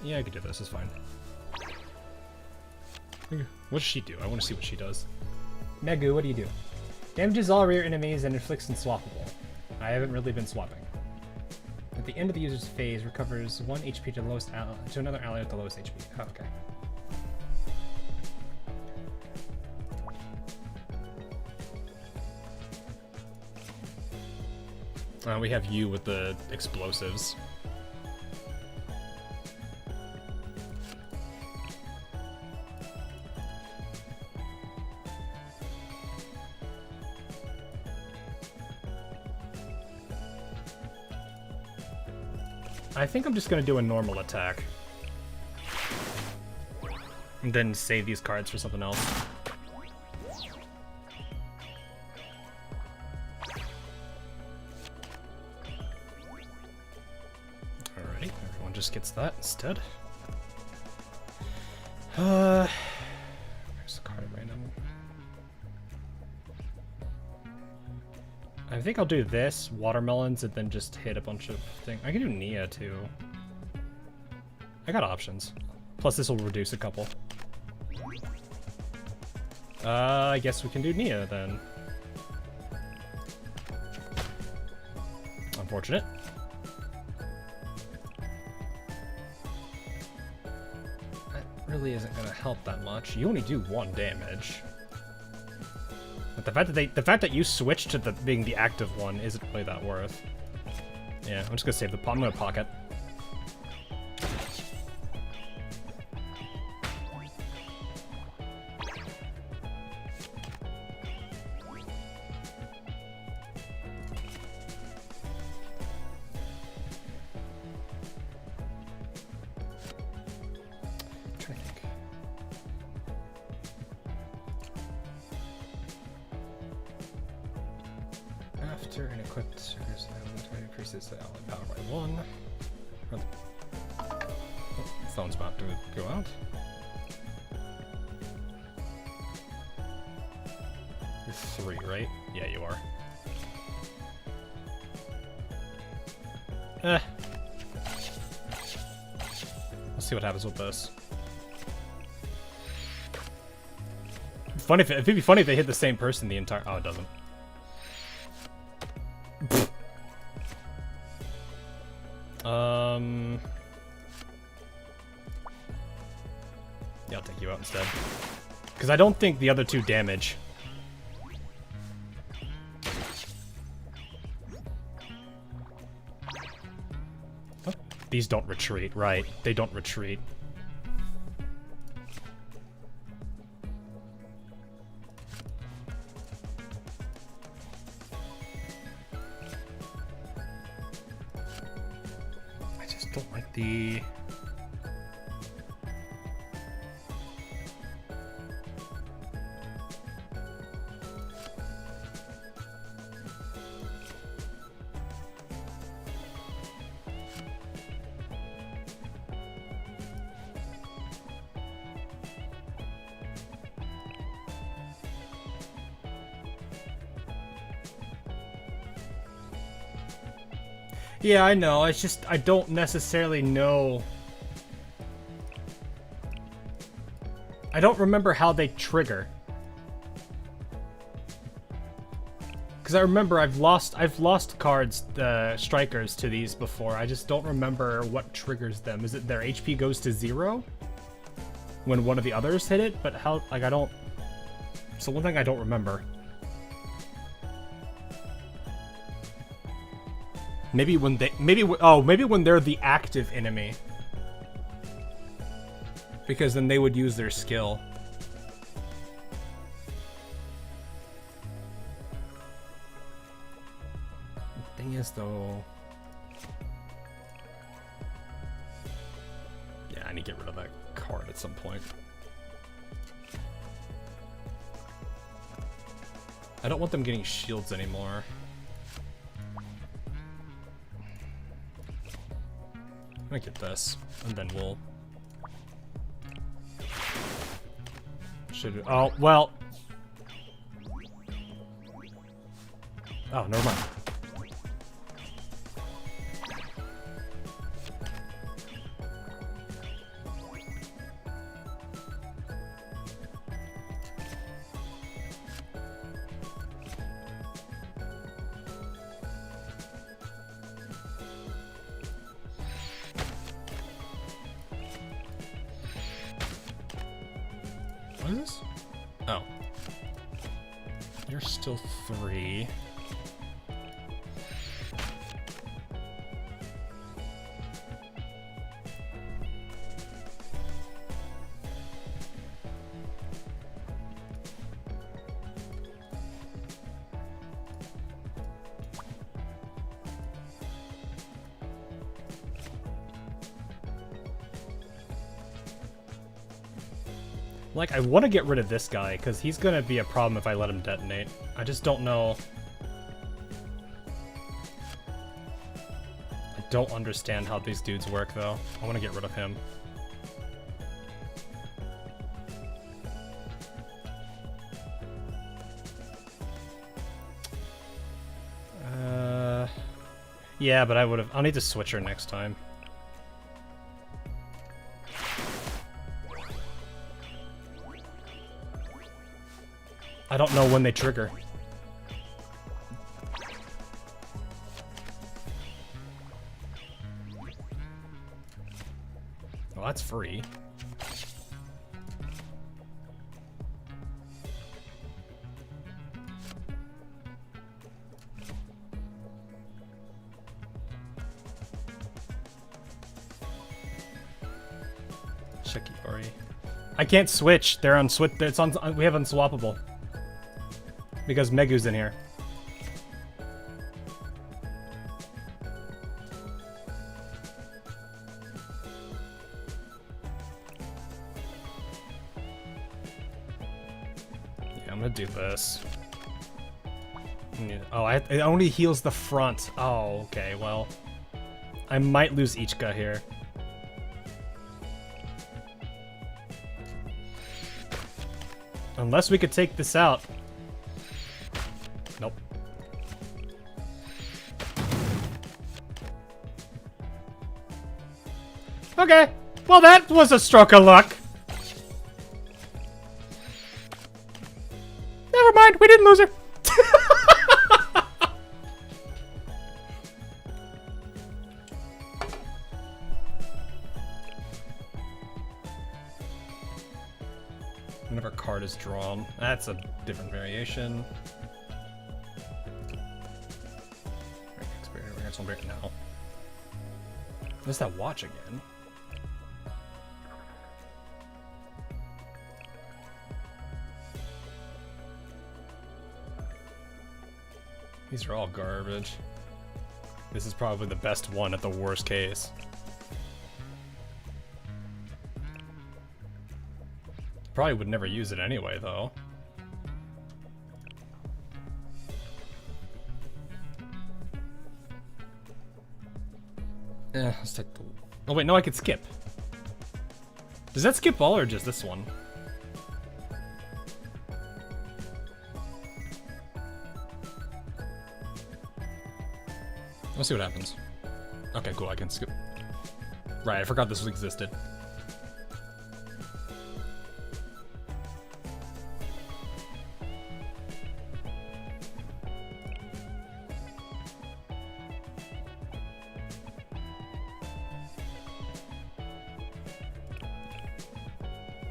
Yeah, I could do this. It's fine. What does she do? I want to see what she does. Megu, what do you do? Damages all rear enemies and inflicts unswappable. I haven't really been swapping. At the end of the user's phase, recovers 1 HP to the lowest to another ally with the lowest HP. Oh, okay. We have you with the explosives. I think I'm just gonna do a normal attack. And then save these cards for something else. Alrighty, everyone just gets that instead. Where's the card at random? I think I'll do this, watermelons, and then just hit a bunch of things. I can do Nia too. I got options. Plus this will reduce a couple. I guess we can do Nia then. Unfortunate. That really isn't gonna help that much. You only do 1 damage. But the fact that you switched to being the active one isn't really that worth. Yeah, I'm just gonna save I'm gonna pocket. After an equipped circus, increases the ally power by 1. Oh, phone's about to go out. You're 3, right? Yeah, you are. Let's see what happens with this. Funny if it'd be funny if they hit the same person the entire. Oh, it doesn't. Yeah, I'll take you out instead. Because I don't think the other 2 damage. Oh, these don't retreat, right? They don't retreat. I just don't like the... Yeah, I know. It's just I don't necessarily know. I don't remember how they trigger. Because I remember I've lost cards, the strikers, to these before. I just don't remember what triggers them. Is it their HP goes to 0 when one of the others hit it? But how? Like I don't. So one thing I don't remember. Maybe when they maybe when they're the active enemy. Because then they would use their skill. The thing is though. Yeah, I need to get rid of that card at some point. I don't want them getting shields anymore. I'm gonna get this, and then we'll... Oh, well... Oh, never mind. What is this? Oh. You're still 3. Like, I want to get rid of this guy, because he's going to be a problem if I let him detonate. I just don't know. I don't understand how these dudes work, though. I want to get rid of him. Yeah, but I'll need to switch her next time. I don't know when they trigger. Well, that's free. Shikibari. I can't switch. They're on switch. It's on. We have unswappable. Because Megu's in here. Yeah, I'm gonna do this. Oh, it only heals the front. Oh, okay, well. I might lose Ichika here. Unless we could take this out. Nope. Okay. Well, that was a stroke of luck. Never mind. We didn't lose her. Whenever a card is drawn. That's a different variation. Now. What's that watch again? These are all garbage. This is probably the best one at the worst case. Probably would never use it anyway, though. Yeah, let's take the... Oh wait, no, I could skip. Does that skip all or just this one? Let's see what happens. Okay, cool, I can skip. Right, I forgot this existed.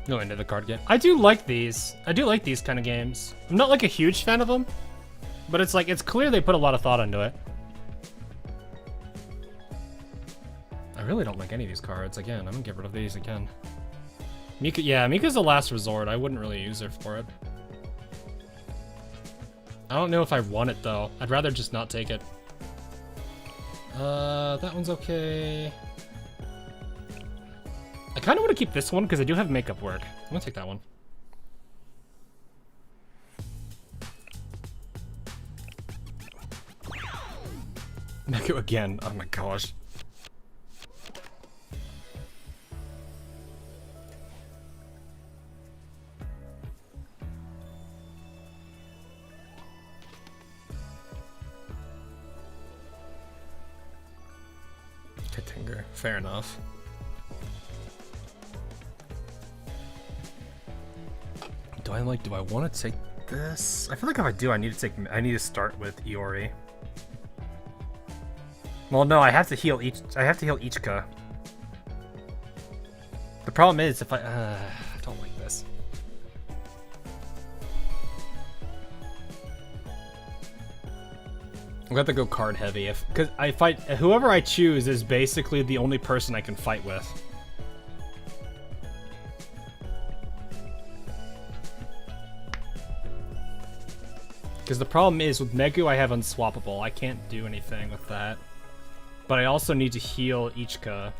Go into the card game. I do like these. I do like these kind of games. I'm not like a huge fan of them, but it's like, it's clear they put a lot of thought into it. I really don't like any of these cards. Again, I'm gonna get rid of these again. Mika, yeah, Mika's the last resort. I wouldn't really use her for it. I don't know if I want it though. I'd rather just not take it. That one's okay. I kind of want to keep this one because I do have makeup work. I'm gonna take that one. Meku again. Oh my gosh. Fair enough. Do I want to take this? I feel like if I do, I need to start with Iori. Well, no, I have to heal Ichika. The problem is if I don't like this. I'm gonna have to go card heavy because I fight whoever I choose is basically the only person I can fight with. Because the problem is with Megu I have unswappable. I can't do anything with that. But I also need to heal Ichika.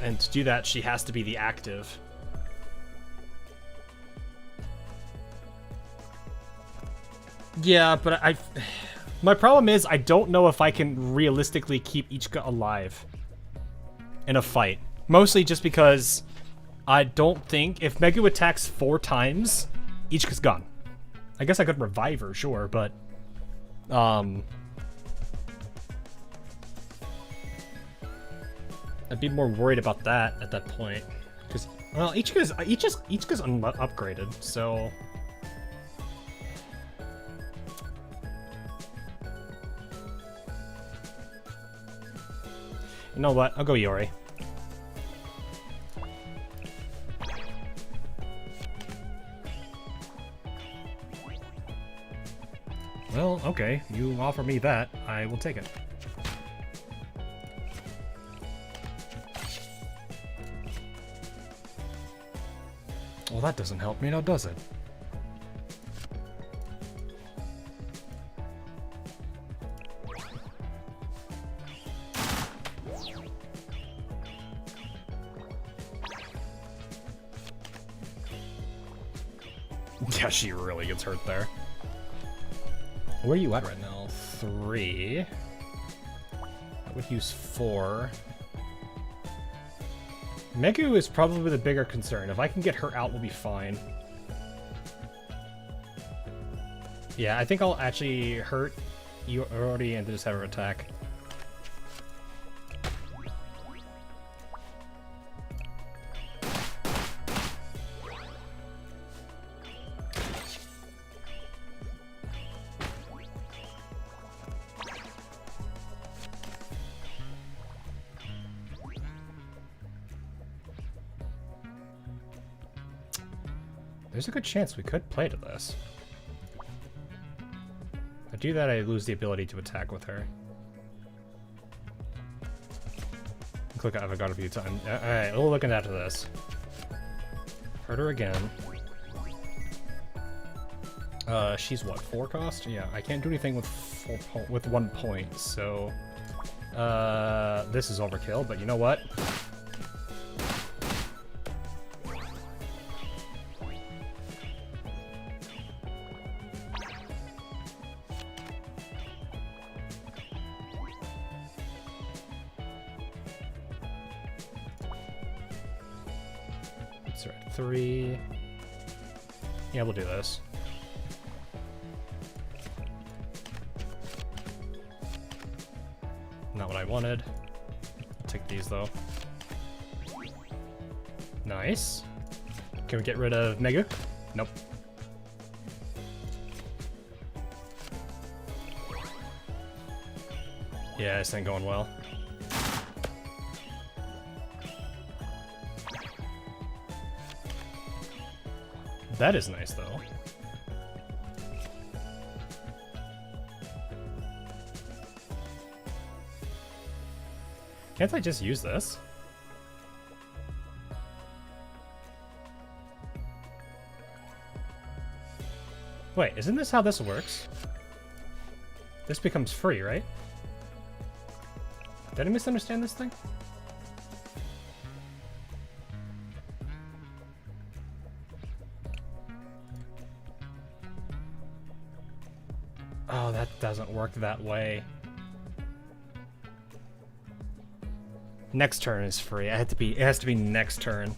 And to do that, she has to be the active. Yeah, but my problem is I don't know if I can realistically keep Ichika alive in a fight. Mostly just because I don't think if Megu attacks 4 times, Ichika's gone. I guess I could revive her, sure, but I'd be more worried about that at that point. Because, well, Ichika's upgraded, so... You know what? I'll go Iori. Well, okay. You offer me that. I will take it. Well, that doesn't help me now, does it? Yeah, she really gets hurt there. Where are you at right now? 3. I would use 4. Megu is probably the bigger concern. If I can get her out, we'll be fine. Yeah, I think I'll actually hurt Iori and just have her attack. There's a good chance we could play to this. If I do that, I lose the ability to attack with her. Click I've got a few times. Alright, we'll look into this. Hurt her again. She's what, 4 cost? Yeah, I can't do anything with 1 point, so... this is overkill, but you know what? That's right, 3. Yeah, we'll do this. Not what I wanted. I'll take these though. Nice. Can we get rid of Megu? Nope. Yeah, this ain't going well. That is nice though. Can't I just use this? Wait, isn't this how this works? This becomes free, right? Did I misunderstand this thing? Oh, that doesn't work that way. Next turn is free. It has to be next turn.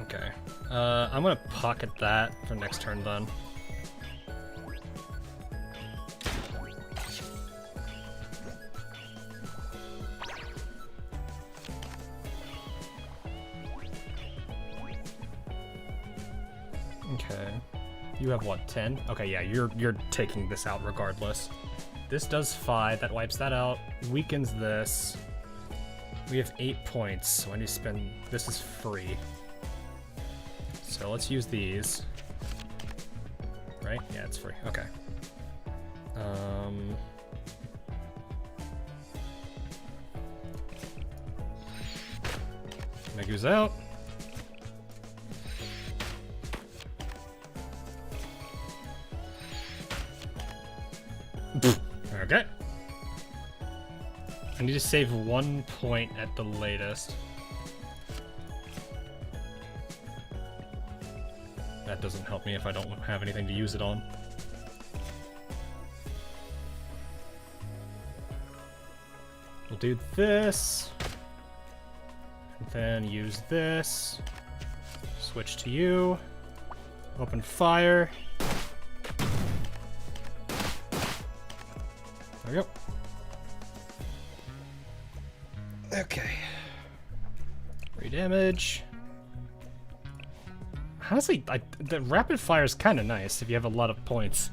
Okay. I'm gonna pocket that for next turn then. Okay. You have what, 10? Okay, yeah, you're taking this out regardless. This does 5, that wipes that out, weakens this. We have 8 points, so I need to spend, this is free. So let's use these. Right? Yeah, it's free, okay. Megu's out. Okay. I need to save 1 point at the latest. That doesn't help me if I don't have anything to use it on. We'll do this. And then use this. Switch to you. Open fire. There we go. Okay. Free damage. Honestly, the rapid fire is kind of nice if you have a lot of points.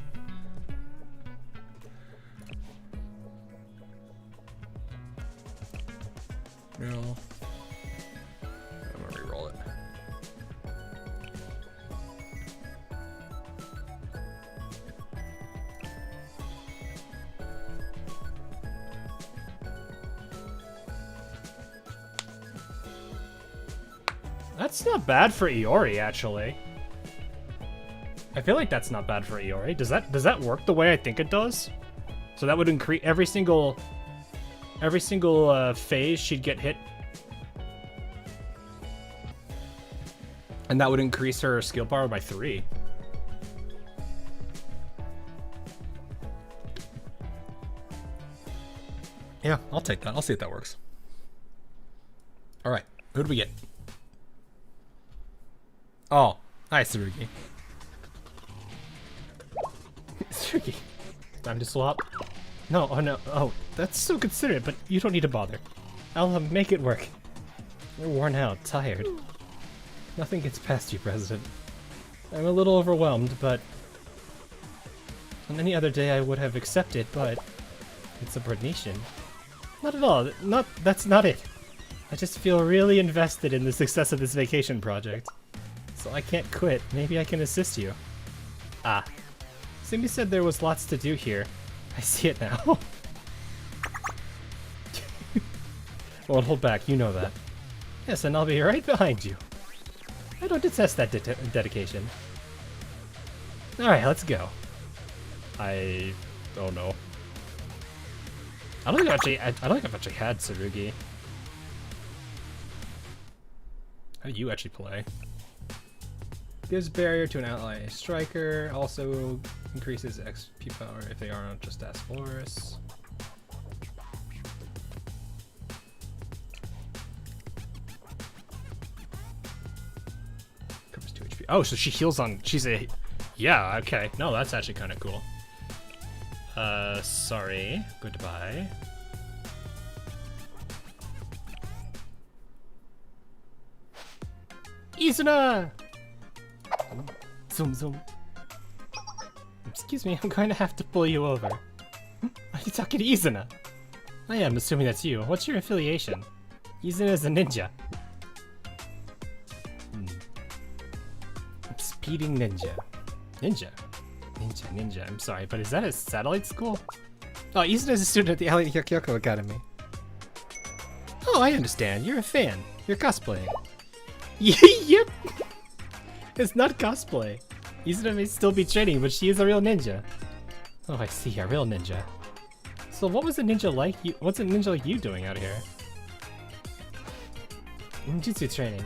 No. I'm gonna reroll it. That's not bad for Iori, actually. I feel like that's not bad for Iori. Does that work the way I think it does? So that would increase every single phase she'd get hit, and that would increase her skill power by 3. Yeah, I'll take that. I'll see if that works. All right, who do we get? Oh, hi, Tsurugi. Tsurugi, time to swap. No, oh no, oh, that's so considerate, but you don't need to bother. I'll make it work. You're worn out, tired. Nothing gets past you, President. I'm a little overwhelmed, but on any other day I would have accepted, but insubordination. Not at all. That's not it. I just feel really invested in the success of this vacation project. So I can't quit. Maybe I can assist you. Ah. Simi said there was lots to do here. I see it now. Won't hold back, you know that. Yes, and I'll be right behind you. I don't detest that dedication. Alright, let's go. I don't know. I don't think I've actually had Tsurugi. How do you actually play? Gives barrier to an ally striker, also increases XP power if they aren't just as force. Covers 2 HP. Oh, so she heals on, she's a, yeah, okay. No, that's actually kind of cool. Sorry, goodbye. Izuna! Zoom, zoom. Excuse me, I'm going to have to pull you over. Are you talking to Izuna? I am assuming that's you. What's your affiliation? Izuna is a ninja. Speeding ninja. Ninja. I'm sorry, but is that a satellite school? Oh, Izuna is a student at the Alien Hyakyoko Academy. Oh, I understand. You're a fan. You're cosplaying. Yep! It's not cosplay. Izuna may still be training, but she is a real ninja. Oh, I see, a real ninja. So what was a ninja like you? What's a ninja like you doing out here? Ninjutsu training.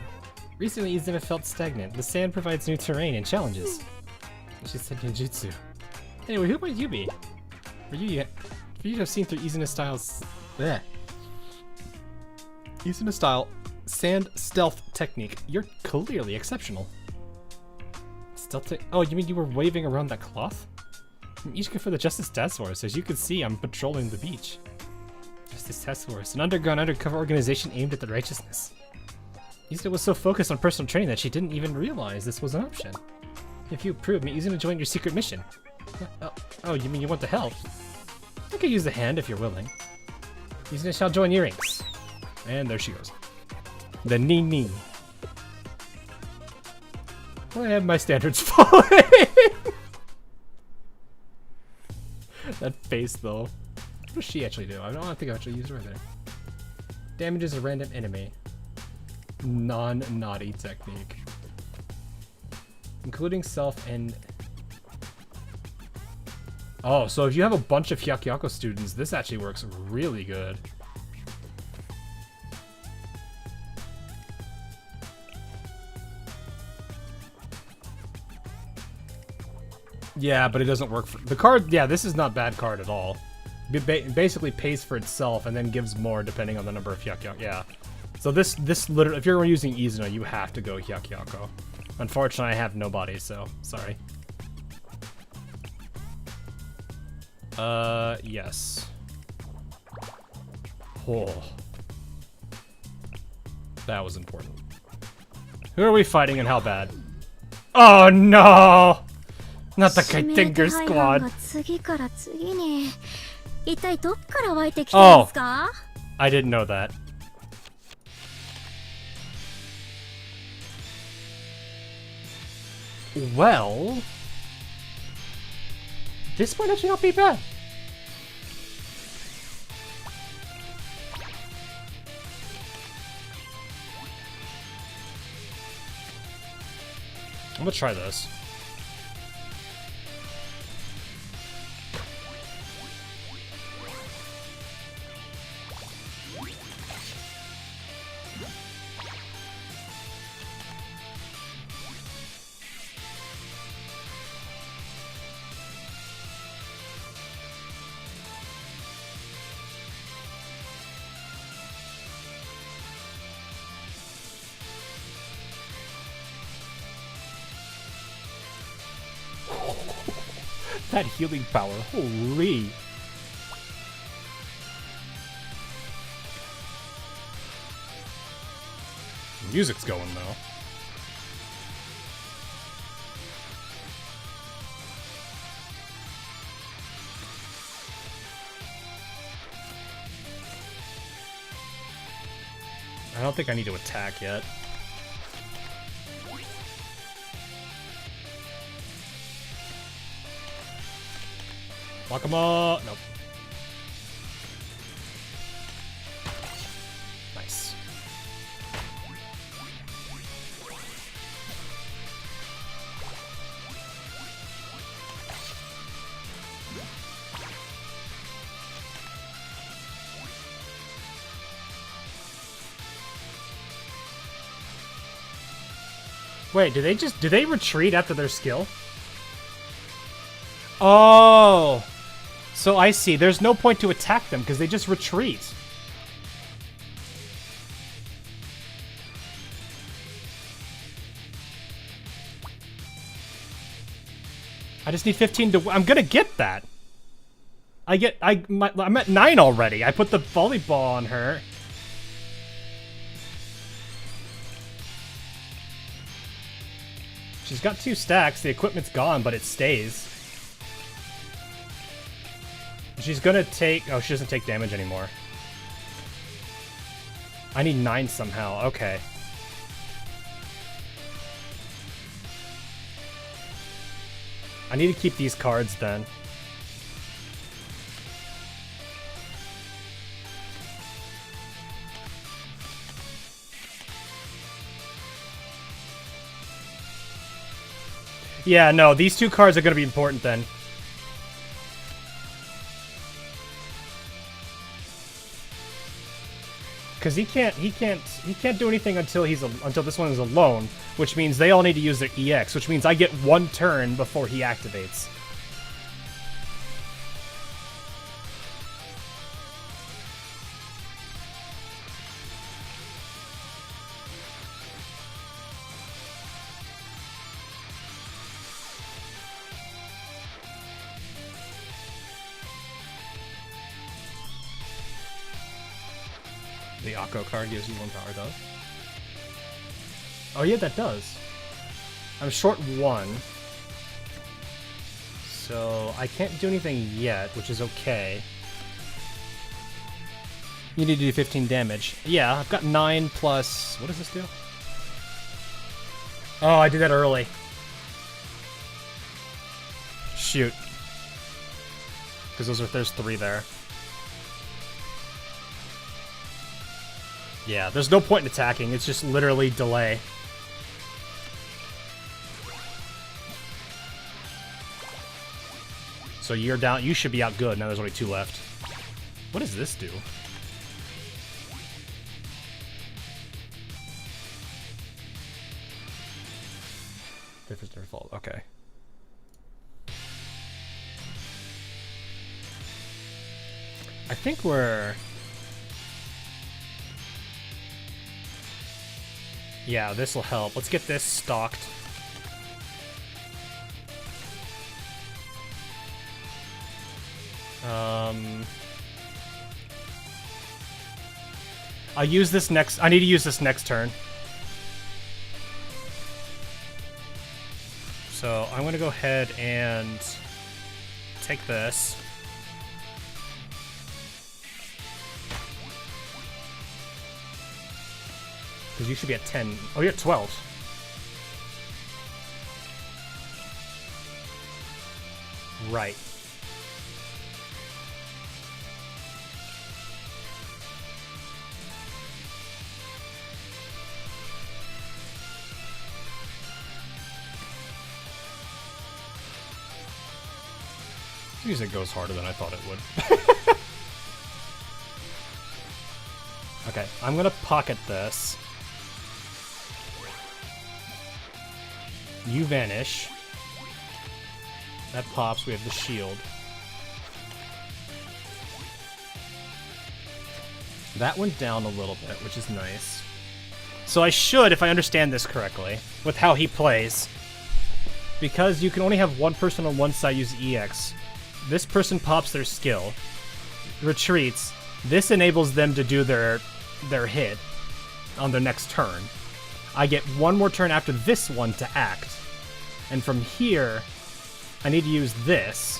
Recently, Izuna felt stagnant. The sand provides new terrain and challenges. She said ninjutsu. Anyway, who might you be? For you to have seen through Izuna style's... bleh. Izuna style sand stealth technique. You're clearly exceptional. Oh, you mean you were waving around that cloth? I'm Ishika for the Justice Task Force. As you can see, I'm patrolling the beach. Justice Task Force, an underground undercover organization aimed at the righteousness. Ishika was so focused on personal training that she didn't even realize this was an option. If you approve me, Izuna join your secret mission. Oh, you mean you want the help? I could use the hand if you're willing. Izuna shall join earrings. And there she goes. The Nini. Why have my standards falling? That face, though. What does she actually do? I don't think I actually used her right there. Damages a random enemy. Non-naughty technique. Including self and... Oh, so if you have a bunch of Hyakyako students, this actually works really good. Yeah, but it doesn't work for... The card, yeah, this is not bad card at all. It basically pays for itself and then gives more depending on the number of Hyakyako. Yeah. So this literally, if you're using Izuna, you have to go Hyakyako. Unfortunately, I have nobody, so sorry. Yes. Oh. That was important. Who are we fighting and how bad? Oh no! Not the Kaitinger squad. Oh! I didn't know that. Well... This might actually not be bad. I'm gonna try this. That healing power, holy. Music's going though. I don't think I need to attack yet. Wakama! Nope. Nice. Wait, do they retreat after their skill? Oh! So I see, there's no point to attack them because they just retreat. I just need 15 to... I'm gonna get that! I'm at 9 already. I put the volleyball on her. She's got 2 stacks, the equipment's gone, but it stays. She's gonna take... Oh, she doesn't take damage anymore. I need 9 somehow. Okay. I need to keep these cards then. Yeah, no, these 2 cards are gonna be important then. Because he can't do anything until this one is alone, which means they all need to use their EX, which means I get 1 turn before he activates. The Akko card gives you 1 power, does? Oh yeah, that does. I'm short 1. So I can't do anything yet, which is okay. You need to do 15 damage. Yeah, I've got 9 plus... What does this do? Oh, I did that early. Shoot. Because there's 3 there. Yeah, there's no point in attacking. It's just literally delay. So you're down. You should be out good. Now there's only 2 left. What does this do? Difference never fall. Okay. I think we're... Yeah, this will help. Let's get this stocked. I'll use this next... I need to use this next turn. So I'm going to go ahead and take this. Because you should be at 10. Oh, you're at 12. Right. Music goes harder than I thought it would. Okay, I'm gonna pocket this. You vanish. That pops, we have the shield. That went down a little bit, which is nice. So I should, if I understand this correctly, with how he plays, because you can only have one person on one side use EX, this person pops their skill, retreats, this enables them to do their hit on their next turn. I get one more turn after this one to act. And from here, I need to use this.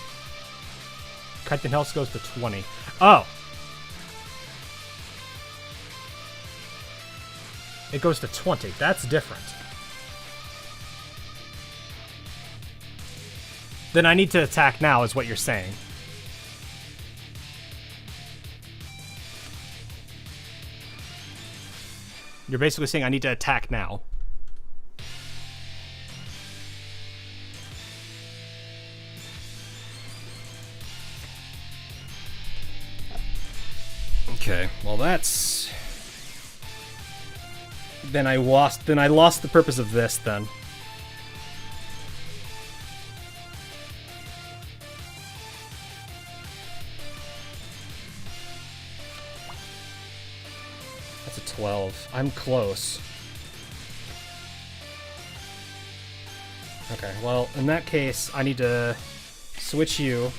Cartel health goes to 20. Oh! It goes to 20. That's different. Then I need to attack now, is what you're saying. You're basically saying I need to attack now. Okay, well that's... Then I lost the purpose of this then. That's a 12. I'm close. Okay, well, in that case, I need to switch you.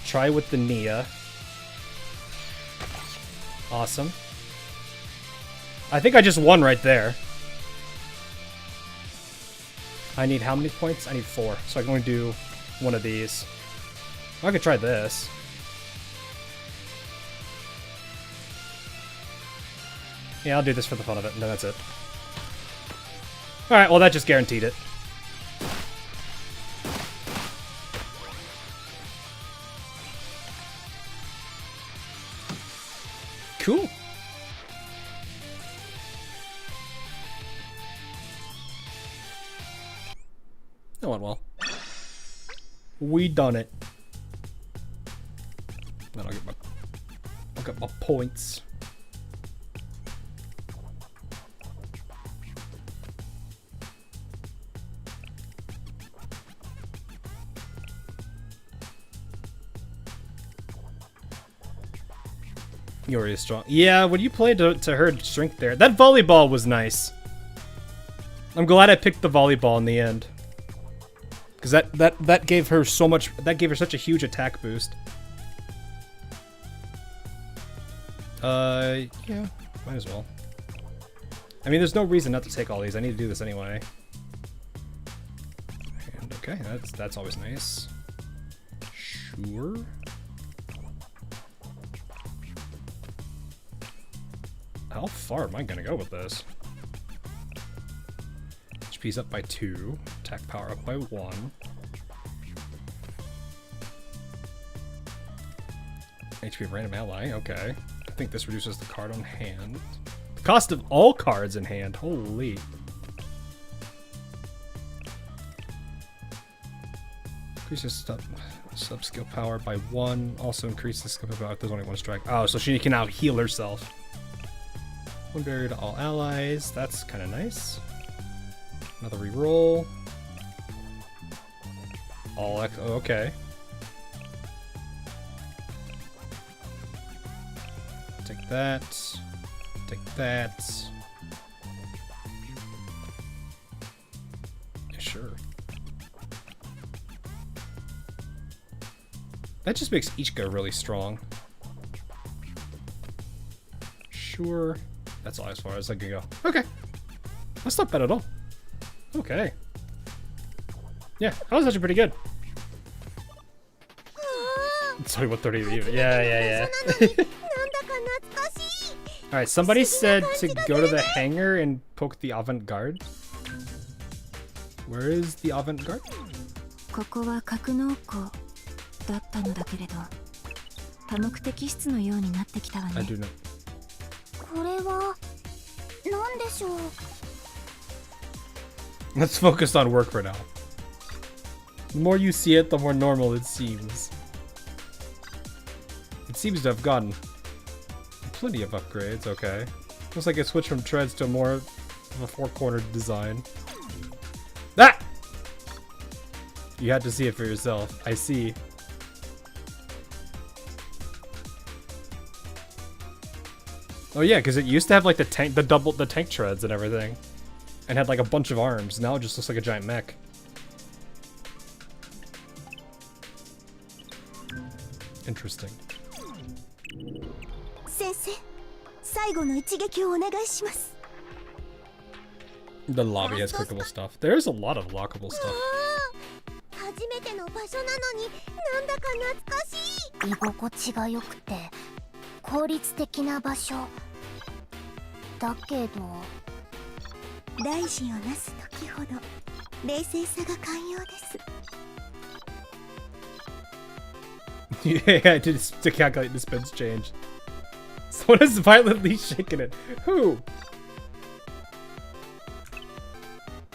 Try with the Nia. Awesome. I think I just won right there. I need how many points? I need 4. So I'm going to do one of these. I could try this. Yeah, I'll do this for the fun of it, and then that's it. Alright, well that just guaranteed it. Cool. That went well. We done it. Then I'll get my points. Yori is strong. Yeah, when you played to her strength there, that volleyball was nice. I'm glad I picked the volleyball in the end. Because that gave her so much, that gave her such a huge attack boost. Yeah, might as well. I mean, there's no reason not to take all these. I need to do this anyway. And Okay, that's always nice. Sure. How far am I gonna go with this? HP's up by 2. Attack power up by 1. HP of random ally, okay. I think this reduces the card on hand. The cost of all cards in hand, holy. Increases sub skill power by 1. Also increases skill power if there's only one strike. Oh, so she can now heal herself. 1 barrier to all allies. That's kind of nice. Another reroll. All X. Oh, okay. Take that. Take that. Yeah, sure. That just makes each go really strong. Sure. That's all as far as I can go. Okay. That's not bad at all. Okay. Yeah, that was actually pretty good. Sorry, what 30 even? Yeah. Alright, somebody said to go to the hangar and poke the avant-garde. Where is the avant-garde? ここは格納庫だったのだけれど、多目的室のようになってきたわ I ね。 do know. これは何でしょう。 Let's focus on work for now. The more you see it, the more normal it seems. It seems to have gotten plenty of upgrades, okay. Looks like it switched from treads to more of a four-cornered design. Ah! You had to see it for yourself. I see. Oh yeah, because it used to have like the tank treads and everything. And had like a bunch of arms. Now it just looks like a giant mech. Interesting. 先生、最後の一撃をお願いします。 The lobby has clickable stuff. There's a lot of lockable stuff. 初めての場所なのになんだか懐かしい。居心地が良くて効率的な場所だけど、大事をなす時ほど冷静さが寛容です。 Yeah, I did to calculate the spins change. Someone is violently shaking it. Who?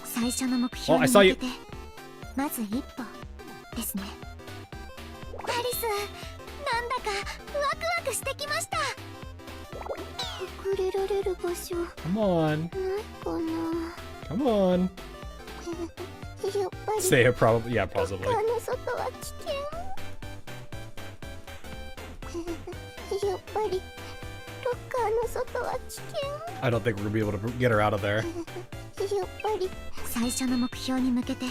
最初の目標に I saw 向 you. けてまず一歩ですね。アリス、なんだかワクワクしてきました。隠れられる場所 Come on. ないかな。 Come on. やっぱり Say it probably. Yeah, possibly. あの外は危険。やっぱりロッカーの外は危険。 I don't think we're gonna be able to get her out of there. やっぱり最初の目標に向けて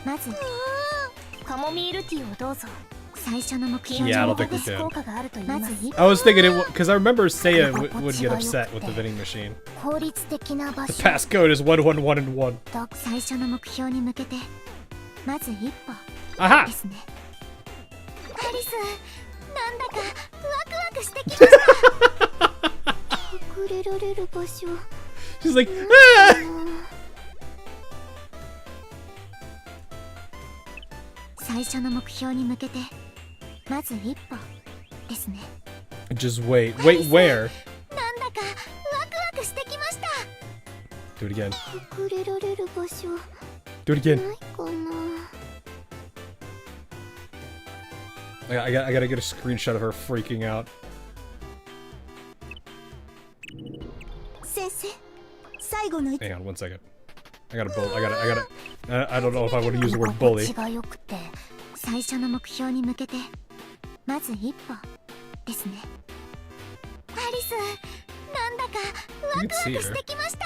まずカモミールティーをどうぞ。最初の目標に Yeah, I don't ほ think ぐ we す can. 効果があると言います。 I was thinking it because I remember Seiya would get upset with the vending machine. 効率的な場 The 所 passcode is 111 and 1. と最初の目標に向けてまず一歩 Aha! ですね。アリス、なんだかワクワクしてきました。隠れられる場所 She's like, ah! 最初の目標に向けてまず一歩ですね。 Just wait. Wait, where? なんだかワクワクしてきました。 Do it again. 隠れられる場所 Do it again. ないかな。 I gotta get a screenshot of her freaking out. 先生、最後の一 Hang on 1 second. I gotta I don't know if I want to use the word bully. 居心地が良くて最初の目標に向けてまず一歩ですね。アリス、なんだかワ You ク can ワ see クし her. てきました。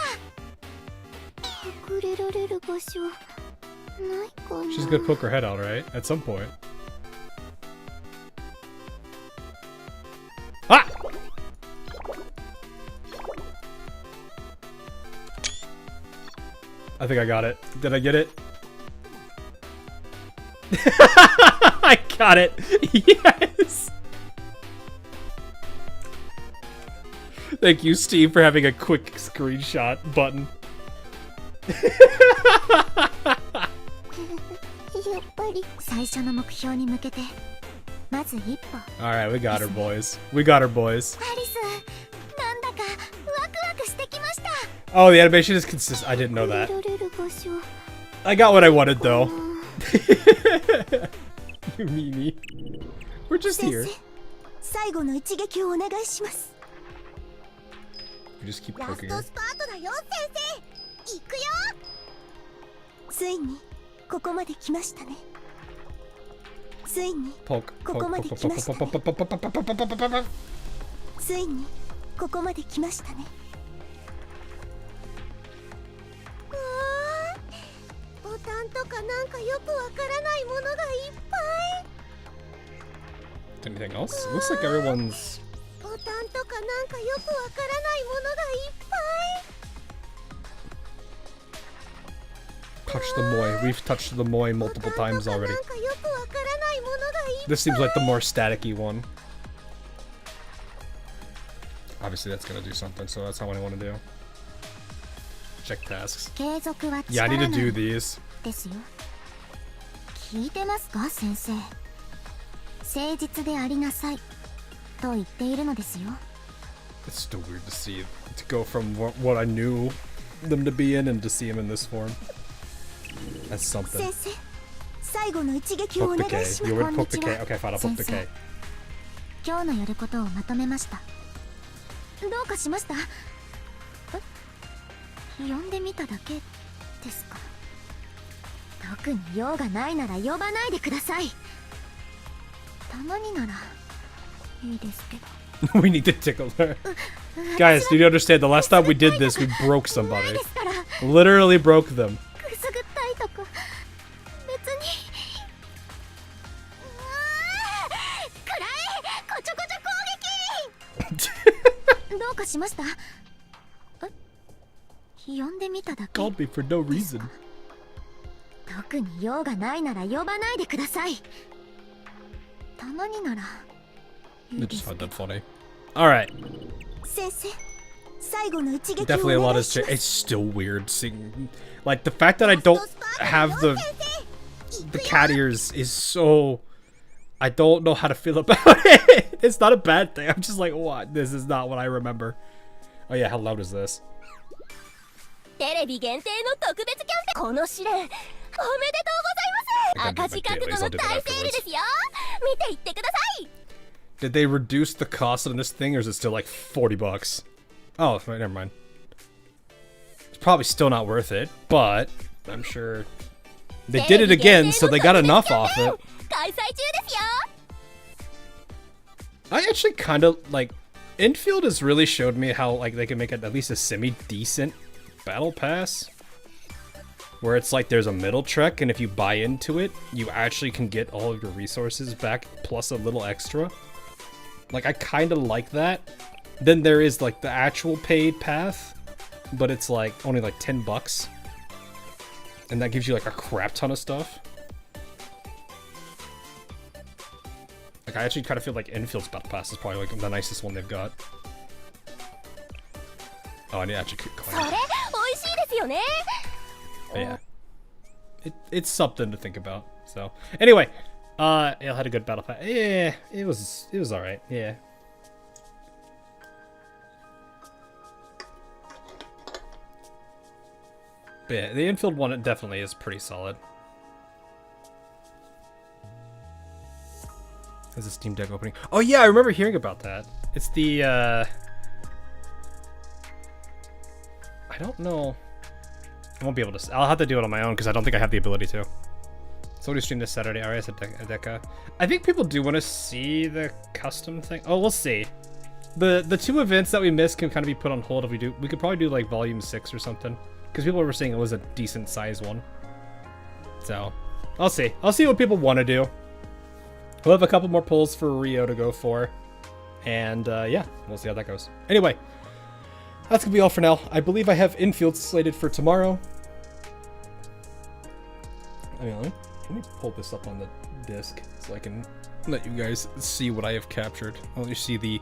隠れられる場所ないかな。 She's gonna poke her head out, right? At some point. Ah! I think I got it. Did I get it? I got it. Yes. Thank you, Steve, for having a quick screenshot button. やっぱり最初の目標に向けてまず一歩。 Alright, we got her, boys. We got her, boys. アリス、なんだかワクワクしてきました。 Oh, the animation is consistent. I didn't know 見 that. られる場所。 I got what I wanted, though. You meanie. We're just 先 here. 生、最後の一撃をお願いします。 We just keep ラス poking ト her. スパートだよ、先生。行くよ。ついにここまで来ましたね。ついに Poke, こ poke, こま poke, で poke, 来ました poke, ね。 poke, poke, poke, poke, poke, poke, poke. ついにここまで来ましたね。ボタンとかなんかよくわからないものがいっぱい。 Anything else? It looks like everyone's... ボタンとかなんかよくわからないものがいっぱい。 Touch the Moi. We've touched the Moi multiple times already. なんかよくわからないものがいっぱい。 This seems like the more staticky one. Obviously, that's gonna do something, so that's not what I want to do. Check tasks. 継続は Yeah, I 力 need な to り do these. ですよ。聞いてますか、先生。誠実でありなさいと言っているのですよ。 It's still weird to see, to go from what I knew them to be in and to see them in this form. That's something. 先生、最後の一撃をお Poke the 願 K. いしま You す。 would poke the K. こんにちは Okay, fine, I'll poke the 先 K. 生、今日のやることをまとめました。どうかしました？呼んでみただけですか？特に用がないなら呼ばないでください。たまにならいいですけど。We need to tickle her. Guys, do you understand? The last time we did this, we broke ない somebody. ですから。 Literally broke them. くすぐったいとか別に。くらえ、こちょこちょ攻撃。どうかしました？呼んでみただけ。 Called me for no reason. 特に用がないなら呼ばないでください。たまにならい I いで just す found け that ど。 funny. Alright. 先生、最後の一撃を Definitely a お lot 願い has し changed. ます。 It's still weird seeing... Like, the fact that I don't have the cat ears is so... I don't know how to feel about it. It's not a bad thing. I'm just like, what? This is not what I remember. Oh yeah, how loud is this? テレビ限定の特別キャンペーン、この試練おめでとうございます。赤字覚悟の大セールですよ。見ていってください。 Did they reduce the cost on this thing, or is it still like 40 bucks? Oh, right, never mind. It's probably still not worth it, but I'm sure they did it again, so they got enough off it. 開催中ですよ。 I actually kind of like Infield has really showed me how like they can make it at least a semi-decent battle pass, where it's like there's a middle trek, and if you buy into it, you actually can get all of your resources back plus a little extra. Like, I kind of like that. Then there is like the actual paid path, but it's like only like 10 bucks, and that gives you like a crap ton of stuff. Like, I actually kind of feel like Infield's battle pass is probably like the nicest one they've got. Oh, I need to actually そ climb. れ美味しいですよね。 But yeah, it's something to think about. So anyway, it had a good battle pass. Yeah, it was all right. Yeah. But yeah, the infield one it definitely is pretty solid. There's a Steam Deck opening. Oh yeah, I remember hearing about that. It's the I don't know. I won't be able to. I'll have to do it on my own because I don't think I have the ability to. So we stream this Saturday. RS Adeka. I think people do want to see the custom thing. Oh, we'll see. The two events that we missed can kind of be put on hold if we do. We could probably do like Volume 6 or something because people were saying it was a decent size one. So I'll see. I'll see what people want to do. We'll have a couple more pulls for Rio to go for, and yeah, we'll see how that goes. Anyway. That's gonna be all for now. I believe I have Infield slated for tomorrow. Let me pull this up on the disc so I can let you guys see what I have captured. I'll let you see the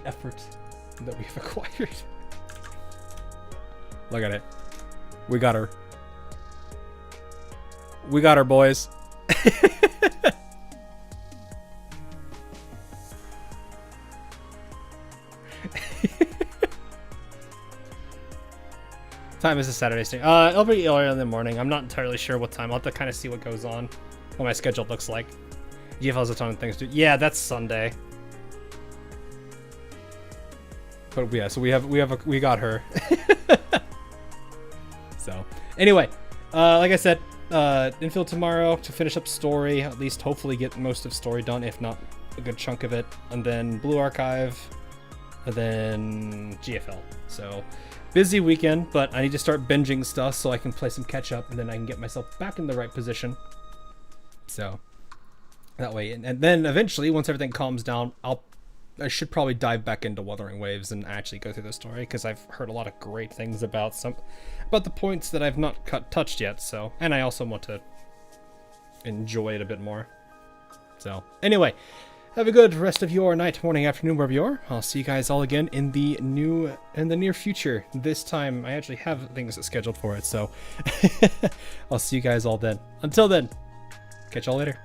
effort that we've acquired. Look at it. We got her. We got her, boys. Time is a Saturday stream. It'll be earlier in the morning. I'm not entirely sure what time. I'll have to kind of see what goes on, what my schedule looks like. GFL has a ton of things to do. Yeah, that's Sunday. But yeah, so we got her. So anyway, like I said, infill tomorrow to finish up story. At least hopefully get most of story done, if not a good chunk of it, and then Blue Archive, and then GFL. So busy weekend, but I need to start binging stuff so I can play some catch up, and then I can get myself back in the right position. So that way, and then eventually, once everything calms down, I should probably dive back into Wuthering Waves and actually go through the story, because I've heard a lot of great things about the points that I've not touched yet. So, and I also want to enjoy it a bit more. So anyway, have a good rest of your night, morning, afternoon, wherever you are. I'll see you guys all again in the near future. This time I actually have things scheduled for it, so I'll see you guys all then. Until then, catch y'all later.